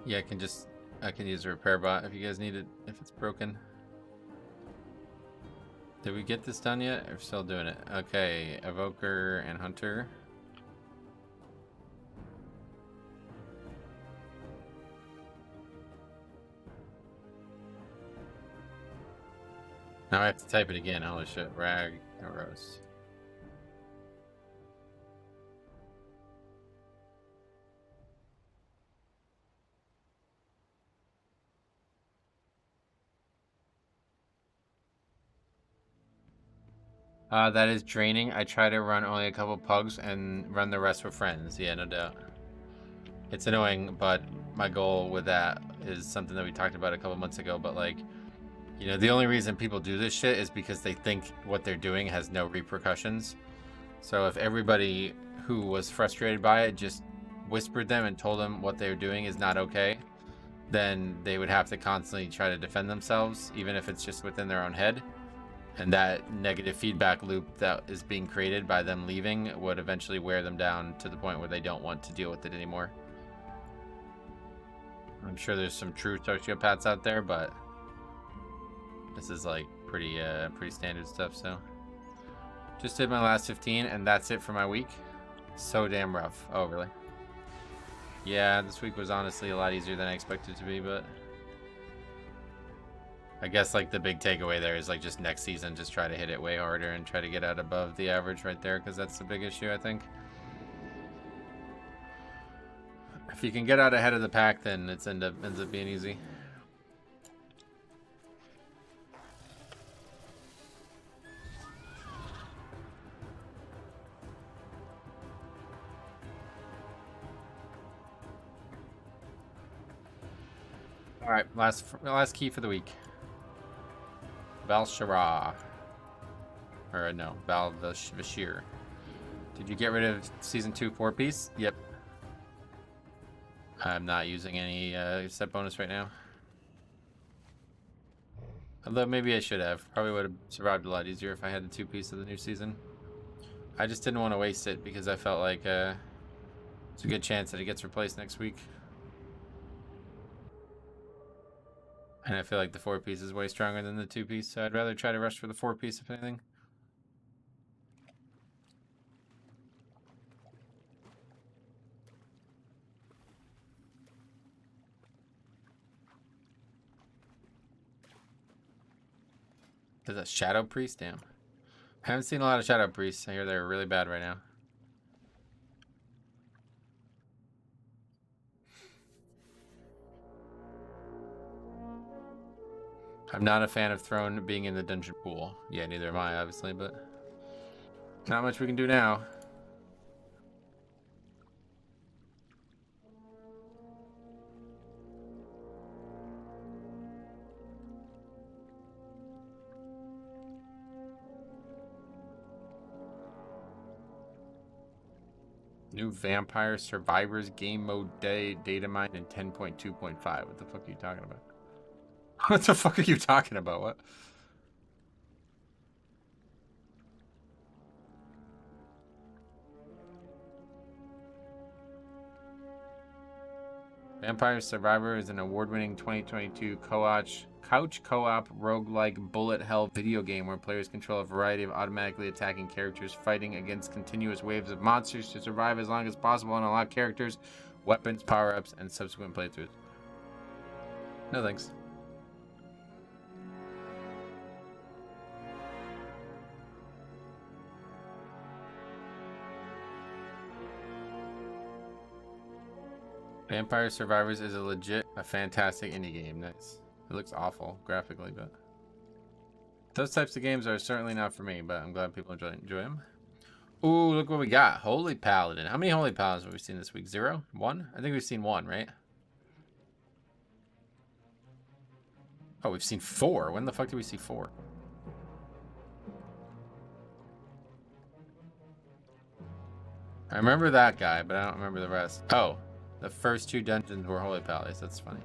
Yeah, I can use a repair bot if you guys need it, if it's broken. Did we get this done yet? We're still doing it. Okay, Evoker and Hunter. Now I have to type it again. Holy shit. Rag Rose. That is draining. I try to run only a couple pugs and run the rest with friends. Yeah, no doubt. It's annoying, but my goal with that is something that we talked about a couple months ago, but like, you know, the only reason people do this shit is because they think what they're doing has no repercussions. So if everybody who was frustrated by it just whispered them and told them what they're doing is not okay, then they would have to constantly try to defend themselves, even if it's just within their own head. And that negative feedback loop that is being created by them leaving would eventually wear them down to the point where they don't want to deal with it anymore. I'm sure there's some true sociopaths out there, but this is like pretty standard stuff. So just did my last 15 and that's it for my week. So damn rough. Oh, really? Yeah, this week was honestly a lot easier than I expected it to be, but I guess like the big takeaway there is like just next season, just try to hit it way harder and try to get out above the average right there, because that's the big issue, I think. If you can get out ahead of the pack, then it ends up being easy. All right, last key for the week. Val Shara. Or no, Val Vashir. Did you get rid of season 2 4-piece? Yep. I'm not using any set bonus right now. Although maybe I should have. Probably would have survived a lot easier if I had the 2-piece of the new season. I just didn't want to waste it because I felt like it's a good chance that it gets replaced next week. And I feel like the 4-piece is way stronger than the 2-piece, so I'd rather try to rush for the 4-piece if anything. There's a Shadow Priest? Damn. I haven't seen a lot of Shadow Priests. I hear they're really bad right now. I'm not a fan of Throne being in the dungeon pool. Yeah, neither am I, obviously, but not much we can do now. New Vampire Survivors game mode data mine in 10.2.5. What the fuck are you talking about? What the fuck are you talking about? What? Vampire Survivor is an award-winning 2022 couch co-op roguelike bullet hell video game where players control a variety of automatically attacking characters fighting against continuous waves of monsters to survive as long as possible and unlock characters, weapons, power-ups, and subsequent playthroughs. No thanks. Vampire Survivors is a fantastic indie game. Nice. It looks awful graphically, but those types of games are certainly not for me, but I'm glad people enjoy them. Ooh, look what we got. Holy Paladin. How many Holy Paladins have we seen this week? 0? 1? I think we've seen 1, right? Oh, we've seen 4. When the fuck did we see 4? I remember that guy, but I don't remember the rest. Oh, the first 2 dungeons were Holy Paladins. That's funny.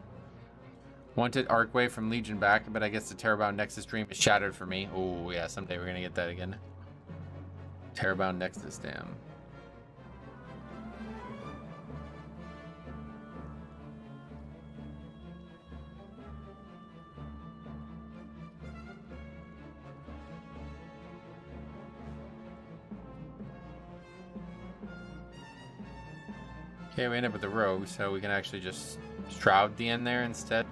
Wanted Arcway from Legion back, but I guess the Terrorbound Nexus dream is shattered for me. Oh, yeah, someday we're gonna get that again. Terrorbound Nexus, damn. Okay, we end up with the rogue, so we can actually just shroud the end there instead.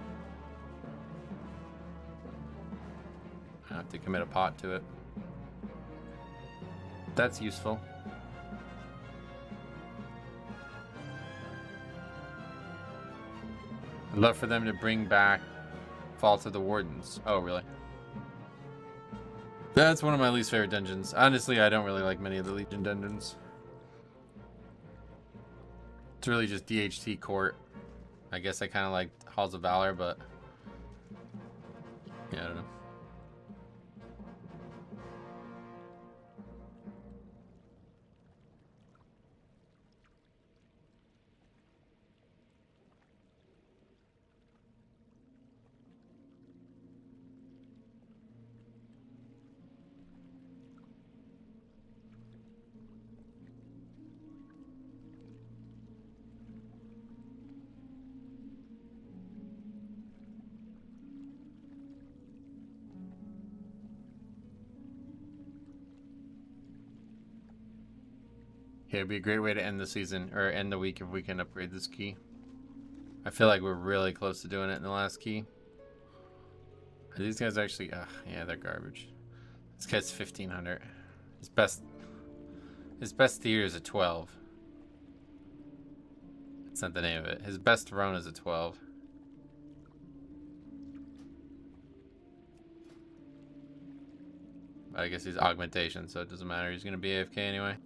I have to commit a pot to it. That's useful. I'd love for them to bring back Fault of the Wardens. Oh, really? That's one of my least favorite dungeons. Honestly, I don't really like many of the Legion dungeons. It's really just DHT Court. I guess I kind of like Halls of Valor, but yeah, I don't know. Yeah, it'd be a great way to end the season, or end the week if we can upgrade this key. I feel like we're really close to doing it in the last key. Are these guys actually... yeah, they're garbage. This guy's 1500. His best theater is a 12. That's not the name of it. His best run is a 12. But I guess he's augmentation, so it doesn't matter. He's going to be AFK anyway.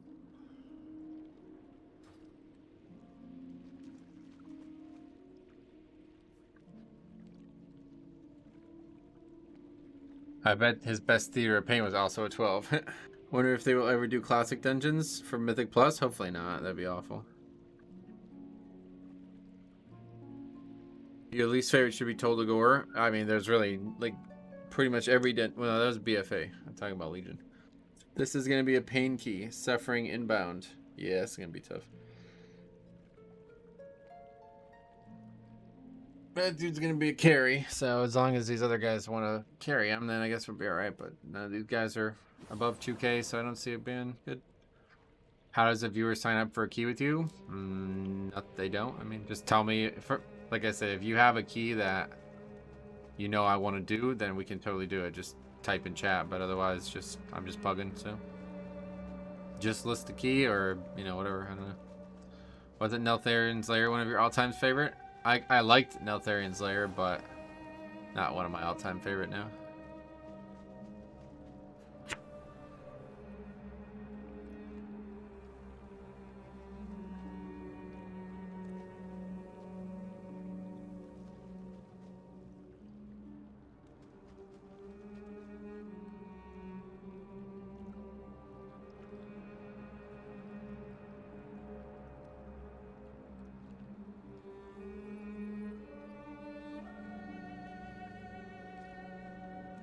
I bet his best theater of pain was also a 12. Wonder if they will ever do classic dungeons for Mythic Plus. Hopefully not. That'd be awful. Your least favorite should be Total Gore. I mean, there's really like pretty much every well, that was BFA. I'm talking about Legion. This is gonna be a pain key. Suffering inbound. Yeah, it's gonna be tough. That dude's gonna be a carry, so as long as these other guys want to carry him, then I guess we'll be alright. But none of these guys are above 2K, so I don't see it being good. How does a viewer sign up for a key with you? They don't. I mean, just tell me. Like I said, if you have a key that you know I want to do, then we can totally do it. Just type in chat. But otherwise, I'm just pugging. So just list the key, or you know, whatever. I don't know. Was it Neltharian's Lair one of your all-time favorite? I liked Neltharian's Lair, but not one of my all-time favorite now.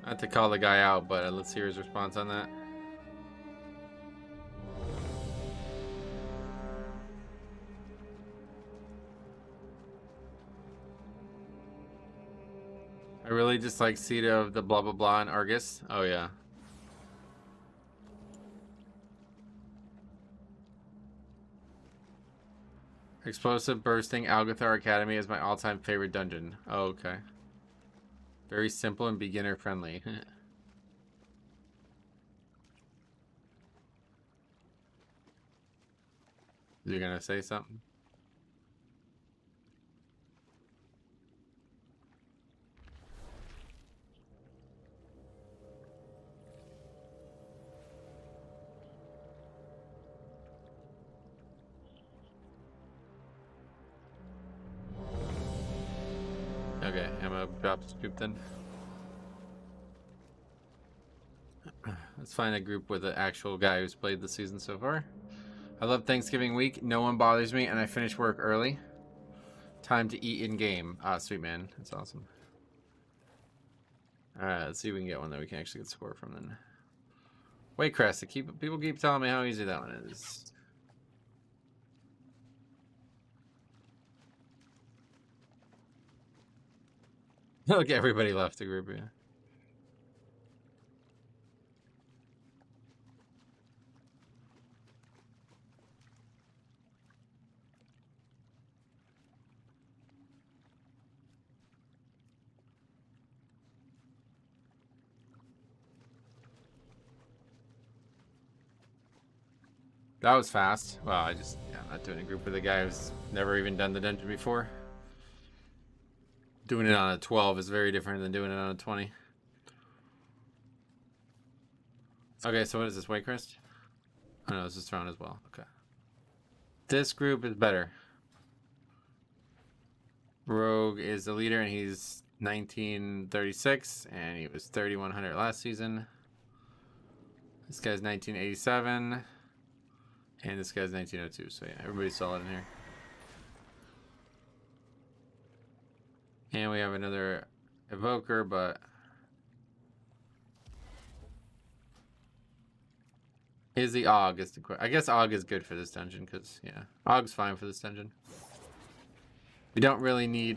I have to call the guy out, but let's hear his response on that. I really just like Ceta of the blah blah blah and Argus. Oh yeah. Explosive Bursting Algathar Academy is my all-time favorite dungeon. Oh, okay. Very simple and beginner friendly. You're gonna say something? Okay, I'm gonna drop scoop then. Let's find a group with an actual guy who's played the season so far. I love Thanksgiving week. No one bothers me, and I finish work early. Time to eat in game. Ah, sweet man. That's awesome. Alright, let's see if we can get one that we can actually get score from then. Wait, Crest, people keep telling me how easy that one is. Look, everybody left the group, yeah. That was fast. Well, I'm not doing a group with a guy who's never even done the dungeon before. Doing it on a 12 is very different than doing it on a 20. Okay, so what is this, Waycrest? Oh no, this is Throne as well. Okay. This group is better. Rogue is the leader, and he's 1936, and he was 3100 last season. This guy's 1987, and this guy's 1902. So yeah, everybody's solid in here. And we have another evoker, but is the Og is the question. I guess Og is good for this dungeon because yeah, Og's fine for this dungeon. We don't really need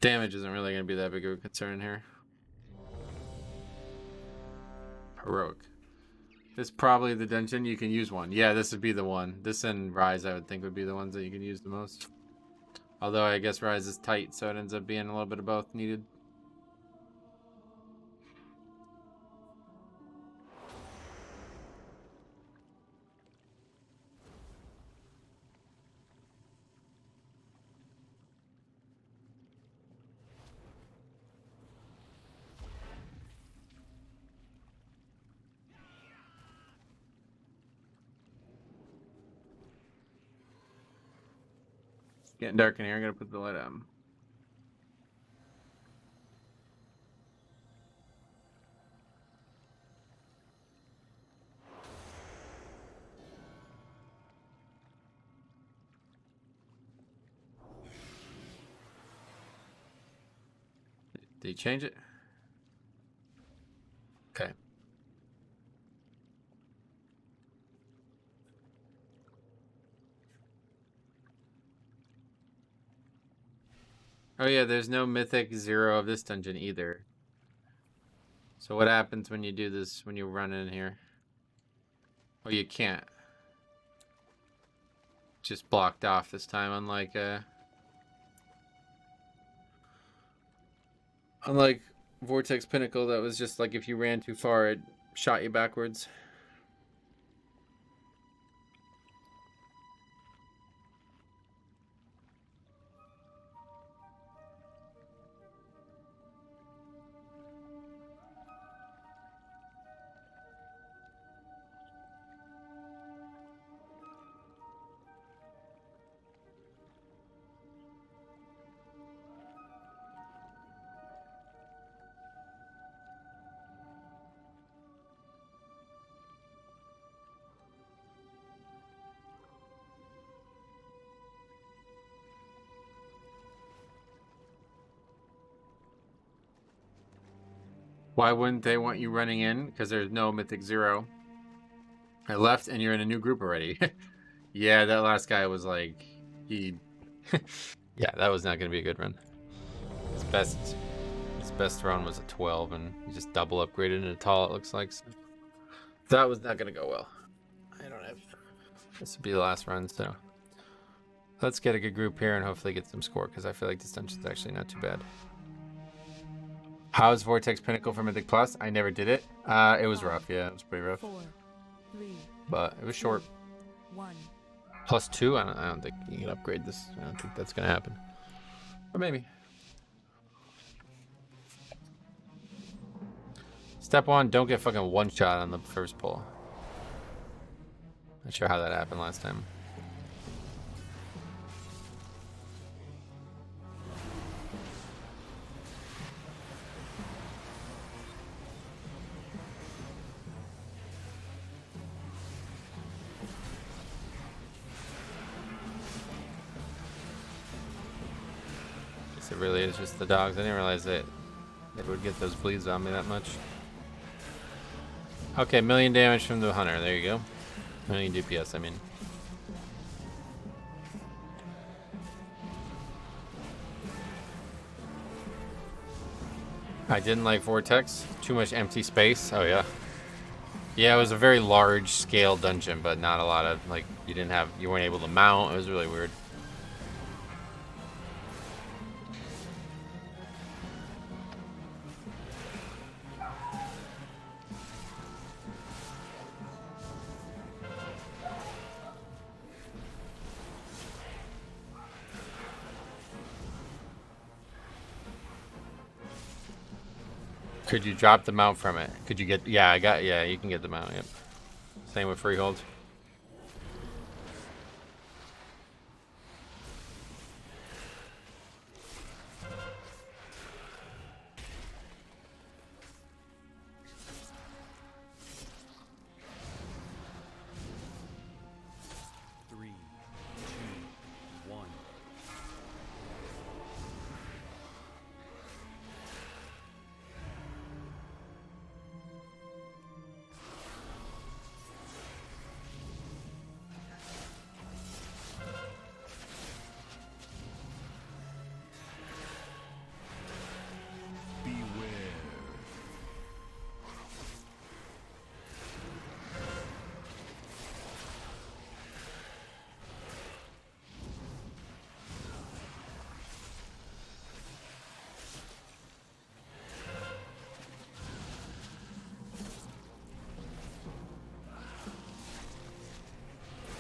damage isn't really going to be that big of a concern here. Heroic. This is probably the dungeon you can use one. Yeah, this would be the one. This and Rise, I would think, would be the ones that you can use the most. Although I guess Rise is tight, so it ends up being a little bit of both needed. Getting dark in here. I gotta put the light on. Did he change it? Okay. Oh yeah, there's no Mythic 0 of this dungeon either. So what happens when you do this, when you run in here? Oh, you can't. Just blocked off this time, unlike Vortex Pinnacle, that was just like if you ran too far, it shot you backwards. Why wouldn't they want you running in? Because there's no Mythic 0. I left and you're in a new group already. Yeah, that last guy was like, he... yeah, that was not going to be a good run. His best run was a 12, and he just double upgraded into tall, it looks like. So that was not going to go well. I don't have... This would be the last run, so... Let's get a good group here and hopefully get some score, because I feel like this dungeon's actually not too bad. How's Vortex Pinnacle for Mythic Plus? I never did it. It was rough, yeah, it was pretty rough. 4, 3, but it was short. 1. +2? I don't think you can upgrade this. I don't think that's going to happen. Or maybe. Step 1, don't get fucking one shot on the first pull. Not sure how that happened last time. It really is just the dogs. I didn't realize that it would get those bleeds on me that much. Okay, 1,000,000 damage from the hunter. There you go. 1,000,000 DPS, I mean. I didn't like Vortex. Too much empty space. Oh, yeah. Yeah, it was a very large scale dungeon, but not a lot of, like, you weren't able to mount. It was really weird. Could you drop the mount from it? Could you get... Yeah, yeah, you can get the mount, yep. Same with freehold.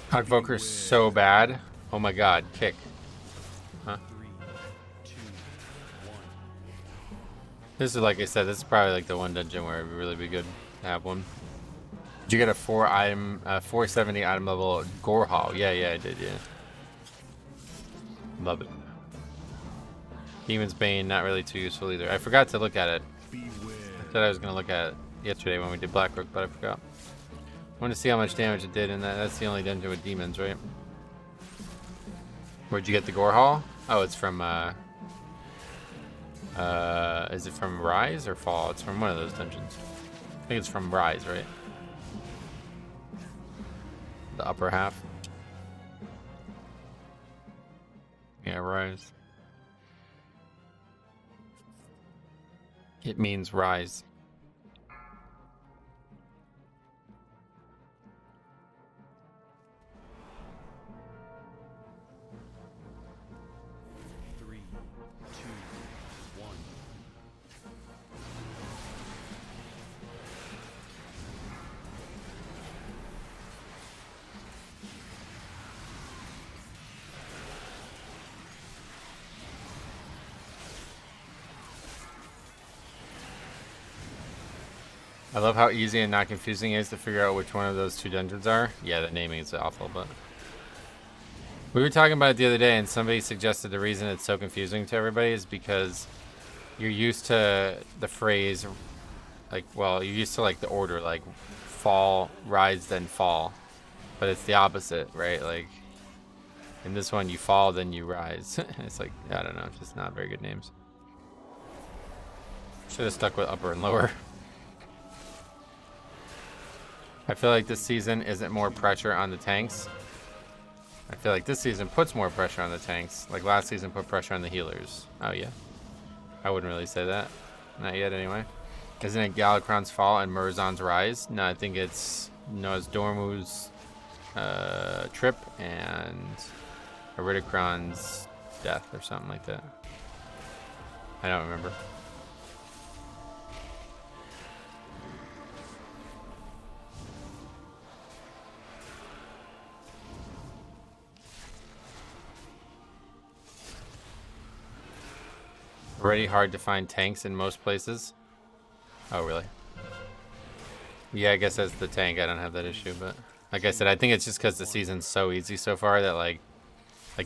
Hardvoker's so bad. Oh my god, kick. Huh? 3, 2, 1. This is, like I said, this is probably like the one dungeon where it would really be good to have one. Did you get a 470 item level Gore Hall? Yeah, I did, yeah. Love it. Demon's Bane, not really too useful either. I forgot to look at it. I said I was going to look at it yesterday when we did Blackrook, but I forgot. I want to see how much damage it did, and that's the only dungeon with demons, right? Where'd you get the Gore Hall? Oh, it's from Is it from Rise or Fall? It's from one of those dungeons. I think it's from Rise, right? The upper half. Yeah, Rise. It means rise. Three, two, one. I love how easy and not confusing it is to figure out which one of those two dungeons are. Yeah, the naming is awful, but... We were talking about it the other day, and somebody suggested the reason it's so confusing to everybody is because you're used to the phrase, like, well, you're used to, like, the order, like, fall, rise, then fall. But it's the opposite, right? Like, in this one, you fall, then you rise. It's like, I don't know, it's just not very good names. Should have stuck with upper and lower. I feel like this season isn't more pressure on the tanks. I feel like this season puts more pressure on the tanks. Like last season put pressure on the healers. Oh yeah. I wouldn't really say that. Not yet anyway. Isn't it Galakron's fall and Murazan's rise? No, I think it's Dormu's trip and Iridikron's death or something like that. I don't remember. Already hard to find tanks in most places. Oh, really? Yeah, I guess as the tank, I don't have that issue, but like I said, I think it's just because the season's so easy so far that like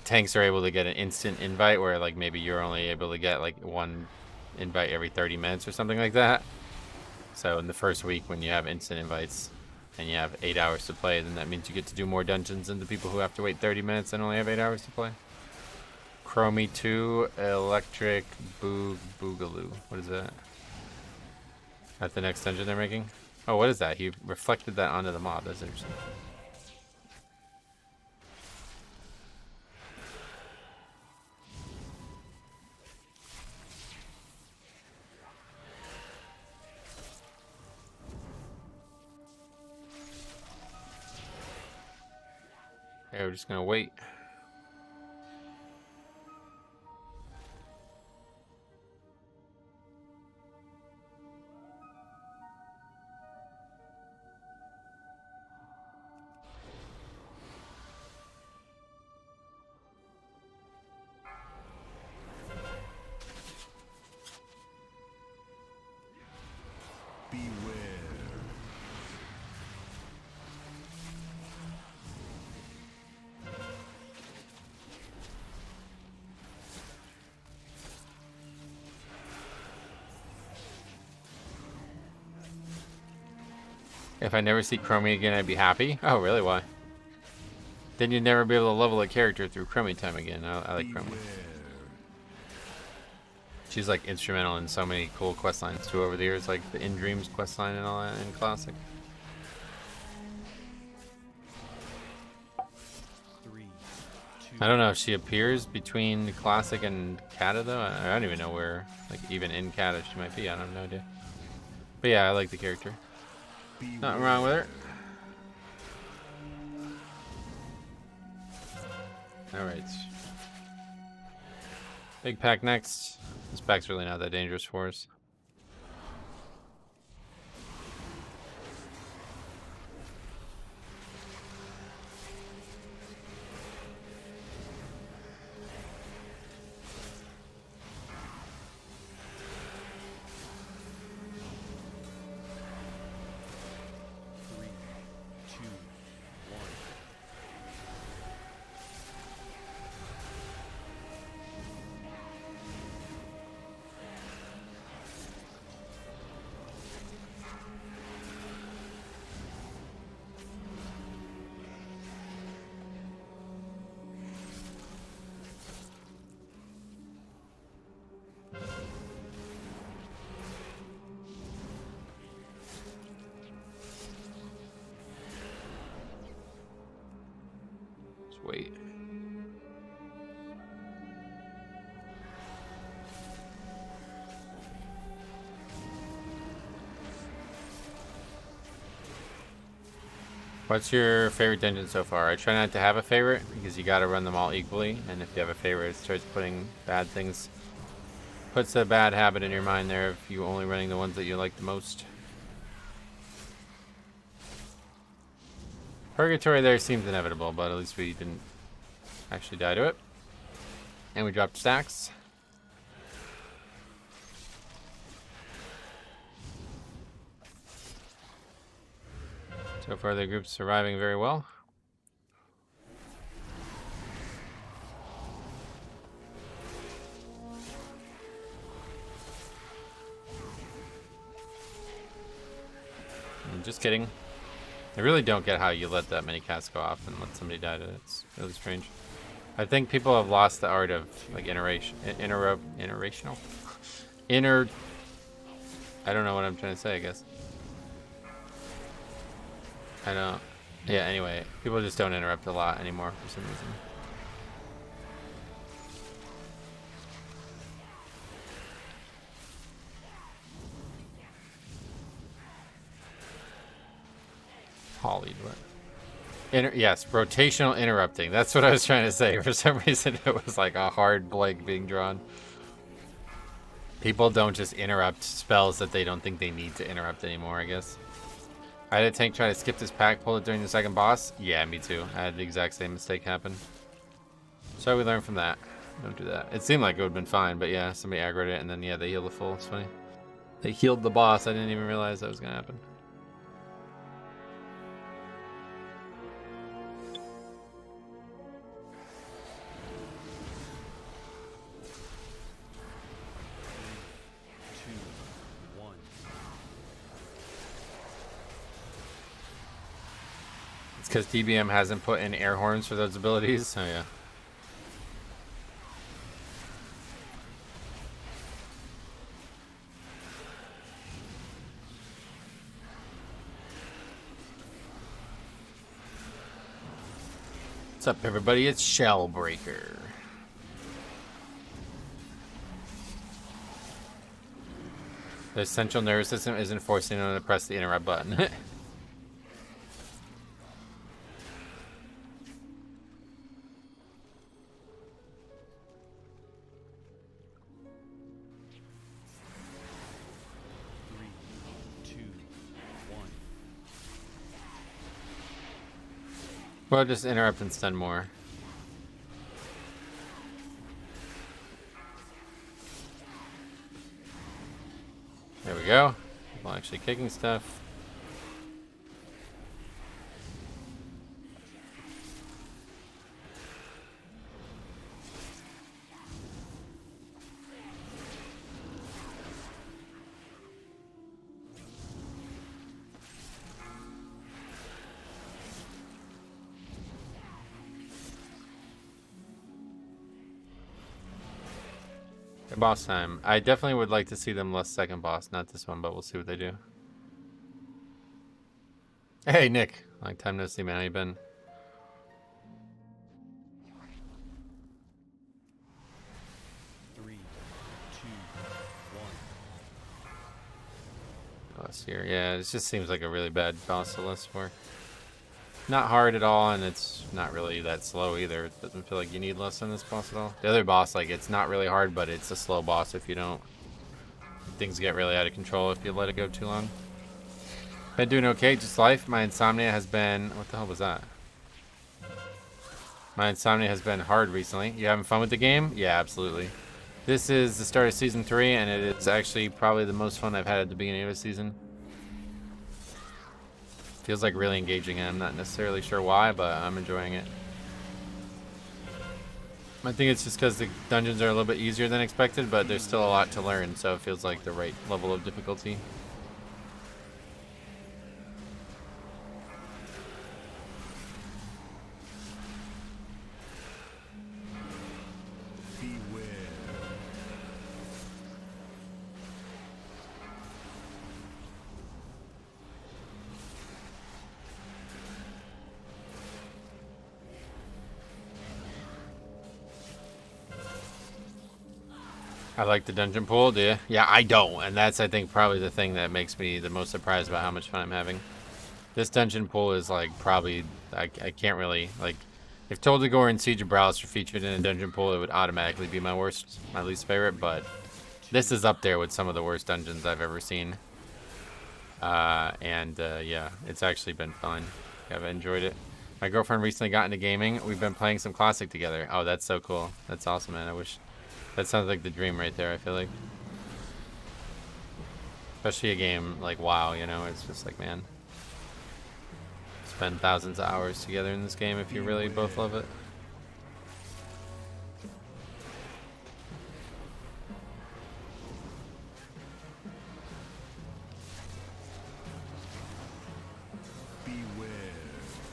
tanks are able to get an instant invite where like maybe you're only able to get like one invite every 30 minutes or something like that. So in the first week when you have instant invites and you have 8 hours to play, then that means you get to do more dungeons than the people who have to wait 30 minutes and only have 8 hours to play. Chromie 2 Electric Boogaloo. What is that? That's the next dungeon they're making? Oh, what is that? He reflected that onto the mob. That's interesting. Okay, we're just gonna wait. If I never see Chromie again, I'd be happy. Oh, really? Why? Then you'd never be able to level a character through Chromie time again. I like Chromie. She's like instrumental in so many cool quest lines too over the years, like the In Dreams quest line and all that in Classic. 3, 2. I don't know if she appears between Classic and Kata though. I don't even know where, like even in Kata she might be. I have no idea. But yeah, I like the character. Nothing wrong with her. Alright. Big pack next. This pack's really not that dangerous for us. wait. What's your favorite dungeon so far? I try not to have a favorite because you gotta run them all equally, and if you have a favorite, it starts putting bad things, puts a bad habit in your mind there if you're only running the ones that you like the most. Purgatory there seems inevitable, but at least we didn't actually die to it. And we dropped stacks. So far the group's surviving very well. Just kidding. I really don't get how you let that many casts go off and let somebody die to it. It's really strange. I think people have lost the art of like interracial. I don't know what I'm trying to say, I guess. I don't. Yeah, anyway, people just don't interrupt a lot anymore for some reason. Holly, what? Yes, rotational interrupting. That's what I was trying to say. For some reason, it was like a hard blank being drawn. People don't just interrupt spells that they don't think they need to interrupt anymore, I guess. I had a tank try to skip this pack, pull it during the second boss. Yeah, me too. I had the exact same mistake happen. So we learned from that. Don't do that. It seemed like it would have been fine, but yeah, somebody aggroed it, and then yeah, they healed the full. It's funny. They healed the boss. I didn't even realize that was going to happen. Because DBM hasn't put in air horns for those abilities. Oh yeah. What's up, everybody? It's Shellbreaker. The central nervous system isn't forcing them to press the interrupt button. Well, just interrupt and stun more. There we go. People actually kicking stuff. Boss time. I definitely would like to see them less second boss, not this one, but we'll see what they do. Hey, Nick. Long time no see, man. How you been? Three, two, one. Boss here. Yeah, it just seems like a really bad boss to list for. Not hard at all, and it's not really that slow either. It doesn't feel like you need less than this boss at all. The other boss, like, it's not really hard, but it's a slow boss if you don't. Things get really out of control if you let it go too long. Been doing okay, just life. My insomnia has been... What the hell was that? My insomnia has been hard recently. You having fun with the game? Yeah, absolutely. This is the start of Season 3, and it is actually probably the most fun I've had at the beginning of a season. Feels like really engaging, and I'm not necessarily sure why, but I'm enjoying it. I think it's just because the dungeons are a little bit easier than expected, but there's still a lot to learn, so it feels like the right level of difficulty. I like the dungeon pool, do you? Yeah, I don't, and that's, I think, probably the thing that makes me the most surprised about how much fun I'm having. This dungeon pool is, like, probably, I can't really, like, if Toldegore and Siege of Browse were featured in a dungeon pool, it would automatically be my least favorite, but this is up there with some of the worst dungeons I've ever seen. Yeah, it's actually been fun. I've enjoyed it. My girlfriend recently got into gaming. We've been playing some Classic together. Oh, that's so cool. That's awesome, man. I wish... That sounds like the dream right there, I feel like. Especially a game like WoW, you know? It's just like, man. Spend thousands of hours together in this game if you really both love it.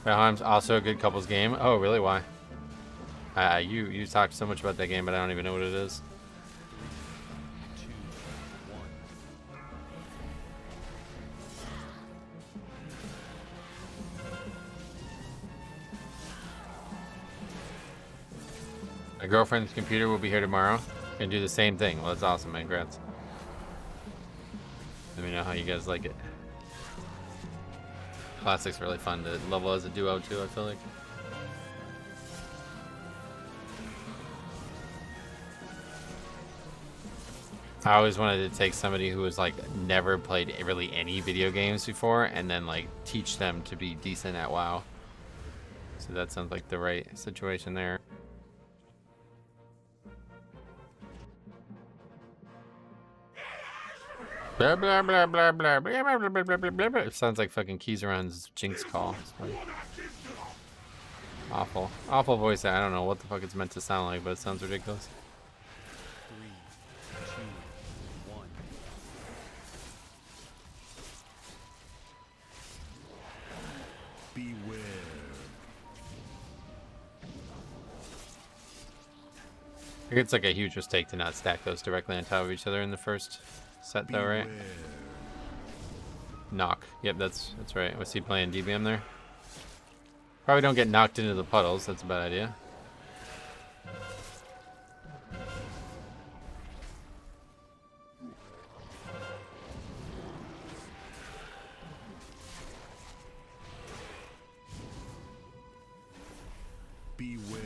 Valheim's also a good couples game. Oh, really? Why? You talked so much about that game, but I don't even know what it is. 3, 2, 1. My girlfriend's computer will be here tomorrow. Gonna do the same thing. Well, that's awesome, man. Congrats. Let me know how you guys like it. Classic's really fun to level as a duo too, I feel like. I always wanted to take somebody who was like never played really any video games before and then like teach them to be decent at WoW. So that sounds like the right situation there. Blah blah blah blah blah blah blah blah blah blah blah blah. It sounds like fucking Keyzeron's Jinx call. Awful. Awful voice. I don't know what the fuck it's meant to sound like, but it sounds ridiculous. 3, 2, 1. Beware. I think it's like a huge mistake to not stack those directly on top of each other in the first set though, right? Knock. Yep, that's right. Was he playing DBM there? Probably don't get knocked into the puddles. That's a bad idea. Beware.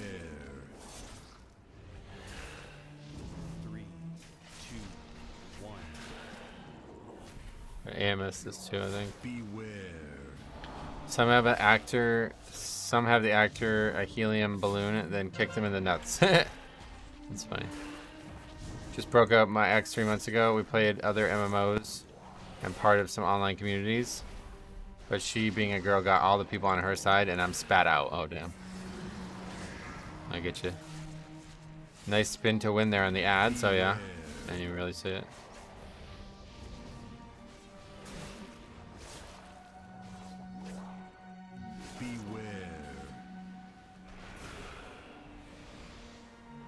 3, 2, 1. AMS this too, I think. Beware. Some have an actor, some have the actor a helium balloon and then kick them in the nuts. That's funny. Just broke up my ex 3 months ago. We played other MMOs and part of some online communities. But she, being a girl, got all the people on her side and I'm spat out. Oh, damn. I get you. Nice spin to win there on the ad, so yeah. And you really see it.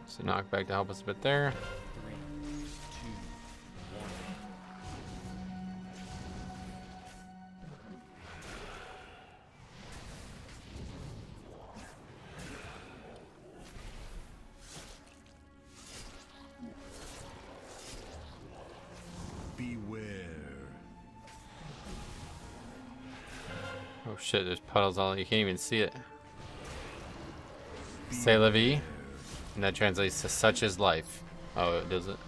So knockback to help us a bit there. 3, 2, 1. Beware. Oh shit, there's puddles all, you can't even see it. C'est la vie. And that translates to such is life. Oh, does it?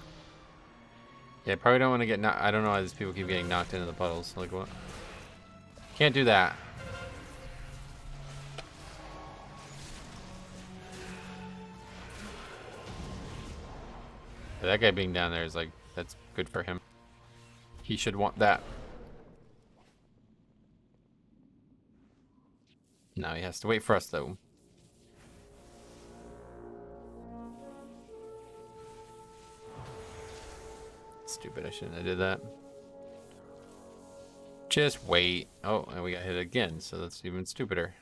Yeah, probably don't want to get knocked. I don't know why these people keep getting knocked into the puddles. Like what? Can't do that. But that guy being down there is like, that's good for him. He should want that. Now he has to wait for us though. Stupid, I shouldn't have did that. Just wait. Oh, and we got hit again, so that's even stupider.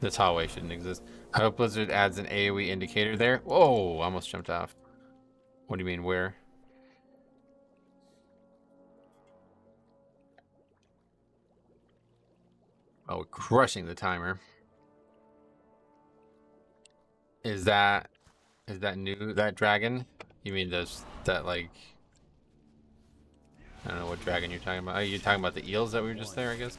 This hallway shouldn't exist. I hope Blizzard adds an AoE indicator there. Whoa, almost jumped off. What do you mean, where? Oh, crushing the timer. Is that new, that dragon? You mean that like, I don't know what dragon you're talking about. Are you talking about the eels that were just there, I guess?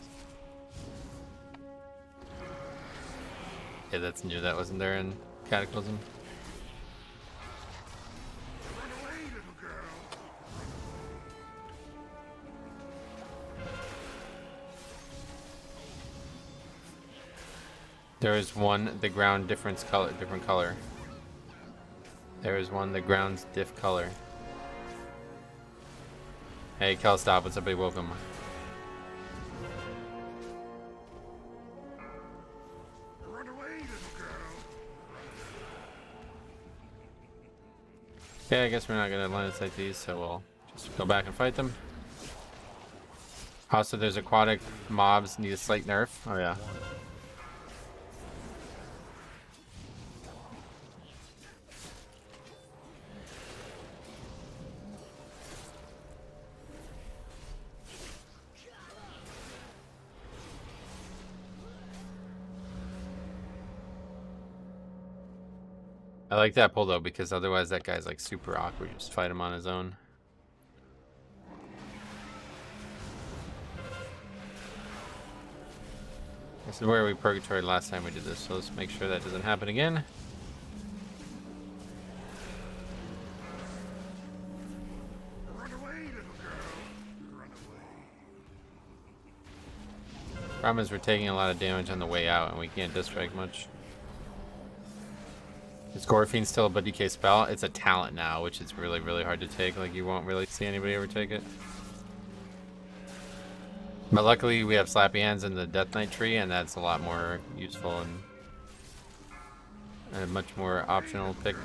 Yeah, that's new. That wasn't there in Cataclysm. Run away, little girl. There is one, the ground different color. There is one, the ground's diff color. Hey, Kel, stop. What's up, buddy? Welcome. Run away, little girl. Okay, I guess we're not gonna line of sight these, so we'll just go back and fight them. Also, there's aquatic mobs need a slight nerf. Oh yeah. I like that pull though, because otherwise that guy's like super awkward. Just fight him on his own. This is where we purgatory last time we did this, so let's make sure that doesn't happen again. Run away, little girl. Run away. Problem is we're taking a lot of damage on the way out, and we can't disc strike much. Is Gorfine still a DK spell? It's a talent now, which is really, really hard to take. Like, you won't really see anybody ever take it. But luckily, we have Slappy Hands in the Death Knight tree, and that's a lot more useful and a much more optional pick.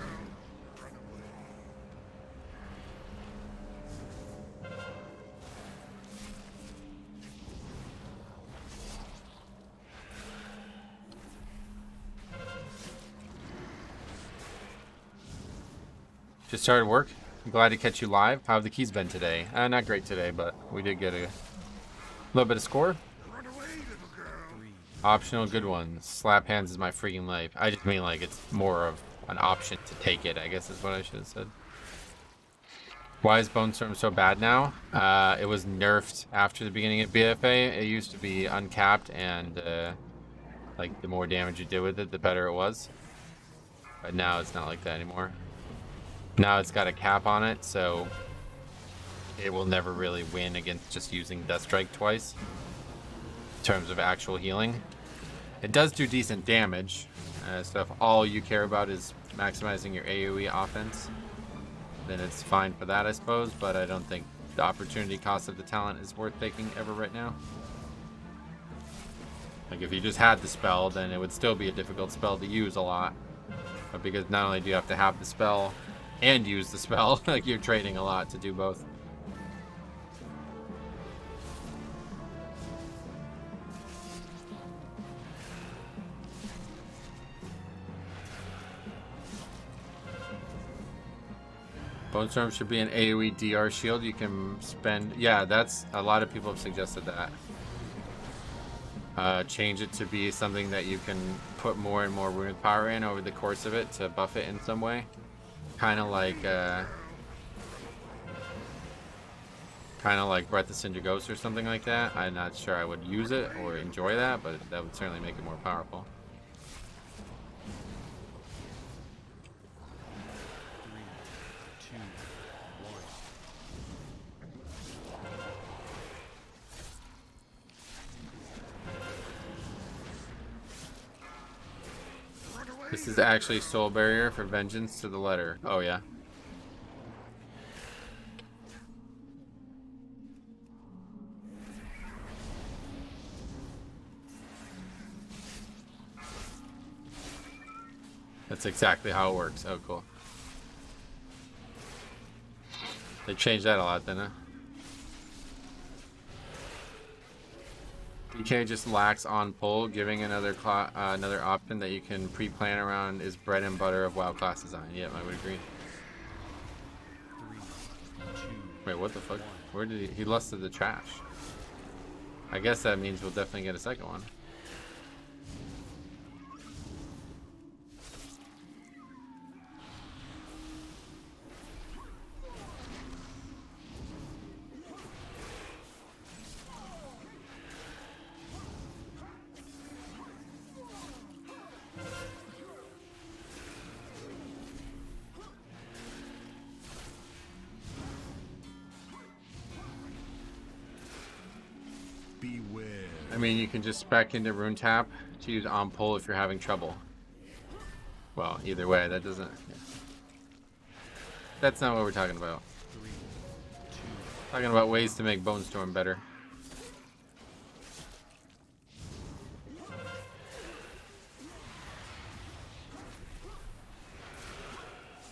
Just started work. I'm glad to catch you live. How have the keys been today? Not great today, but we did get a little bit of score. Run away, little girl. Optional good ones. Slap Hands is my freaking life. I just mean like it's more of an option to take it, I guess is what I should have said. Why is Bone Storm so bad now? It was nerfed after the beginning of BFA. It used to be uncapped, and like the more damage you did with it, the better it was. But now it's not like that anymore. Now it's got a cap on it, so it will never really win against just using Death Strike twice in terms of actual healing. It does do decent damage, so if all you care about is maximizing your AoE offense, then it's fine for that, I suppose, but I don't think the opportunity cost of the talent is worth taking ever right now. Like, if you just had the spell, then it would still be a difficult spell to use a lot. But because not only do you have to have the spell and use the spell, like you're trading a lot to do both. Bone Storm should be an AoE DR shield you can spend. Yeah, that's a lot of people have suggested that. Change it to be something that you can put more and more runic power in over the course of it to buff it in some way. Kind of like Breath of Cinder Ghost or something like that. I'm not sure I would use it or enjoy that, but that would certainly make it more powerful. 3, 2, 1. This is actually Soul Barrier for Vengeance to the letter. Oh yeah. That's exactly how it works. Oh, cool. They changed that a lot then, huh? DK just lacks on pull. Giving another option that you can pre-plan around is bread and butter of WoW class design. Yep, I would agree. 3, 2, Wait, what the fuck? Where did he lusted the trash? I guess that means we'll definitely get a second one. I mean, you can just spec into Rune Tap to use on pull if you're having trouble. Well, either way, that doesn't. Yeah. That's not what we're talking about. 3, 2. Talking about ways to make Bone Storm better.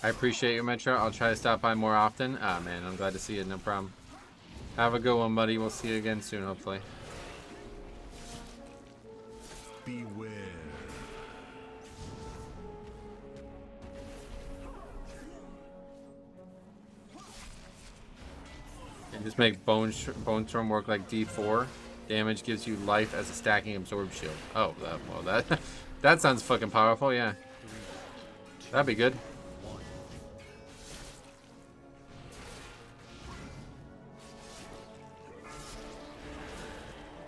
I appreciate you, Metro. I'll try to stop by more often. Ah, man, I'm glad to see you. No problem. Have a good one, buddy. We'll see you again soon, hopefully. Beware. And just make Bone Storm work like D4. Damage gives you life as a stacking absorb shield. Oh, well, that sounds fucking powerful, yeah. That'd be good.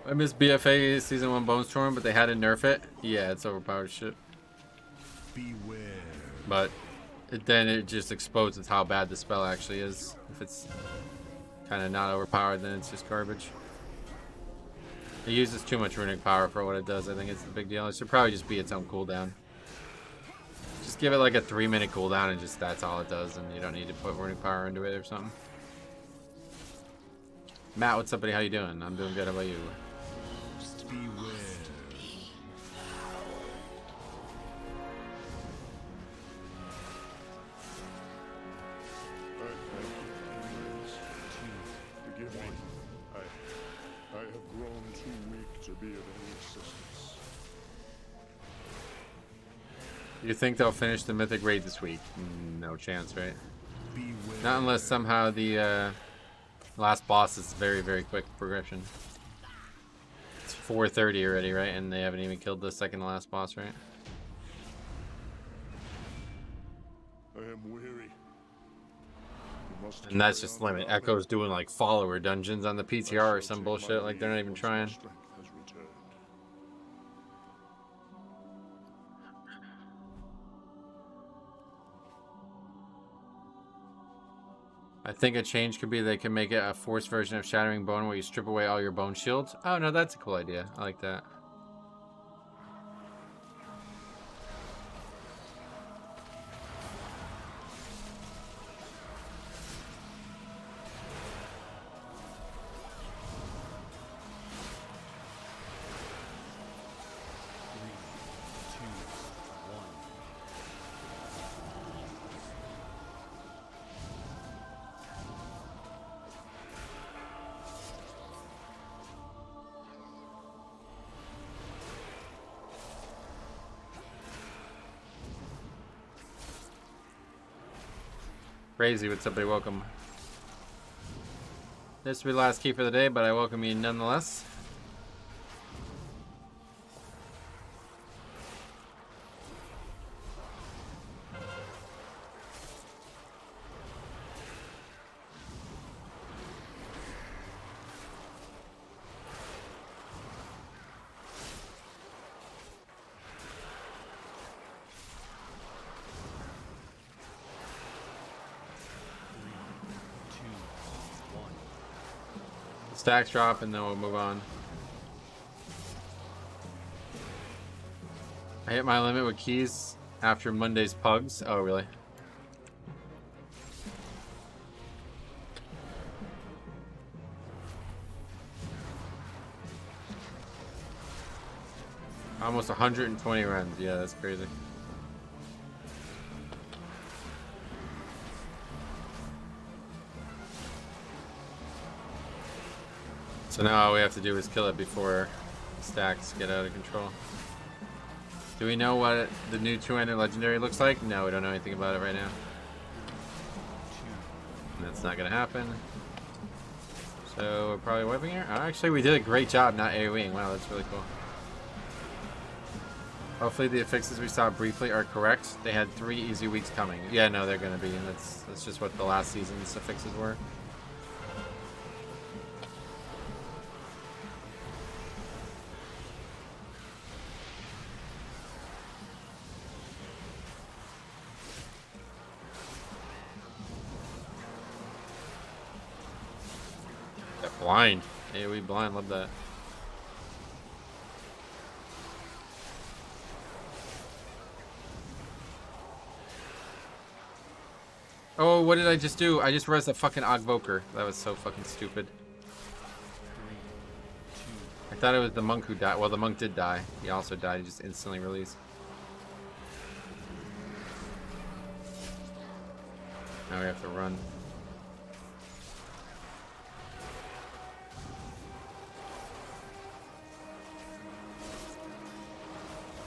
I miss BFA Season 1 Bone Storm, but they had to nerf it. Yeah, it's overpowered shit. Beware. But then it just exposes how bad the spell actually is. If it's kind of not overpowered, then it's just garbage. It uses too much runic power for what it does. I think it's the big deal. It should probably just be its own cooldown. Just give it like a 3-minute cooldown and just that's all it does, and you don't need to put runic power into it or something. Matt, what's up, buddy? How you doing? I'm doing good. How about you? Beware. Forgive me. I have grown too weak to be of any assistance. You think they'll finish the Mythic Raid this week? No chance, right? Beware. Not unless somehow the last boss is very, very quick progression. It's 4:30 already, right? And they haven't even killed the second to last boss, right? I am weary. And that's just limit. Echo's doing like follower dungeons on the PTR or some bullshit. Like they're not even trying. I think a change could be they can make it a forced version of Shattering Bone where you strip away all your bone shields. Oh no, that's a cool idea. I like that. Crazy, what's up, buddy? Welcome. This will be the last key for the day, but I welcome you nonetheless. Stacks drop and then we'll move on. I hit my limit with keys after Monday's pugs. Oh, really? Almost 120 runs. Yeah, that's crazy. So now all we have to do is kill it before stacks get out of control. Do we know what the new 200 legendary looks like? No, we don't know anything about it right now. And that's not going to happen. So we're probably wiping here. Oh, actually, we did a great job not AoEing. Wow, that's really cool. Hopefully the fixes we saw briefly are correct. They had 3 easy weeks coming. Yeah, no, they're going to be. And that's just what the last season's fixes were. Blind. AoE blind, love that. Oh, what did I just do? I just rezzed a fucking Ogvoker. That was so fucking stupid. 3, I thought it was the monk who died. Well, the monk did die. He also died. He just instantly released. Now we have to run.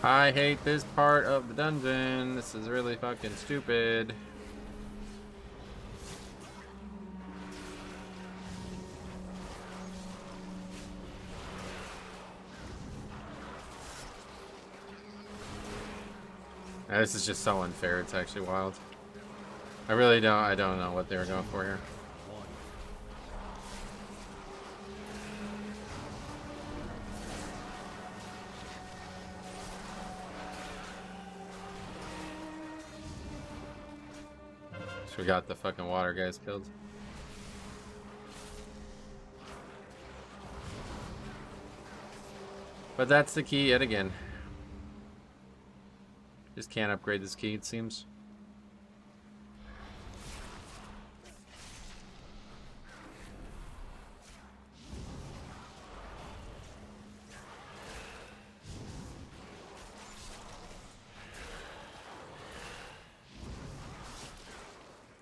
I hate this part of the dungeon. This is really fucking stupid. This is just so unfair. It's actually wild. I don't know what they were going for here. 1. So we got the fucking water guys killed. But that's the key yet again. Just can't upgrade this key, it seems.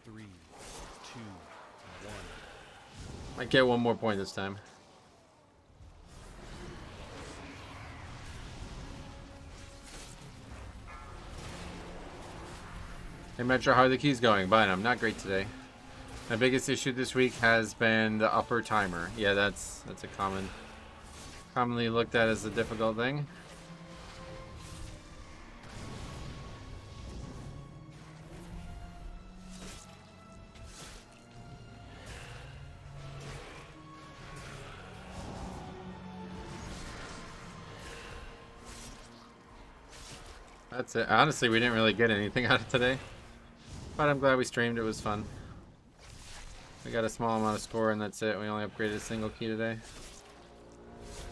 Three, two, one. Might get one more point this time. Hey Metro, how are the keys going? Fine, I'm not great today. My biggest issue this week has been the upper timer. Yeah, that's a commonly looked at as a difficult thing. That's it. Honestly, we didn't really get anything out of today. But I'm glad we streamed. It was fun. We got a small amount of score and that's it. We only upgraded a single key today.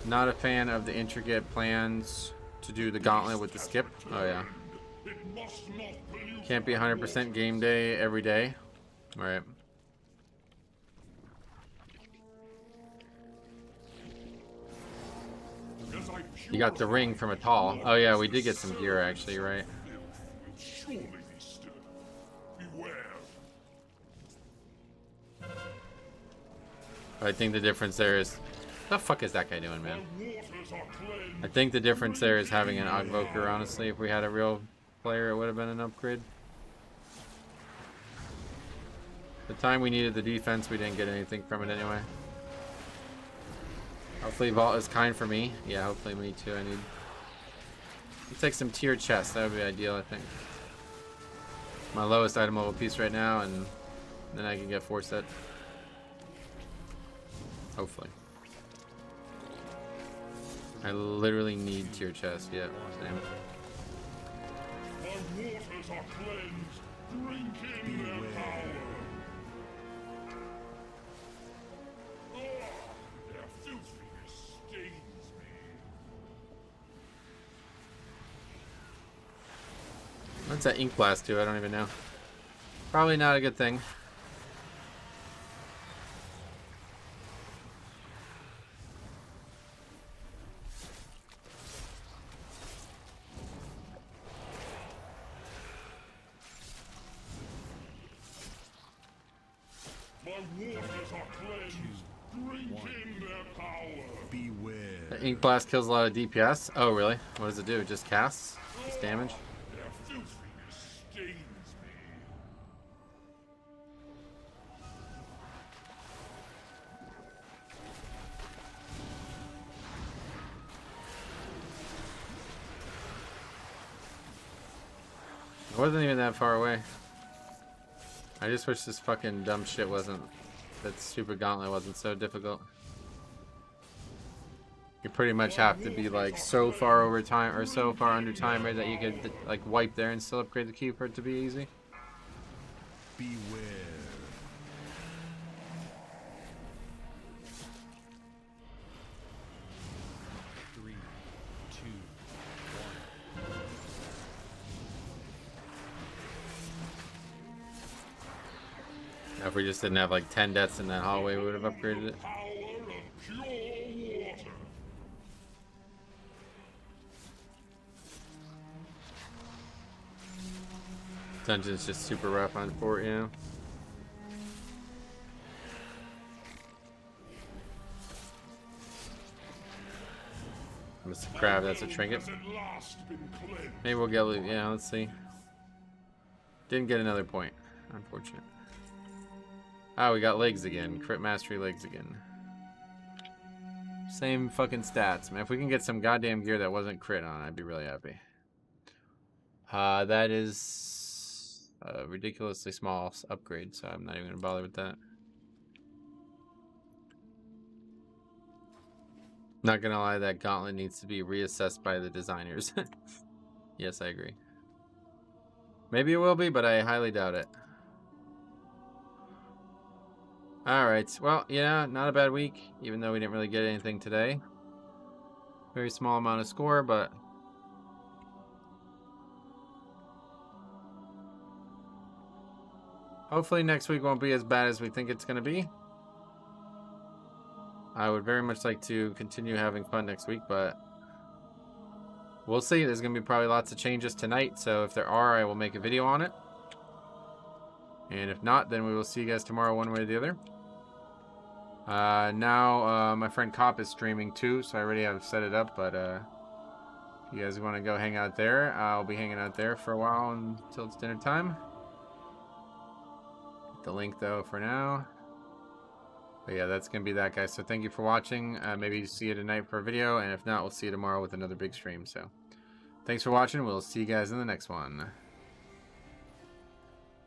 Not a fan of the intricate plans to do the gauntlet with the skip. Oh yeah. Can't be 100% game day every day. Alright. You got the ring from a tall. Oh yeah, we did get some gear actually, right? I think the difference there is... What the fuck is that guy doing, man? I think the difference there is having an Ogvoker, honestly. If we had a real player, it would have been an upgrade. The time we needed the defense, we didn't get anything from it anyway. Hopefully Vault is kind for me. Yeah, hopefully me too. I need... Let's take some tier chests. That would be ideal, I think. My lowest item level piece right now, and then I can get 4 set. Hopefully. I literally need tier chest. Yeah, same. My waters are cleansed. Drink in their power. Oh, their filthiness stains me. What's that ink blast do? I don't even know. Probably not a good thing. The ink blast kills a lot of DPS. Oh, really? What does it do? It just casts? Just damage? It wasn't even that far away. I just wish this fucking dumb shit wasn't... That stupid gauntlet wasn't so difficult. You pretty much have to be like so far over time or so far under timer that you could like wipe there and still upgrade the key for it to be easy. Beware. Three, two, one. If we just didn't have like 10 deaths in that hallway, we would have upgraded it. Power of pure water. Dungeon's just super rough on fort, you know. Mr. Crab, that's a trinket. Has at last been cleansed. Maybe we'll get loot. Yeah, let's see. Didn't get another point. Unfortunate. Oh, we got legs again. Crit mastery legs again. Same fucking stats, man. If we can get some goddamn gear that wasn't crit on, I'd be really happy. That is a ridiculously small upgrade, so I'm not even gonna bother with that. Not gonna lie, that gauntlet needs to be reassessed by the designers. Yes, I agree. Maybe it will be, but I highly doubt it. Alright, well, yeah, not a bad week, even though we didn't really get anything today. Very small amount of score, but... hopefully next week won't be as bad as we think it's gonna be. I would very much like to continue having fun next week, but we'll see. There's going to be probably lots of changes tonight, so if there are, I will make a video on it. And if not, then we will see you guys tomorrow one way or the other. Now, my friend Cop is streaming too, so I already have set it up, but if you guys want to go hang out there, I'll be hanging out there for a while until it's dinner time. Get the link, though, for now. But yeah, that's going to be that, guys. So thank you for watching. Maybe see you tonight for a video. And if not, we'll see you tomorrow with another big stream. So thanks for watching. We'll see you guys in the next one.